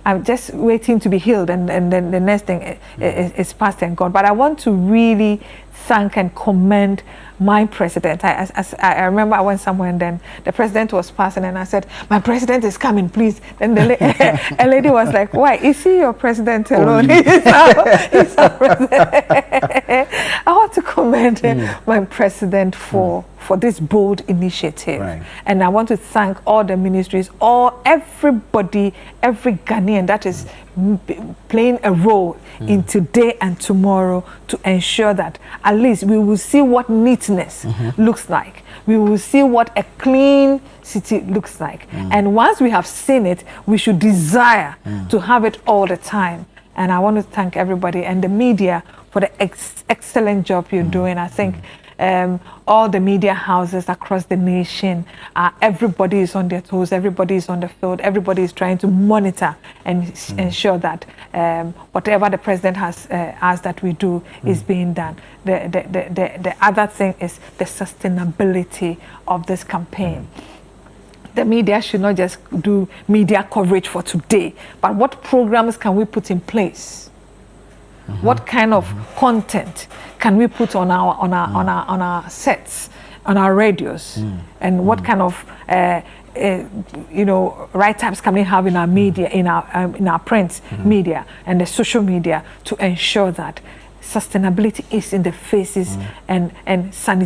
I'm just waiting to be healed, and then the next thing is past and gone. But I want to really thank and commend my president. I remember I went somewhere and then the president was passing and I said, my president is coming, please. Then a lady was like, why? Is he your president alone? He's our president. I want to commend my president for this bold initiative. Right. And I want to thank all the ministries, everybody, every Ghanaian that is playing a role in today and tomorrow to ensure that at least we will see what neatness looks like. We will see what a clean city looks like. And once we have seen it, we should desire to have it all the time. And I want to thank everybody and the media for the excellent job you're doing. I think all the media houses across the nation, everybody is on their toes, everybody is on the field, everybody is trying to monitor and ensure that whatever the president has asked that we do is being done. The other thing is the sustainability of this campaign. The media should not just do media coverage for today, but what programs can we put in place? What kind of content can we put on our sets, on our radios, and what kind of write-ups can we have in our media, in our print media and the social media to ensure that sustainability is in the faces and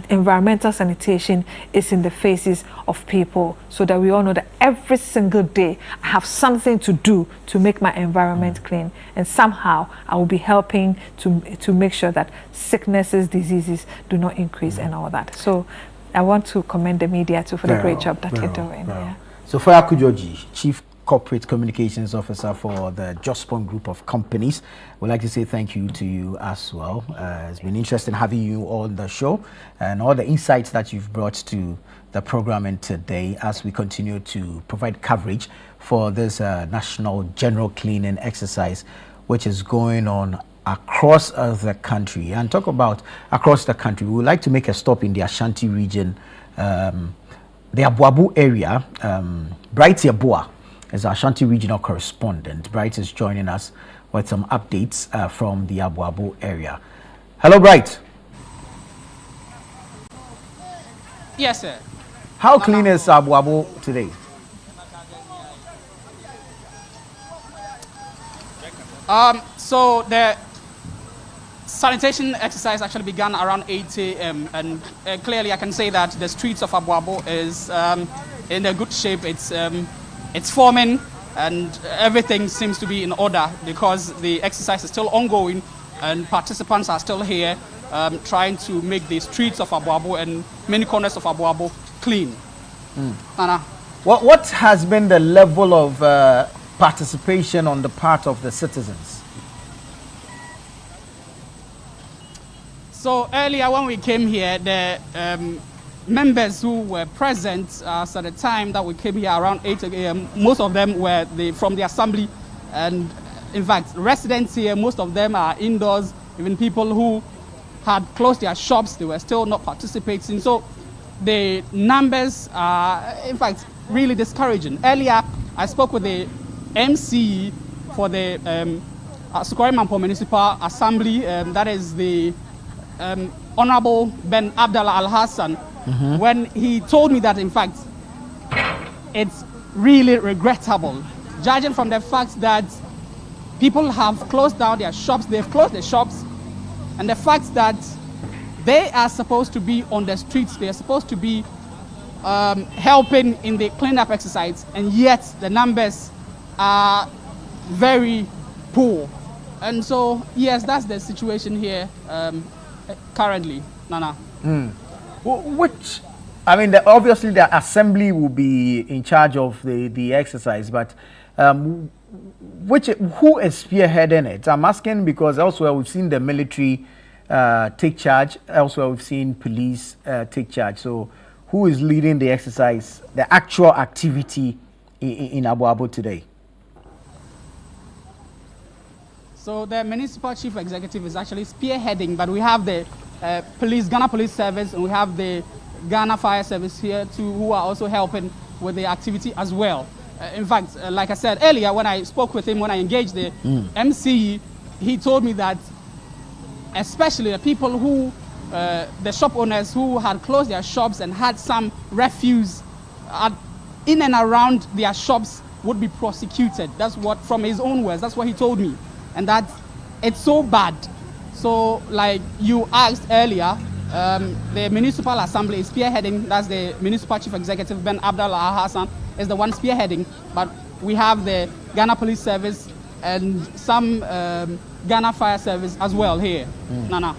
environmental sanitation is in the faces of people, so that we all know that every single day I have something to do to make my environment clean, and somehow I will be helping to make sure that sicknesses, diseases do not increase and all that. So I want to commend the media too for the great job that you're doing. Yeah. So Foya Kujoji, Chief Corporate Communications Officer for the Jospon Group of Companies, we'd like to say thank you to you as well. It's been interesting having you on the show and all the insights that you've brought to the programming today as we continue to provide coverage for this national general cleaning exercise, which is going on across the country. And talk about across the country, we would like to make a stop in the Ashanti region, the Abuabu area. Bright Yabua is our Ashanti regional correspondent. Bright is joining us with some updates from the Abuabu area. Hello, Bright. Yes, sir. How clean is Abuabu today? So the sanitation exercise actually began around 8 a.m. and clearly I can say that the streets of Abuabu is in a good shape. It's forming and everything seems to be in order because the exercise is still ongoing and participants are still here trying to make the streets of Aboabo and many corners of Aboabo clean. Nana. What has been the level of participation on the part of the citizens? So earlier when we came here, the members who were present at the time that we came here around 8 a.m., most of them were from the assembly, and in fact residents here, most of them are indoors. Even people who had closed their shops, they were still not participating. So the numbers are in fact really discouraging. Earlier I spoke with the MC for the Sukware Mampo Municipal Assembly, that is the Honorable Ben Abdallah Al Hassan, when he told me that in fact it's really regrettable, judging from the fact that people have closed down their shops, they've closed their shops, and the fact that they are supposed to be on the streets, they are supposed to be helping in the cleanup exercise, and yet the numbers are very poor. And so yes, that's the situation here currently, Nana. Which, I mean, obviously the assembly will be in charge of the exercise, but who is spearheading it? I'm asking because elsewhere we've seen the military take charge, elsewhere we've seen police take charge. So who is leading the exercise, the actual activity in Aboabo today? So the municipal chief executive is actually spearheading, but we have the Ghana Police Service, and we have the Ghana Fire Service here too, who are also helping with the activity as well. In fact, like I said earlier, when I spoke with him, when I engaged the MC, he told me that especially the people who, the shop owners who had closed their shops and had some refuse in and around their shops would be prosecuted. That's what, from his own words, that's what he told me. And that it's so bad. So like you asked earlier, the municipal assembly is spearheading. That's the municipal chief executive, Ben Abdallah Al Hassan, is the one spearheading. But we have the Ghana Police Service and some Ghana Fire Service as well here. Nana.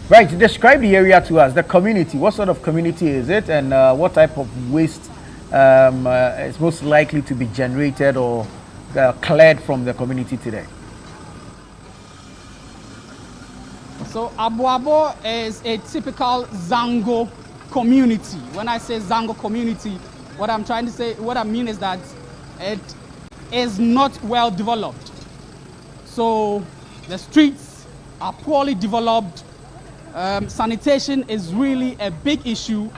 Right, describe the area to us, the community. What sort of community is it, and what type of waste is most likely to be generated or cleared from the community today? So Aboabo is a typical Zango community. When I say Zango community, what I'm trying to say, what I mean is that it is not well developed. So the streets are poorly developed. Sanitation is really a big issue.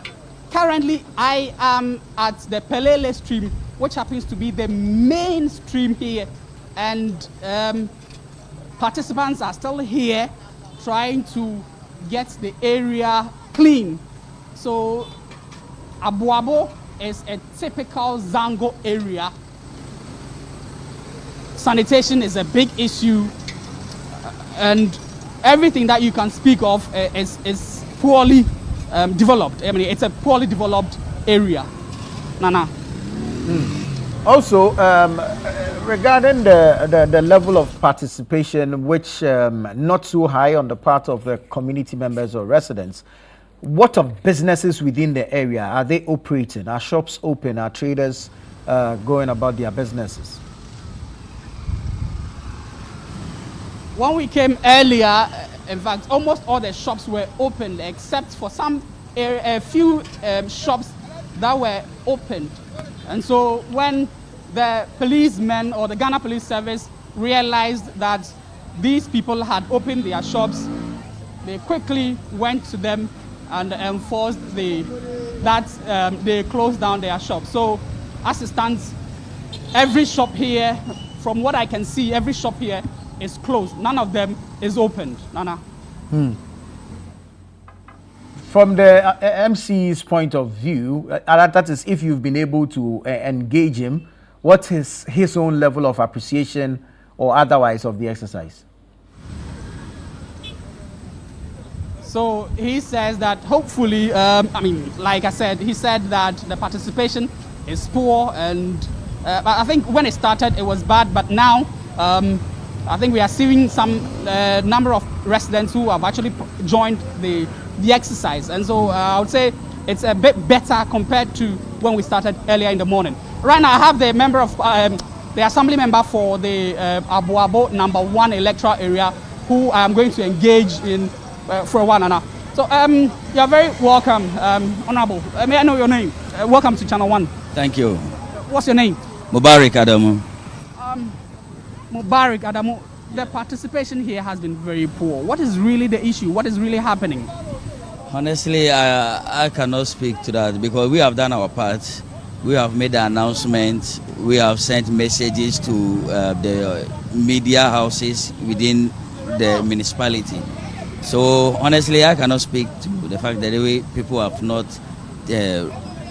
Currently, I am at the Pelele stream, which happens to be the main stream here, and participants are still here trying to get the area clean. So Aboabo is a typical Zango area. Sanitation is a big issue, and everything that you can speak of is poorly developed. I mean, it's a poorly developed area. Nana. Also, regarding the level of participation, which not so high on the part of the community members or residents, what of businesses within the area? Are they operating? Are shops open? Are traders going about their businesses? When we came earlier, in fact, almost all the shops were open except for a few shops that were opened. And so when the policemen or the Ghana Police Service realized that these people had opened their shops, they quickly went to them and enforced that they closed down their shops. So as it stands, every shop here, from what I can see, every shop here is closed. None of them is opened. Nana. From the MC's point of view, that is if you've been able to engage him, what is his own level of appreciation or otherwise of the exercise? So he says that hopefully, I mean, like I said, he said that the participation is poor, and I think when it started it was bad, but now I think we are seeing some number of residents who have actually joined the exercise. And so I would say it's a bit better compared to when we started earlier in the morning. Right now I have the member of the assembly member for the Aboabo #1 electoral area who I am going to engage in for a while now. So you're very welcome, Honorable. May I know your name? Welcome to Channel 1. Thank you. What's your name? Mubarak Adamu. Mubarak Adamu, the participation here has been very poor. What is really the issue? What is really happening? Honestly, I cannot speak to that because we have done our part. We have made the announcement. We have sent messages to the media houses within the municipality. So honestly, I cannot speak to the fact that the way people have not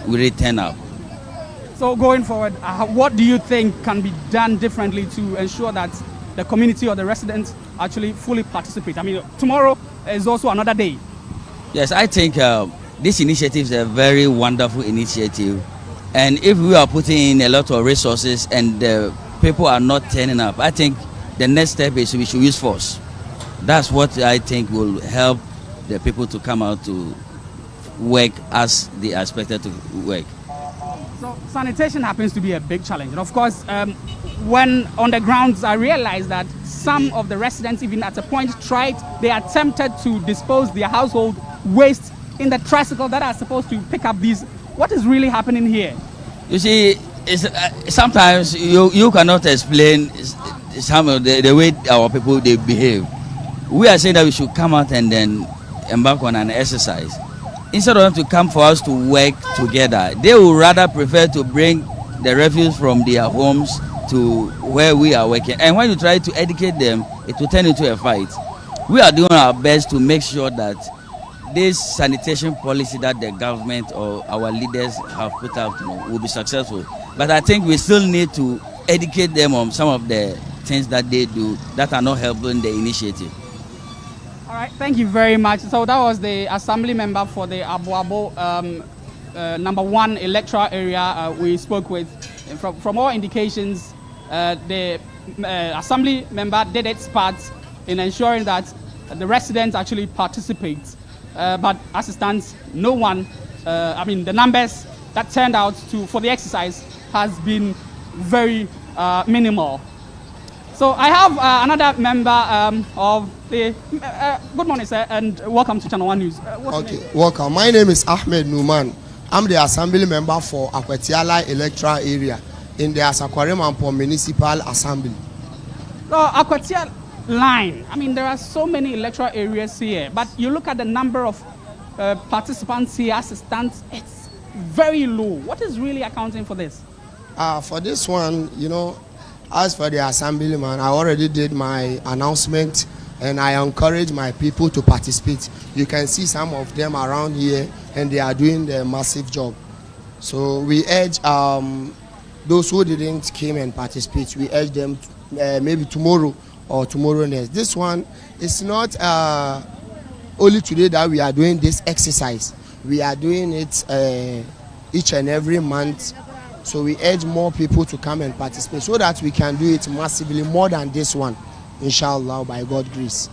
really turned up. So going forward, what do you think can be done differently to ensure that the community or the residents actually fully participate? I mean, tomorrow is also another day. Yes, I think this initiative is a very wonderful initiative. And if we are putting in a lot of resources and the people are not turning up, I think the next step is we should use force. That's what I think will help the people to come out to work as they are expected to work. So sanitation happens to be a big challenge. And of course, when on the grounds, I realized that some of the residents even at a point they attempted to dispose their household waste in the tricycle that are supposed to pick up these. What is really happening here? You see, sometimes you cannot explain some of the way our people they behave. We are saying that we should come out and then embark on an exercise. Instead of them to come for us to work together, they would rather prefer to bring the refuse from their homes to where we are working. And when you try to educate them, it will turn into a fight. We are doing our best to make sure that this sanitation policy that the government or our leaders have put out will be successful. But I think we still need to educate them on some of the things that they do that are not helping the initiative. All right, thank you very much. So that was the assembly member for the Aboabo #1 electoral area we spoke with. And from all indications, the assembly member did its part in ensuring that the residents actually participate. But as it stands, no one, the numbers that turned out for the exercise has been very minimal. So I have another member of the, good morning sir, and welcome to Channel 1 News. Okay, welcome. My name is Ahmed Numan. I'm the assembly member for Akwetiala electoral area in the Asakwaremampo Municipal Assembly. So Akwetia line, there are so many electoral areas here, but you look at the number of participants here as it stands, it's very low. What is really accounting for this? For this one, as for the assemblyman, I already did my announcement and I encourage my people to participate. You can see some of them around here and they are doing the massive job. So we urge those who didn't came and participate, we urge them maybe tomorrow or tomorrow next. This one is not only today that we are doing this exercise. We are doing it each and every month. So we urge more people to come and participate so that we can do it massively more than this one, inshallah, by God's grace.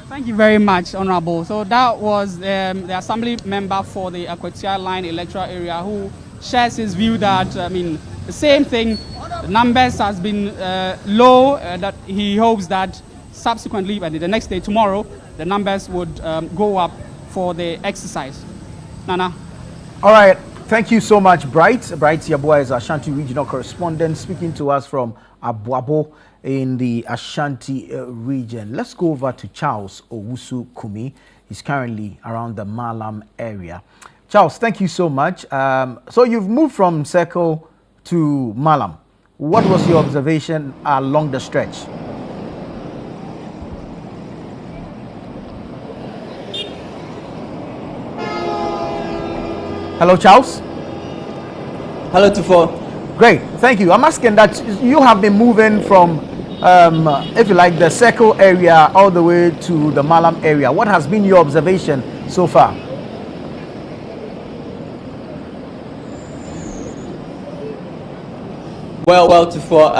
Thank you very much, Honorable. So that was the assembly member for the Akwetia line electoral area who shares his view that, the same thing, the numbers has been low, that he hopes that subsequently, by the next day, tomorrow, the numbers would go up for the exercise. Nana. All right. Thank you so much, Bright. Bright Yabua is Ashanti regional correspondent speaking to us from Aboabo in the Ashanti region. Let's go over to Charles Owusu Kumi. He's currently around the Malam area. Charles, thank you so much. So you've moved from Circle to Malam. What was your observation along the stretch? Hello, Charles. Hello, Tufo. Great, thank you. I'm asking that you have been moving from, if you like, the Circle area all the way to the Malam area. What has been your observation so far? Well, Tufo,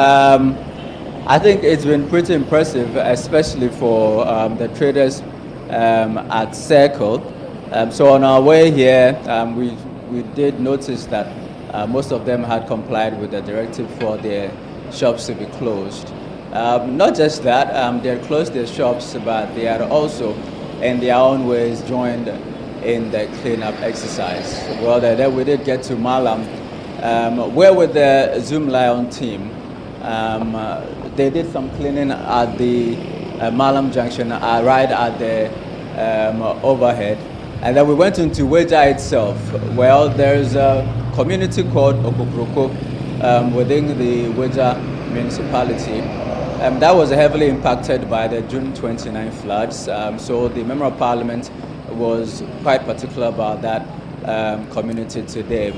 I think it's been pretty impressive, especially for the traders at Circle. So on our way here, we did notice that most of them had complied with the directive for their shops to be closed. Not just that, they had closed their shops, but they had also, in their own ways, joined in the cleanup exercise. Well, then we did get to Malam, where with the Zoomlion team, they did some cleaning at the Malam Junction, right at the overhead. And then we went into Weja itself. Well, there's a community called Okokroko within the Weja municipality. That was heavily impacted by the June 29 floods. So the Member of Parliament was quite particular about that community today.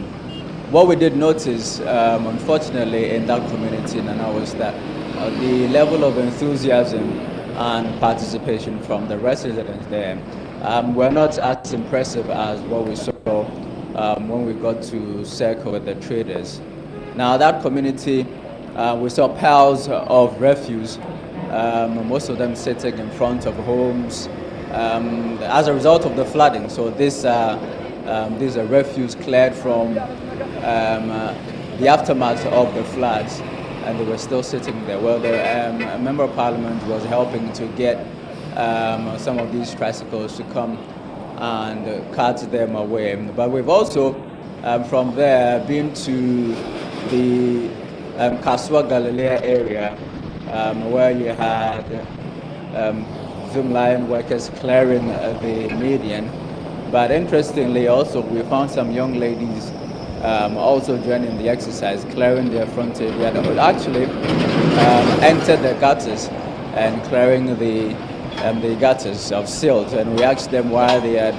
What we did notice, unfortunately, in that community, Nana, was that the level of enthusiasm and participation from the residents there were not as impressive as what we saw when we got to Circle with the traders. Now, that community, we saw piles of refuse, most of them sitting in front of homes as a result of the flooding. So these are refuse cleared from the aftermath of the floods, and they were still sitting there. Well, the Member of Parliament was helping to get some of these tricycles to come and cart them away. But we've also, from there, been to the Kaswa Galilea area, where you had Zoomlion workers clearing the median. But interestingly, also, we found some young ladies also joining the exercise, clearing their front area. They would actually enter the gutters and clearing the gutters of silt. And we asked them why they had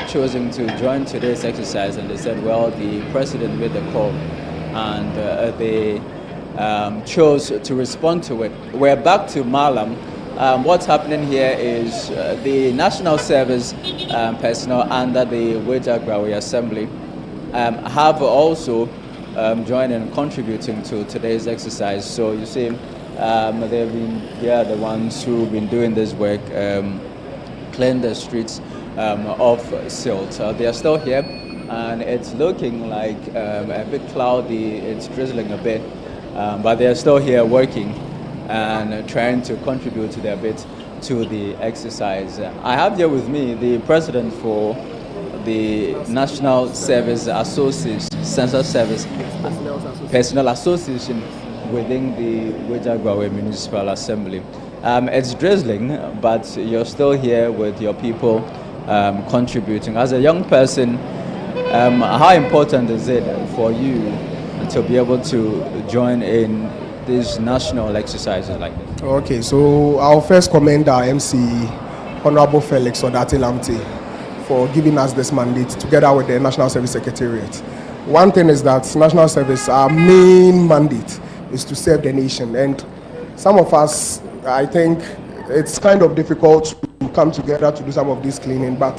chosen to join today's exercise, and they said, well, the president made the call, and they chose to respond to it. We're back to Malam. What's happening here is the National Service personnel under the Weja Grawe Assembly have also joined in contributing to today's exercise. So you see, they are the ones who've been doing this work, clean the streets of silt. They are still here, and it's looking like a bit cloudy. It's drizzling a bit, but they are still here working and trying to contribute their bit to the exercise. I have here with me the president for the National Service Association, Census Service Personnel Association within the Weja Grawe Municipal Assembly. It's drizzling, but you're still here with your people contributing. As a young person, how important is it for you to be able to join in these national exercises like this? Okay, so I'll first commend our MC, Honorable Felix Odate Lamte, for giving us this mandate together with the National Service Secretariat. One thing is that National Service, our main mandate is to serve the nation, and some of us, I think it's kind of difficult to come together to do some of this cleaning, but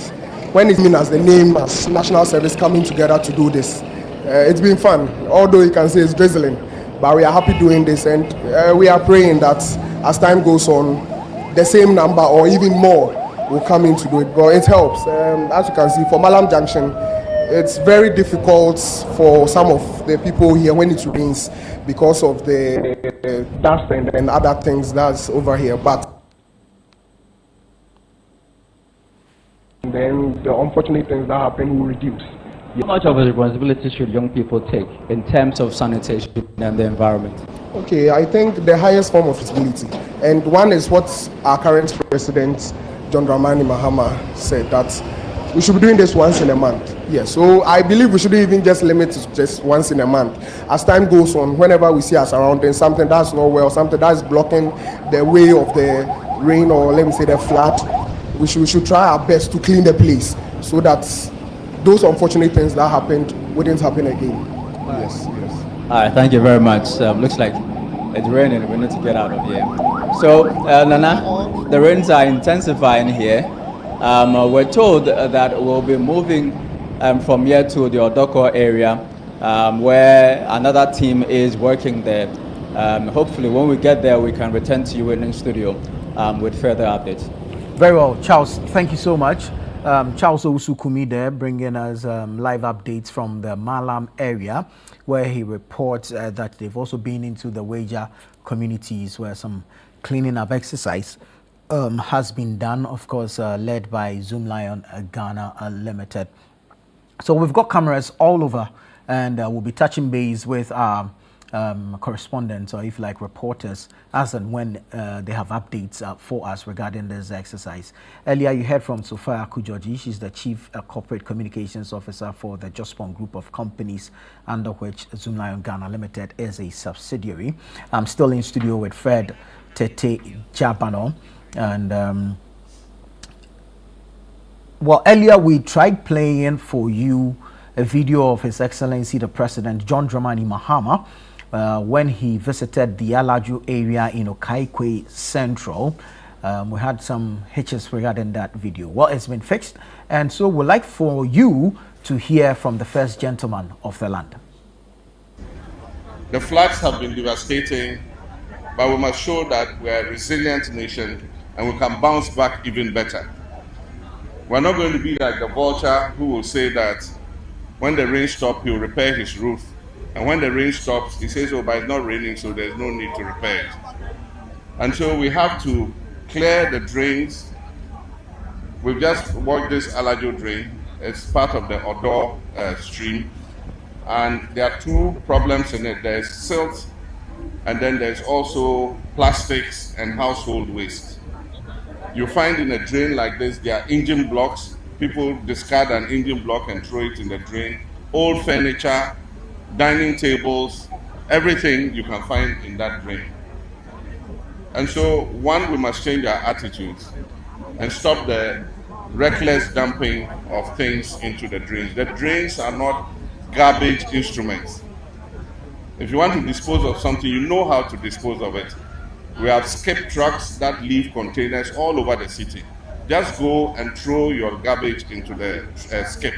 when it's mean as the name as National Service coming together to do this, it's been fun, although you can say it's drizzling, but we are happy doing this, and we are praying that as time goes on, the same number or even more will come in to do it, but it helps. As you can see, for Malam Junction, it's very difficult for some of the people here when it rains because of the dust and other things that's over here, but then the unfortunate things that happen will reduce. How much of a responsibility should young people take in terms of sanitation and the environment? Okay, I think the highest form of responsibility, and one is what our current president, John Dramani Mahama, said, that we should be doing this once in a month. Yes, so I believe we shouldn't even just limit to just once in a month. As time goes on, whenever we see our surroundings, something that's not well, something that's blocking the way of the rain, or let me say the flood, we should try our best to clean the place so that those unfortunate things that happened wouldn't happen again. Yes, yes. All right, thank you very much. Looks like it's raining. We need to get out of here. So, Nana, the rains are intensifying here. We're told that we'll be moving from here to the Odoko area, where another team is working there. Hopefully, when we get there, we can return to you in studio with further updates. Very well, Charles. Thank you so much. Charles Owusu-Kumi there, bringing us live updates from the Malam area, where he reports that they've also been into the Weija communities where some cleaning up exercise has been done, of course, led by Zoomlion Ghana Limited. So we've got cameras all over, and we'll be touching base with our correspondents, or if you like reporters, as and when they have updates for us regarding this exercise. Earlier you heard from Sophia Kujoji. She's the Chief Corporate Communications Officer for the Jospon Group of Companies, under which Zoomlion Ghana Limited is a subsidiary. I'm still in studio with Fred Tete Jabano, and well, earlier we tried playing for you a video of His Excellency the President John Dramani Mahama when he visited the Alaju area in Okaikwe Central. We had some hitches regarding that video. Well, it's been fixed, and so we'd like for you to hear from the first gentleman of the land. The floods have been devastating, but we must show that we're a resilient nation and we can bounce back even better. We're not going to be like the vulture who will say that when the rain stops, he'll repair his roof. And when the rain stops, he says, oh, but it's not raining, so there's no need to repair it. And so we have to clear the drains. We've just worked this Alajo drain. It's part of the Odo stream. And there are two problems in it. There's silt, and then there's also plastics and household waste. You find in a drain like this, there are engine blocks. People discard an engine block and throw it in the drain. Old furniture, dining tables, everything you can find in that drain. And so, one, we must change our attitudes and stop the reckless dumping of things into the drains. The drains are not garbage instruments. If you want to dispose of something, you know how to dispose of it. We have skip trucks that leave containers all over the city. Just go and throw your garbage into the skip,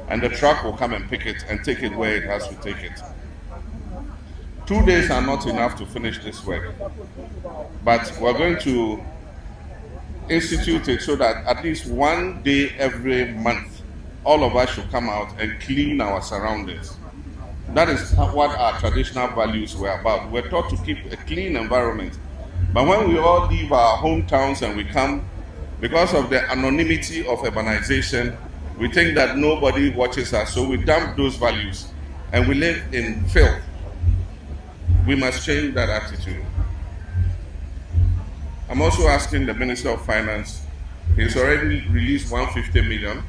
and the truck will come and pick it and take it where it has to take it. 2 days are not enough to finish this work, but we're going to institute it so that at least 1 day every month, all of us should come out and clean our surroundings. That is what our traditional values were about. We're taught to keep a clean environment. But when we all leave our hometowns and we come, because of the anonymity of urbanization, we think that nobody watches us, so we dump those values and we live in filth. We must change that attitude. I'm also asking the Minister of Finance, he's already released 150 million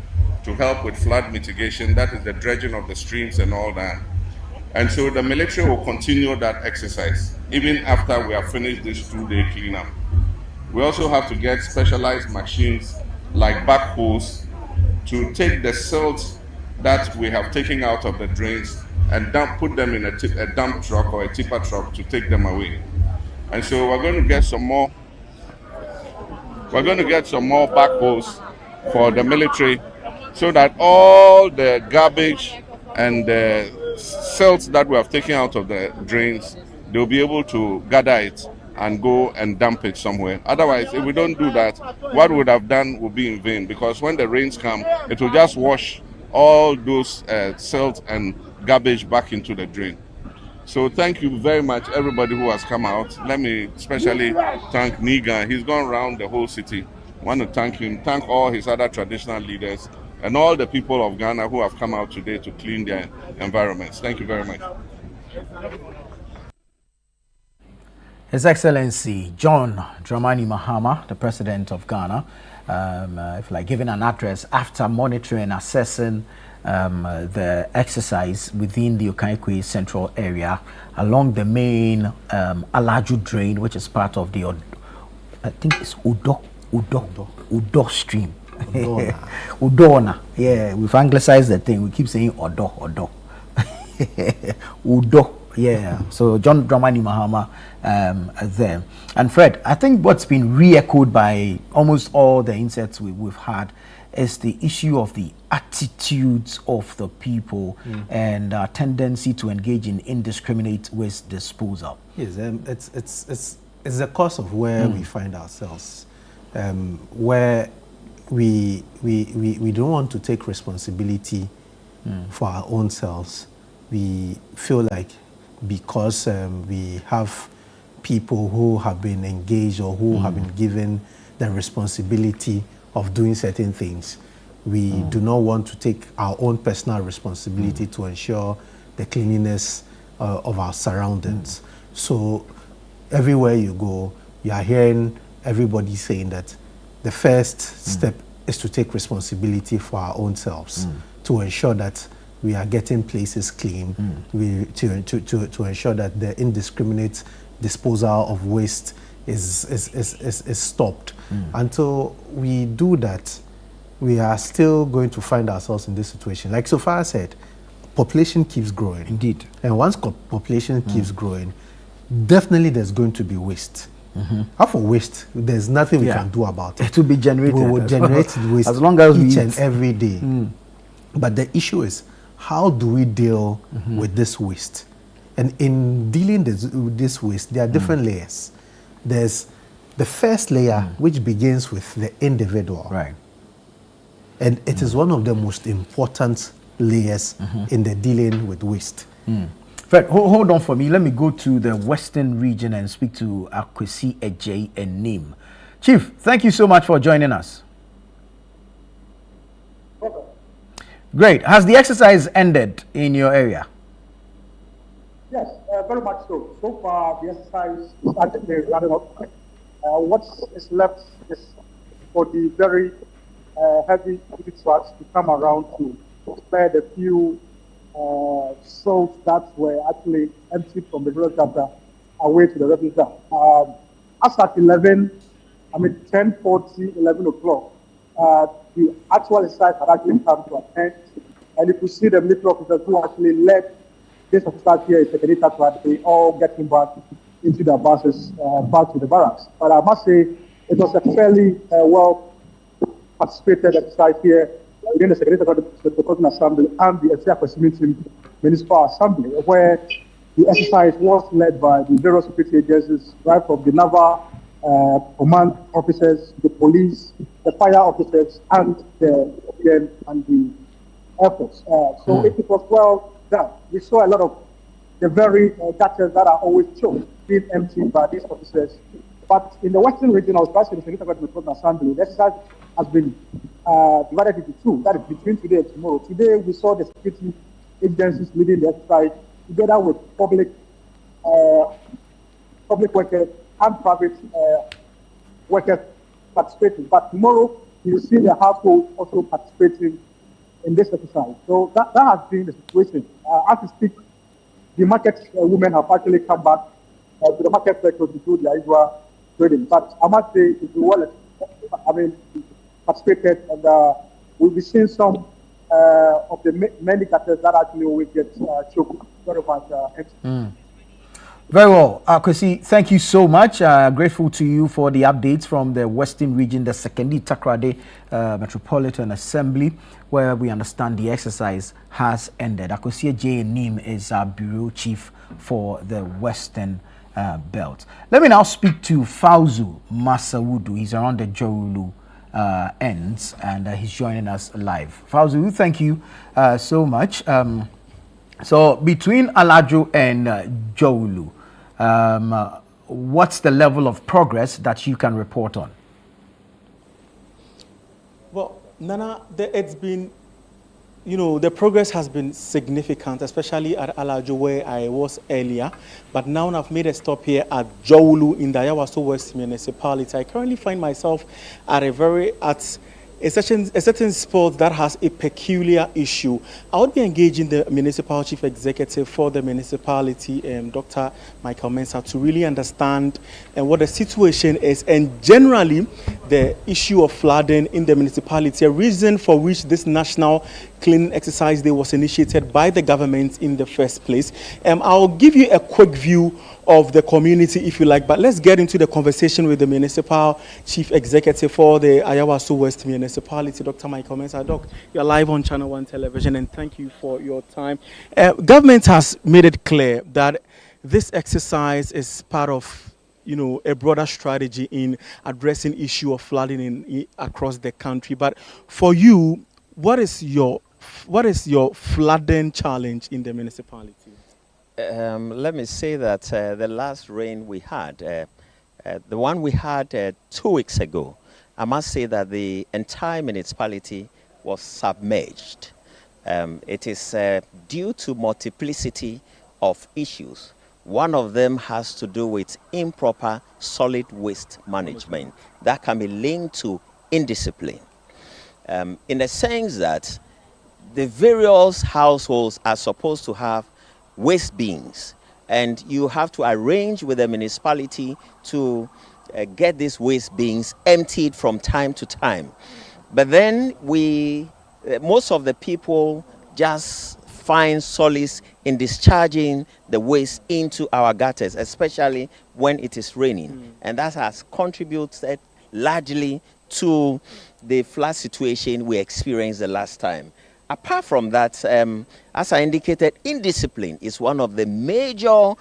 to help with flood mitigation, that is the dredging of the streams and all that. And so the military will continue that exercise, even after we have finished this 2-day cleanup. We also have to get specialized machines like backhoes to take the silt that we have taken out of the drains and put them in a dump truck or a tipper truck to take them away. And so we're going to get some more. We're going to get some more backhoes for the military, so that all the garbage and the silt that we have taken out of the drains, they'll be able to gather it and go and dump it somewhere. Otherwise, if we don't do that, what we would have done will be in vain, because when the rains come, it will just wash all those silt and garbage back into the drain. So thank you very much, everybody who has come out. Let me especially thank Niga. He's gone around the whole city. I want to thank him, thank all his other traditional leaders, and all the people of Ghana who have come out today to clean their environments. Thank you very much. His Excellency John Dramani Mahama, the President of Ghana, giving an address after monitoring and assessing the exercise within the Okaikwe Central area along the main Alaju drain, which is part of the, I think it's Udo stream. Udona. Yeah, we've anglicized the thing. We keep saying Odo. Udo. Yeah. So John Dramani Mahama there. And Fred, I think what's been re-echoed by almost all the inserts we've had is the issue of the attitudes of the people and tendency to engage in indiscriminate waste disposal. Yes, it's the cause of where we find ourselves, where we don't want to take responsibility for our own selves. We feel like because we have people who have been engaged or who have been given the responsibility of doing certain things, we do not want to take our own personal responsibility to ensure the cleanliness of our surroundings. So everywhere you go, you are hearing everybody saying that the first step is to take responsibility for our own selves, to ensure that we are getting places clean, to ensure that the indiscriminate disposal of waste is stopped. Until we do that, we are still going to find ourselves in this situation. Like Sophia said, population keeps growing. Indeed. And once population keeps growing, definitely there's going to be waste. Half of waste, there's nothing we can do about it. It will be generated. We will generate waste as long as each we and every day. But the issue is, how do we deal with this waste? And in dealing with this waste, there are different layers. There's the first layer, which begins with the individual. Right. And it is one of the most important layers in the dealing with waste. Fred, hold on for me. Let me go to the Western region and speak to Akwesi Ejay and Nim. Chief, thank you so much for joining us. Great. Has the exercise ended in your area? Yes, very much so. So far, the exercise is actually running up. What is left is for the very heavy duty trucks to come around to clear the few salts that were actually emptied from the river gutter away to the refuse dump. As at 10:40, 11 o'clock, the actual exercise had actually come to an end, and you could see the military officers who actually led this officer here in Secretariat to actually all getting back into their buses, back to the barracks. But I must say, it was a fairly well participated exercise here within the Secretariat of the Constituent Assembly and the Akwesi Municipal Assembly, where the exercise was led by the various security agencies, right from the naval command officers, the police, the fire officers, and the OPM and the Air Force. So it was well done. We saw a lot of the very gutters that are always choked being emptied by these officers. But in the Western region, I was passing the Secretariat of the Constituent Assembly, the exercise has been divided into two. That is between today and tomorrow. Today, we saw the security agencies leading the exercise together with public workers and private workers participating. But tomorrow, you'll see the household also participating in this exercise. So that has been the situation. As we speak, the market women have actually come back to the market sector to do their usual trading. But I must say, it's well, participated, and we'll be seeing some of the many gutters that actually always get choked very much empty. Very well. Akwesi, thank you so much. Grateful to you for the updates from the Western region, the Sekondi Takoradi Metropolitan Assembly, where we understand the exercise has ended. Akwesi Ejay Nim is our bureau chief for the Western Belt. Let me now speak to Fauzu Masawudu. He's around the Jowulu ends, and he's joining us live. Fauzu, thank you so much. So between Alajo and Jowulu, what's the level of progress that you can report on? Well, Nana, it's been, the progress has been significant, especially at Alajo where I was earlier. But now I've made a stop here at Jowulu in the Ayawaso West Municipality. I currently find myself at a certain spot that has a peculiar issue. I would be engaging the municipal chief executive for the municipality, Dr. Michael Mensah, to really understand what the situation is, and generally the issue of flooding in the municipality, a reason for which this national cleaning exercise day was initiated by the government in the first place. I'll give you a quick view of the community if you like, but let's get into the conversation with the municipal chief executive for the Ayawaso West municipality, Dr. Michael Mensah. Doc, you're live on Channel 1 television, and thank you for your time. Government has made it clear that this exercise is part of a broader strategy in addressing issue of flooding across the country. But for you, what is your flooding challenge in the municipality? Let me say that the last rain we had, the one we had 2 weeks ago, I must say that the entire municipality was submerged. It is due to multiplicity of issues. One of them has to do with improper solid waste management that can be linked to indiscipline. In the sense that the various households are supposed to have waste bins, and you have to arrange with the municipality to get these waste bins emptied from time to time. But then most of the people just find solace in discharging the waste into our gutters, especially when it is raining. And that has contributed largely to the flood situation we experienced the last time. Apart from that, as I indicated, indiscipline is one of the major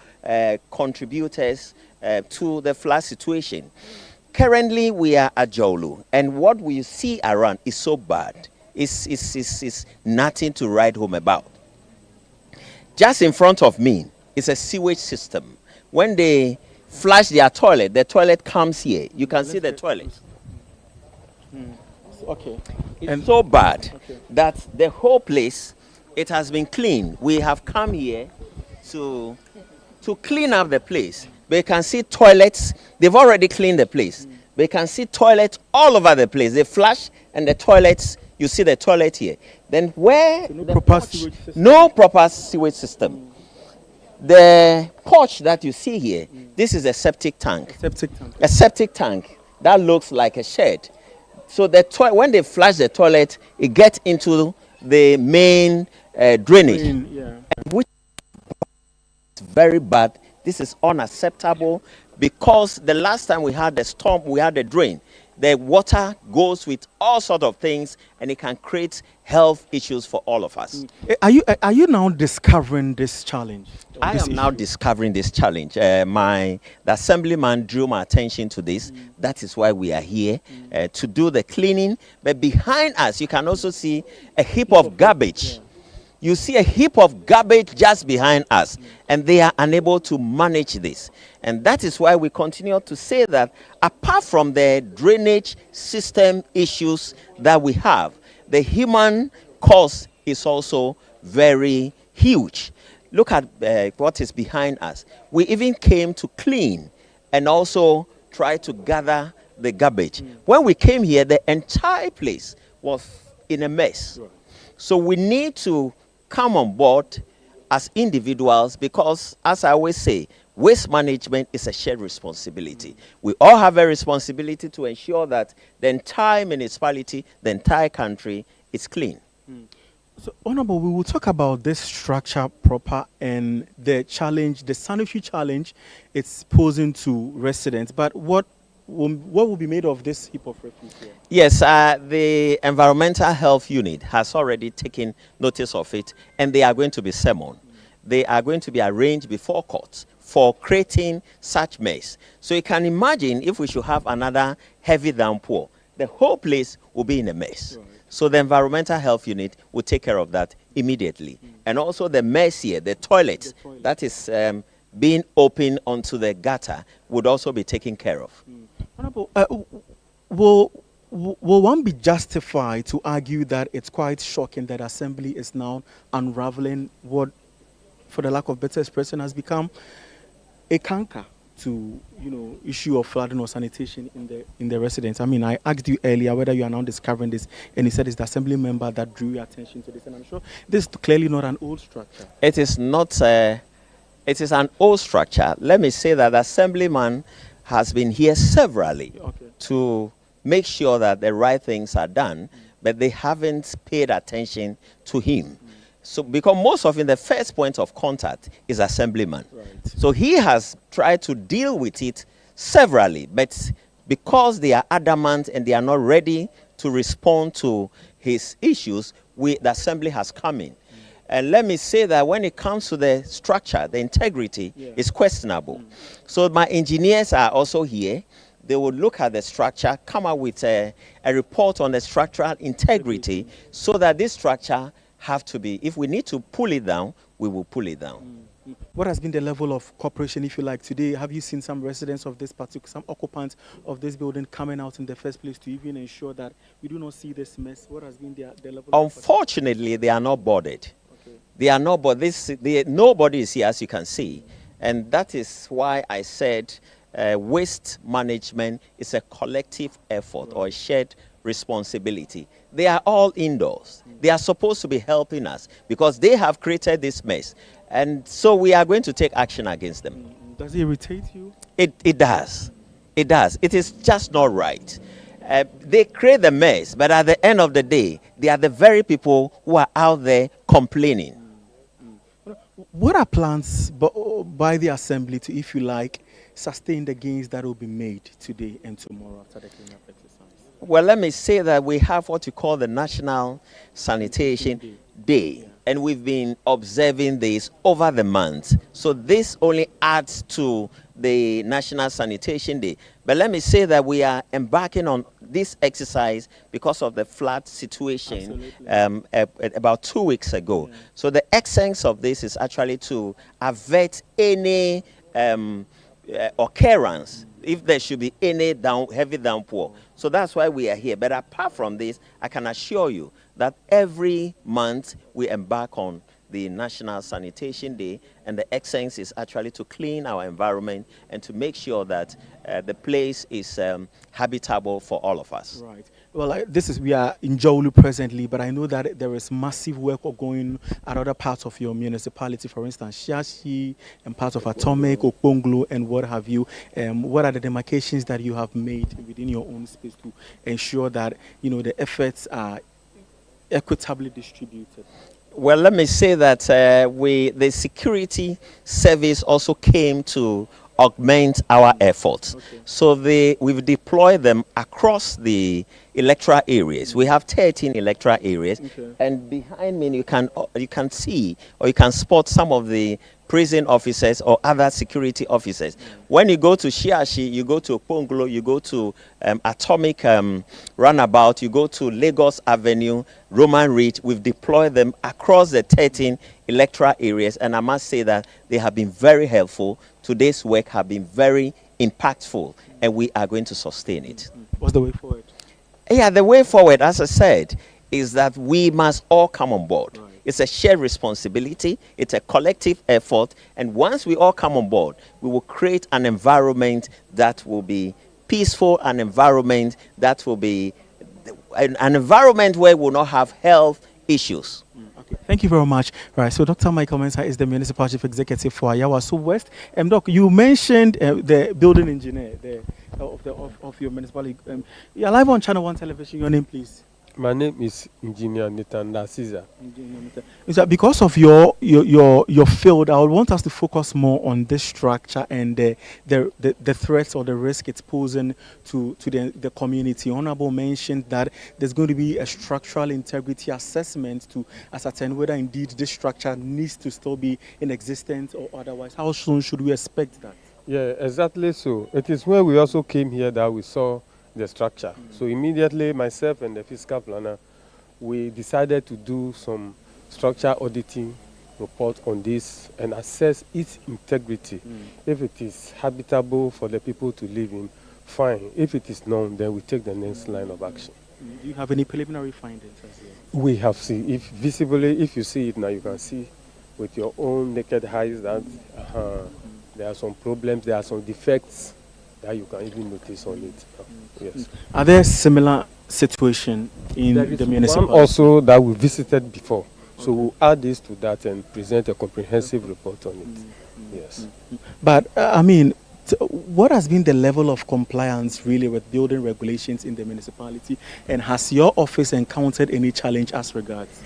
contributors to the flood situation. Currently, we are at Jolu, and what we see around is so bad. It's nothing to write home about. Just in front of me is a sewage system. When they flush their toilet, the toilet comes here. You can see the toilet. Okay. It's so bad that the whole place, it has been cleaned. We have come here to clean up the place. They can see toilets. They've already cleaned the place. They can see toilets all over the place. They flush, and the toilets, you see the toilet here. Then where no proper sewage system. The porch that you see here, this is a septic tank. A septic tank that looks like a shed. So when they flush the toilet, it gets into the main drainage, which is very bad. This is unacceptable, because the last time we had the storm, we had the drain. The water goes with all sorts of things, and it can create health issues for all of us. Are you now discovering this challenge? I am now discovering this challenge. The assemblyman drew my attention to this. That is why we are here to do the cleaning. But behind us, you can also see a heap of garbage. You see a heap of garbage just behind us, and they are unable to manage this. And that is why we continue to say that apart from the drainage system issues that we have, the human cost is also very huge. Look at what is behind us. We even came to clean and also try to gather the garbage. When we came here, the entire place was in a mess. So we need to come on board as individuals, because, as I always say, waste management is a shared responsibility. We all have a responsibility to ensure that the entire municipality, the entire country is clean. So, Honorable, we will talk about this structure proper and the challenge, the sanitary challenge it's posing to residents. But what will be made of this heap of refuse here? Yes, the Environmental Health Unit has already taken notice of it, and they are going to be summoned. They are going to be arraigned before court for creating such mess. So you can imagine if we should have another heavy downpour, the whole place will be in a mess. Right. So the Environmental Health Unit will take care of that immediately. And also the mess here, the toilet that is being opened onto the gutter would also be taken care of. Honorable, will one be justified to argue that it's quite shocking that Assembly is now unraveling what, for the lack of better expression, has become a canker to issue of flooding or sanitation in the residents? I mean, I asked you earlier whether you are now discovering this, and you said it's the Assembly member that drew your attention to this, and I'm sure this is clearly not an old structure. It is not. It is an old structure. Let me say that the Assemblyman has been here severally to make sure that the right things are done. but they haven't paid attention to him. So because most often the first point of contact is assemblyman. So he has tried to deal with it severally, but because they are adamant and they are not ready to respond to his issues, the assembly has come in. And let me say that when it comes to the structure, the integrity is questionable. So my engineers are also here. They will look at the structure, come up with a report on the structural integrity so that this structure have to be, if we need to pull it down, we will pull it down. What has been the level of cooperation, if you like, today? Have you seen some residents of this particular, some occupants of this building coming out in the first place to even ensure that we do not see this mess? What has been the level? Unfortunately, they are not bothered. They are not bothered. Nobody is here, as you can see. And that is why I said waste management is a collective effort or a shared responsibility. They are all indoors. They are supposed to be helping us because they have created this mess. And so we are going to take action against them. Does it irritate you? It does. It does. It is just not right. They create the mess, but at the end of the day, they are the very people who are out there complaining. What are plans by the assembly to, if you like, sustain the gains that will be made today and tomorrow after the cleanup exercise? Well, let me say that we have what you call the National Sanitation Day. And we've been observing this over the months. So this only adds to the National Sanitation Day. But let me say that we are embarking on this exercise because of the flood situation about 2 weeks ago. So the essence of this is actually to avert any occurrence if there should be any heavy downpour. So that's why we are here. But apart from this, I can assure you that every month we embark on the National Sanitation Day, and the essence is actually to clean our environment and to make sure that the place is habitable for all of us. Right. Well, we are in Jowlu presently, but I know that there is massive work going at other parts of your municipality, for instance, Shiashi and parts of Atomic, Okponglo, and what have you. What are the demarcations that you have made within your own space to ensure that, the efforts are equitably distributed? Well, let me say that the security service also came to augment our efforts. So we've deployed them across the electoral areas. We have 13 electoral areas, and behind me you can see or you can spot some of the prison officers or other security officers. When you go to Shiashi, you go to Okponglo, you go to Atomic Runabout, you go to Lagos Avenue, Roman Reach, we've deployed them across the 13 electoral areas, and I must say that they have been very helpful. Today's work have been very impactful, and we are going to sustain it. What's the way forward? Yeah, the way forward, as I said, is that we must all come on board. Right. It's a shared responsibility. It's a collective effort. And once we all come on board, we will create an environment that will be peaceful, an environment that will be an environment where we will not have health issues. Okay. Thank you very much. Right. So Dr. Michael Mensah is the Municipal Chief Executive for Ayawaso West. Doc, you mentioned the building engineer of your municipality. You're live on Channel 1 Television. Your name, please. My name is Engineer Nathan Narcisa. Because of your field, I would want us to focus more on this structure and the threats or the risk it's posing to the community. Honorable mentioned that there's going to be a structural integrity assessment to ascertain whether indeed this structure needs to still be in existence or otherwise. How soon should we expect that? Yeah, exactly so. It is when we also came here that we saw the structure. So immediately myself and the fiscal planner, we decided to do some structure auditing report on this and assess its integrity. If it is habitable for the people to live in, fine. If it is not, then we take the next line of action. Do you have any preliminary findings as well? We have seen, if you see it now, you can see with your own naked eyes that there are some problems, there are some defects that you can even notice on it. Yes. Are there similar situations in the municipality? Also that we visited before. So we'll add this to that and present a comprehensive report on it. Yes. But So what has been the level of compliance really with building regulations in the municipality, and has your office encountered any challenge as regards?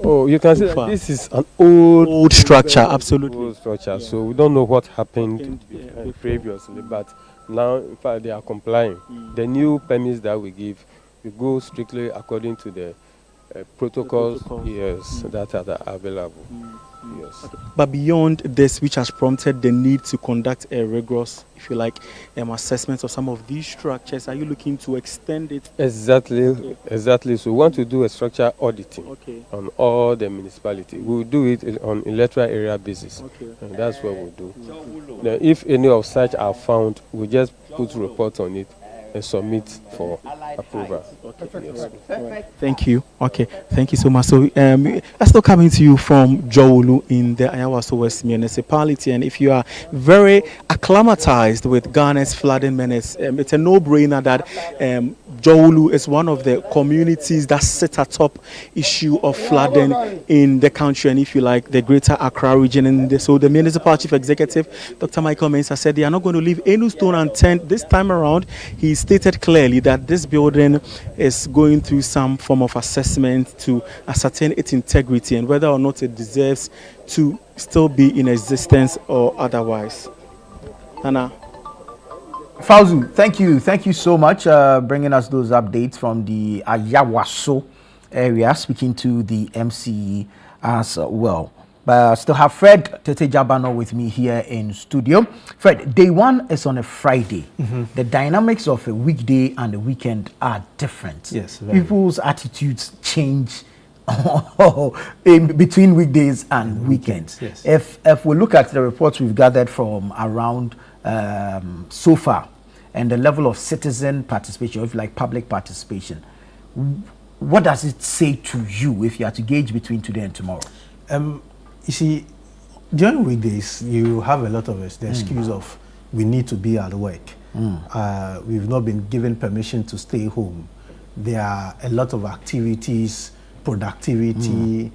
Oh, you can see that this is an old structure, absolutely. Old structure. So we don't know what happened previously, but now, in fact, they are complying. The new permits that we give, we go strictly according to the protocols, yes, that are available. Yes. Okay. But beyond this, which has prompted the need to conduct a rigorous, if you like, assessment of some of these structures, are you looking to extend it? Exactly, exactly. So we want to do a structure auditing on all the municipality. We will do it on electoral area basis, and that's what we'll do. Then if any of such are found, we just put report on it and submit for approval. Yes. Thank you. Okay, thank you so much. So let's now coming to you from Jowulu in the Ayawaso West municipality, and if you are very acclimatized with Ghana's flooding menace, it's a no-brainer that Jowulu is one of the communities that sit atop issue of flooding in the country, and if you like, the Greater Accra region. And so the municipal chief executive, Dr. Michael Mensah, said they are not going to leave any stone unturned this time around. He stated clearly that this building is going through some form of assessment to ascertain its integrity and whether or not it deserves to still be in existence or otherwise. Nana. Fauzu, thank you so much bringing us those updates from the Ayawaso area, speaking to the MCE as well. But I still have Fred Tete Jabano with me here in studio. Fred, day one is on a Friday. The dynamics of a weekday and a weekend are different. Yes. People's attitudes change in between weekdays and weekends. Yes. If we look at the reports we've gathered from around so far, and the level of citizen participation, if like public participation, what does it say to you if you are to gauge between today and tomorrow? You see, during weekdays, you have a lot of the excuse of we need to be at work. We've not been given permission to stay home. There are a lot of activities, productivity,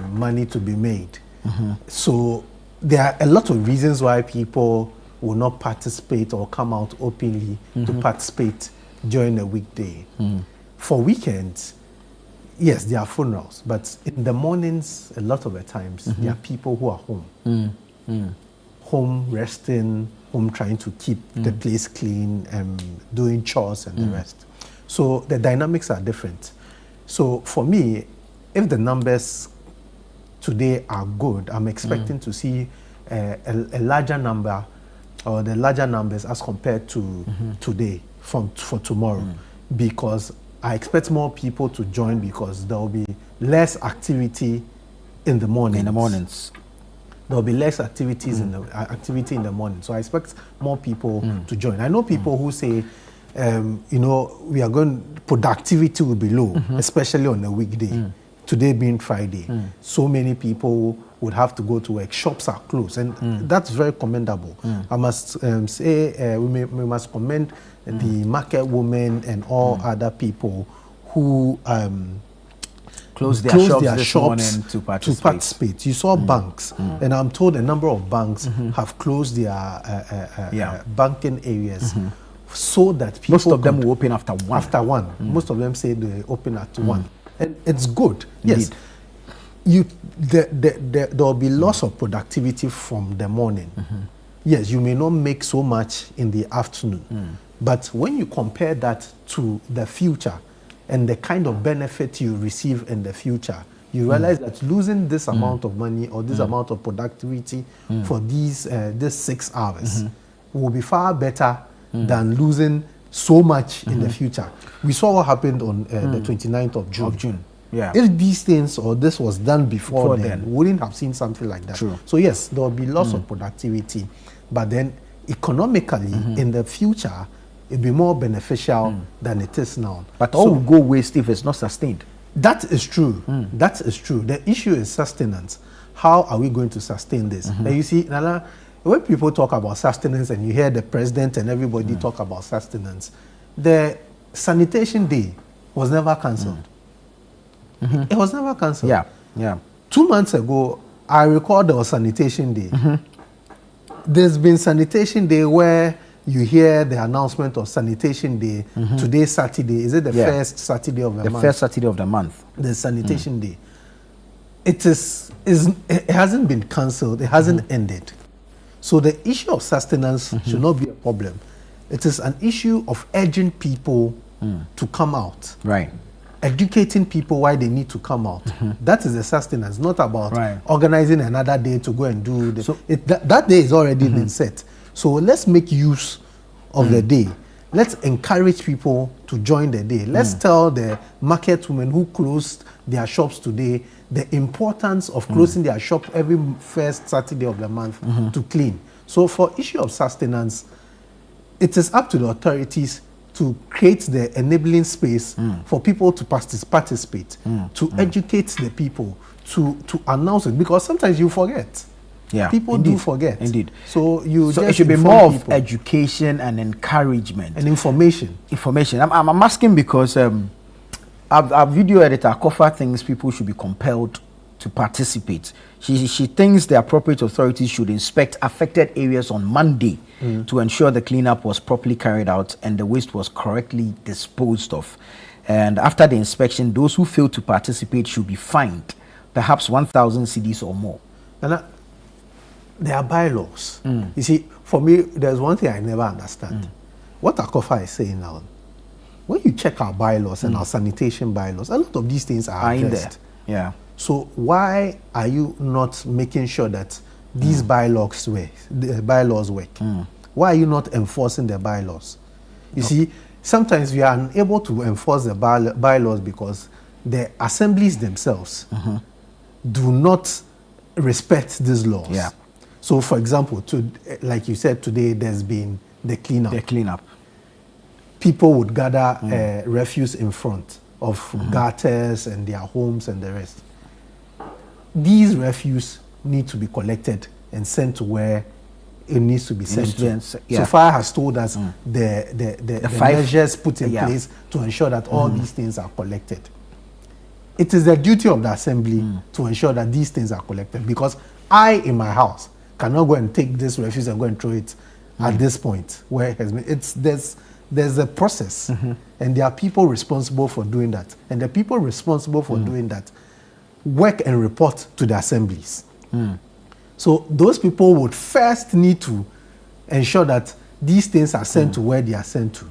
money to be made. So there are a lot of reasons why people will not participate or come out openly to participate during a weekday. For weekends, yes, there are funerals, but in the mornings, a lot of the times, there are people who are home. Home resting, home trying to keep the place clean, doing chores and the rest. So the dynamics are different. So for me, if the numbers today are good, I'm expecting to see a larger number, or the larger numbers as compared to today for tomorrow, because I expect more people to join because there will be less activity in the mornings. There will be less activities in the activity in the morning. So I expect more people to join. I know people who say, we are productivity will be low, especially on a weekday. Today being Friday, so many people would have to go to work. Shops are closed, and that's very commendable. I must say we must commend the market women and all other people who closed their shops to participate. You saw banks, and I'm told a number of banks have closed their banking areas so that people most of them will open after 1. After 1, most of them say they open at 1, and it's good. Yes, there will be loss of productivity from the morning. Yes, you may not make so much in the afternoon, but when you compare that to the future and the kind of benefit you receive in the future, you realize that losing this amount of money or this amount of productivity for these 6 hours will be far better than losing so much in the future. We saw what happened on the 29th of June. Yeah. If these things or this was done before then, we wouldn't have seen something like that. True. So yes, there will be loss of productivity, but then economically in the future, it'll be more beneficial than it is now. But all will go waste if it's not sustained. That is true. That is true. The issue is sustenance. How are we going to sustain this? And you see, Nana, when people talk about sustenance and you hear the president and everybody talk about sustenance, the sanitation day was never cancelled. It was never cancelled. Yeah. 2 months ago, I recall there was sanitation day. there's been sanitation day where you hear the announcement of sanitation day. Today, Saturday. Is it the first Saturday of the month? The first Saturday of the month. The sanitation day. It hasn't been cancelled. It hasn't ended. So the issue of sustenance should not be a problem. It is an issue of urging people to come out. Right. Educating people why they need to come out. That is the sustenance, not about organizing another day to go and do the, so that day is already been set. So let's make use of the day. Let's encourage people to join the day. Let's tell the market women who closed their shops today the importance of closing their shop every first Saturday of the month to clean. So for issue of sustenance, it is up to the authorities to create the enabling space for people to participate, to educate the people, to announce it, because sometimes you forget. Yeah, people do forget. Indeed. So it should be more of education and encouragement and information. I'm asking because our video editor Kofa thinks people should be compelled to participate. She thinks the appropriate authorities should inspect affected areas on Monday to ensure the cleanup was properly carried out and the waste was correctly disposed of. And after the inspection, those who fail to participate should be fined, perhaps 1,000 cedis or more. And there are bylaws. You see, for me, there's one thing I never understand. What Akofa is saying now, when you check our bylaws and our sanitation bylaws, a lot of these things are in there. addressed. Yeah. So why are you not making sure that these bylaws work? Why are you not enforcing the bylaws? You see, sometimes we are unable to enforce the bylaws because the assemblies themselves do not respect these laws. Yeah. So, for example, like you said today, there's been the cleanup. People would gather refuse in front of gutters and their homes and the rest. These refuse need to be collected and sent to where it needs to be sent to. So fire has told us the measures put in place to ensure that all these things are collected. It is the duty of the assembly to ensure that these things are collected, because I, in my house, cannot go and take this refuse and go and throw it at this point where it has been. There's a process, and there are people responsible for doing that. And the people responsible for doing that work and report to the assemblies. So those people would first need to ensure that these things are sent to where they are sent to.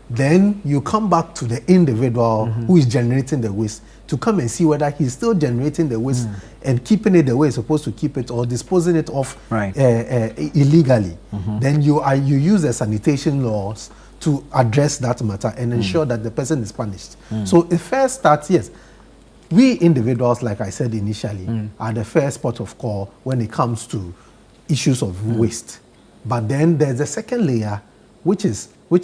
Then you come back to the individual who is generating the waste to come and see whether he's still generating the waste and keeping it the way he's supposed to keep it, or disposing it off illegally. Then you use the sanitation laws to address that matter and ensure that the person is punished. So the first start, yes, we individuals, like I said initially, are the first port of call when it comes to issues of waste. But then there's a second layer, which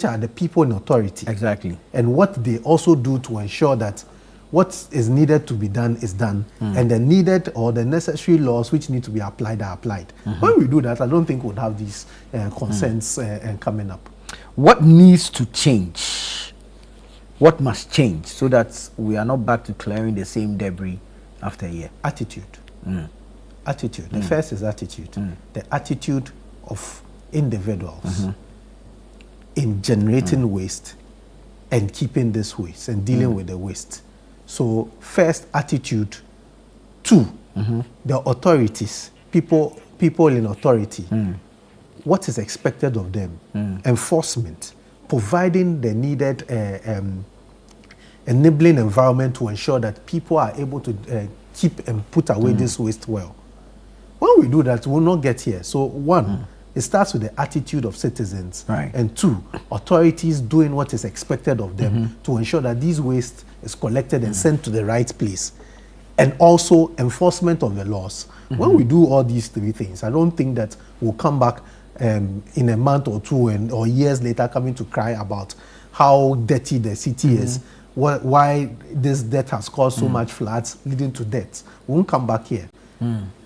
are the people in authority. Exactly. And what they also do to ensure that what is needed to be done is done, and the needed or the necessary laws which need to be applied are applied. When we do that, I don't think we'll have these concerns coming up. What needs to change? What must change so that we are not back to clearing the same debris after a year? Attitude. Attitude. The first is attitude. The attitude of individuals in generating waste and keeping this waste and dealing with the waste. So first, attitude. Two, the authorities, people in authority. What is expected of them? Enforcement, providing the needed enabling environment to ensure that people are able to keep and put away this waste well. When we do that, we'll not get here. So one, it starts with the attitude of citizens. And two, authorities doing what is expected of them to ensure that this waste is collected and sent to the right place. And also enforcement of the laws. When we do all these three things, I don't think that we'll come back in a month or two or years later coming to cry about how dirty the city is, why this debt has caused so much floods leading to deaths. We won't come back here.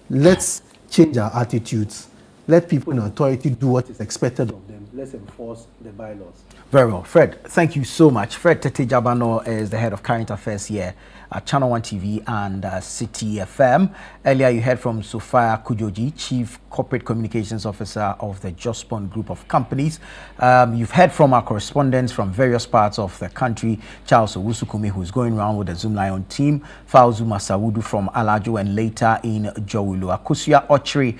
Let's change our attitudes. Let people in authority do what is expected of them. let's enforce the bylaws. Very well. Fred, thank you so much. Fred Tete Jabano is the head of current affairs here at Channel One TV and City FM. Earlier, you heard from Sophia Kujoji, Chief Corporate Communications Officer of the Jospon Group of Companies. You've heard from our correspondents from various parts of the country, Charles Owusukumi, who's going around with the Zoom Lion team, Fauzu Masawudu from Alajo, and later in Jowulu. Akusia Ochri,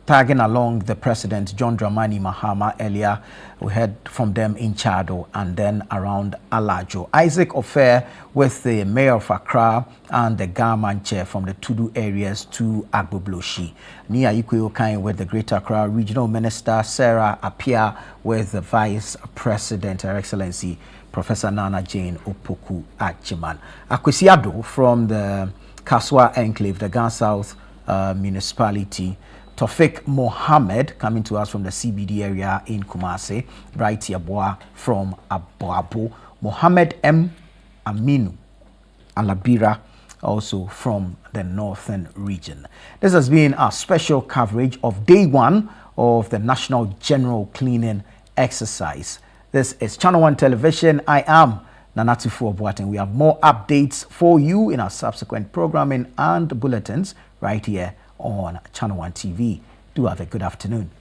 tagging along the President, John Dramani Mahama, earlier. We heard from them in Chado and then around Alajo. Isaac Ofer with the Mayor of Accra and the Garman Chair from the Tudu areas to Agbobloshi. Nia Ikwe with the Greater Accra Regional Minister, Sarah Apia with the Vice President, Her Excellency Professor Nana Jane Opoku Achiman. Akwesiado from the Kaswa Enclave, the Gan South Municipality. Tofik Mohammed coming to us from the CBD area in Kumasi. Bright Yabwa from Aboabo. Mohammed M. Aminu Alabira also from the northern region. This has been our special coverage of day one of the National General Cleaning Exercise. This is Channel One Television. I am Nanatufu Obuaten. We have more updates for you in our subsequent programming and bulletins right here on Channel One TV. Do have a good afternoon.